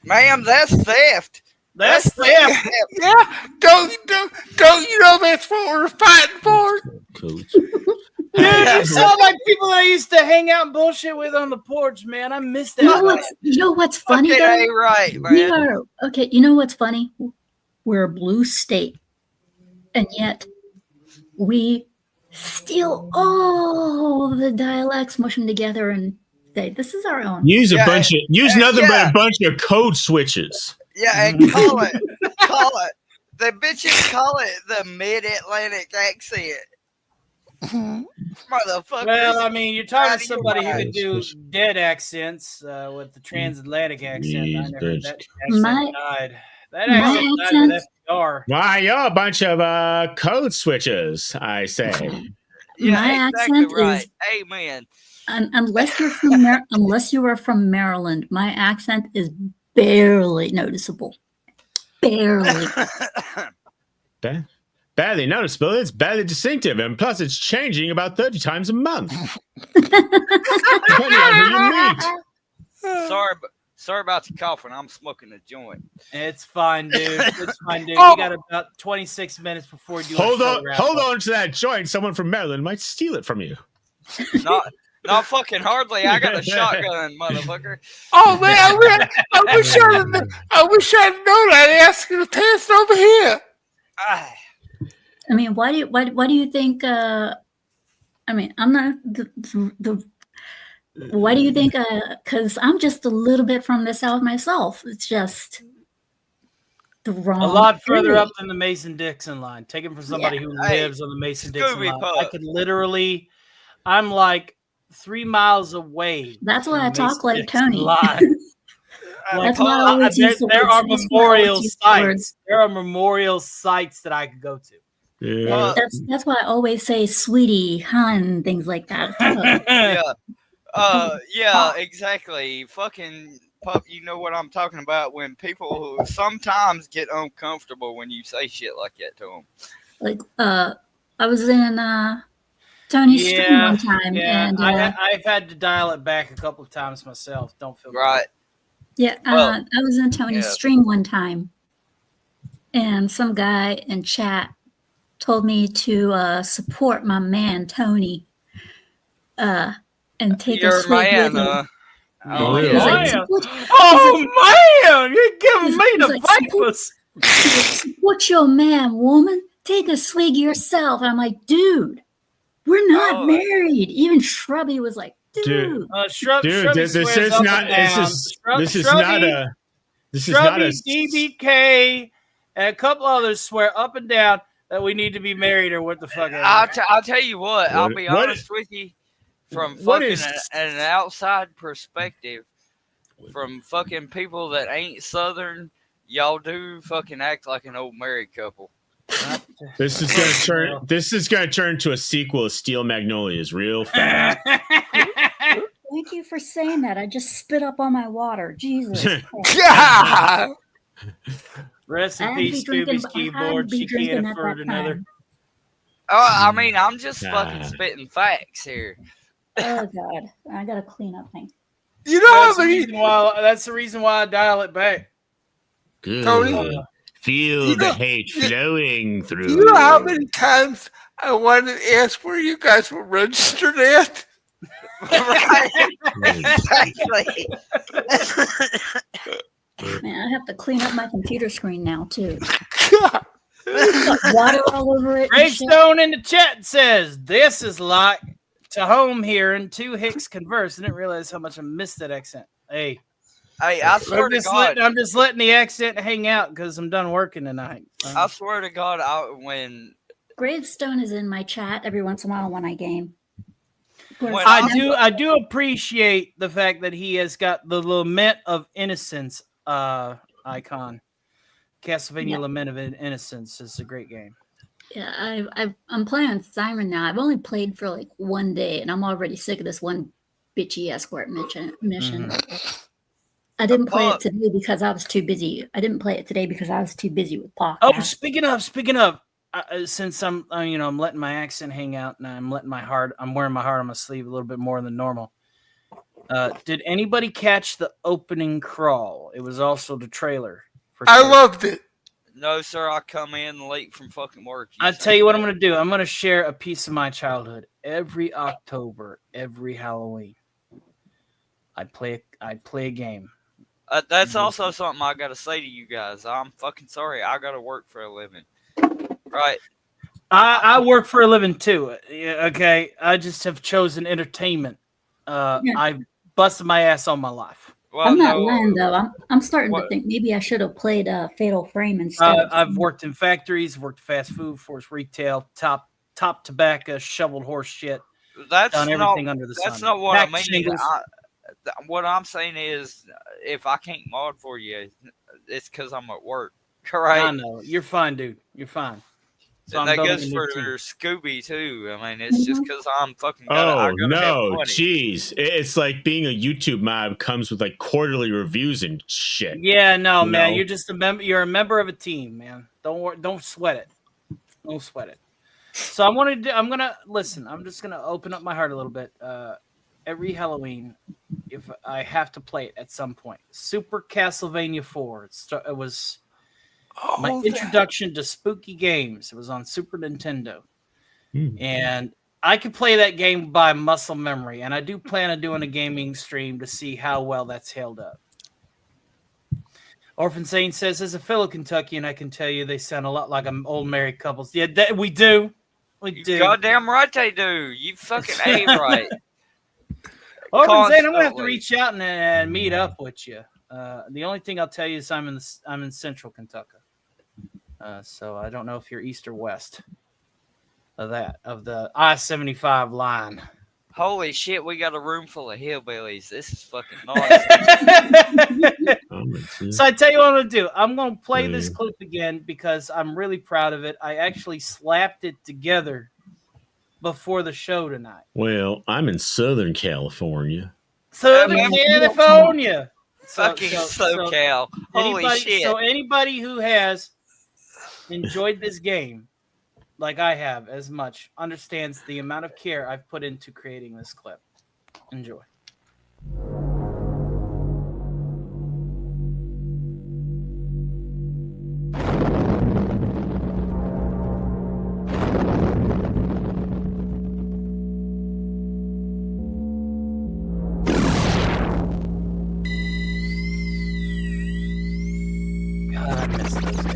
Ma'am, that's theft. That's theft. Yeah, don't you know that's what we're fighting for? Dude, you sound like people that I used to hang out and bullshit with on the porch, man. I miss that. You know what's funny? Okay, right, man. You know what's funny? We're a blue state, and yet we steal all the dialects, mush them together, and say, this is our own. Use nothing but a bunch of code switches. Yeah, and call it. The bitches call it the Mid-Atlantic accent. Motherfucker. Well, I mean, you're talking to somebody who can do dead accents with the transatlantic accent. I never, that accent died. That accent died with FDR. Why, you're a bunch of code switches, I say. My accent right. is Amen. Unless you're from unless you are from Maryland, my accent is barely noticeable. Barely. Badly noticeable. It's badly distinctive, and plus, it's changing about 30 times a month. Depending on who you meet. Sorry about the coughing. I'm smoking a joint. It's fine, dude. It's fine, dude. You got about 26 minutes before you hold on to that joint. Someone from Maryland might steal it from you. Not fucking hardly. I got a shotgun, motherfucker. Oh man, I wish I'd known. I'd ask you to pass it over here. I mean, why do you think? I mean, I'm not the. Why do you think? Because I'm just a little bit from the South myself. It's just the wrong. A lot further area. up than the Mason-Dixon line. Taken from somebody who lives on the Mason-Dixon line. I could literally. I'm like 3 miles away. That's why I talk like Mason-Dixon Tony. line. That's why I always use the there words. are memorial sites. There are memorial sites that I could go to. Yeah. That's why I always say "sweetie," "hun," things like that. Yeah, exactly. Fucking pup, you know what I'm talking about when people who sometimes get uncomfortable when you say shit like that to them. Like, I was in Tony's stream one time, and I've had to dial it back a couple of times myself. Don't feel right. Yeah, I was in Tony's stream one time, and some guy in chat told me to support my man Tony, and take a swig with him. Oh, He was like, man, you're giving me the vapors. Support your man, woman. Take a swig yourself. And I'm like, dude, we're not married. Even Shrubby was like, dude. This is not a DBK, and a couple others swear up and down that we need to be married or what the fuck. I'll tell you what. I'll be honest with you. From fucking an outside perspective, from fucking people that ain't Southern, y'all do fucking act like an old married couple. This is gonna turn into a sequel of Steel Magnolias real fast. Thank you for saying that. I just spit up on my water. Jesus Christ. Yeah. Rest in peace, Scooby's keyboard. She can't afford another. I mean, I'm just fucking spitting facts here. Oh God, I gotta clean up things. You know, that's the reason why I dial it back. Good. Tony, feel the hate flowing through. Do you know how many times I wanted to ask where you guys were registered at? Right. Exactly. Man, I have to clean up my computer screen now too. Water all over it. Gravestone in the chat says this is like to home here and two Hicks converse. I didn't realize how much I missed that accent. Hey, I swear to God, I'm just letting the accent hang out because I'm done working tonight. I swear to God, when Gravestone is in my chat every once in a while when I game. I do appreciate the fact that he has got the Lament of Innocence icon. Castlevania Lament of Innocence is a great game. Yeah, I'm playing on Siren now. I've only played for like one day, and I'm already sick of this one bitchy escort mission. Mm-hmm. I didn't play it today because I was too busy. With Pac. Oh, speaking of, since I'm letting my accent hang out and I'm wearing my heart on my sleeve a little bit more than normal. Did anybody catch the opening crawl? It was also the trailer. I loved it. No, sir, I come in late from fucking work. I tell you what I'm going to do. I'm going to share a piece of my childhood. Every October, every Halloween, I'd play a game. That's also something I got to say to you guys. I'm fucking sorry. I got to work for a living. Right. I work for a living too. Okay, I just have chosen entertainment. I busted my ass all my life. Well, I'm not lying though. I'm starting to think maybe I should have played Fatal Frame instead. I've worked in factories, worked fast food, forced retail, top tobacco, shoveled horse shit. That's done everything under the sun. That's not what Packed I mean. shingles. What I'm saying is, if I can't mod for you, it's because I'm at work. Right? I know. You're fine, dude. You're fine. So And I'm that building goes a new for team. Scooby too. I mean, it's just because I'm fucking. Oh no, jeez! It's like being a YouTube mob comes with like quarterly reviews and shit. Yeah, no, You man. know? You're just a member. You're a member of a team, man. Don't sweat it. Don't sweat it. So I'm gonna listen. I'm just gonna open up my heart a little bit. Every Halloween, if I have to play it at some point, Super Castlevania 4. It was my introduction to spooky games. It was on Super Nintendo, and I could play that game by muscle memory. And I do plan on doing a gaming stream to see how well that's held up. Orphan Saint says, as a fellow Kentuckian, I can tell you they sound a lot like old married couples. Yeah, we do. We do. Goddamn right they do. You fucking ain't right. Orphan Saint, I'm gonna have to reach out and meet up with you. The only thing I'll tell you is I'm in Central Kentucky, so I don't know if you're east or west of the I-75 line. Holy shit, we got a room full of hillbillies. This is fucking nice. So I tell you what I'm going to do. I'm going to play this clip again because I'm really proud of it. I actually slapped it together before the show tonight. Well, I'm in Southern California. Southern California. Fucking SoCal. Holy shit. So anybody who has enjoyed this game like I have as much understands the amount of care I've put into creating this clip. Enjoy. God, I miss those days.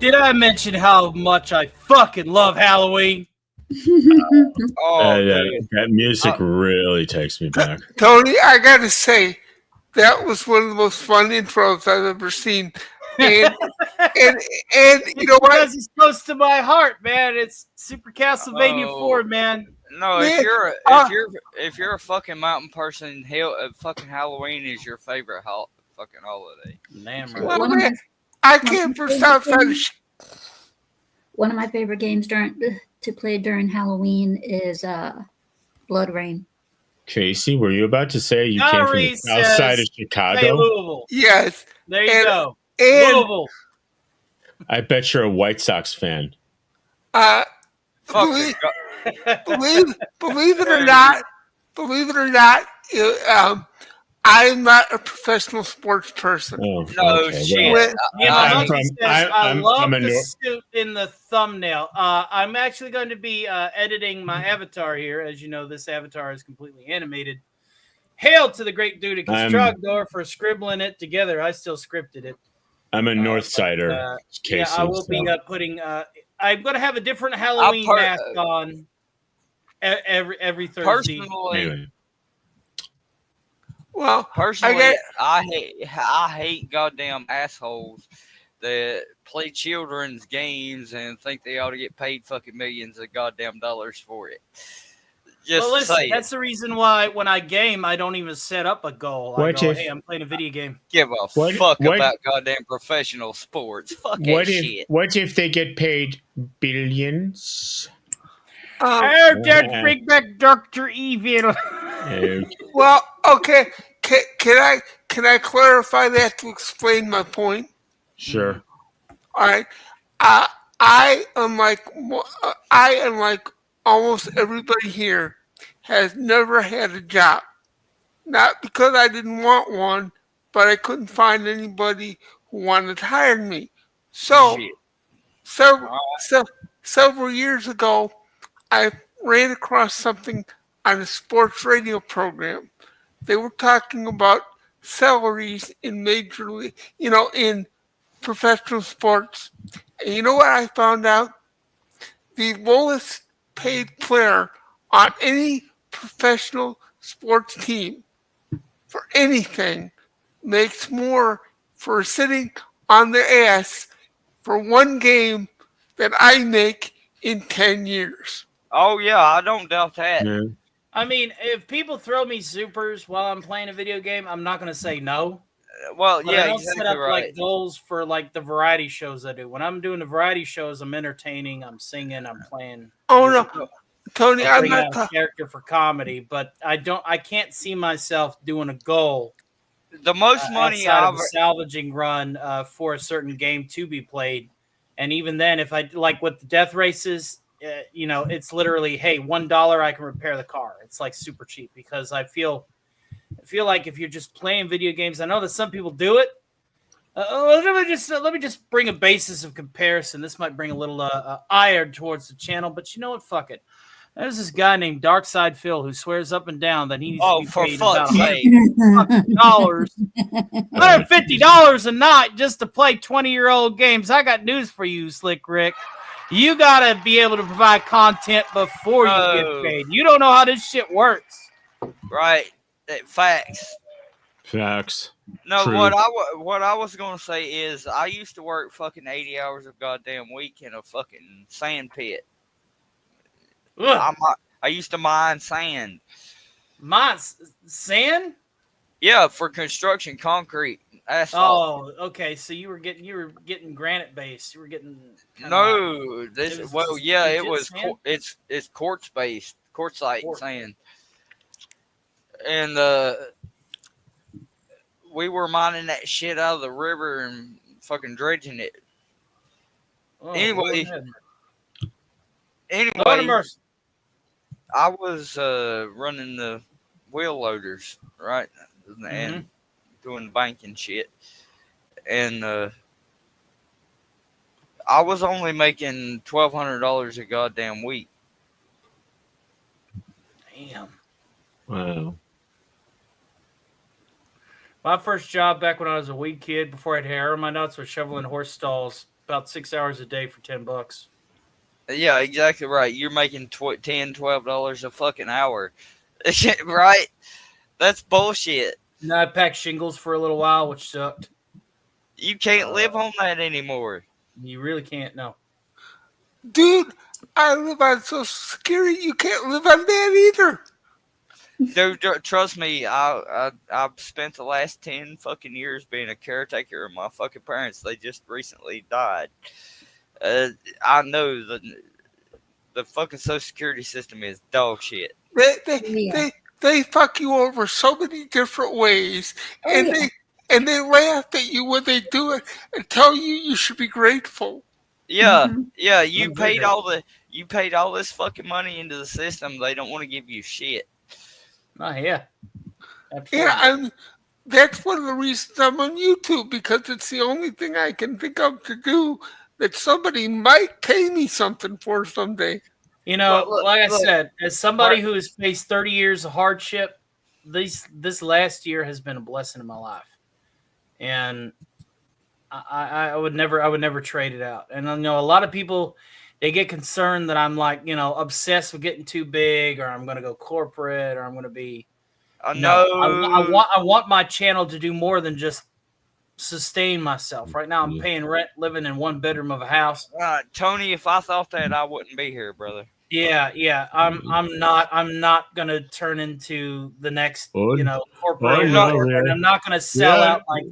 Did I mention how much I fucking love Halloween? That music really takes me back. Tony, I gotta say, that was one of the most fun intros I've ever seen. And you know what? Because it's close to my heart, man. It's Super Castlevania 4, man. No, if you're a fucking mountain person, fucking Halloween is your favorite fucking holiday. Damn right. I came from Southside. One of my favorite games to play during Halloween is Blood Rain. Tracy, were you about to say you came from the south side of Chicago? Hey, Louisville. Yes. There you go. And Louisville. I bet you're a White Sox fan. Believe it or not, I'm not a professional sports person. Oh, No okay. shit. Well, I love I'm a the suit in the thumbnail. I'm actually going to be editing my avatar here. As you know, this avatar is completely animated. Hail to the great dude at Constructor for scribbling it together. I still scripted it. I'm a North Sider. Yeah, I will be putting. I'm going to have a different Halloween mask on every Thursday. Personally, well, personally, I hate goddamn assholes that play children's games and think they ought to get paid fucking millions of goddamn dollars for it. Just well, listen, saying. that's the reason why when I game, I don't even set up a goal. I go, hey, I'm playing a video game. Give a fuck about goddamn professional sports. Fuck that shit. What if they get paid billions? Just bring back Dr. Evil. Well, okay. Can I clarify that to explain my point? Sure. All right. I unlike almost everybody here has never had a job. Not because I didn't want one, but I couldn't find anybody who wanted to hire me. So several years ago, I ran across something on a sports radio program. They were talking about salaries in major league, in professional sports. And you know what I found out? The lowest paid player on any professional sports team for anything makes more for sitting on their ass for one game than I make in 10 years. Oh, yeah, I don't doubt that. Yeah. I mean, if people throw me supers while I'm playing a video game, I'm not going to say no. Well, But yeah, I don't exactly set up right. like goals for like the variety shows I do. When I'm doing the variety shows, I'm entertaining, I'm singing, I'm playing. Oh no, Tony, I'm bring not out a character for comedy, but I can't see myself doing a goal. The most money outside of I've a salvaging run for a certain game to be played, and even then, if I like with the death races, it's literally, hey, $1 I can repair the car. It's like super cheap because I feel like if you're just playing video games, I know that some people do it. Let me just bring a basis of comparison. This might bring a little ire towards the channel, but you know what? Fuck it. There's this guy named Darkside Phil who swears up and down that he needs to be paid about $150, $150 a night just to play 20-year-old games. I got news for you, Slick Rick. You gotta be able to provide content before you get paid. You don't know how this shit works. Right. Facts. No, True. what I was gonna say is I used to work fucking 80 hours a goddamn week in a fucking sand pit. I used to mine sand. Mine sand? Yeah, for construction, concrete, asphalt. Oh, okay. So you were getting granite base. You were getting no. It's quartz based, quartzite sand, and we were mining that shit out of the river and fucking dredging it. Oh, anyway, I was running the wheel loaders, right, and doing banking shit, and I was only making $1,200 a goddamn week. Damn. Wow. My first job back when I was a wee kid, before I had hair on my nuts, was shoveling horse stalls about 6 hours a day for $10. Yeah, exactly right. You're making $10, $12 a fucking hour, right? That's bullshit. And I packed shingles for a little while, which sucked. You can't live on that anymore. You really can't, no. Dude, I live on Social Security. You can't live on that either. Dude, trust me, I've spent the last 10 fucking years being a caretaker of my fucking parents. They just recently died. I know the fucking Social Security system is dog shit. They fuck you over so many different ways, and they laugh at you when they do it and tell you should be grateful. Yeah, yeah, you paid all this fucking money into the system. They don't want to give you shit. Oh yeah, absolutely. Yeah, that's one of the reasons I'm on YouTube, because it's the only thing I can think of to do that somebody might pay me something for someday. You know, Look, like I look. said, as somebody who has faced 30 years of hardship, this last year has been a blessing in my life, and I would never trade it out. And I know a lot of people, they get concerned that I'm like, obsessed with getting too big, or I'm going to go corporate, or I'm going to be. No, I want my channel to do more than just sustain myself. Right now, I'm paying rent, living in one bedroom of a house. Tony, if I thought that, I wouldn't be here, brother. Yeah. I'm not gonna turn into the next, corporate. no, and I'm not gonna sell out like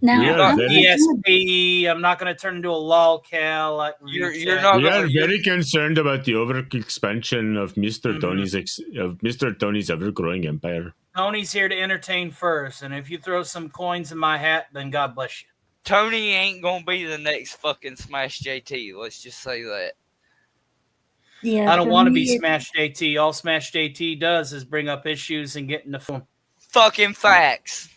Now, ESP. I'm not gonna turn into a lolcow. Like you're not. We are very concerned about the over expansion of Mr. Tony's ever-growing empire. Tony's here to entertain first, and if you throw some coins in my hat, then God bless you. Tony ain't gonna be the next fucking Smash JT. Let's just say that. Yeah, I don't want to be Smash JT. All Smash JT does is bring up issues and get in the film. Fucking facts.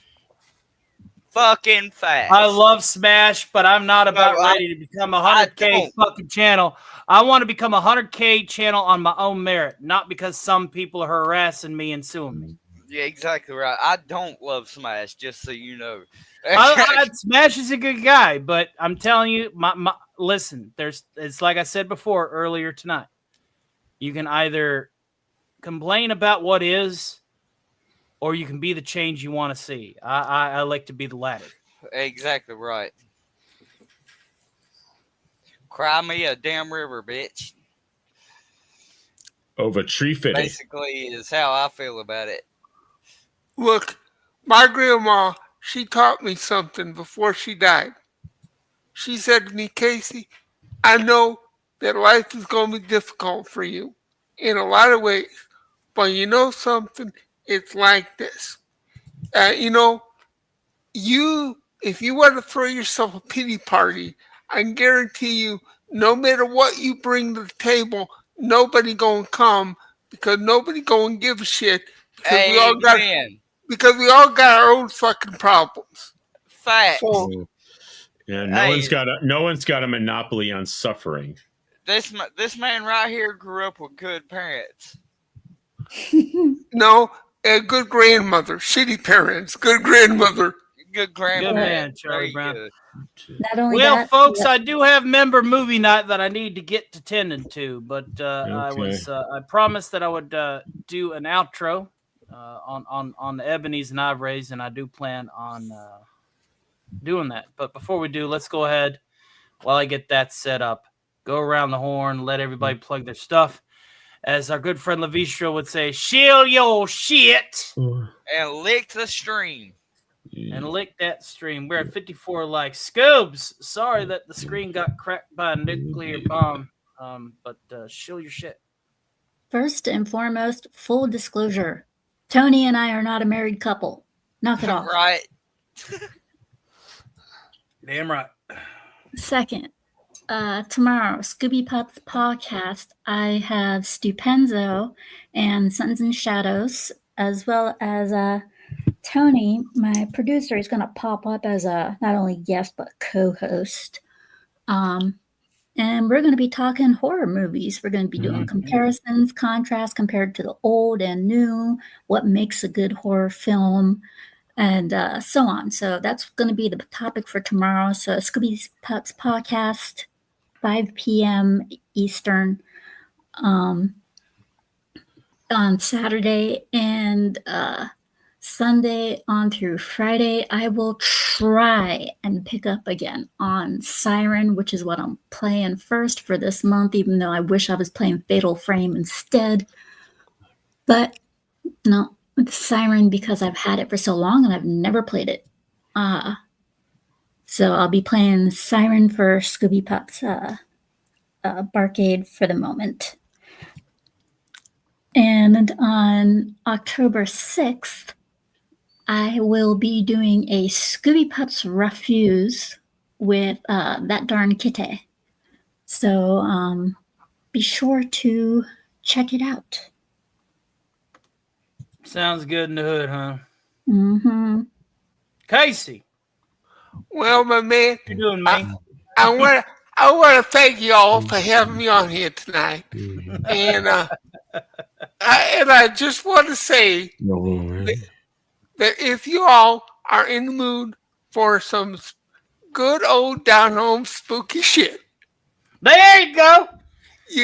Fucking facts. I love Smash, but I'm not about ready to become a 100K fucking channel. I want to become a 100K channel on my own merit, not because some people are harassing me and suing me. Yeah, exactly right. I don't love Smash, just so you know. Smash is a good guy, but I'm telling you, listen, it's like I said before earlier tonight. You can either complain about what is, or you can be the change you want to see. I like to be the latter. Exactly right. Cry me a damn river, bitch. Over tree fitting. Basically is how I feel about it. Look, my grandma, she taught me something before she died. She said to me, Casey, I know that life is going to be difficult for you in a lot of ways, but you know something? It's like this. If you want to throw yourself a pity party, I can guarantee you, no matter what you bring to the table, nobody going to come, because nobody going to give a shit. Because we all got our own fucking problems. Facts. Yeah, no one's got a monopoly on suffering. This man right here grew up with good parents. No, a good grandmother. Shitty parents. Good grandmother. Good grandmother. Good man, Charlie Brown. Not only well, that, folks, I do have member movie night that I need to get to tending to, but I promised that I would do an outro on the Ebony's and Ivory's, and I do plan on doing that. But before we do, let's go ahead while I get that set up. Go around the horn, let everybody plug their stuff. As our good friend Levistra would say, shield your shit. And lick the stream. And lick that stream. We're at 54 likes. Scoobs, sorry that the screen got cracked by a nuclear bomb. But shield your shit. First and foremost, full disclosure. Tony and I are not a married couple. Knock it off. Right. Damn right. Second, tomorrow, Scooby Pups podcast, I have Stupenzo and Suns and Shadows, as well as Tony, my producer, is going to pop up as a not only guest but co-host. And we're going to be talking horror movies. We're going to be doing comparisons, contrasts compared to the old and new, what makes a good horror film, and so on. So that's going to be the topic for tomorrow. So Scooby Pups podcast, 5 p.m. Eastern on Saturday, and Sunday on through Friday, I will try and pick up again on Siren, which is what I'm playing first for this month, even though I wish I was playing Fatal Frame instead. But no, with Siren because I've had it for so long and I've never played it. So I'll be playing Siren for Scooby Pup's Barcade for the moment. And on October 6th, I will be doing a Scooby Pups Refuse with That Darn Kitty. So be sure to check it out. Sounds good in the hood, huh? Mm-hmm. Casey. Well, my man, What you doing, man? I want to thank you all for having me on here tonight, and I just want to say that if you all are in the mood for some good old down home spooky shit, there you go.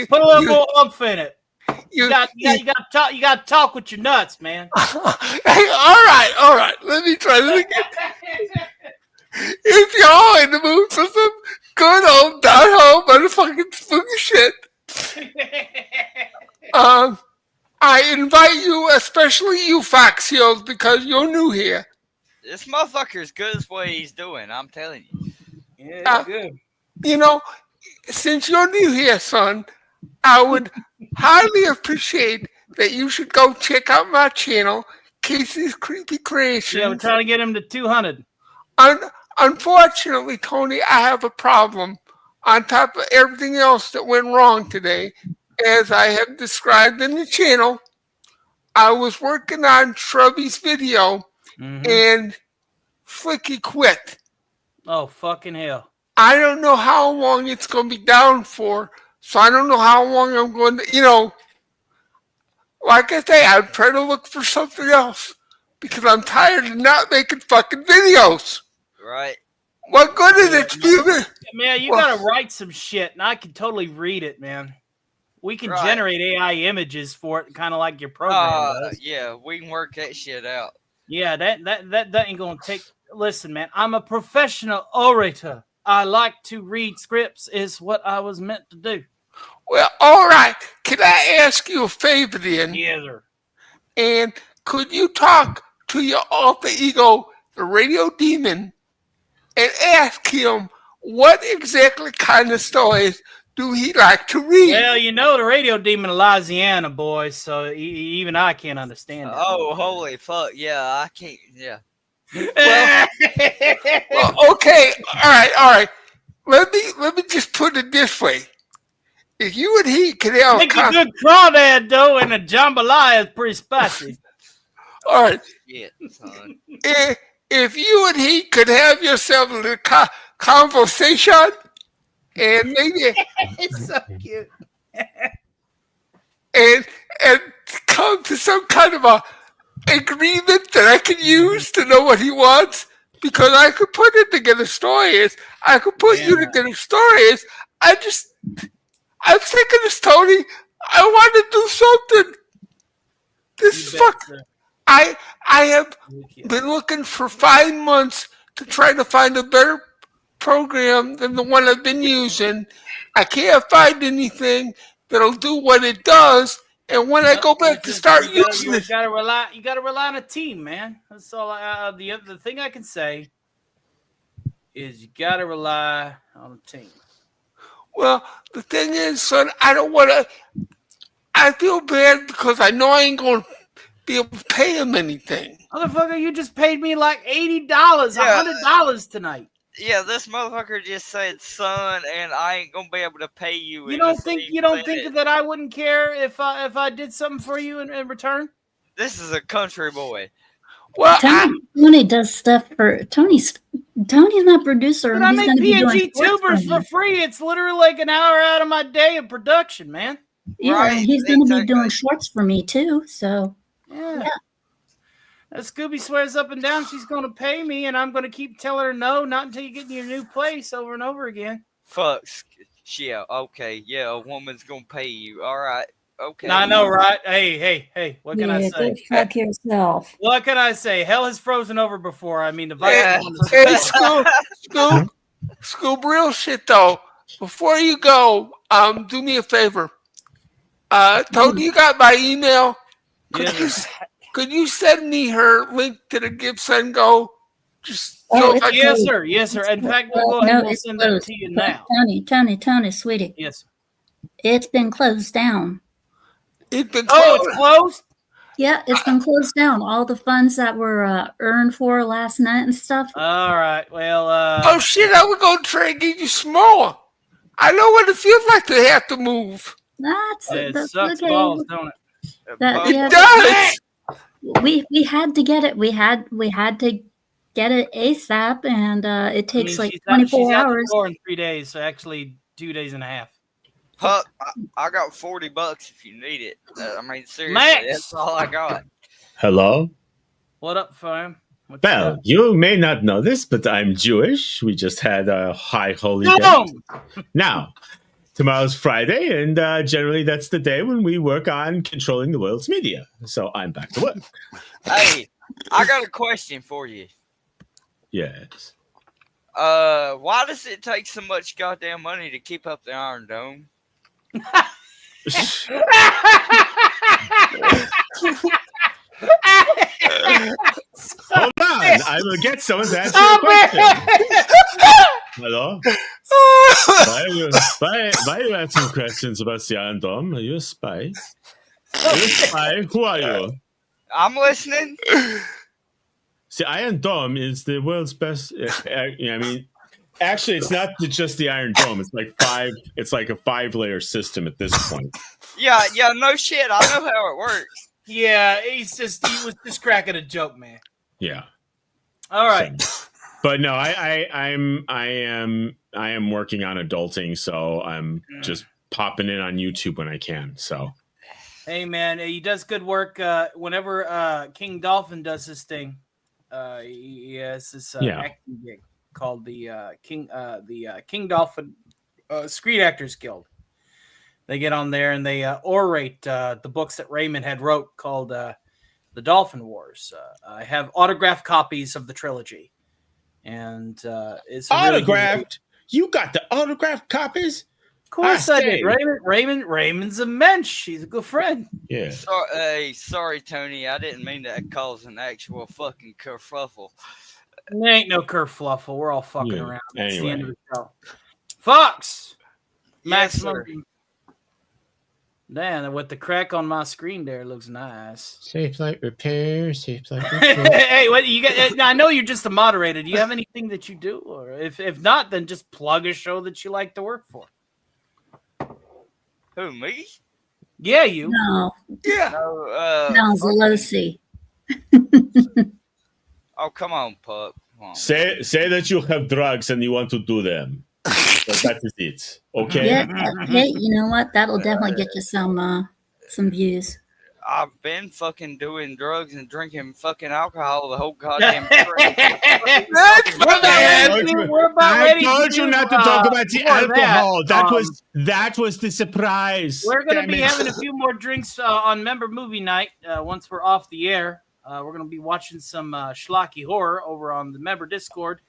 Put a little more oomph in it. You got to talk with your nuts, man. Hey, all right. Let me try this again. If y'all in the mood for some good old down home motherfucking spooky shit, I invite you, especially you Fox Hills, because you're new here. This motherfucker's good at what he's doing, I'm telling you. Yeah, it's good. You know, since you're new here, son, I would highly appreciate that you should go check out my channel, Casey's Creepy Creations. Yeah, we're trying to get him to 200. Unfortunately, Tony, I have a problem. On top of everything else that went wrong today, as I have described in the channel, I was working on Shrubby's video, and Flicky quit. Oh, fucking hell. I don't know how long it's going to be down for, so I don't know how long I'm going to, like I say, I'm trying to look for something else because I'm tired of not making fucking videos. Right. What good is it to be? Man, you got to write some shit, and I can totally read it, man. We can generate AI images for it, kind of like your program does. Yeah, we can work that shit out. Yeah, that ain't going to take... Listen, man, I'm a professional orator. I like to read scripts is what I was meant to do. Well, all right. Can I ask you a favor then? Yeah, sir. And could you talk to your alter ego, the Radio Demon, and ask him what exactly kind of stories do he like to read? Well, the Radio Demon of Louisiana, boys, so even I can't understand it. Oh, holy fuck. Yeah, I can't. Yeah. Well, okay. All right. Let me just put it this way. If you and he could have make a good crawdad, though, and a jambalaya is pretty spicy. All right. Shit, son. If you and he could have yourself a little conversation, and maybe it's so cute, and come to some kind of a agreement that I can use to know what he wants, because I could put it together stories. I could put you together stories. I'm sick of this, Tony. I want to do something. This is fucking. I have been looking for 5 months to try to find a better program than the one I've been using. I can't find anything that'll do what it does. And when I go back to start using it, you gotta rely on a team, man. That's all. The thing I can say is you gotta rely on a team. Well, the thing is, son, I don't want to. I feel bad because I know I ain't going to be able to pay him anything. Motherfucker, you just paid me like $80, $100 tonight. Yeah, this motherfucker just said, son, and I ain't gonna be able to pay you. You don't think that I wouldn't care if I did something for you in return? This is a country boy. Well, Tony does stuff for Tony's not producer. But I make PNG tubers for free. It's literally like an hour out of my day of production, man. Yeah, right, he's going to be doing shorts for me too. So yeah. Scooby swears up and down she's going to pay me, and I'm going to keep telling her no, not until you get in your new place over and over again. Fuck. Yeah, okay. Yeah, a woman's going to pay you. All right. Okay. I know, right? Hey. What can I say? Go fuck yourself. What can I say? Hell has frozen over before. I mean, the Hey, Scoob, real shit though. Before you go, do me a favor. Tony, you got my email? could you send me her link to the Gibson Go? Just yes, sir. Yes, sir. In fact, we'll go ahead and we'll send that to you now. Tony, sweetie. Yes. It's been closed down. It's closed? Yeah, it's been closed down. All the funds that were earned for last night and stuff. All right. Well, oh shit! I was gonna try and get you smaller. I know what it feels like to have to move. It sucks balls, don't it? It does. We had to get it. We had to get it ASAP, and it takes like 24 hours. She's out in 3 days, so actually 2 days and a half. Puck, I got $40 if you need it. I mean, seriously, Max! that's all I got. Hello? What up, fam? Well, you may not know this, but I'm Jewish. We just had a high holy day. Now, tomorrow's Friday, and generally that's the day when we work on controlling the world's media. So I'm back to work. Hey, I got a question for you. Yes. Why does it take so much goddamn money to keep up the Iron Dome? Hold on, I will get someone to answer your question. Hello? Why are you asking questions about the Iron Dome? Are you a spy? Are you a spy? Who are you? I'm listening. See, Iron Dome is the world's best. I mean, actually, it's not just the Iron Dome. It's like a 5-layer system at this point. Yeah, no shit. I know how it works. Yeah, he was just cracking a joke, man. Yeah. All right. So, but no, I am working on adulting, so I'm just popping in on YouTube when I can. So. Hey man, he does good work. Whenever King Dolphin does his thing, he has this acting gig called the King Dolphin Screen Actors Guild. They get on there and they orate the books that Raymond had wrote called the Dolphin Wars. I have autographed copies of the trilogy, and it's autographed. You got the autographed copies? Of course I did. Raymond's a mensch. He's a good friend. Yeah. Sorry, Tony. I didn't mean to cause an actual fucking kerfuffle. There ain't no kerfluffle. We're all fucking around. That's Anyway. the end of the show. Fox! Yes, Maximum. Damn, with the crack on my screen there, looks nice. Safe flight repair. Safe flight repair. Hey, what you got? I know you're just a moderator. Do you have anything that you do, or if not, then just plug a show that you like to work for. Who, me? Yeah, you. No. Yeah. No, Zelosi. Oh, come on, Pup. Come on. Say that you have drugs and you want to do them. But that is it. Okay. Yeah. Hey, you know what? That'll definitely get you some views. I've been fucking doing drugs and drinking fucking alcohol the whole goddamn trip. I told you not to talk about the alcohol. That was the surprise. We're going to be having a few more drinks on Member Movie Night once we're off the air. We're going to be watching some schlocky horror over on the Member Discord.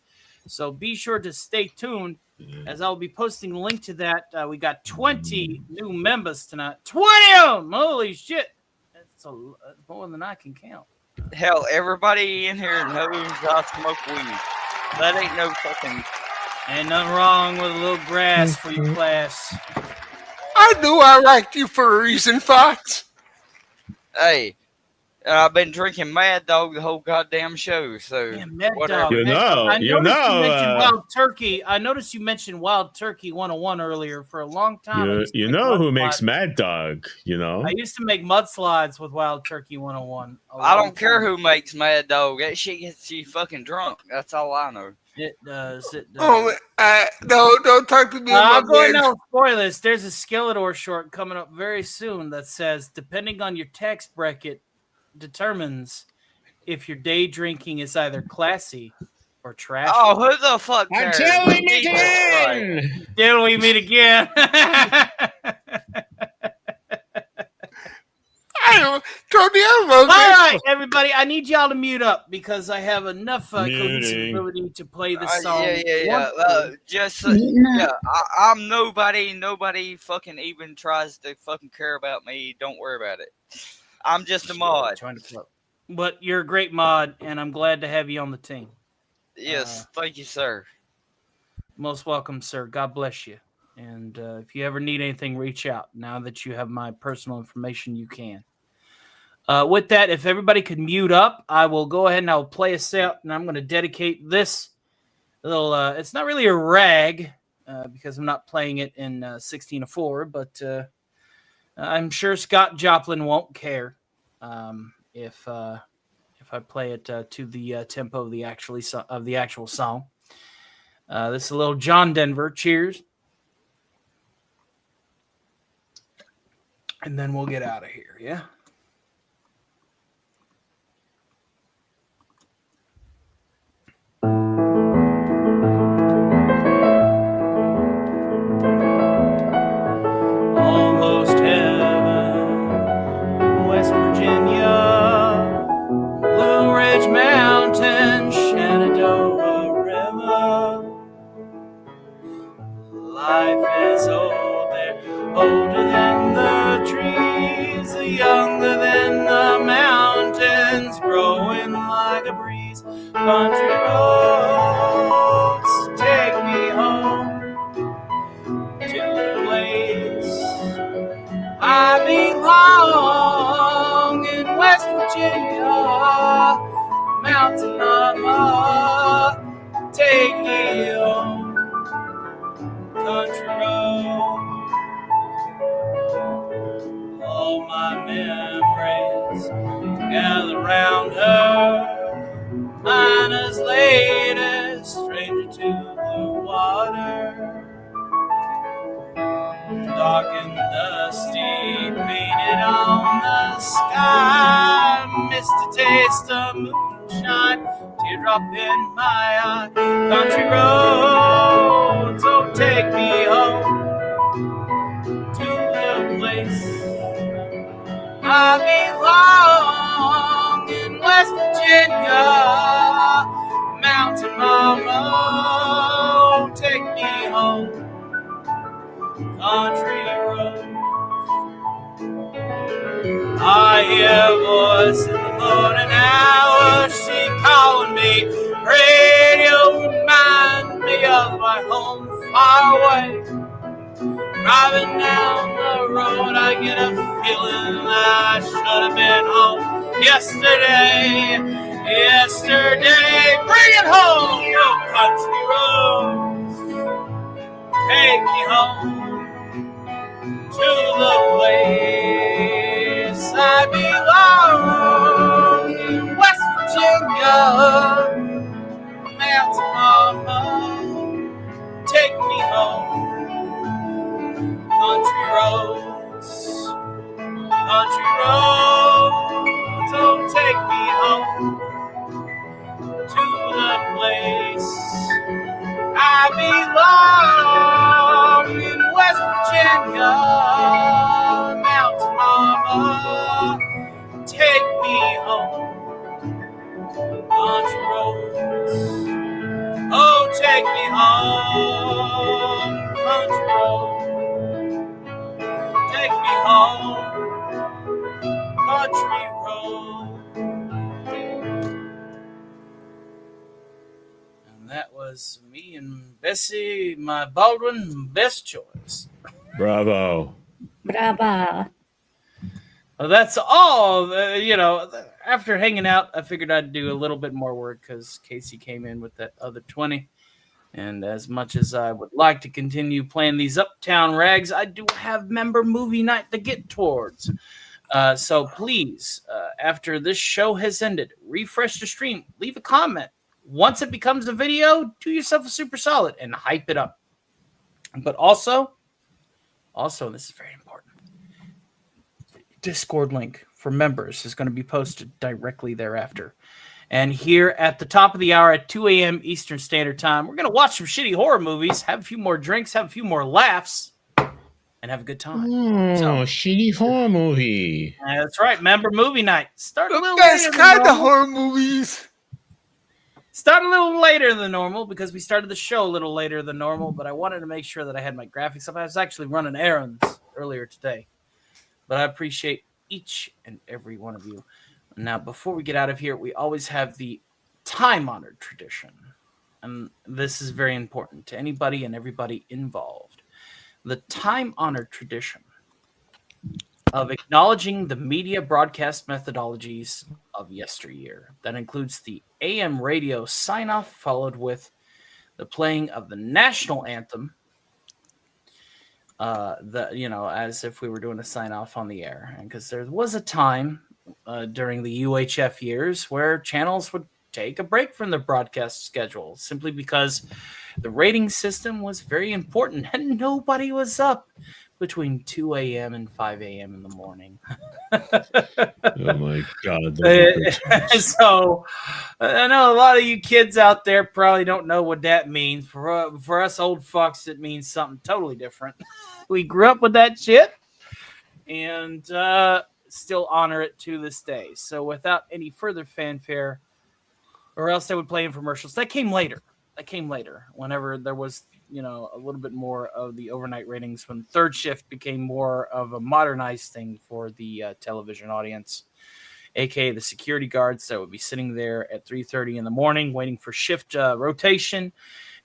So be sure to stay tuned as I'll be posting a link to that. We got 20 new members tonight. 20 of them! Holy shit. That's more than I can count. Hell, everybody in here knows I smoke weed. That ain't no fucking... Ain't nothing wrong with a little grass for your class. I knew I liked you for a reason, Fox. Hey, I've been drinking Mad Dog the whole goddamn show, so whatever. You know. You mentioned Wild Turkey. I noticed you mentioned Wild Turkey 101 earlier for a long time. You know who makes Mad Dog, you know? I used to make mudslides with Wild Turkey 101. I don't care who makes Mad Dog. That shit gets you fucking drunk. That's all I know. It does. Oh, don't talk to me about I'm going to spoil this. There's a Skeletor short coming up very soon that says, depending on your tax bracket, determines if your day drinking is either classy or trashy. Oh, who the fuck cares? Until we meet again! Until we meet again! All right, everybody, I need y'all to mute up because I have enough ability to play this song. I'm nobody. Nobody fucking even tries to fucking care about me. Don't worry about it. I'm just a mod. But you're a great mod, and I'm glad to have you on the team. Yes, thank you, sir. Most welcome, sir. God bless you. And if you ever need anything, reach out. Now that you have my personal information, you can. With that, if everybody could mute up, I will go ahead and I'll play us out, and I'm going to dedicate this little, it's not really a rag, because I'm not playing it in 16:4, but I'm sure Scott Joplin won't care if I play it to the tempo of the actual song. This is a little John Denver. Cheers. And then we'll get out of here, yeah? Almost heaven, West Virginia, Blue Ridge Mountain, Shenandoah River. Life is old, they're older than the trees, younger than the mountains, growing like a breeze. Country roads take me home to the place I belong in West Virginia. Mountain mama, take me home. Country road, all my memories gather round her. Miner's latest, stranger to blue water. Dark and dusty, painted on the sky. Misty taste of moonshine, teardrop in my eye. Country roads, oh take me home to the place I belong in West Virginia. Mountain mama, oh, take me home. Country road, I hear a voice in the morning hour. She calling me. Radio remind me of my home far away. Driving down the road, I get a feeling I should have been home yesterday. Yesterday, bring it home, oh country roads. Take me home to the place I belong in West Virginia. Mountain mama, take me home. Country roads, oh take me home to the place I belong in West Virginia. Mountain mama, take me home. Country roads, oh take me home. Country roads, take me home, country road. And that was me and Bessie, my Baldwin best choice. Bravo. Brava. Well, that's all. After hanging out, I figured I'd do a little bit more work because Casey came in with that other 20. And as much as I would like to continue playing these Uptown Rags, I do have member movie night to get towards. So please, after this show has ended, refresh the stream, leave a comment. Once it becomes a video, do yourself a super solid and hype it up. But also, this is very important, Discord link for members is going to be posted directly thereafter. And here at the top of the hour at 2 a.m. Eastern Standard Time, we're going to watch some shitty horror movies, have a few more drinks, have a few more laughs, and have a good time. Shitty horror movie. That's right. Member movie night. Start a little Best later kind than of normal. horror movies. Start a little later than normal because we started the show a little later than normal, but I wanted to make sure that I had my graphics up. I was actually running errands earlier today, but I appreciate each and every one of you. Now, before we get out of here, we always have the time-honored tradition. And this is very important to anybody and everybody involved. The time-honored tradition of acknowledging the media broadcast methodologies of yesteryear. That includes the AM radio sign-off, followed with the playing of the national anthem, as if we were doing a sign-off on the air. And because there was a time during the UHF years where channels would take a break from their broadcast schedule simply because the rating system was very important and nobody was up between 2 a.m. and 5 a.m. in the morning. Oh my God. So I know a lot of you kids out there probably don't know what that means. For us old fucks, it means something totally different. We grew up with that shit and still honor it to this day. So without any further fanfare, or else they would play infomercials. That came later. Whenever there was, a little bit more of the overnight ratings, when third shift became more of a modernized thing for the television audience, aka the security guards that would be sitting there at 3:30 in the morning waiting for shift rotation,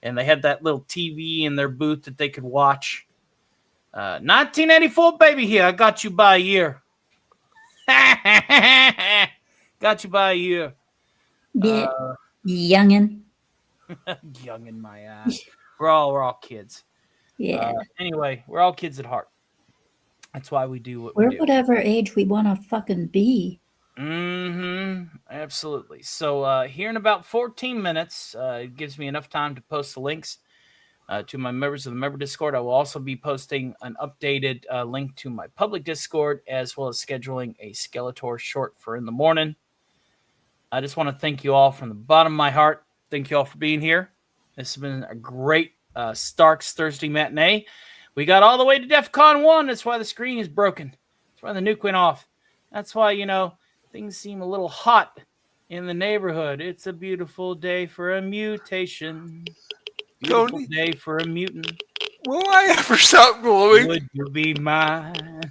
and they had that little TV in their booth that they could watch. 1984, baby, here. I got you by a year. Got you by a year. Yeah, youngin'. Youngin' my ass. We're all kids. Yeah. Anyway, we're all kids at heart. That's why we do what We're we do. whatever age we want to fucking be. Absolutely. So here in about 14 minutes, it gives me enough time to post the links to my members of the member Discord. I will also be posting an updated link to my public Discord, as well as scheduling a Skeletor short for in the morning. I just want to thank you all from the bottom of my heart. Thank you all for being here. This has been a great Stark's Thursday matinee. We got all the way to DEFCON 1. That's why the screen is broken. That's why the nuke went off. That's why, things seem a little hot in the neighborhood. It's a beautiful day for a mutation. Beautiful day for a mutant. Will I ever stop glowing? Would you be mine?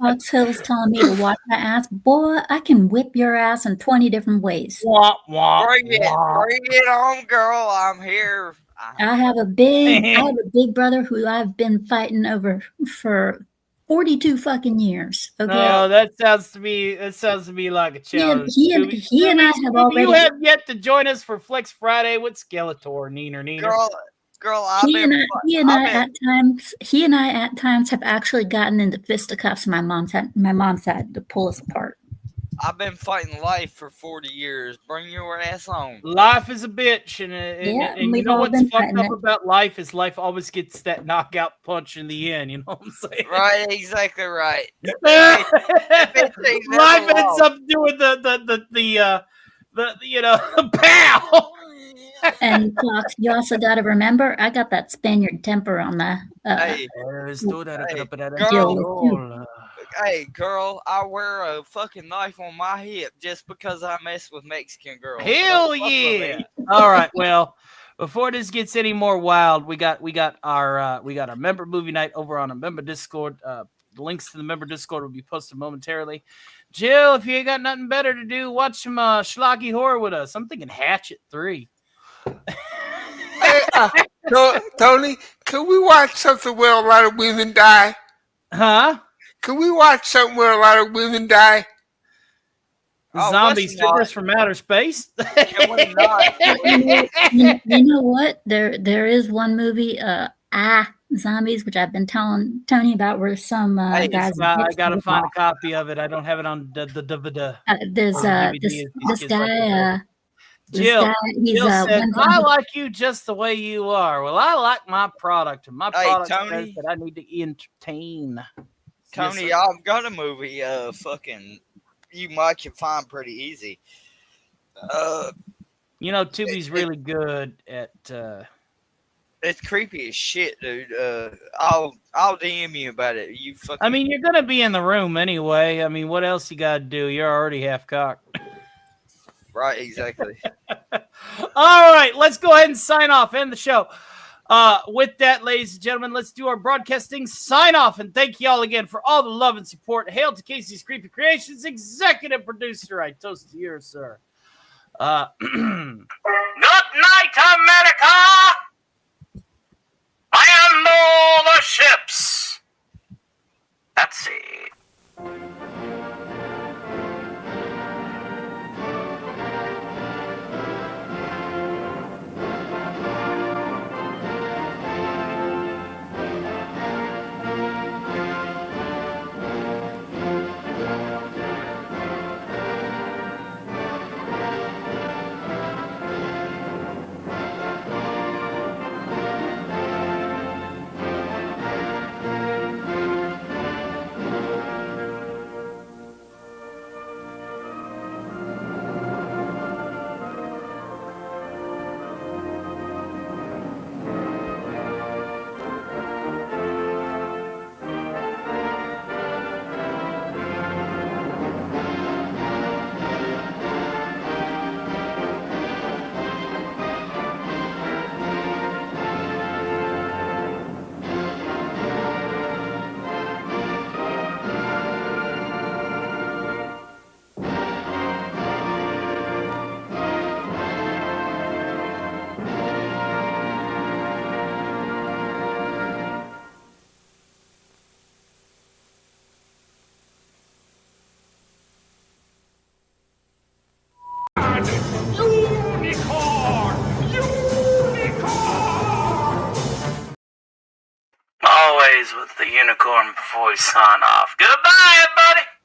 Fox Hill's telling me to watch my ass. Boy, I can whip your ass in 20 different ways. Wah, wah, bring it on, girl. I'm here. I have a big brother who I've been fighting over for 42 fucking years. Okay. No, that sounds to me like a challenge. He and I have already. You have yet to join us for Flex Friday with Skeletor, Neener. Girl, He and I at times have actually gotten into fisticuffs. My mom's had to pull us apart. I've been fighting life for 40 years. Bring your ass on. Life is a bitch, and you know what's fucked up about life is life always gets that knockout punch in the end. You know what I'm saying? Right, exactly right. Life ends up doing the pow. And Fox, you also got to remember, I got that Spaniard temper on the. Hey, girl, I wear a fucking knife on my hip just because I mess with Mexican girls. Hell yeah! All right, well, before this gets any more wild, we got our member movie night over on a member Discord. The links to the member Discord will be posted momentarily. Jill, if you ain't got nothing better to do, watch some schlocky horror with us. I'm thinking Hatchet 3. Tony, can we watch something where a lot of women die? Huh? Can we watch something where a lot of women die? Zombies Sickness from Outer Space? You know what? There is one movie, Zombies, which I've been telling Tony about, where some guys. I gotta find a copy of it. I don't have it on the there's this guy. Jill said, I like you just the way you are. Well, I like my product, and my product says that I need to entertain. Tony, yes, I've got a movie. Fucking, you might can find pretty easy. Tubi's really good at. It's creepy as shit, dude. I'll DM you about it. You fucking. I mean, you're gonna be in the room anyway. I mean, what else you gotta do? You're already half cocked. Right, exactly. All right, let's go ahead and sign off. End the show. With that, ladies and gentlemen, let's do our broadcasting sign off. And thank you all again for all the love and support. Hail to Casey's Creepy Creations, executive producer. I toast to you, sir. Good night, America! And all the ships! At sea. Always with the unicorn before we sign off. Goodbye, everybody!